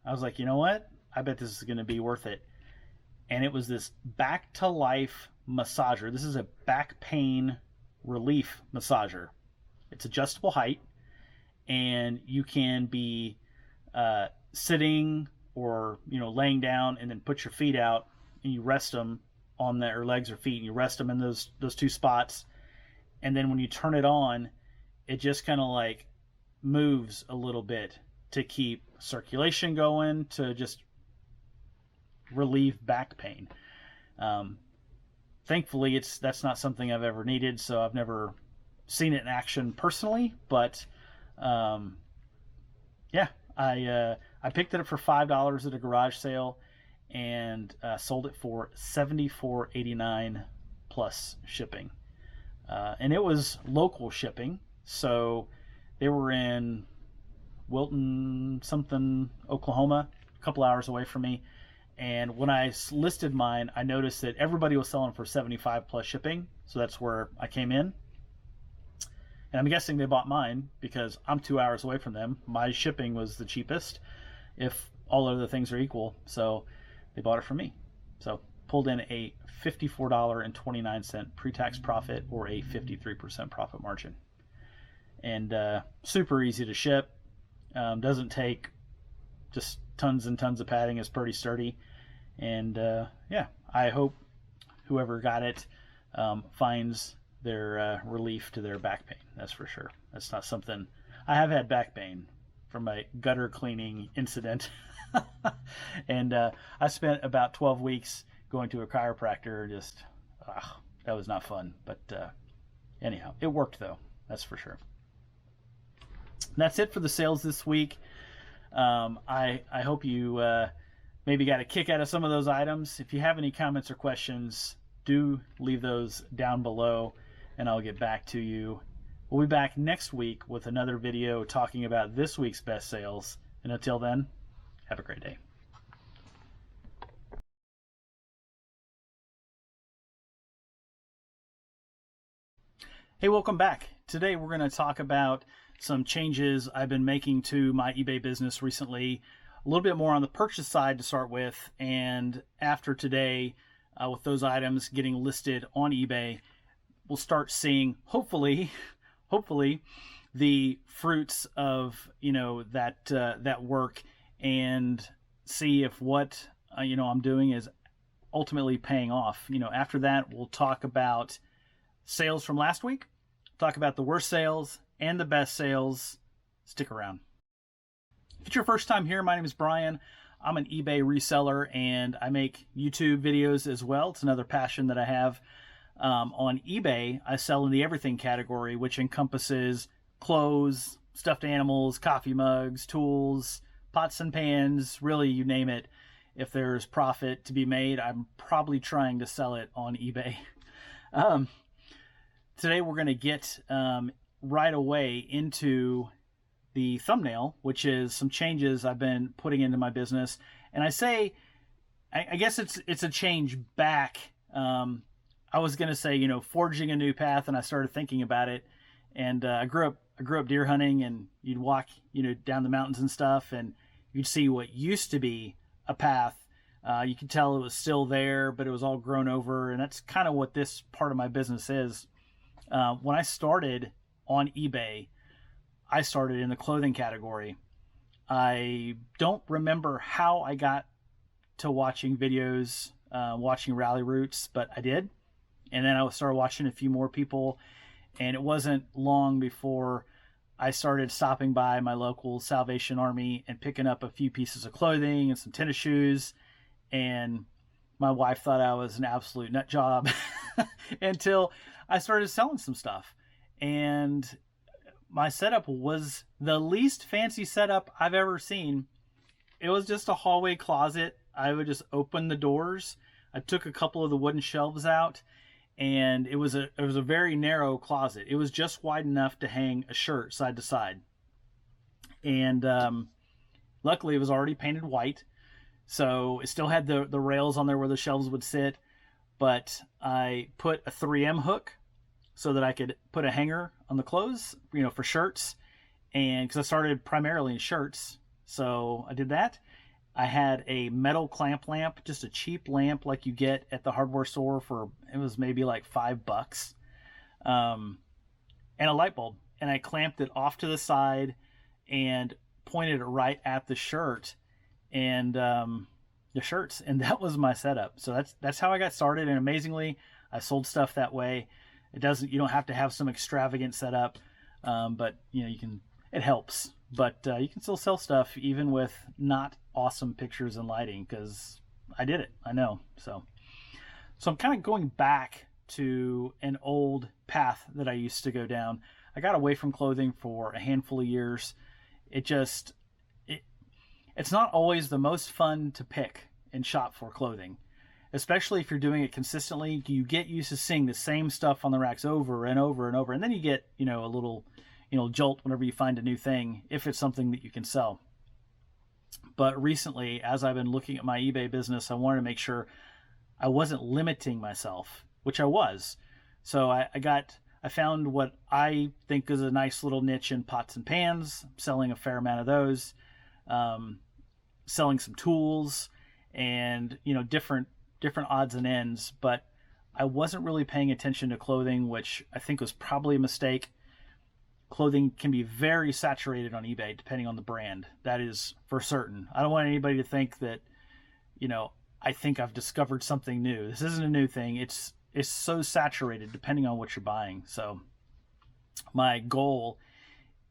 I was like, you know what? I bet this is going to be worth it. And it was this Back to Life massager. This is a back pain relief massager. It's adjustable height, and you can be sitting or laying down, and then put your feet out and you rest them on there, or legs or feet, and you rest them in those two spots. And then when you turn it on, it just kind of like moves a little bit to keep circulation going, to just relieve back pain. Thankfully, that's not something I've ever needed, so I've never seen it in action personally. But um, yeah, I picked it up for $5 at a garage sale, and sold it for $74.89 plus shipping. And it was local shipping, so they were in Wilton, something, Oklahoma, a couple hours away from me. And when I listed mine, I noticed that everybody was selling for 75 plus shipping, so that's where I came in. And I'm guessing they bought mine because I'm 2 hours away from them. My shipping was the cheapest, if all other things are equal. So they bought it from me. So pulled in a $54.29 pre-tax profit, or a 53% profit margin. And super easy to ship. Doesn't take just tons and tons of padding. Is pretty sturdy. And yeah, I hope whoever got it finds their relief to their back pain. That's for sure. That's not something. I have had back pain from my gutter cleaning incident. And I spent about 12 weeks going to a chiropractor. Just that was not fun. But anyhow, it worked though. That's for sure. And that's it for the sales this week. I hope you maybe got a kick out of some of those items. If you have any comments or questions, do leave those down below, and I'll get back to you. We'll be back next week with another video talking about this week's best sales. And until then, have a great day. Hey, welcome back. Today we're going to talk about some changes I've been making to my eBay business recently. A little bit more on the purchase side to start with, and after today, with those items getting listed on eBay, we'll start seeing hopefully the fruits of that work, and see if what I'm doing is ultimately paying off. After that, we'll talk about sales from last week, talk about the worst sales and the best sales. Stick around. If it's your first time here, my name is Brian. I'm an eBay reseller, and I make YouTube videos as well. It's another passion that I have. On eBay, I sell in the everything category, which encompasses clothes, stuffed animals, coffee mugs, tools, pots and pans, really you name it. If there's profit to be made, I'm probably trying to sell it on eBay. Today we're going to get right away into the thumbnail, which is some changes I've been putting into my business. And I guess it's a change back. I was going to say, forging a new path, and I started thinking about it. And I grew up deer hunting, and you'd walk, down the mountains and stuff, and you'd see what used to be a path. You could tell it was still there, but it was all grown over. And that's kind of what this part of my business is. When I started on eBay, I started in the clothing category. I don't remember how I got to watching videos, watching rally routes, but I did. And then I started watching a few more people, and it wasn't long before I started stopping by my local Salvation Army and picking up a few pieces of clothing and some tennis shoes. And my wife thought I was an absolute nut job until I started selling some stuff. And my setup was the least fancy setup I've ever seen. It was just a hallway closet. I would just open the doors. I took a couple of the wooden shelves out, and it was a very narrow closet. It was just wide enough to hang a shirt side to side. And luckily it was already painted white, so it still had the rails on there where the shelves would sit. But I put a 3M hook so that I could put a hanger on the clothes, for shirts. And because I started primarily in shirts, so I did that. I had a metal clamp lamp, just a cheap lamp like you get at the hardware store for, it was maybe like $5. And a light bulb. And I clamped it off to the side and pointed it right at the shirt and the shirts. And that was my setup. So that's how I got started. And amazingly, I sold stuff that way. You don't have to have some extravagant setup, but it helps. But you can still sell stuff even with not awesome pictures and lighting, because I did it. I know. So So I'm kind of going back to an old path that I used to go down. I got away from clothing for a handful of years. It just it, it's not always the most fun to pick and shop for clothing, especially if you're doing it consistently. You get used to seeing the same stuff on the racks over and over and over, and then you get, a little, jolt whenever you find a new thing, if it's something that you can sell. But recently, as I've been looking at my eBay business, I wanted to make sure I wasn't limiting myself, which I was. So I found what I think is a nice little niche in pots and pans, selling a fair amount of those, selling some tools, and different odds and ends. But I wasn't really paying attention to clothing, which I think was probably a mistake. Clothing can be very saturated on eBay depending on the brand. That is for certain. I don't want anybody to think that, I think I've discovered something new. This isn't a new thing. It's so saturated depending on what you're buying. So my goal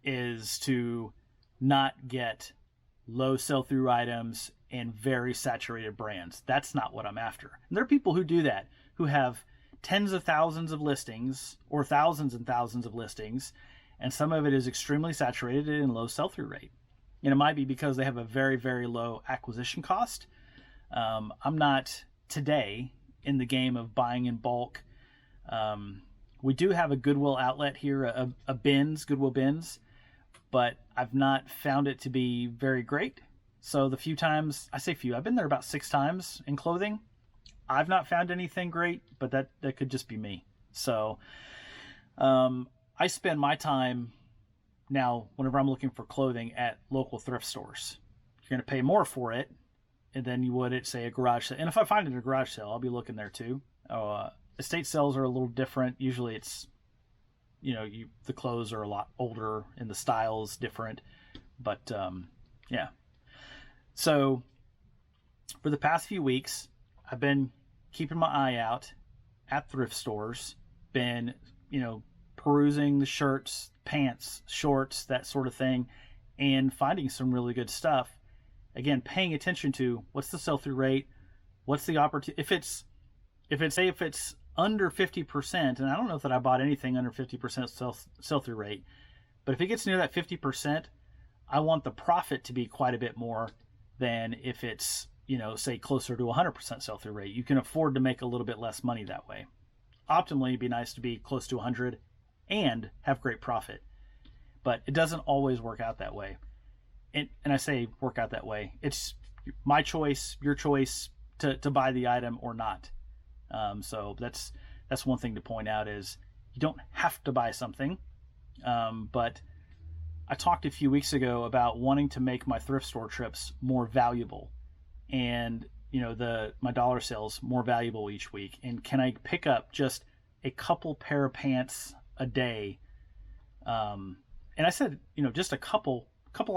is to not get low sell-through items and very saturated brands. That's not what I'm after. And there are people who do that, who have tens of thousands of listings or thousands and thousands of listings, and some of it is extremely saturated and low sell-through rate. And it might be because they have a very, very low acquisition cost. I'm not today in the game of buying in bulk. We do have a Goodwill outlet here, a Goodwill Bins, but I've not found it to be very great. So the few times, I say few, I've been there about 6 times in clothing. I've not found anything great, but that could just be me. So I spend my time now, whenever I'm looking for clothing, at local thrift stores. You're going to pay more for it than you would at, say, a garage sale. And if I find it in a garage sale, I'll be looking there too. Estate sales are a little different. Usually it's, the clothes are a lot older and the style's different. But yeah. So for the past few weeks, I've been keeping my eye out at thrift stores, been, perusing the shirts, pants, shorts, that sort of thing, and finding some really good stuff. Again, paying attention to what's the sell-through rate, what's the opportunity. If it's under 50%, and I don't know that I bought anything under 50% sell-through rate, but if it gets near that 50%, I want the profit to be quite a bit more than if it's, say closer to 100% sell-through rate. You can afford to make a little bit less money that way. Optimally, it'd be nice to be close to 100 and have great profit, but it doesn't always work out that way. And I say work out that way. It's my choice, your choice to buy the item or not. So that's one thing to point out, is you don't have to buy something. But I talked a few weeks ago about wanting to make my thrift store trips more valuable, and my dollar sales more valuable each week. And can I pick up just a couple pair of pants a day? And I said, just a couple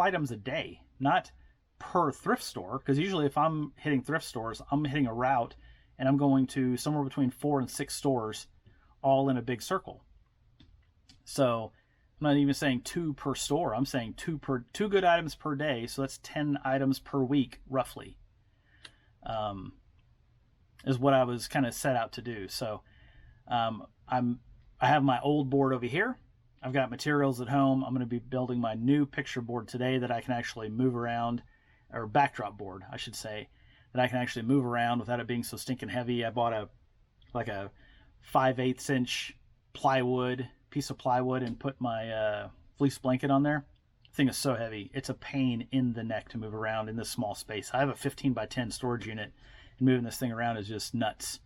items a day, not per thrift store, because usually if I'm hitting thrift stores, I'm hitting a route and I'm going to somewhere between 4 and 6 stores, all in a big circle. So I'm not even saying 2 per store. I'm saying 2 good items per day. So that's 10 items per week, roughly, is what I was kind of set out to do. So I have my old board over here. I've got materials at home. I'm going to be building my new picture board today that I can actually move around, or backdrop board, I should say, that I can actually move around without it being so stinking heavy. I bought a 5/8 inch piece of plywood and put my fleece blanket on there. The thing is so heavy. It's a pain in the neck to move around in this small space. I have a 15 by 10 storage unit, and moving this thing around is just nuts.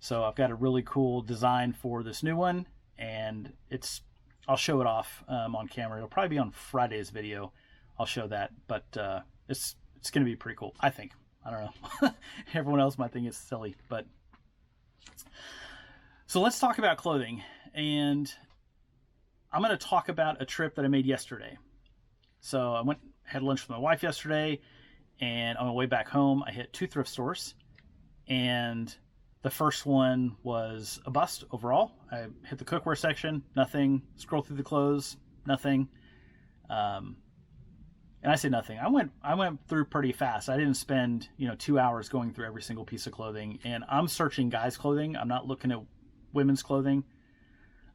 So I've got a really cool design for this new one, and I'll show it off on camera. It'll probably be on Friday's video. I'll show that, but it's going to be pretty cool, I think. I don't know. Everyone else might think it's silly, but so let's talk about clothing. And I'm going to talk about a trip that I made yesterday. So I had lunch with my wife yesterday, and on my way back home, I hit 2 thrift stores, and the first one was a bust overall. I hit the cookware section, nothing. Scroll through the clothes, nothing. I And I say nothing. I went through pretty fast. I didn't spend 2 hours going through every single piece of clothing. And I'm searching guys' clothing. I'm not looking at women's clothing.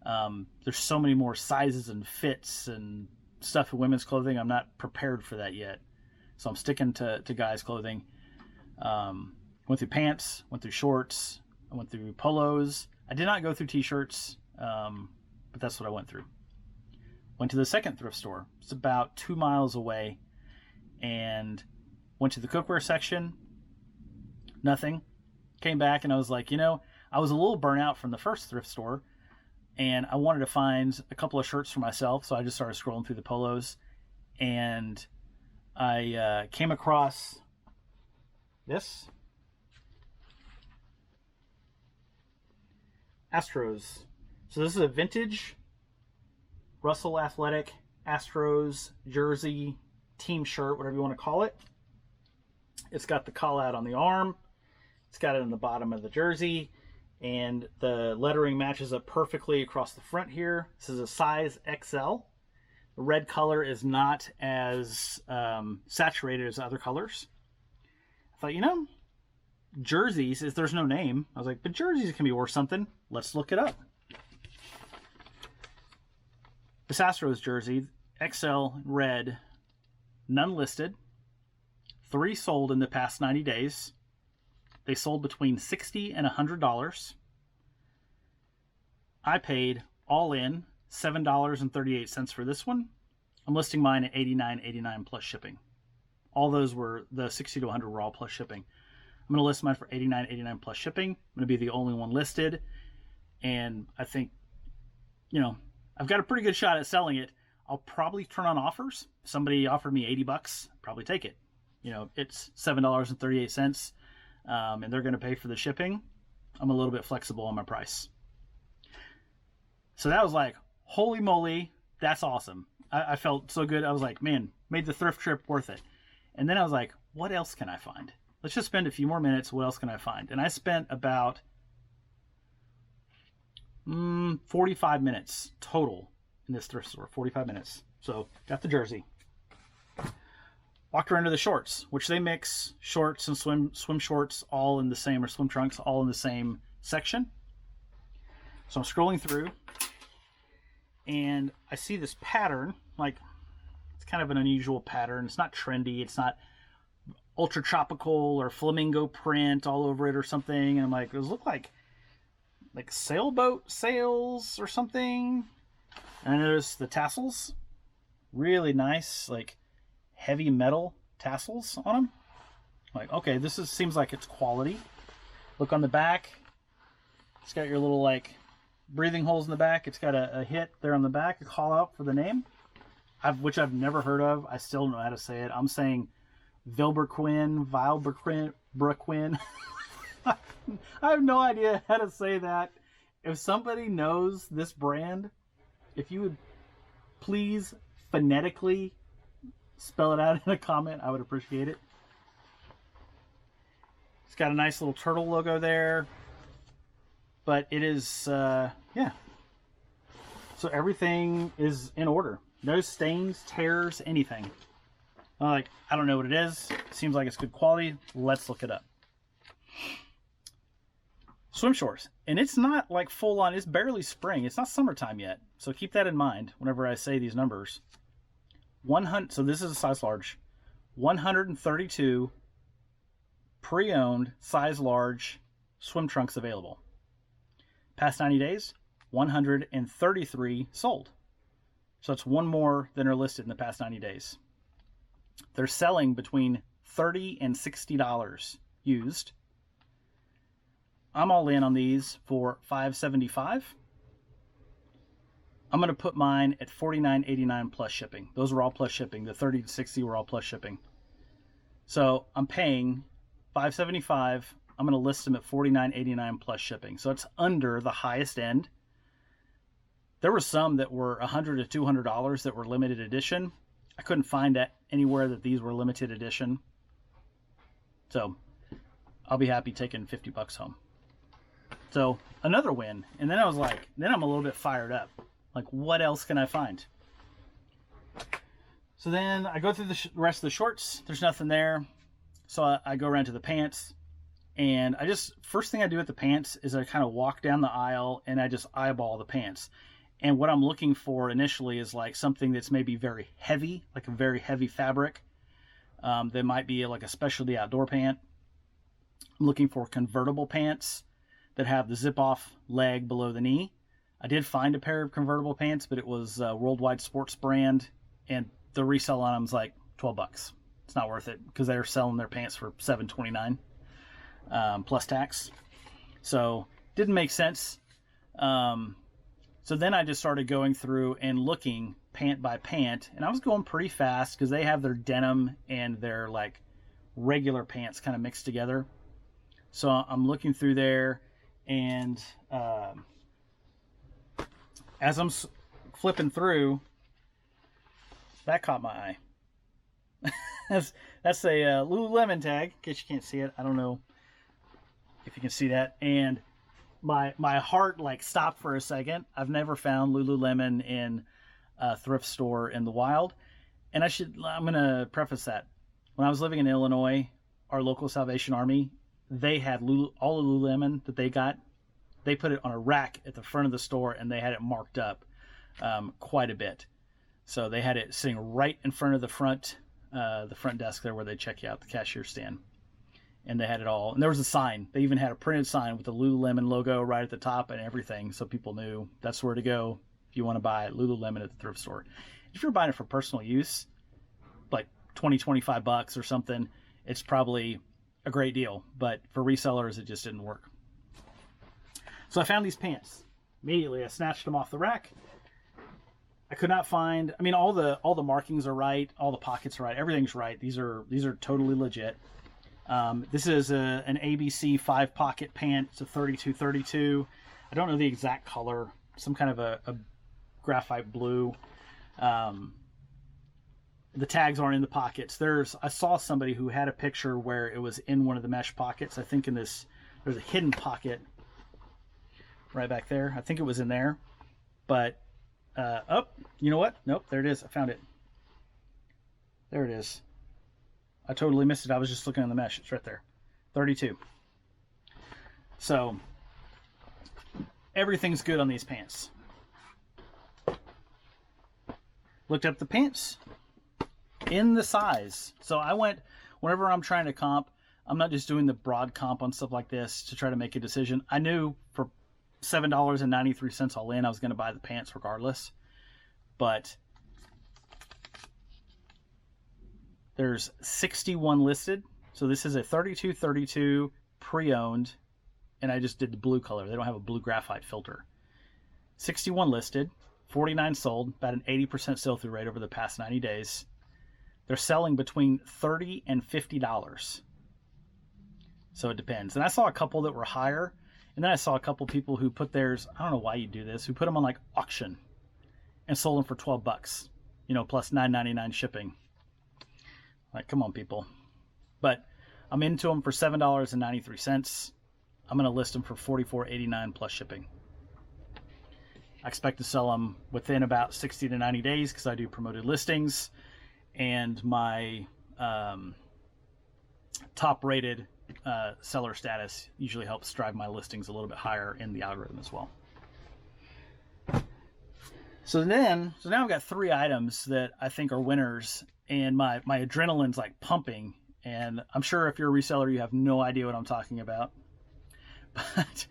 There's so many more sizes and fits and stuff in women's clothing. I'm not prepared for that yet. So I'm sticking to guys' clothing. Went through pants, went through shorts, I went through polos. I did not go through t-shirts, but that's what I went through. Went to the second thrift store. It's about 2 miles away, and went to the cookware section. Nothing. Came back and I was like, I was a little burnt out from the first thrift store, and I wanted to find a couple of shirts for myself, so I just started scrolling through the polos, and I came across this. Astros. So this is a vintage Russell Athletic Astros jersey, team shirt, whatever you want to call it. It's got the call out on the arm. It's got it on the bottom of the jersey, and the lettering matches up perfectly across the front here. This is a size XL. The red color is not as saturated as other colors. I thought, jerseys, if there's no name, I was like, but jerseys can be worth something. Let's look it up. This Astros jersey, XL red, none listed. 3 sold in the past 90 days. They sold between $60 and $100. I paid all in $7.38 for this one. I'm listing mine at $89.89 plus shipping. All those were, the 60 to 100 were all plus shipping. I'm going to list mine for $89.89 plus shipping. I'm going to be the only one listed. And I think, I've got a pretty good shot at selling it. I'll probably turn on offers. If somebody offered me $80, probably take it. It's $7.38, and they're going to pay for the shipping. I'm a little bit flexible on my price. So that was like, holy moly, that's awesome. I felt so good. I was like, man, made the thrift trip worth it. And then I was like, what else can I find? Let's just spend a few more minutes. What else can I find? And I spent about 45 minutes total in this thrift store. 45 minutes. So got the jersey. Walked around to the shorts, which they mix shorts and swim shorts all in the same, or swim trunks all in the same section. So I'm scrolling through, and I see this pattern. Like, it's kind of an unusual pattern. It's not trendy. It's not ultra tropical or flamingo print all over it or something. And I'm like, does it look like sailboat sails or something? And there's the tassels. Really nice, like heavy metal tassels on them. Like, okay, seems like it's quality. Look on the back. It's got your little breathing holes in the back. It's got a hit there on the back, a call out for the name, which I've never heard of. I still don't know how to say it. I'm saying Vilberquin. I have no idea how to say that. If somebody knows this brand, if you would please phonetically spell it out in a comment, I would appreciate it. It's got a nice little turtle logo there. But it is, yeah. So everything is in order. No stains, tears, anything. I don't know what it is. Seems like it's good quality. Let's look it up. Swim shorts. And it's not like full on. It's barely spring. It's not summertime yet. So keep that in mind whenever I say these numbers. 100. So this is a size large. 132 pre-owned size large swim trunks available. Past 90 days, 133 sold. So it's one more than are listed in the past 90 days. They're selling between $30 and $60 used. I'm all in on these for $5.75. I'm going to put mine at $49.89 plus shipping. Those were all plus shipping. The 30 to 60 were all plus shipping. So I'm paying $5.75. I'm going to list them at $49.89 plus shipping. So it's under the highest end. There were some that were $100 to $200 that were limited edition. I couldn't find that anywhere that these were limited edition. So I'll be happy taking $50 home. So another win. And then I was like, then I'm a little bit fired up. Like, what else can I find? So then I go through the rest of the shorts. There's nothing there. So I go around to the pants. And first thing I do with the pants is I kind of walk down the aisle and I just eyeball the pants. And what I'm looking for initially is like something that's maybe very heavy, like a very heavy fabric. That might be like a specialty outdoor pant. I'm looking for convertible pants that have the zip off leg below the knee. I did find a pair of convertible pants, but it was a Worldwide Sports brand, and the resale on them was like $12. It's not worth it because they're selling their pants for $7.29 plus tax. So didn't make sense. So then I just started going through and looking pant by pant, and I was going pretty fast because they have their denim and their like regular pants kind of mixed together. So I'm looking through there, and as I'm flipping through, that caught my eye. that's a Lululemon tag, in case you can't see it. I don't know if you can see that. And my heart like stopped for a second. I've never found Lululemon in a thrift store in the wild. And I'm going to preface that. When I was living in Illinois, our local Salvation Army, they had all the Lululemon that they got. They put it on a rack at the front of the store, and they had it marked up quite a bit. So they had it sitting right in front of the front desk there where they check you out, the cashier stand. And they had it all. And there was a sign. They even had a printed sign with the Lululemon logo right at the top and everything, so people knew that's where to go if you want to buy Lululemon at the thrift store. If you're buying it for personal use, like $20-25 or something, it's probably a great deal. But for resellers, it just didn't work. So I found these pants. Immediately, I snatched them off the rack. I could not find. I mean, all the markings are right, all the pockets are right, everything's right. These are totally legit. This is an ABC 5-pocket pant. It's a 32-32. I don't know the exact color. Some kind of a graphite blue. The tags aren't in the pockets. I saw somebody who had a picture where it was in one of the mesh pockets. I think there's a hidden pocket right back there. I think it was in there. But, you know what? Nope, there it is. I found it. There it is. I totally missed it. I was just looking on the mesh. It's right there. 32. So, everything's good on these pants. Looked up the pants in the size. So whenever I'm trying to comp, I'm not just doing the broad comp on stuff like this to try to make a decision. I knew for $7.93 all in, I was going to buy the pants regardless. But there's 61 listed. So this is a 32-32 pre-owned, and I just did the blue color. They don't have a blue graphite filter. 61 listed, 49 sold, about an 80% sell-through rate over the past 90 days. They're selling between $30 and $50. So it depends. And I saw a couple that were higher, and then I saw a couple people who put theirs, I don't know why you do this, who put them on like auction and sold them for $12, plus $9.99 shipping. Like, come on, people. But I'm into them for $7.93. I'm going to list them for $44.89 plus shipping. I expect to sell them within about 60 to 90 days because I do promoted listings. And my top-rated seller status usually helps drive my listings a little bit higher in the algorithm as well. So now I've got 3 items that I think are winners, and my adrenaline's like pumping. And I'm sure if you're a reseller, you have no idea what I'm talking about. But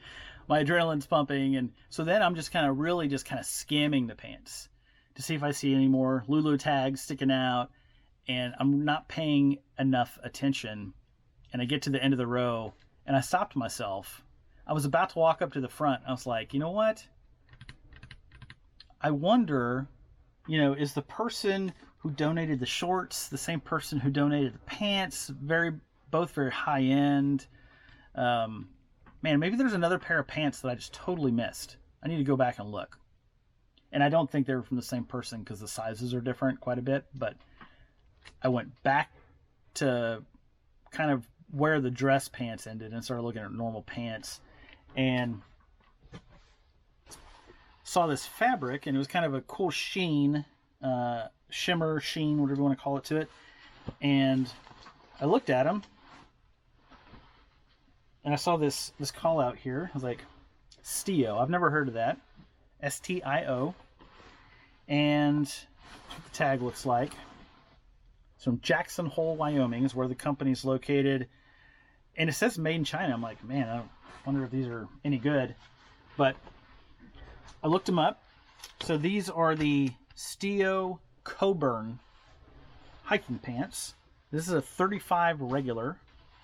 my adrenaline's pumping, and so then I'm just kind of scamming the pants to see if I see any more Lulu tags sticking out, and I'm not paying enough attention. And I get to the end of the row, and I stopped myself. I was about to walk up to the front. I was like, you know what? I wonder, is the person who donated the shorts the same person who donated the pants? Both very high end. Man, maybe there's another pair of pants that I just totally missed. I need to go back and look. And I don't think they were from the same person because the sizes are different quite a bit. But I went back to kind of where the dress pants ended and started looking at normal pants. And saw this fabric, and it was kind of a cool sheen. shimmer, sheen, whatever you want to call it to it. And I looked at them, and I saw this call out here. I was like, Stio. I've never heard of that. STIO. And that's what the tag looks like. It's from Jackson Hole, Wyoming, is where the company's located. And it says made in China. I'm like, man, I wonder if these are any good. But I looked them up. So these are the Stio Coburn hiking pants. This is a 35 regular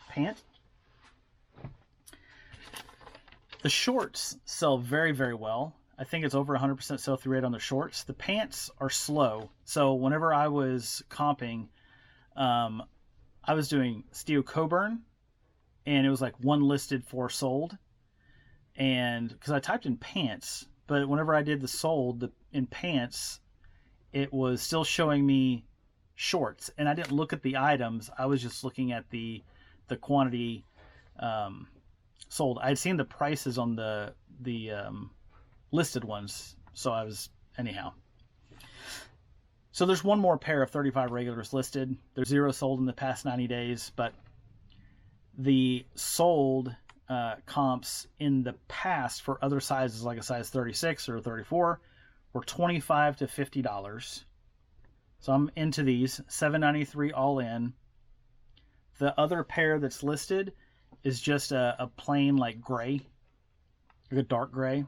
pant. The shorts sell very, very well. I think it's over 100% sell-through rate on the shorts. The pants are slow. So whenever I was comping, I was doing Stio Coburn, and it was like one listed, 4 sold. And because I typed in pants, but whenever I did the sold in pants, it was still showing me shorts. And I didn't look at the items. I was just looking at the quantity sold. I'd seen the prices on the listed ones, so I was anyhow. So there's one more pair of 35 regulars listed. There's 0 sold in the past 90 days, but the sold comps in the past for other sizes, like a size 36 or 34, were $25 to $50. So I'm into these. $7.93 all in. The other pair that's listed is just a plain like gray, like a dark gray.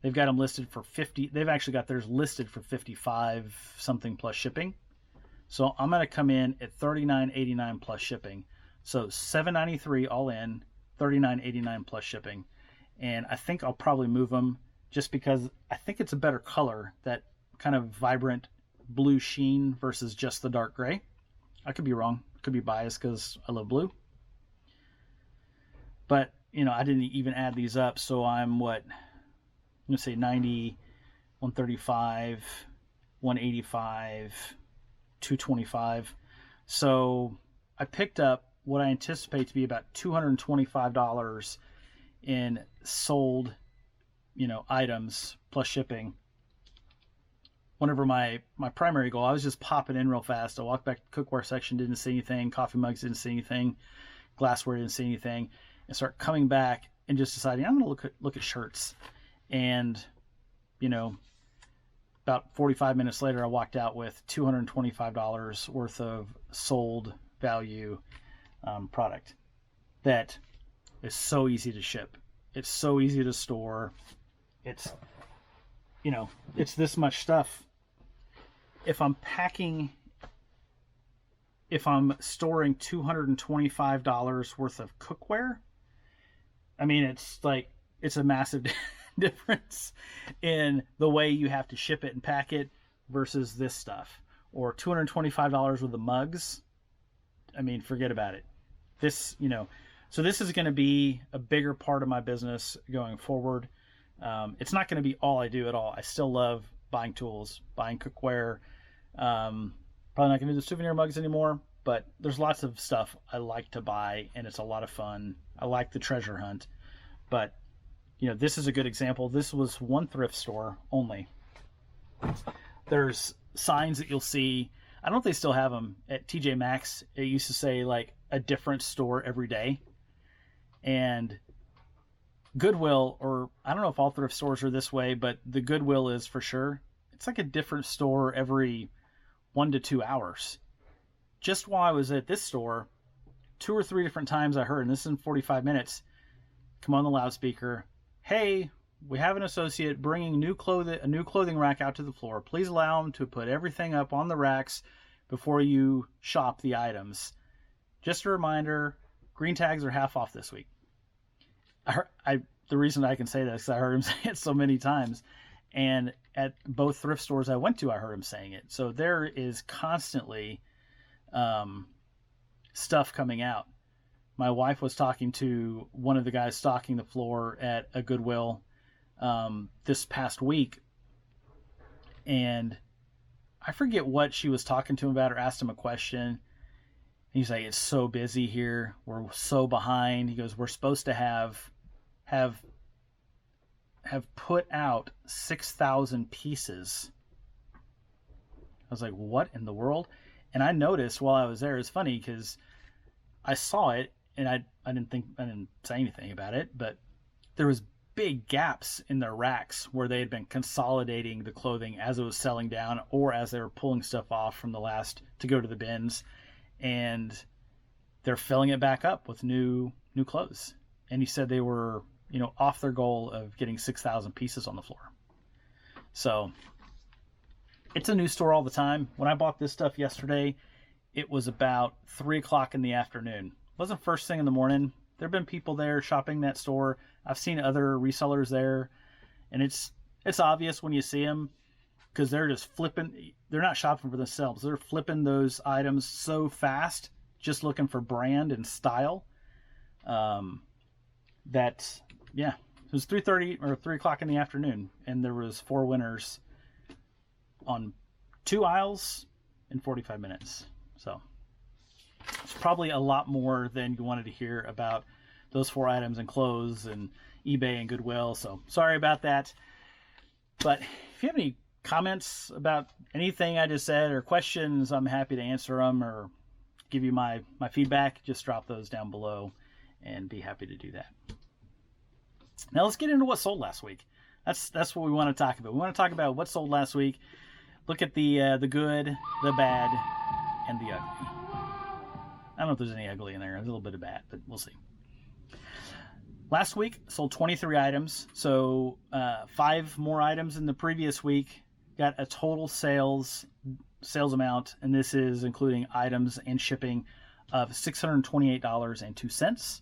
They've got them listed for 50. They've actually got theirs listed for 55 something plus shipping. So I'm going to come in at $39.89 plus shipping. So $7.93 all in, $39.89 plus shipping. And I think I'll probably move them just because I think it's a better color, that kind of vibrant blue sheen versus just the dark gray. I could be wrong. Could be biased because I love blue. But, you know, I didn't even add these up. So I'm what? I'm going to say 90, 135, 185, 225. So I picked up what I anticipate to be about $225 in sold, items plus shipping. Whenever my primary goal, I was just popping in real fast. I walked back to the cookware section, didn't see anything. Coffee mugs, didn't see anything. Glassware, didn't see anything. And start coming back and just deciding I'm going to look at shirts. And, about 45 minutes later, I walked out with $225 worth of sold value product that is so easy to ship. It's so easy to store. It's this much stuff. If I'm storing $225 worth of cookware, I mean, it's a massive difference in the way you have to ship it and pack it versus this stuff. Or $225 worth of mugs. I mean, forget about it. So this is going to be a bigger part of my business going forward. It's not going to be all I do at all. I still love buying tools, buying cookware. Probably not going to do the souvenir mugs anymore, but there's lots of stuff I like to buy, and it's a lot of fun. I like the treasure hunt, but this is a good example. This was one thrift store only. There's signs that you'll see. I don't know if they still have them at TJ Maxx. It used to say like a different store every day. And Goodwill, or I don't know if all thrift stores are this way, but the Goodwill is for sure. It's like a different store every 1 to 2 hours. Just while I was at this store, 2 or 3 different times I heard, and this is in 45 minutes, come on the loudspeaker, hey, we have an associate bringing a new clothing rack out to the floor. Please allow them to put everything up on the racks before you shop the items. Just a reminder, green tags are half off this week. The reason I can say that is because I heard him say it so many times. And at both thrift stores I went to, I heard him saying it. So there is constantly stuff coming out. My wife was talking to one of the guys stocking the floor at a Goodwill this past week, and I forget what she was talking to him about or asked him a question. He's like, it's so busy here. We're so behind. He goes, we're supposed to have put out 6,000 pieces was like, what in the world? And I noticed while I was there, it's funny because I saw it and I didn't say anything about it, but there was big gaps in their racks where they had been consolidating the clothing as it was selling down or as they were pulling stuff off from the last to go to the bins, and they're filling it back up with new clothes. And he said they were, off their goal of getting 6,000 pieces on the floor. So it's a new store all the time. When I bought this stuff yesterday, it was about 3 o'clock in the afternoon. It wasn't first thing in the morning. There have been people there shopping that store. I've seen other resellers there, and it's obvious when you see them because they're just flipping. They're not shopping for themselves. They're flipping those items so fast, just looking for brand and style. It was 3:30 or 3 o'clock in the afternoon, and there was 4 winners on 2 aisles in 45 minutes. So it's probably a lot more than you wanted to hear about those 4 items and clothes and eBay and Goodwill. So sorry about that. But if you have any comments about anything I just said or questions, I'm happy to answer them or give you my feedback. Just drop those down below and be happy to do that. Now let's get into what sold last week. That's what we want to talk about. We want to talk about what sold last week. Look at the good, the bad, and the ugly. I don't know if there's any ugly in there. There's a little bit of bad, but we'll see. Last week, sold 23 items. So 5 more items in the previous week. Got a total sales amount, and this is including items and shipping, of $628.02.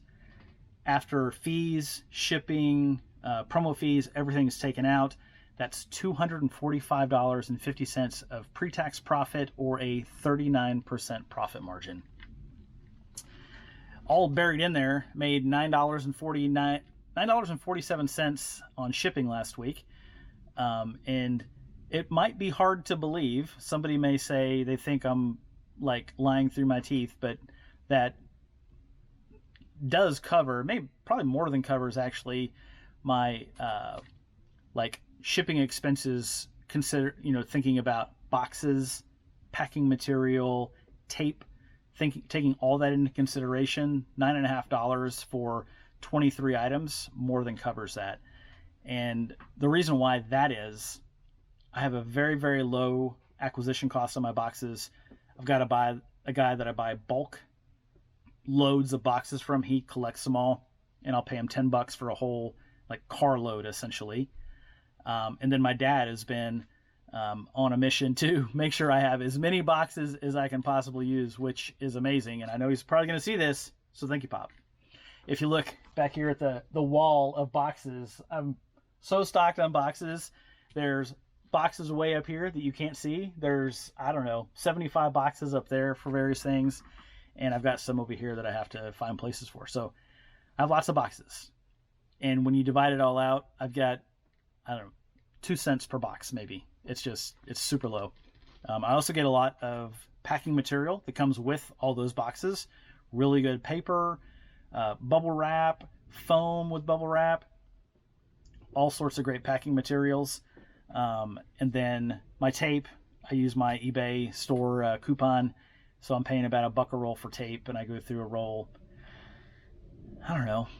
After fees, shipping, promo fees, everything's taken out. That's $245.50 of pre-tax profit, or a 39% profit margin. All buried in there, made $9.47 on shipping last week. And it might be hard to believe. Somebody may say they think I'm like lying through my teeth, but that does cover, maybe probably more than covers actually, my shipping expenses. Thinking about boxes, packing material, tape, taking all that into consideration. $9.50 for 23 items more than covers that. And the reason why that is, I have a very, very low acquisition cost on my boxes. I've got to buy a guy that I buy bulk loads of boxes from. He collects them all, and I'll pay him $10 for a whole carload essentially. And then my dad has been on a mission to make sure I have as many boxes as I can possibly use, which is amazing. And I know he's probably going to see this, so thank you, Pop. If you look back here at the wall of boxes, I'm so stocked on boxes. There's boxes way up here that you can't see. There's, 75 boxes up there for various things. And I've got some over here that I have to find places for. So I have lots of boxes. And when you divide it all out, I've got, 2 cents per box maybe. It's super low. I also get a lot of packing material that comes with all those boxes. Really good paper, bubble wrap, foam with bubble wrap, all sorts of great packing materials. And then my tape, I use my eBay store coupon. So I'm paying about $1 a roll for tape, and I go through a roll,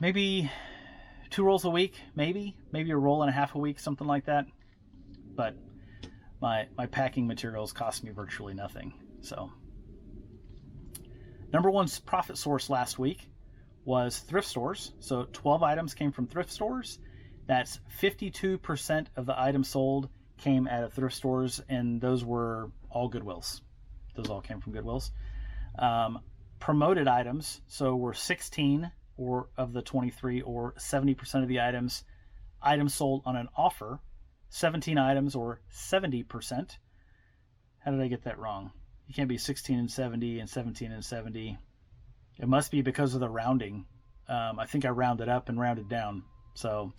maybe 2 rolls a week, maybe a roll and a half a week, something like that. But my packing materials cost me virtually nothing. So number 1 profit source last week was thrift stores. So 12 items came from thrift stores. That's 52% of the items sold came out of thrift stores, and those were all Goodwills. Those all came from Goodwills. Promoted items, so were 16 of the 23, or 70% of the items sold on an offer. 17 items, or 70%. How did I get that wrong? You can't be 16 and 70 and 17 and 70. It must be because of the rounding. I think I rounded up and rounded down. So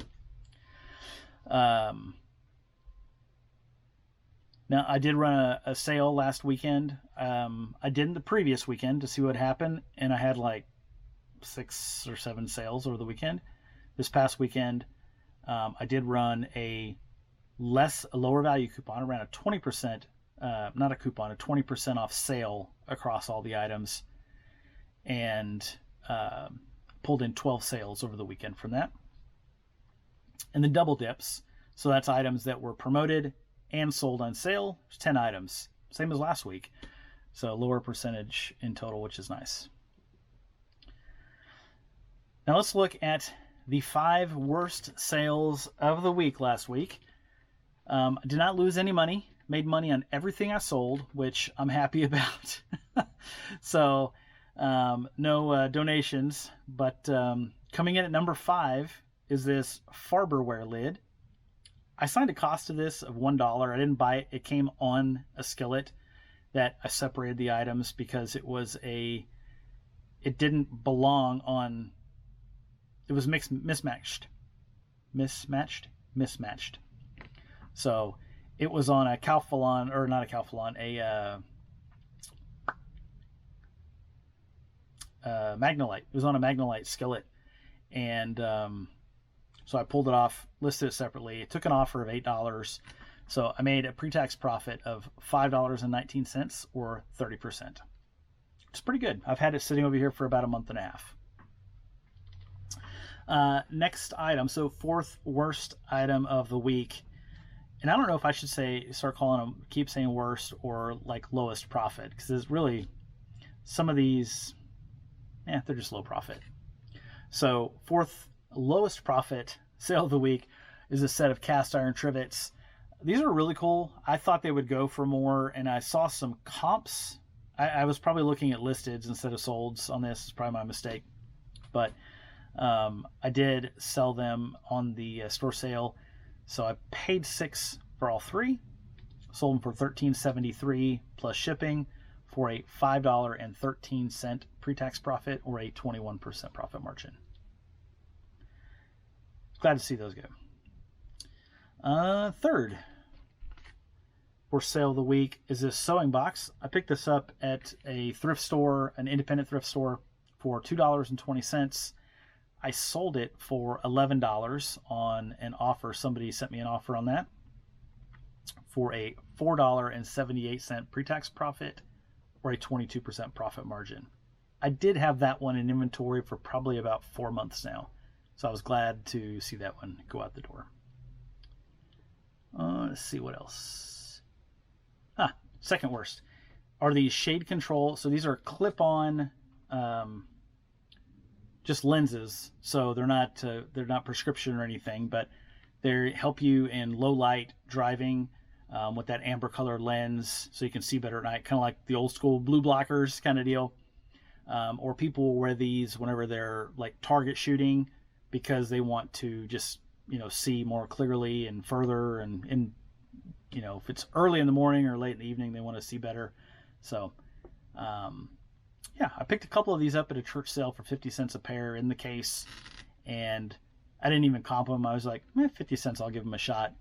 now, I did run a sale last weekend. I didn't the previous weekend to see what happened, and I had 6 or 7 sales over the weekend. This past weekend, I did run a lower value coupon. I ran a 20% not a coupon, a 20% off sale across all the items, and pulled in 12 sales over the weekend from that. And then double dips, so that's items that were promoted and sold on sale. There's 10 items, same as last week, so lower percentage in total, which is nice. Now let's look at the 5 worst sales of the week last week. I did not lose any money. Made money on everything I sold, which I'm happy about. So no donations, but coming in at number 5 is this Farberware lid. I signed a cost of this of $1. I didn't buy it. It came on a skillet that I separated the items because it didn't belong on, it was mismatched. So it was on a Calphalon, or not a Calphalon, Magnolite. It was on a Magnolite skillet. And so I pulled it off, listed it separately. It took an offer of $8. So I made a pre-tax profit of $5.19, or 30%. It's pretty good. I've had it sitting over here for about a month and a half. Next item, so 4th worst item of the week. And I don't know if I should keep saying worst or like lowest profit, because it's really, some of these, they're just low profit. So 4th lowest profit sale of the week is a set of cast iron trivets. These are really cool. I thought they would go for more, and I saw some comps. I was probably looking at listeds instead of solds on this. It's probably my mistake. But I did sell them on the store sale. So I paid $6 for all 3, sold them for $13.73 plus shipping for a $5.13 pre-tax profit, or a 21% profit margin. Glad to see those go. 3rd worst sale of the week is this sewing box. I picked this up at a thrift store, an independent thrift store, for $2.20. I sold it for $11 on an offer. Somebody sent me an offer on that for a $4.78 pre-tax profit, or a 22% profit margin. I did have that one in inventory for probably about 4 months now, so I was glad to see that one go out the door. Let's see what else. 2nd worst are these shade control. So these are clip-on just lenses, so they're not prescription or anything, but they help you in low light driving with that amber colored lens, so you can see better at night, kind of like the old school blue blockers kind of deal. Or people wear these whenever they're like target shooting, because they want to just see more clearly and further, and if it's early in the morning or late in the evening, they want to see better. So I picked a couple of these up at a church sale for 50 cents a pair in the case, and I didn't even comp them. I was like, 50 cents, I'll give them a shot.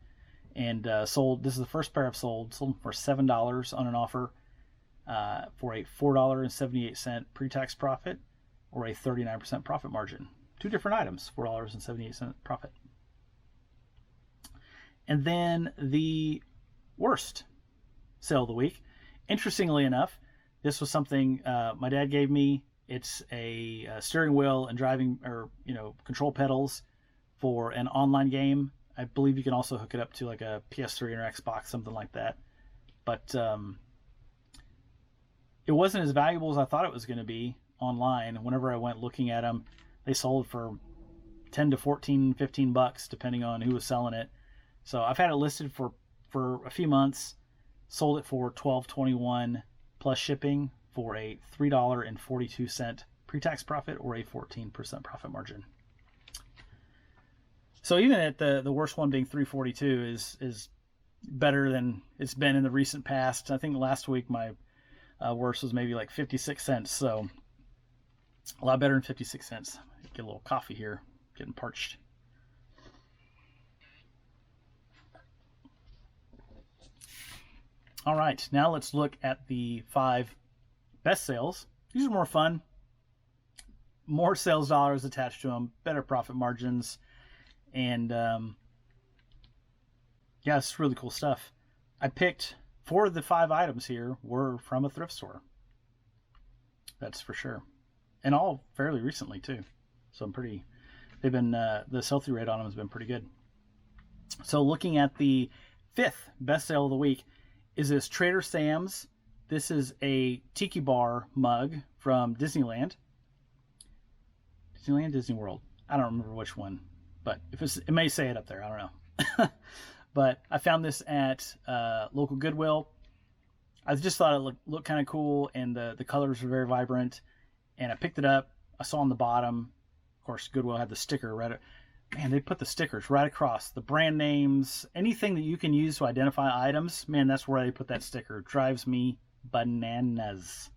And sold, this is the first pair I've sold them for $7 on an offer for a $4.78 pre-tax profit, or a 39% profit margin. 2 different items, $4.78 profit. And then the worst sale of the week. Interestingly enough, this was something my dad gave me. It's a steering wheel and driving, or control pedals for an online game. I believe you can also hook it up to like a PS3 or Xbox, something like that. But it wasn't as valuable as I thought it was going to be online. Whenever I went looking at them, they sold for 10 to 14, 15 bucks, depending on who was selling it. So I've had it listed for a few months, sold it for $12.21 plus shipping for a $3.42 pre-tax profit, or a 14% profit margin. So even at the worst one being $3.42 is better than it's been in the recent past. I think last week my worst was maybe like 56 cents. So a lot better than 56 cents. Get a little coffee here, getting parched. All right, now let's look at the 5 best sales. These are more fun, more sales dollars attached to them, better profit margins, and it's really cool stuff. I picked 4 of the 5 items here were from a thrift store. That's for sure. And all fairly recently too. So they've been, the sell-through rate on them has been pretty good. So looking at the 5th best sale of the week is this Trader Sam's. This is a tiki bar mug from Disneyland. Disney World. I don't remember which one, but it may say it up there. I don't know. But I found this at local Goodwill. I just thought it looked kind of cool, and the colors were very vibrant. And I picked it up. I saw on the bottom, of course, Goodwill had the sticker right. Man, they put the stickers right across the brand names, anything that you can use to identify items. Man, that's where they put that sticker. It drives me bananas.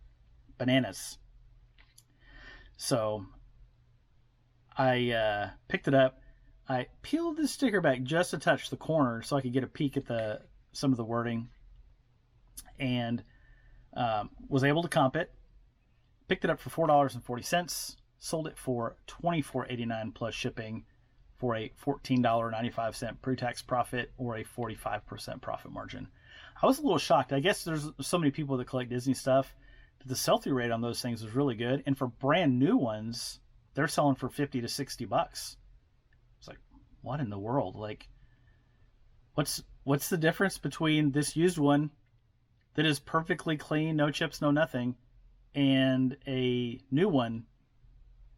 So I picked it up. I peeled the sticker back just a touch, the corner, so I could get a peek at some of the wording, and was able to comp it. Picked it up for $4.40. Sold it for $24.89 plus shipping for a $14.95 pre-tax profit, or a 45% profit margin. I was a little shocked. I guess there's so many people that collect Disney stuff, but the sell-through rate on those things was really good. And for brand new ones, they're selling for $50 to $60. It's like, what in the world? Like, what's the difference between this used one that is perfectly clean, no chips, no nothing, and a new one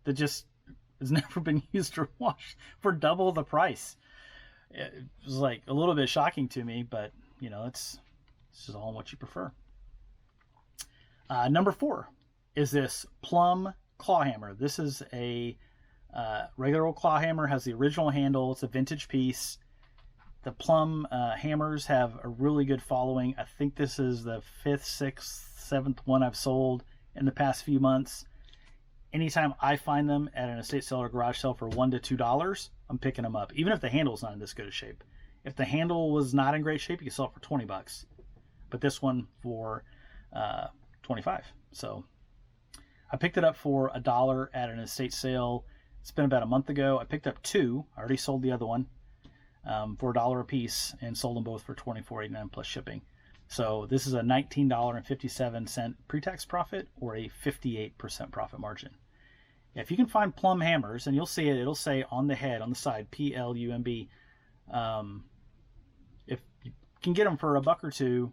that just has never been used or washed for double the price? It was like a little bit shocking to me, but it's just all what you prefer. Number 4 is this Plum claw hammer. This is a regular old claw hammer, has the original handle. It's a vintage piece. The Plum hammers have a really good following. I think this is the 5th, 6th, 7th one I've sold in the past few months. Anytime I find them at an estate sale or garage sale for $1 to $2, I'm picking them up, even if the handle's not in this good a shape. If the handle was not in great shape, you can sell it for $20. But this one for $25. So I picked it up for $1 at an estate sale. It's been about a month ago. I picked up 2. I already sold the other one for $1 a piece, and sold them both for $24.89 plus shipping. So this is a $19.57 pre-tax profit, or a 58% profit margin. If you can find Plum hammers, and you'll see it, it'll say on the head, on the side, PLUMB. If you can get them for $1 or $2,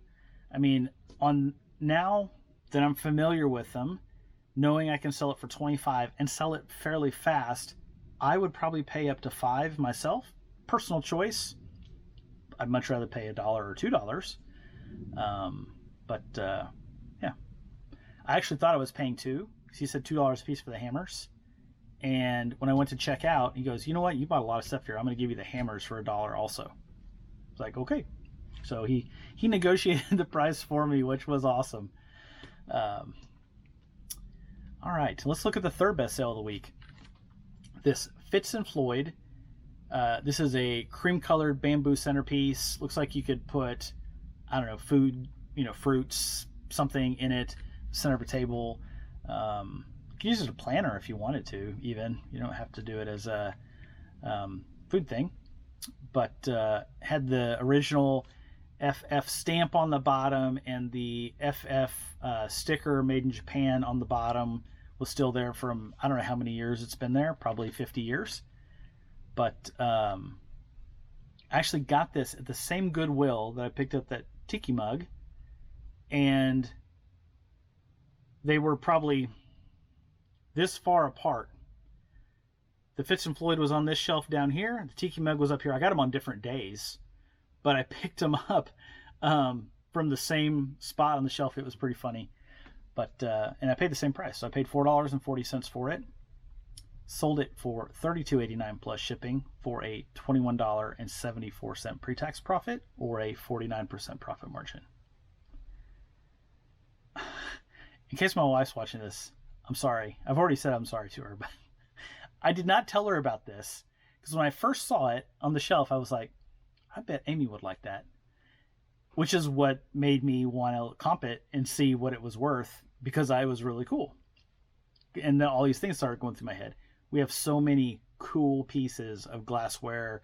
I mean, on now that I'm familiar with them, knowing I can sell it for $25 and sell it fairly fast, I would probably pay up to $5 myself. Personal choice. I'd much rather pay $1 or $2. Yeah, I actually thought I was paying $2, because he said $2 a piece for the hammers. And when I went to check out, he goes, "You know what? You bought a lot of stuff here. I'm going to give you the hammers for $1 also." It's like, okay. So he negotiated the price for me, which was awesome. All right, let's look at the 3rd best sale of the week. This Fitz & Floyd. This is a cream-colored bamboo centerpiece. Looks like you could put, I don't know, food, fruits, something in it, center of a table. You could use it as a planner if you wanted to, even. You don't have to do it as a food thing. But had the original FF stamp on the bottom, and the FF sticker made in Japan on the bottom was still there from, I don't know how many years it's been there, probably 50 years. But I actually got this at the same Goodwill that I picked up that tiki mug, and they were probably this far apart. The Fitz & Floyd was on this shelf down here. The tiki mug was up here. I got them on different days, but I picked them up from the same spot on the shelf. It was pretty funny. But and I paid the same price. So I paid $4.40 for it. Sold it for $32.89 plus shipping for a $21.74 pre-tax profit, or a 49% profit margin. In case my wife's watching this, I'm sorry. I've already said I'm sorry to her, but I did not tell her about this, because when I first saw it on the shelf, I was like, I bet Amy would like that. Which is what made me want to comp it and see what it was worth, because I was really cool. And then all these things started going through my head. We have so many cool pieces of glassware,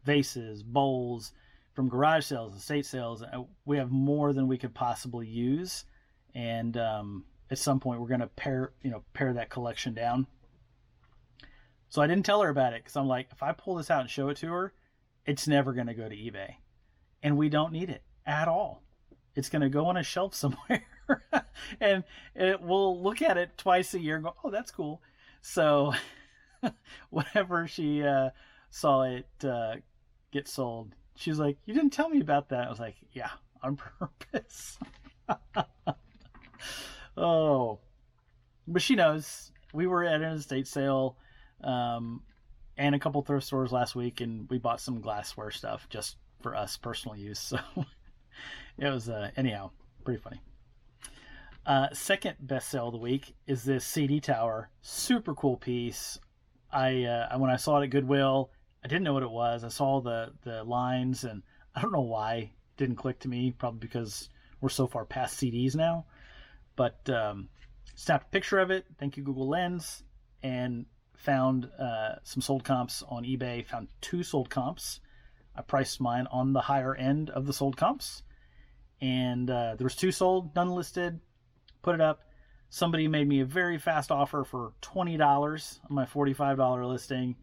vases, bowls, from garage sales, estate sales. We have more than we could possibly use, and at some point we're going to pare that collection down. So I didn't tell her about it because I'm like, if I pull this out and show it to her, it's never going to go to eBay, and we don't need it at all. It's going to go on a shelf somewhere, and we'll look at it twice a year and go, oh, that's cool. So whenever she saw it get sold, she's like, you didn't tell me about that. I was like, yeah, on purpose. Oh, but she knows. We were at an estate sale and a couple thrift stores last week, and we bought some glassware stuff just for us personal use. So it was anyhow pretty funny. Second best sale of the week is this CD tower. Super cool piece. I when I saw it at Goodwill, I didn't know what it was. I saw the lines, and I don't know why it didn't click to me. Probably because we're so far past CDs now. But snapped a picture of it. Thank you, Google Lens, and found some sold comps on eBay. Found 2 sold comps. I priced mine on the higher end of the sold comps, and there was 2 sold, none listed. Put it up. Somebody made me a very fast offer for $20 on my $45 listing,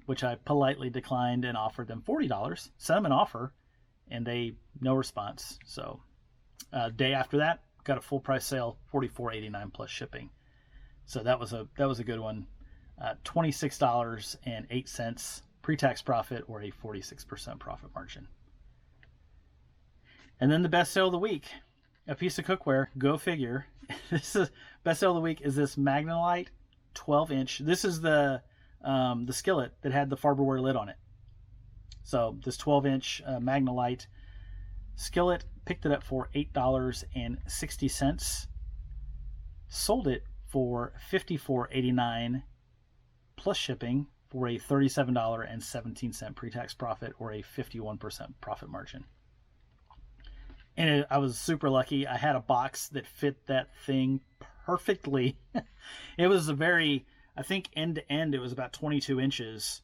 which I politely declined and offered them $40. Sent them an offer, and no response. So day after that, got a full price sale, $44.89 plus shipping. So that was a good one. $26.08 pre-tax profit, or a 46% profit margin. And then the best sale of the week, a piece of cookware. Go figure. This is best sale of the week. Is this Magnalite 12-inch? This is the skillet that had the Farberware lid on it. So this 12-inch Magnalite skillet, picked it up for $8.60. Sold it for $54.89 plus shipping, for a $37.17 pre-tax profit, or a 51% profit margin. And I was super lucky. I had a box that fit that thing perfectly. It was I think end to end, it was about 22 inches.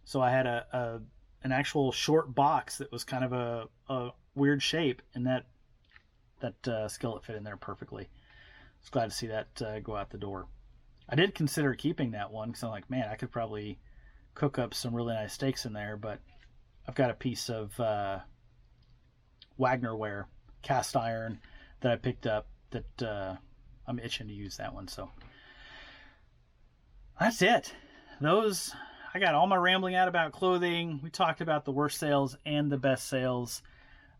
So I had an actual short box that was kind of a weird shape, and that skillet fit in there perfectly. I was glad to see that go out the door. I did consider keeping that one because I'm like, man, I could probably cook up some really nice steaks in there, but I've got a piece of Wagnerware cast iron that I picked up that I'm itching to use that one. So that's it. I got all my rambling out about clothing. We talked about the worst sales and the best sales.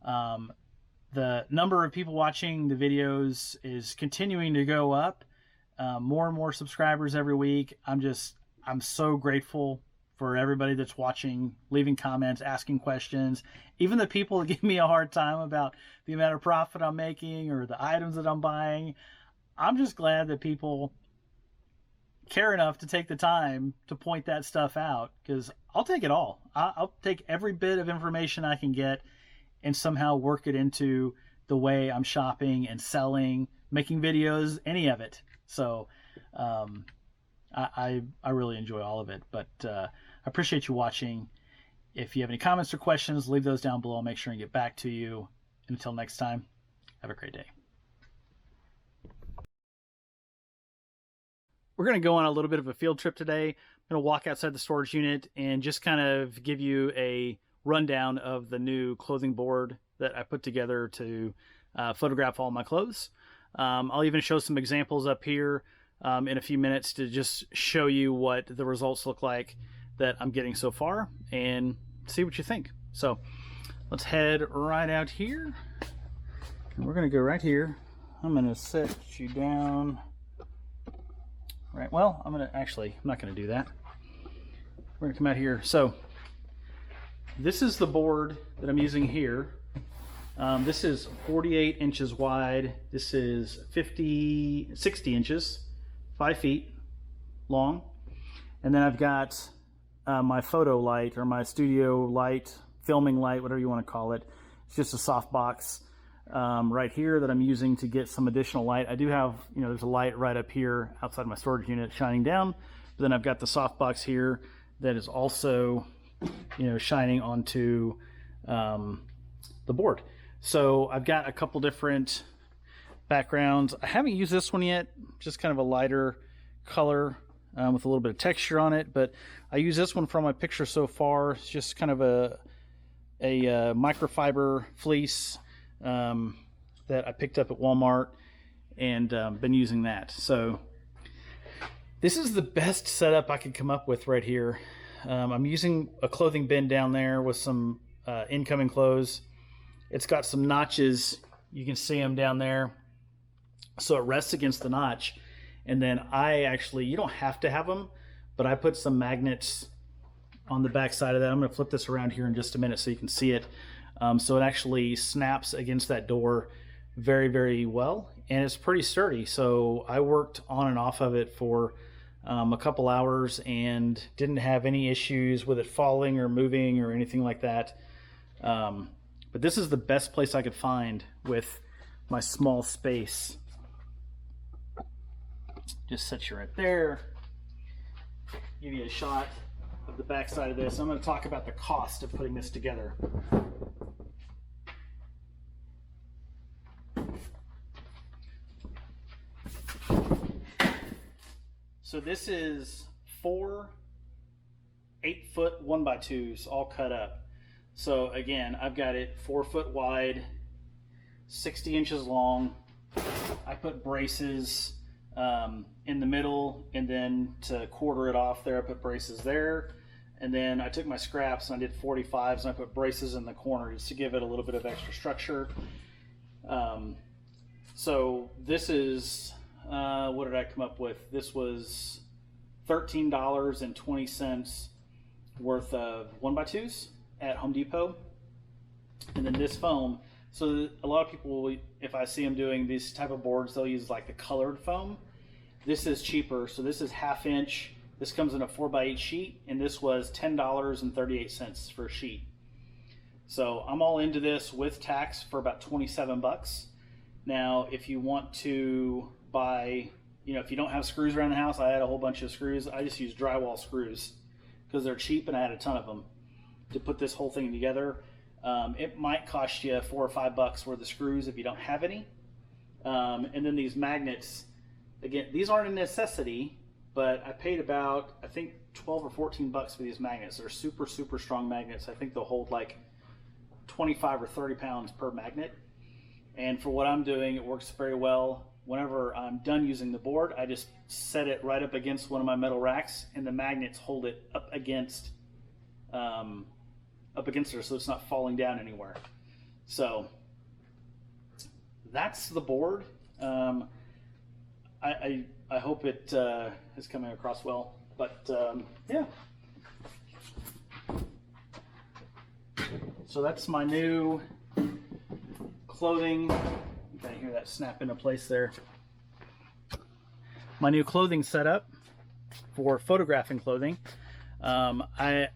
The number of people watching the videos is continuing to go up. More and more subscribers every week. I'm so grateful for everybody that's watching, leaving comments, asking questions. Even the people that give me a hard time about the amount of profit I'm making or the items that I'm buying. I'm just glad that people care enough to take the time to point that stuff out, because I'll take it all. I'll take every bit of information I can get and somehow work it into the way I'm shopping and selling, making videos, any of it. So I really enjoy all of it, but I appreciate you watching. If you have any comments or questions, leave those down below. I'll make sure and get back to you. Until next time, have a great day. We're going to go on a little bit of a field trip today. I'm going to walk outside the storage unit and just kind of give you a rundown of the new clothing board that I put together to photograph all my clothes. I'll even show some examples up here in a few minutes to just show you what the results look like that I'm getting so far and see what you think. So let's head right out here. And we're going to go right here. I'm going to set you down. Right, well, I'm not going to do that. We're going to come out here. So this is the board that I'm using here. This is 48 inches wide. This is 60 inches, 5 feet long. And then I've got my photo light, or my studio light, filming light, whatever you want to call it. It's just a soft box right here that I'm using to get some additional light. I do have, there's a light right up here outside my storage unit shining down. But then I've got the soft box here that is also, shining onto the board. So I've got a couple different backgrounds. I haven't used this one yet, just kind of a lighter color with a little bit of texture on it, but I use this one for my picture so far. It's just kind of a microfiber fleece that I picked up at Walmart, and been using that. So this is the best setup I could come up with right here. I'm using a clothing bin down there with some incoming clothes. It's got some notches. You can see them down there. So it rests against the notch. And then you don't have to have them, but I put some magnets on the back side of that. I'm going to flip this around here in just a minute so you can see it. So it actually snaps against that door very, very well. And it's pretty sturdy. So I worked on and off of it for a couple hours and didn't have any issues with it falling or moving or anything like that. But this is the best place I could find with my small space. Just set you right there. Give you a shot of the back side of this. I'm going to talk about the cost of putting this together. So this is 4 8-foot 1x2s all cut up. So again, I've got it 4 foot wide, 60 inches long. I put braces in the middle, and then to quarter it off there, I put braces there. And then I took my scraps and I did 45s and I put braces in the corner just to give it a little bit of extra structure. So this is, what did I come up with? This was $13.20 worth of 1x2s at Home Depot. And then this foam. So a lot of people, if I see them doing these type of boards, they'll use like the colored foam. This is cheaper. So this is 1/2 inch. This comes in a 4x8 sheet, and this was $10.38 for a sheet. So I'm all into this with tax for about 27 bucks. Now, if you want to buy, if you don't have screws around the house, I had a whole bunch of screws. I just use drywall screws because they're cheap, and I had a ton of them to put this whole thing together. It might cost you $4 or $5 worth of screws if you don't have any. And then these magnets, again, these aren't a necessity, but I paid about, I think, 12 or 14 bucks for these magnets. They're super, super strong magnets. I think they'll hold like 25 or 30 pounds per magnet. And for what I'm doing, it works very well. Whenever I'm done using the board, I just set it right up against one of my metal racks, and the magnets hold it up against her so it's not falling down anywhere. So that's the board. I hope it is coming across well, but yeah. So that's my new clothing. You can hear that snap into place there. My new clothing setup for photographing clothing. I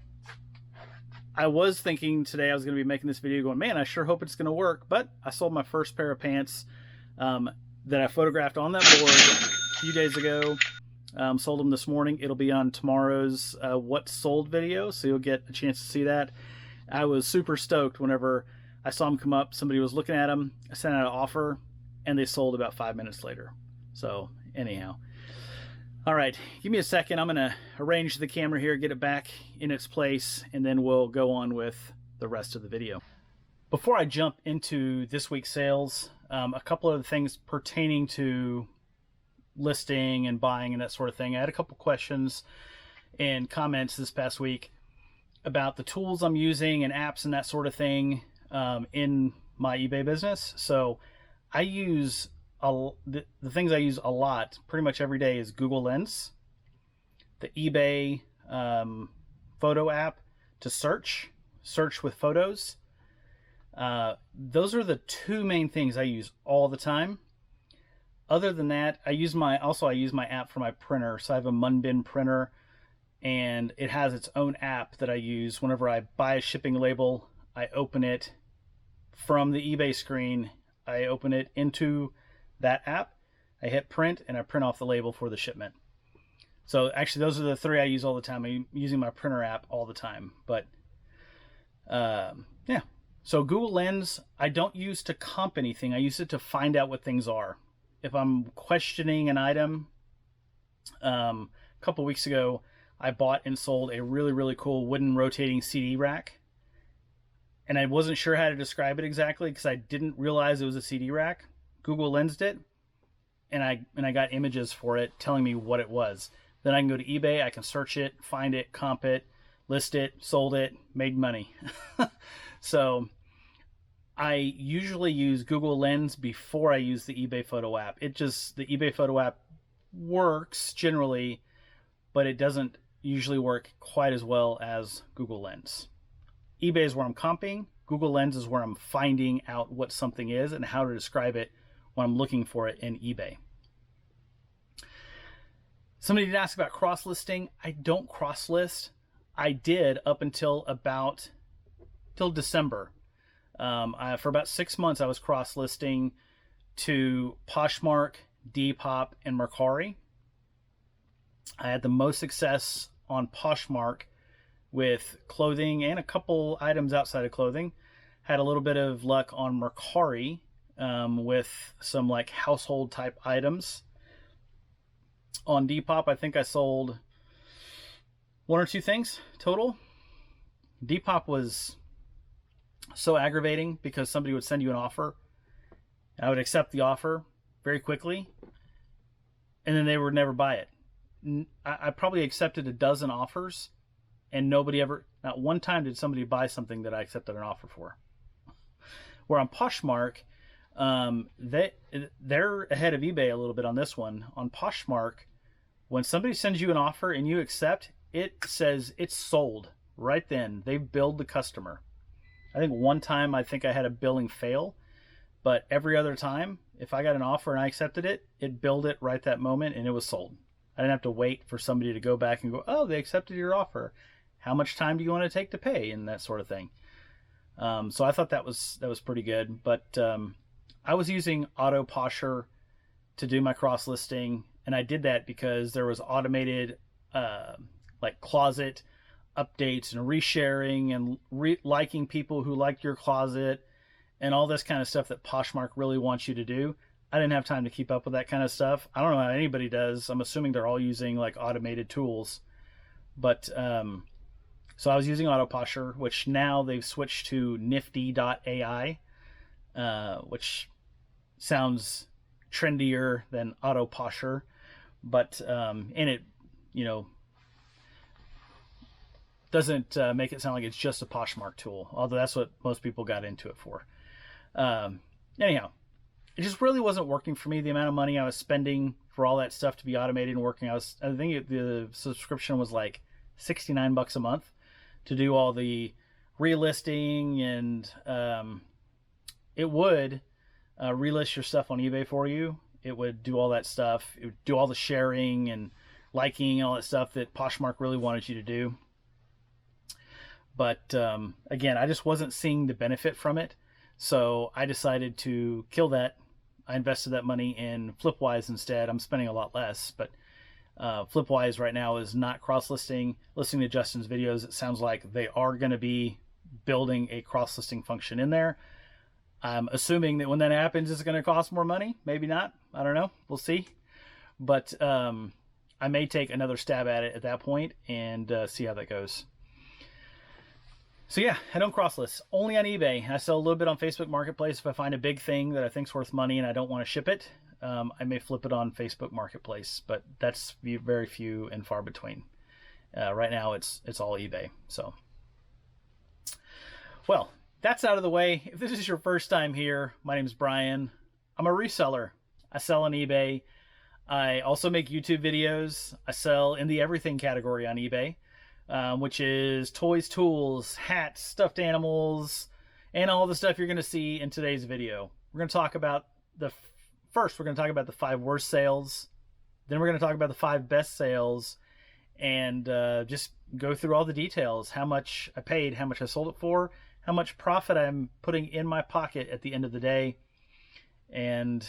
was thinking today I was going to be making this video going, man, I sure hope it's going to work, but I sold my first pair of pants that I photographed on that board a few days ago. Sold them this morning. It'll be on tomorrow's What Sold video, so you'll get a chance to see that. I was super stoked whenever I saw them come up. Somebody was looking at them. I sent out an offer, and they sold about 5 minutes later. So anyhow. All right, give me a second. I'm going to arrange the camera here, get it back in its place, and then we'll go on with the rest of the video. Before I jump into this week's sales, a couple of things pertaining to listing and buying and that sort of thing. I had a couple questions and comments this past week about the tools I'm using and apps and that sort of thing in my eBay business. So I use the things I use a lot, pretty much every day, is Google Lens, the eBay photo app to search with photos. Those are the two main things I use all the time. Other than that, I use my app for my printer. So I have a Munbin printer, and it has its own app that I use. Whenever I buy a shipping label, I open it from the eBay screen. I open it into that app, I hit print, and I print off the label for the shipment. So actually those are the three I use all the time. I'm using my printer app all the time. But yeah, So Google Lens, I don't use to comp anything. I use it to find out what things are. If I'm questioning an item, a couple weeks ago, I bought and sold a really, really cool wooden rotating CD rack. And I wasn't sure how to describe it exactly because I didn't realize it was a CD rack. Google Lensed it, and I got images for it telling me what it was. Then I can go to eBay, I can search it, find it, comp it, list it, sold it, made money. So I usually use Google Lens before I use the eBay photo app. The eBay photo app works generally, but it doesn't usually work quite as well as Google Lens. eBay is where I'm comping. Google Lens is where I'm finding out what something is and how to describe it when I'm looking for it in eBay. Somebody did ask about cross-listing. I don't cross-list. I did up until December. For about 6 months, I was cross-listing to Poshmark, Depop, and Mercari. I had the most success on Poshmark with clothing and a couple items outside of clothing. Had a little bit of luck on Mercari with some like household type items. On Depop, I think I sold 1 or 2 things total. Depop was so aggravating because somebody would send you an offer. I would accept the offer very quickly, and then they would never buy it. I probably accepted a dozen offers, and not one time did somebody buy something that I accepted an offer for. Where on Poshmark, they're ahead of eBay a little bit on this one. On Poshmark, when somebody sends you an offer and you accept, it says it's sold right then. They billed the customer. I think one time I had a billing fail, but every other time, if I got an offer and I accepted it, it billed it right that moment and it was sold. I didn't have to wait for somebody to go back and go, oh, they accepted your offer. How much time do you want to take to pay? And that sort of thing. So I thought that was pretty good. But I was using AutoPosher to do my cross-listing, and I did that because there was automated like closet updates and resharing and liking people who liked your closet and all this kind of stuff that Poshmark really wants you to do. I didn't have time to keep up with that kind of stuff. I don't know how anybody does. I'm assuming they're all using like automated tools. But so I was using AutoPosher, which now they've switched to Nifty.ai, which sounds trendier than AutoPosher. But in it, doesn't make it sound like it's just a Poshmark tool, although that's what most people got into it for. Anyhow, it just really wasn't working for me. The amount of money I was spending for all that stuff to be automated and working, I think the subscription was like $69 a month to do all the relisting, and it would relist your stuff on eBay for you. It would do all that stuff. It would do all the sharing and liking and all that stuff that Poshmark really wanted you to do. But again, I just wasn't seeing the benefit from it. So I decided to kill that. I invested that money in Flipwise instead. I'm spending a lot less, but Flipwise right now is not cross-listing. Listening to Justin's videos, it sounds like they are going to be building a cross-listing function in there. I'm assuming that when that happens, it's going to cost more money. Maybe not. I don't know. We'll see. But I may take another stab at it at that point and see how that goes. So yeah, I don't cross-list. Only on eBay. I sell a little bit on Facebook Marketplace. If I find a big thing that I think's worth money and I don't want to ship it, I may flip it on Facebook Marketplace. But that's very few and far between. Right now, it's all eBay. So, well, that's out of the way. If this is your first time here, my name is Brian. I'm a reseller. I sell on eBay. I also make YouTube videos. I sell in the everything category on eBay. Which is toys, tools, hats, stuffed animals, and all the stuff you're going to see in today's video. We're going to talk about the 5 worst sales. Then we're going to talk about the 5 best sales, and just go through all the details. How much I paid, how much I sold it for, how much profit I'm putting in my pocket at the end of the day. And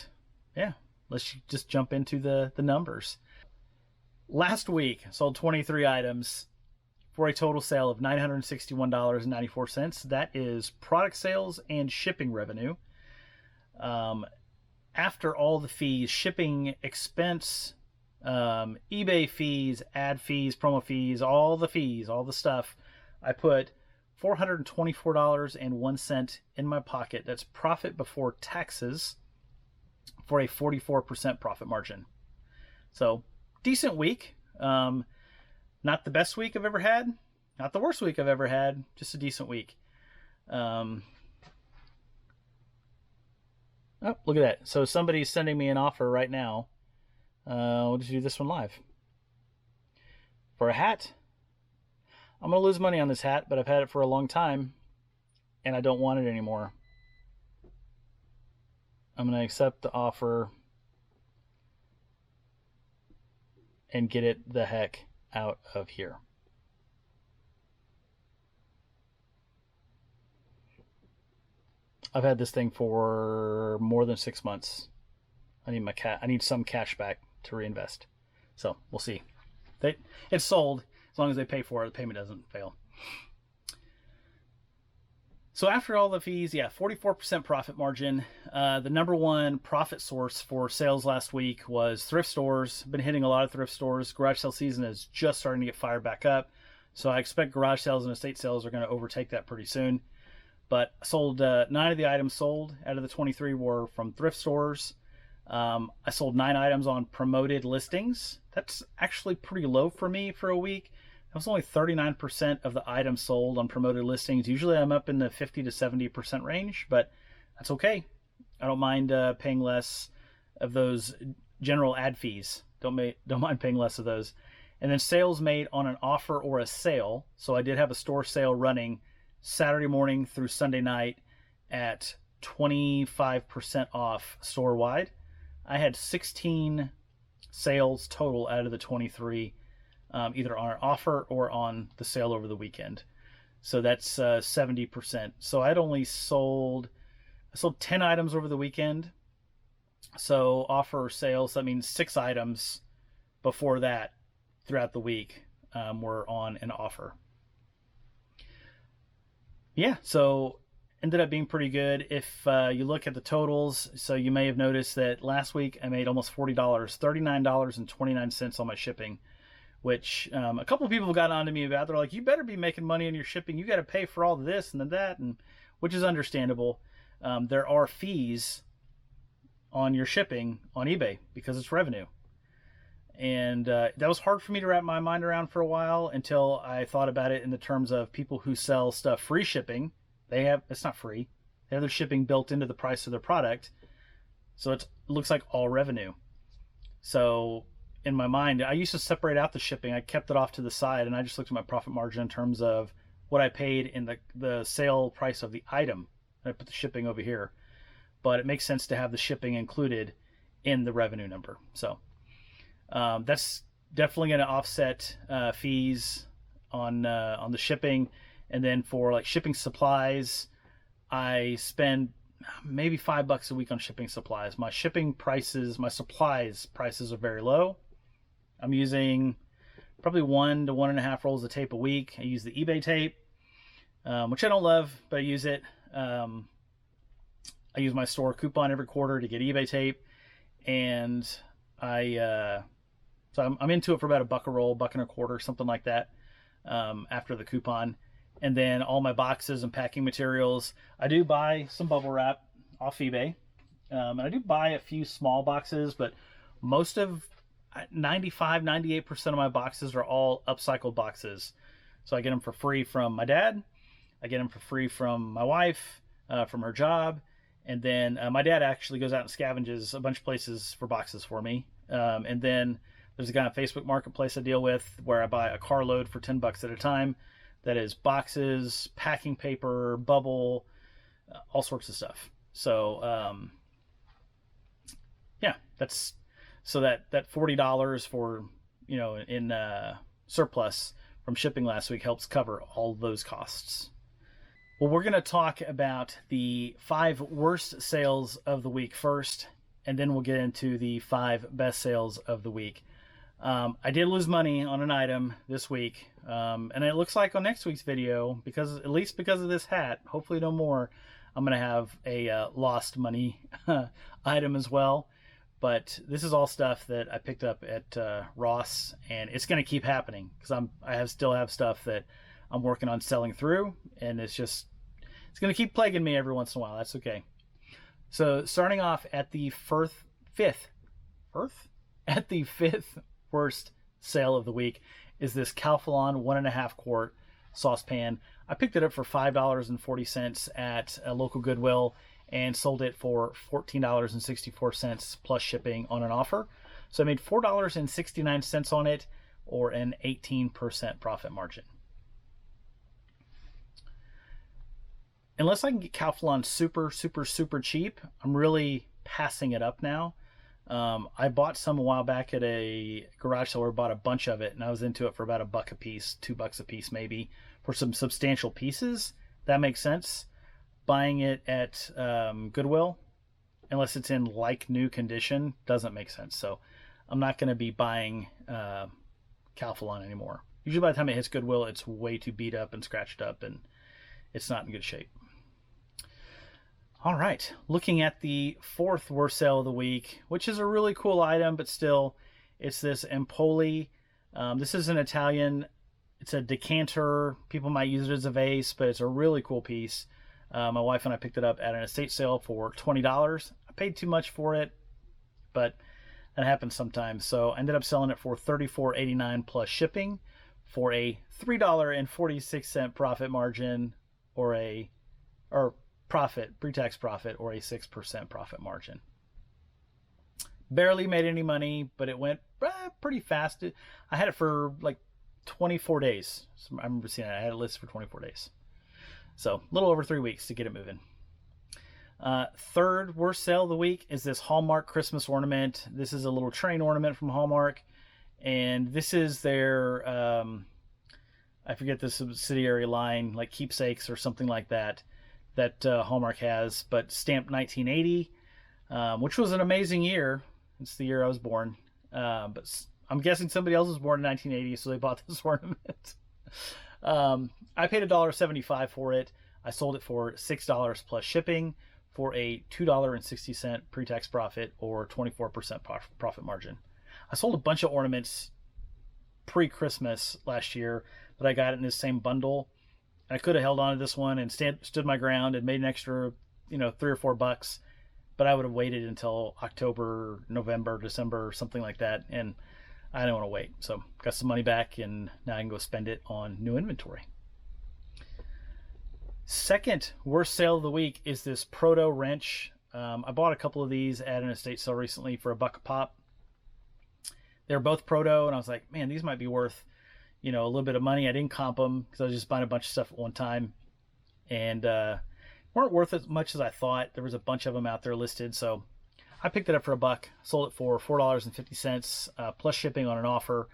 yeah, let's just jump into the numbers. Last week, I sold 23 items for a total sale of $961.94. That is product sales and shipping revenue. After all the fees, shipping expense, eBay fees, ad fees, promo fees, all the stuff, I put $424.01 in my pocket. That's profit before taxes for a 44% profit margin. So, decent week. Not the best week I've ever had, not the worst week I've ever had, just a decent week. Oh, look at that. So somebody's sending me an offer right now. We'll just do this one live. For a hat. I'm going to lose money on this hat, but I've had it for a long time, and I don't want it anymore. I'm going to accept the offer and get it the heck out of here. I've had this thing for more than 6 months. I need some cash back to reinvest. So we'll see. It's sold as long as they pay for it. The payment doesn't fail. So after all the fees, 44% profit margin. The number one profit source for sales last week was thrift stores. Been hitting a lot of thrift stores. Garage sale season is just starting to get fired back up. So I expect garage sales and estate sales are going to overtake that pretty soon. But I sold 9 of the items sold out of the 23 were from thrift stores. I sold 9 items on promoted listings. That's actually pretty low for me for a week. That was only 39% of the items sold on promoted listings. Usually I'm up in the 50 to 70% range, but that's okay. I don't mind paying less of those general ad fees. Don't mind paying less of those. And then sales made on an offer or a sale. So I did have a store sale running Saturday morning through Sunday night at 25% off store-wide. I had 16 sales total out of the 23, either on an offer or on the sale over the weekend. So that's 70%. So I sold 10 items over the weekend. So offer or sales, that means 6 items before that throughout the week were on an offer. Yeah, so ended up being pretty good. If you look at the totals, so you may have noticed that last week I made almost $40, $39.29 on my shipping, which a couple of people have gotten on to me about. They're like, you better be making money on your shipping. You got to pay for all this and that, and which is understandable. There are fees on your shipping on eBay because it's revenue. And that was hard for me to wrap my mind around for a while until I thought about it in the terms of people who sell stuff free shipping. It's not free. They have their shipping built into the price of their product. So it looks like all revenue. So in my mind, I used to separate out the shipping. I kept it off to the side, and I just looked at my profit margin in terms of what I paid in the sale price of the item. And I put the shipping over here. But it makes sense to have the shipping included in the revenue number. So that's definitely going to offset fees on the shipping. And then for like shipping supplies, I spend maybe $5 a week on shipping supplies. My shipping prices, my supplies prices are very low. I'm using probably 1 to 1.5 rolls of tape a week. I use the eBay tape, which I don't love, but I use it. I use my store coupon every quarter to get eBay tape, and so I'm into it for about $1 a roll, $1.25, something like that, after the coupon. And then all my boxes and packing materials. I do buy some bubble wrap off eBay. And I do buy a few small boxes, but most of 98% of my boxes are all upcycled boxes. So I get them for free from my dad. I get them for free from my wife, from her job. And then my dad actually goes out and scavenges a bunch of places for boxes for me. And then there's a guy on Facebook Marketplace I deal with where I buy a carload for $10 at a time. That is boxes, packing paper, bubble, all sorts of stuff. So, yeah, that's so that $40 for, in surplus from shipping last week helps cover all those costs. Well, we're going to talk about the 5 worst sales of the week first, and then we'll get into the 5 best sales of the week. I did lose money on an item this week, and it looks like on next week's video, because at least because of this hat, hopefully no more, I'm gonna have a lost money item as well. But this is all stuff that I picked up at Ross, and it's gonna keep happening because still have stuff that I'm working on selling through, and it's gonna keep plaguing me every once in a while. That's okay. So starting off at the fifth worst sale of the week is this Calphalon 1.5 quart saucepan. I picked it up for $5.40 at a local Goodwill and sold it for $14.64 plus shipping on an offer. So I made $4.69 on it, or an 18% profit margin. Unless I can get Calphalon super cheap, I'm really passing it up now. I bought some a while back at a garage sale, bought a bunch of it, and I was into it for about $1 a piece, $2 a piece maybe, for some substantial pieces. That makes sense. Buying it at Goodwill, unless it's in like new condition, doesn't make sense. So I'm not going to be buying Calphalon anymore. Usually by the time it hits Goodwill, it's way too beat up and scratched up, and it's not in good shape. All right, looking at the fourth worst sale of the week, which is a really cool item, but still, it's this Empoli. This is an Italian, it's a decanter. People might use it as a vase, but it's a really cool piece. My wife and I picked it up at an estate sale for $20. I paid too much for it, but that happens sometimes. So I ended up selling it for $34.89 plus shipping for a $3.46 profit margin, pre-tax profit, or a 6% profit margin. Barely made any money, but it went pretty fast. I had it for like 24 days. So I remember seeing it. I had it listed for 24 days. So a little over 3 weeks to get it moving. Third worst sale of the week is this Hallmark Christmas ornament. This is a little train ornament from Hallmark. And this is their, I forget the subsidiary line, like Keepsakes or something like that Hallmark has, but stamped 1980, which was an amazing year. It's the year I was born. But I'm guessing somebody else was born in 1980, so they bought this ornament. I paid $1.75 for it. I sold it for $6 plus shipping for a $2.60 pre-tax profit, or 24% profit margin. I sold a bunch of ornaments pre-Christmas last year, but I got it in this same bundle. I could have held on to this one and stood my ground and made an extra, $3 or $4, but I would have waited until October, November, December, or something like that, and I don't want to wait. So got some money back, and now I can go spend it on new inventory. Second worst sale of the week is this Proto wrench. I bought a couple of these at an estate sale recently for $1 a pop. They're both Proto, and I was like, man, these might be worth a little bit of money. I didn't comp them because I was just buying a bunch of stuff at one time, and weren't worth as much as I thought. There was a bunch of them out there listed, so I picked it up for $1, sold it for $4.50 plus shipping on an offer.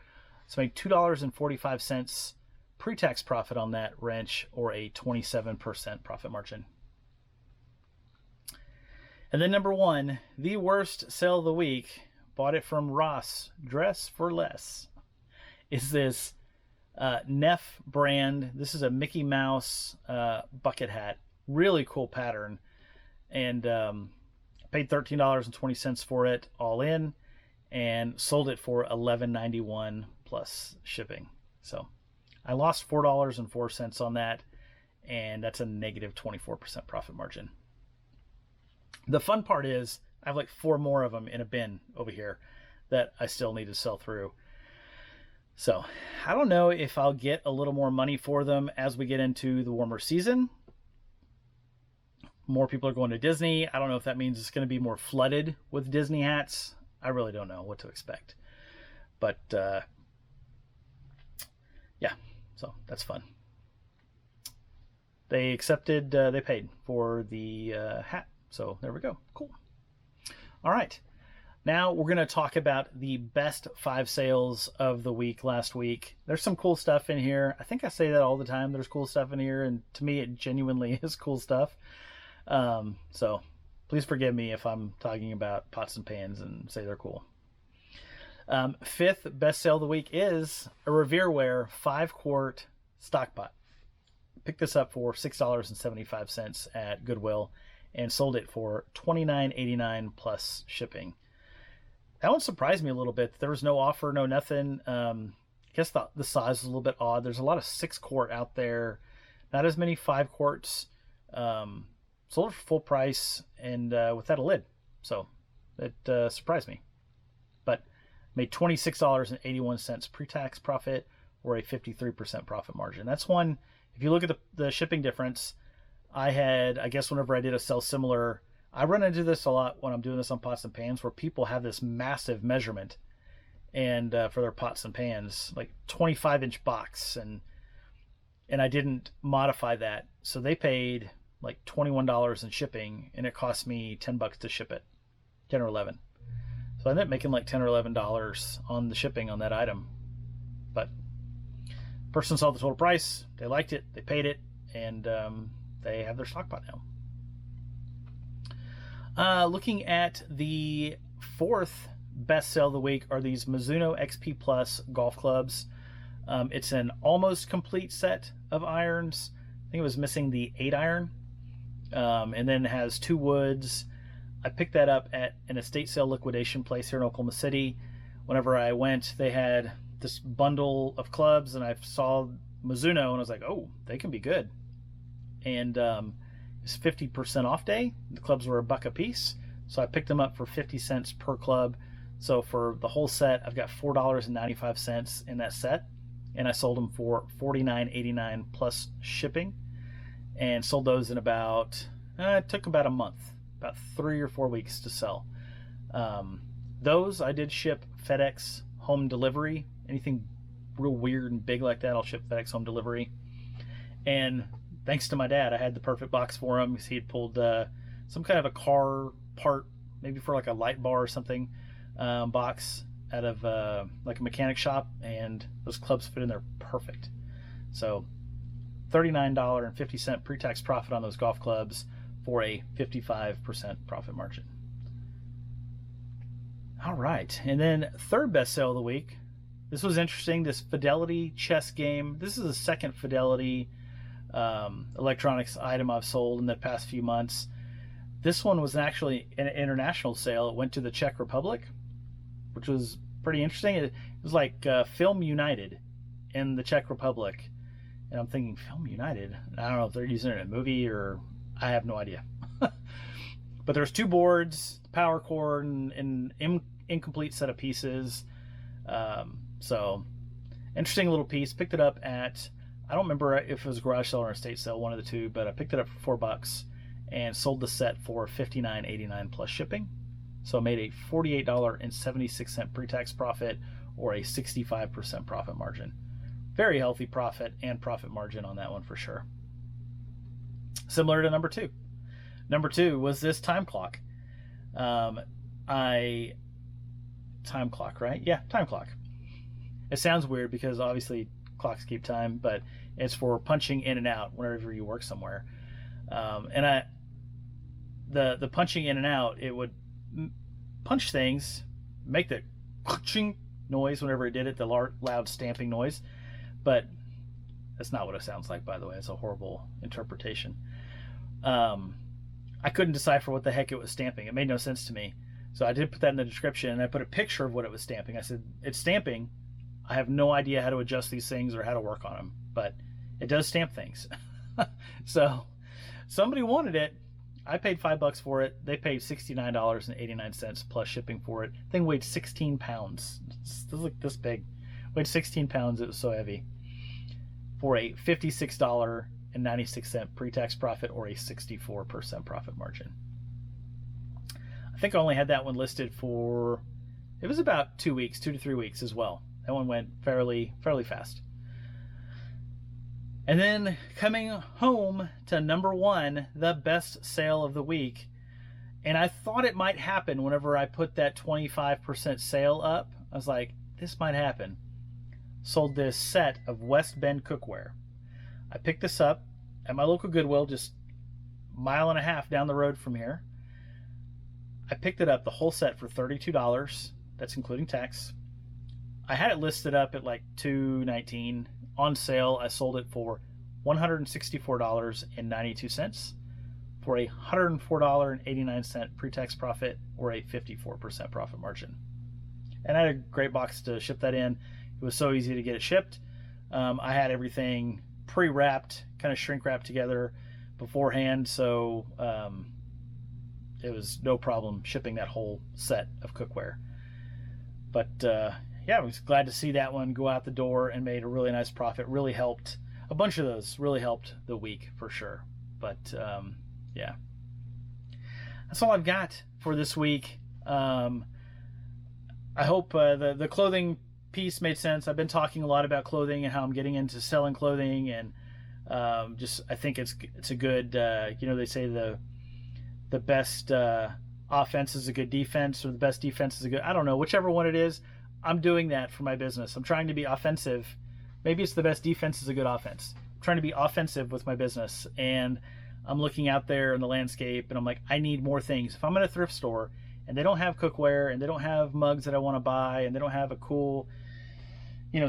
So I made $2.45 pre-tax profit on that wrench, or a 27% profit margin. And then number one, the worst sale of the week, bought it from Ross, Dress for Less, is this Neff brand. This is a Mickey Mouse bucket hat. Really cool pattern. And paid $13.20 for it all in, and sold it for $11.91 plus shipping. So I lost $4.04 on that, and that's a negative 24% profit margin. The fun part is I have like 4 more of them in a bin over here that I still need to sell through. So I don't know if I'll get a little more money for them as we get into the warmer season. More people are going to Disney. I don't know if that means it's going to be more flooded with Disney hats. I really don't know what to expect. But yeah, so that's fun. They accepted, they paid for the hat. So there we go. Cool. All right. Now we're going to talk about the best 5 sales of the week last week. There's some cool stuff in here. I think I say that all the time. There's cool stuff in here, and to me it genuinely is cool stuff. So please forgive me if I'm talking about pots and pans and say they're cool. Fifth best sale of the week is a Revereware 5-quart stock pot. Picked this up for $6.75 at Goodwill and sold it for $29.89 plus shipping. That one surprised me a little bit. There was no offer, no nothing. I guess the size is a little bit odd. There's a lot of 6-quart out there, not as many 5 quarts. Sold it for full price and without a lid. So it surprised me. But made $26.81 pre-tax profit or a 53% profit margin. That's one, if you look at the shipping difference, I guess whenever I did a sell similar, I run into this a lot when I'm doing this on pots and pans where people have this massive measurement and for their pots and pans, like 25-inch box, and I didn't modify that. So they paid like $21 in shipping and it cost me $10 to ship it, 10 or 11. So I ended up making like $10 or $11 on the shipping on that item. But person saw the total price, they liked it, they paid it, and they have their stock pot now. Looking at the fourth best sale of the week are these Mizuno XP Plus golf clubs. It's an almost complete set of irons. I think it was missing the 8-iron, and then it has 2 woods. I picked that up at an estate sale liquidation place here in Oklahoma City. Whenever I went, they had this bundle of clubs, and I saw Mizuno, and I was like, oh, they can be good. And it's 50% off day. The clubs were $1 a piece, so I picked them up for 50 cents per club. So for the whole set, I've got $4.95 in that set, and I sold them for $49.89 plus shipping, and sold those in about, it took about a month, about 3 or 4 weeks to sell. Those I did ship FedEx home delivery. Anything real weird and big like that, I'll ship FedEx home delivery. And thanks to my dad, I had the perfect box for him because he had pulled some kind of a car part, maybe for like a light bar or something, box out of like a mechanic shop, and those clubs fit in there perfect. So $39.50 pre-tax profit on those golf clubs for a 55% profit margin. All right, and then third best sale of the week. This was interesting, this Fidelity chess game. This is the second Fidelity electronics item I've sold in the past few months. This one was actually an international sale. It went to the Czech Republic, which was pretty interesting. It was like Film United in the Czech Republic. And I'm thinking, Film United? I don't know if they're using it in a movie or I have no idea. But there's 2 boards, power cord, and an incomplete set of pieces. So interesting little piece. Picked it up at, I don't remember if it was a garage sale or a estate sale, one of the two, but I picked it up for $4 and sold the set for $59.89 plus shipping. So I made a $48.76 pre-tax profit or a 65% profit margin. Very healthy profit and profit margin on that one for sure. Similar to number 2. Number 2 was this time clock. Time clock, right? Yeah, time clock. It sounds weird because obviously clocks keep time, but it's for punching in and out whenever you work somewhere. And the punching in and out, it would punch things, make the ching noise whenever it did it, the loud stamping noise. But that's not what it sounds like, by the way. It's a horrible interpretation. I couldn't decipher what the heck it was stamping. It made no sense to me. So I did put that in the description, and I put a picture of what it was stamping. I said, it's stamping. I have no idea how to adjust these things or how to work on them, but it does stamp things. So somebody wanted it. I paid $5 for it. They paid $69.89 plus shipping for it. The thing weighed 16 pounds. It's like this big. Weighed 16 pounds. It was so heavy. For a $56.96 pre-tax profit or a 64% profit margin. I think I only had that one listed for, it was about 2 weeks, 2 to 3 weeks as well. That one went fairly fast. And then coming home to number 1, the best sale of the week. And I thought it might happen whenever I put that 25% sale up. I was like, this might happen. Sold this set of West Bend cookware. I picked this up at my local Goodwill, just a mile and a half down the road from here. I picked it up, the whole set, for $32. That's including tax. I had it listed up at like $219. On sale, I sold it for $164.92 for a $104.89 pre-tax profit, or a 54% profit margin. And I had a great box to ship that in. It was so easy to get it shipped. I had everything pre-wrapped, kind of shrink wrapped together beforehand, so it was no problem shipping that whole set of cookware. But yeah, I was glad to see that one go out the door and made a really nice profit. Really helped. A bunch of those really helped the week for sure. But yeah, that's all I've got for this week. I hope the clothing piece made sense. I've been talking a lot about clothing and how I'm getting into selling clothing, and just I think it's a good they say the best offense is a good defense, or the best defense is a good, I don't know, whichever one it is. I'm doing that for my business. I'm trying to be offensive. Maybe it's the best defense is a good offense. I'm trying to be offensive with my business, and I'm looking out there in the landscape and I'm like, I need more things. If I'm in a thrift store and they don't have cookware and they don't have mugs that I want to buy and they don't have a cool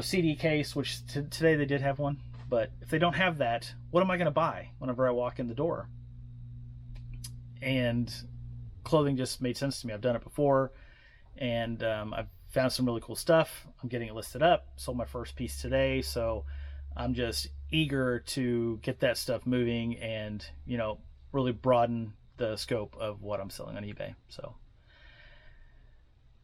CD case, which today they did have one, but if they don't have that, what am I going to buy whenever I walk in the door? And clothing just made sense to me. I've done it before, and I've found some really cool stuff. I'm getting it listed up. Sold my first piece today, so I'm just eager to get that stuff moving and really broaden the scope of what I'm selling on eBay. So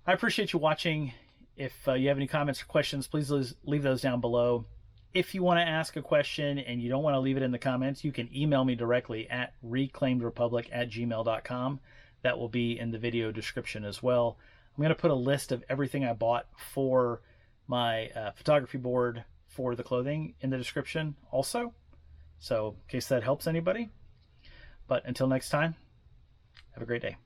I appreciate you watching. If you have any comments or questions, please leave those down below. If you want to ask a question and you don't want to leave it in the comments, you can email me directly at reclaimedrepublic@gmail.com. That will be in the video description as well. I'm going to put a list of everything I bought for my photography board for the clothing in the description also, so in case that helps anybody. But until next time, have a great day.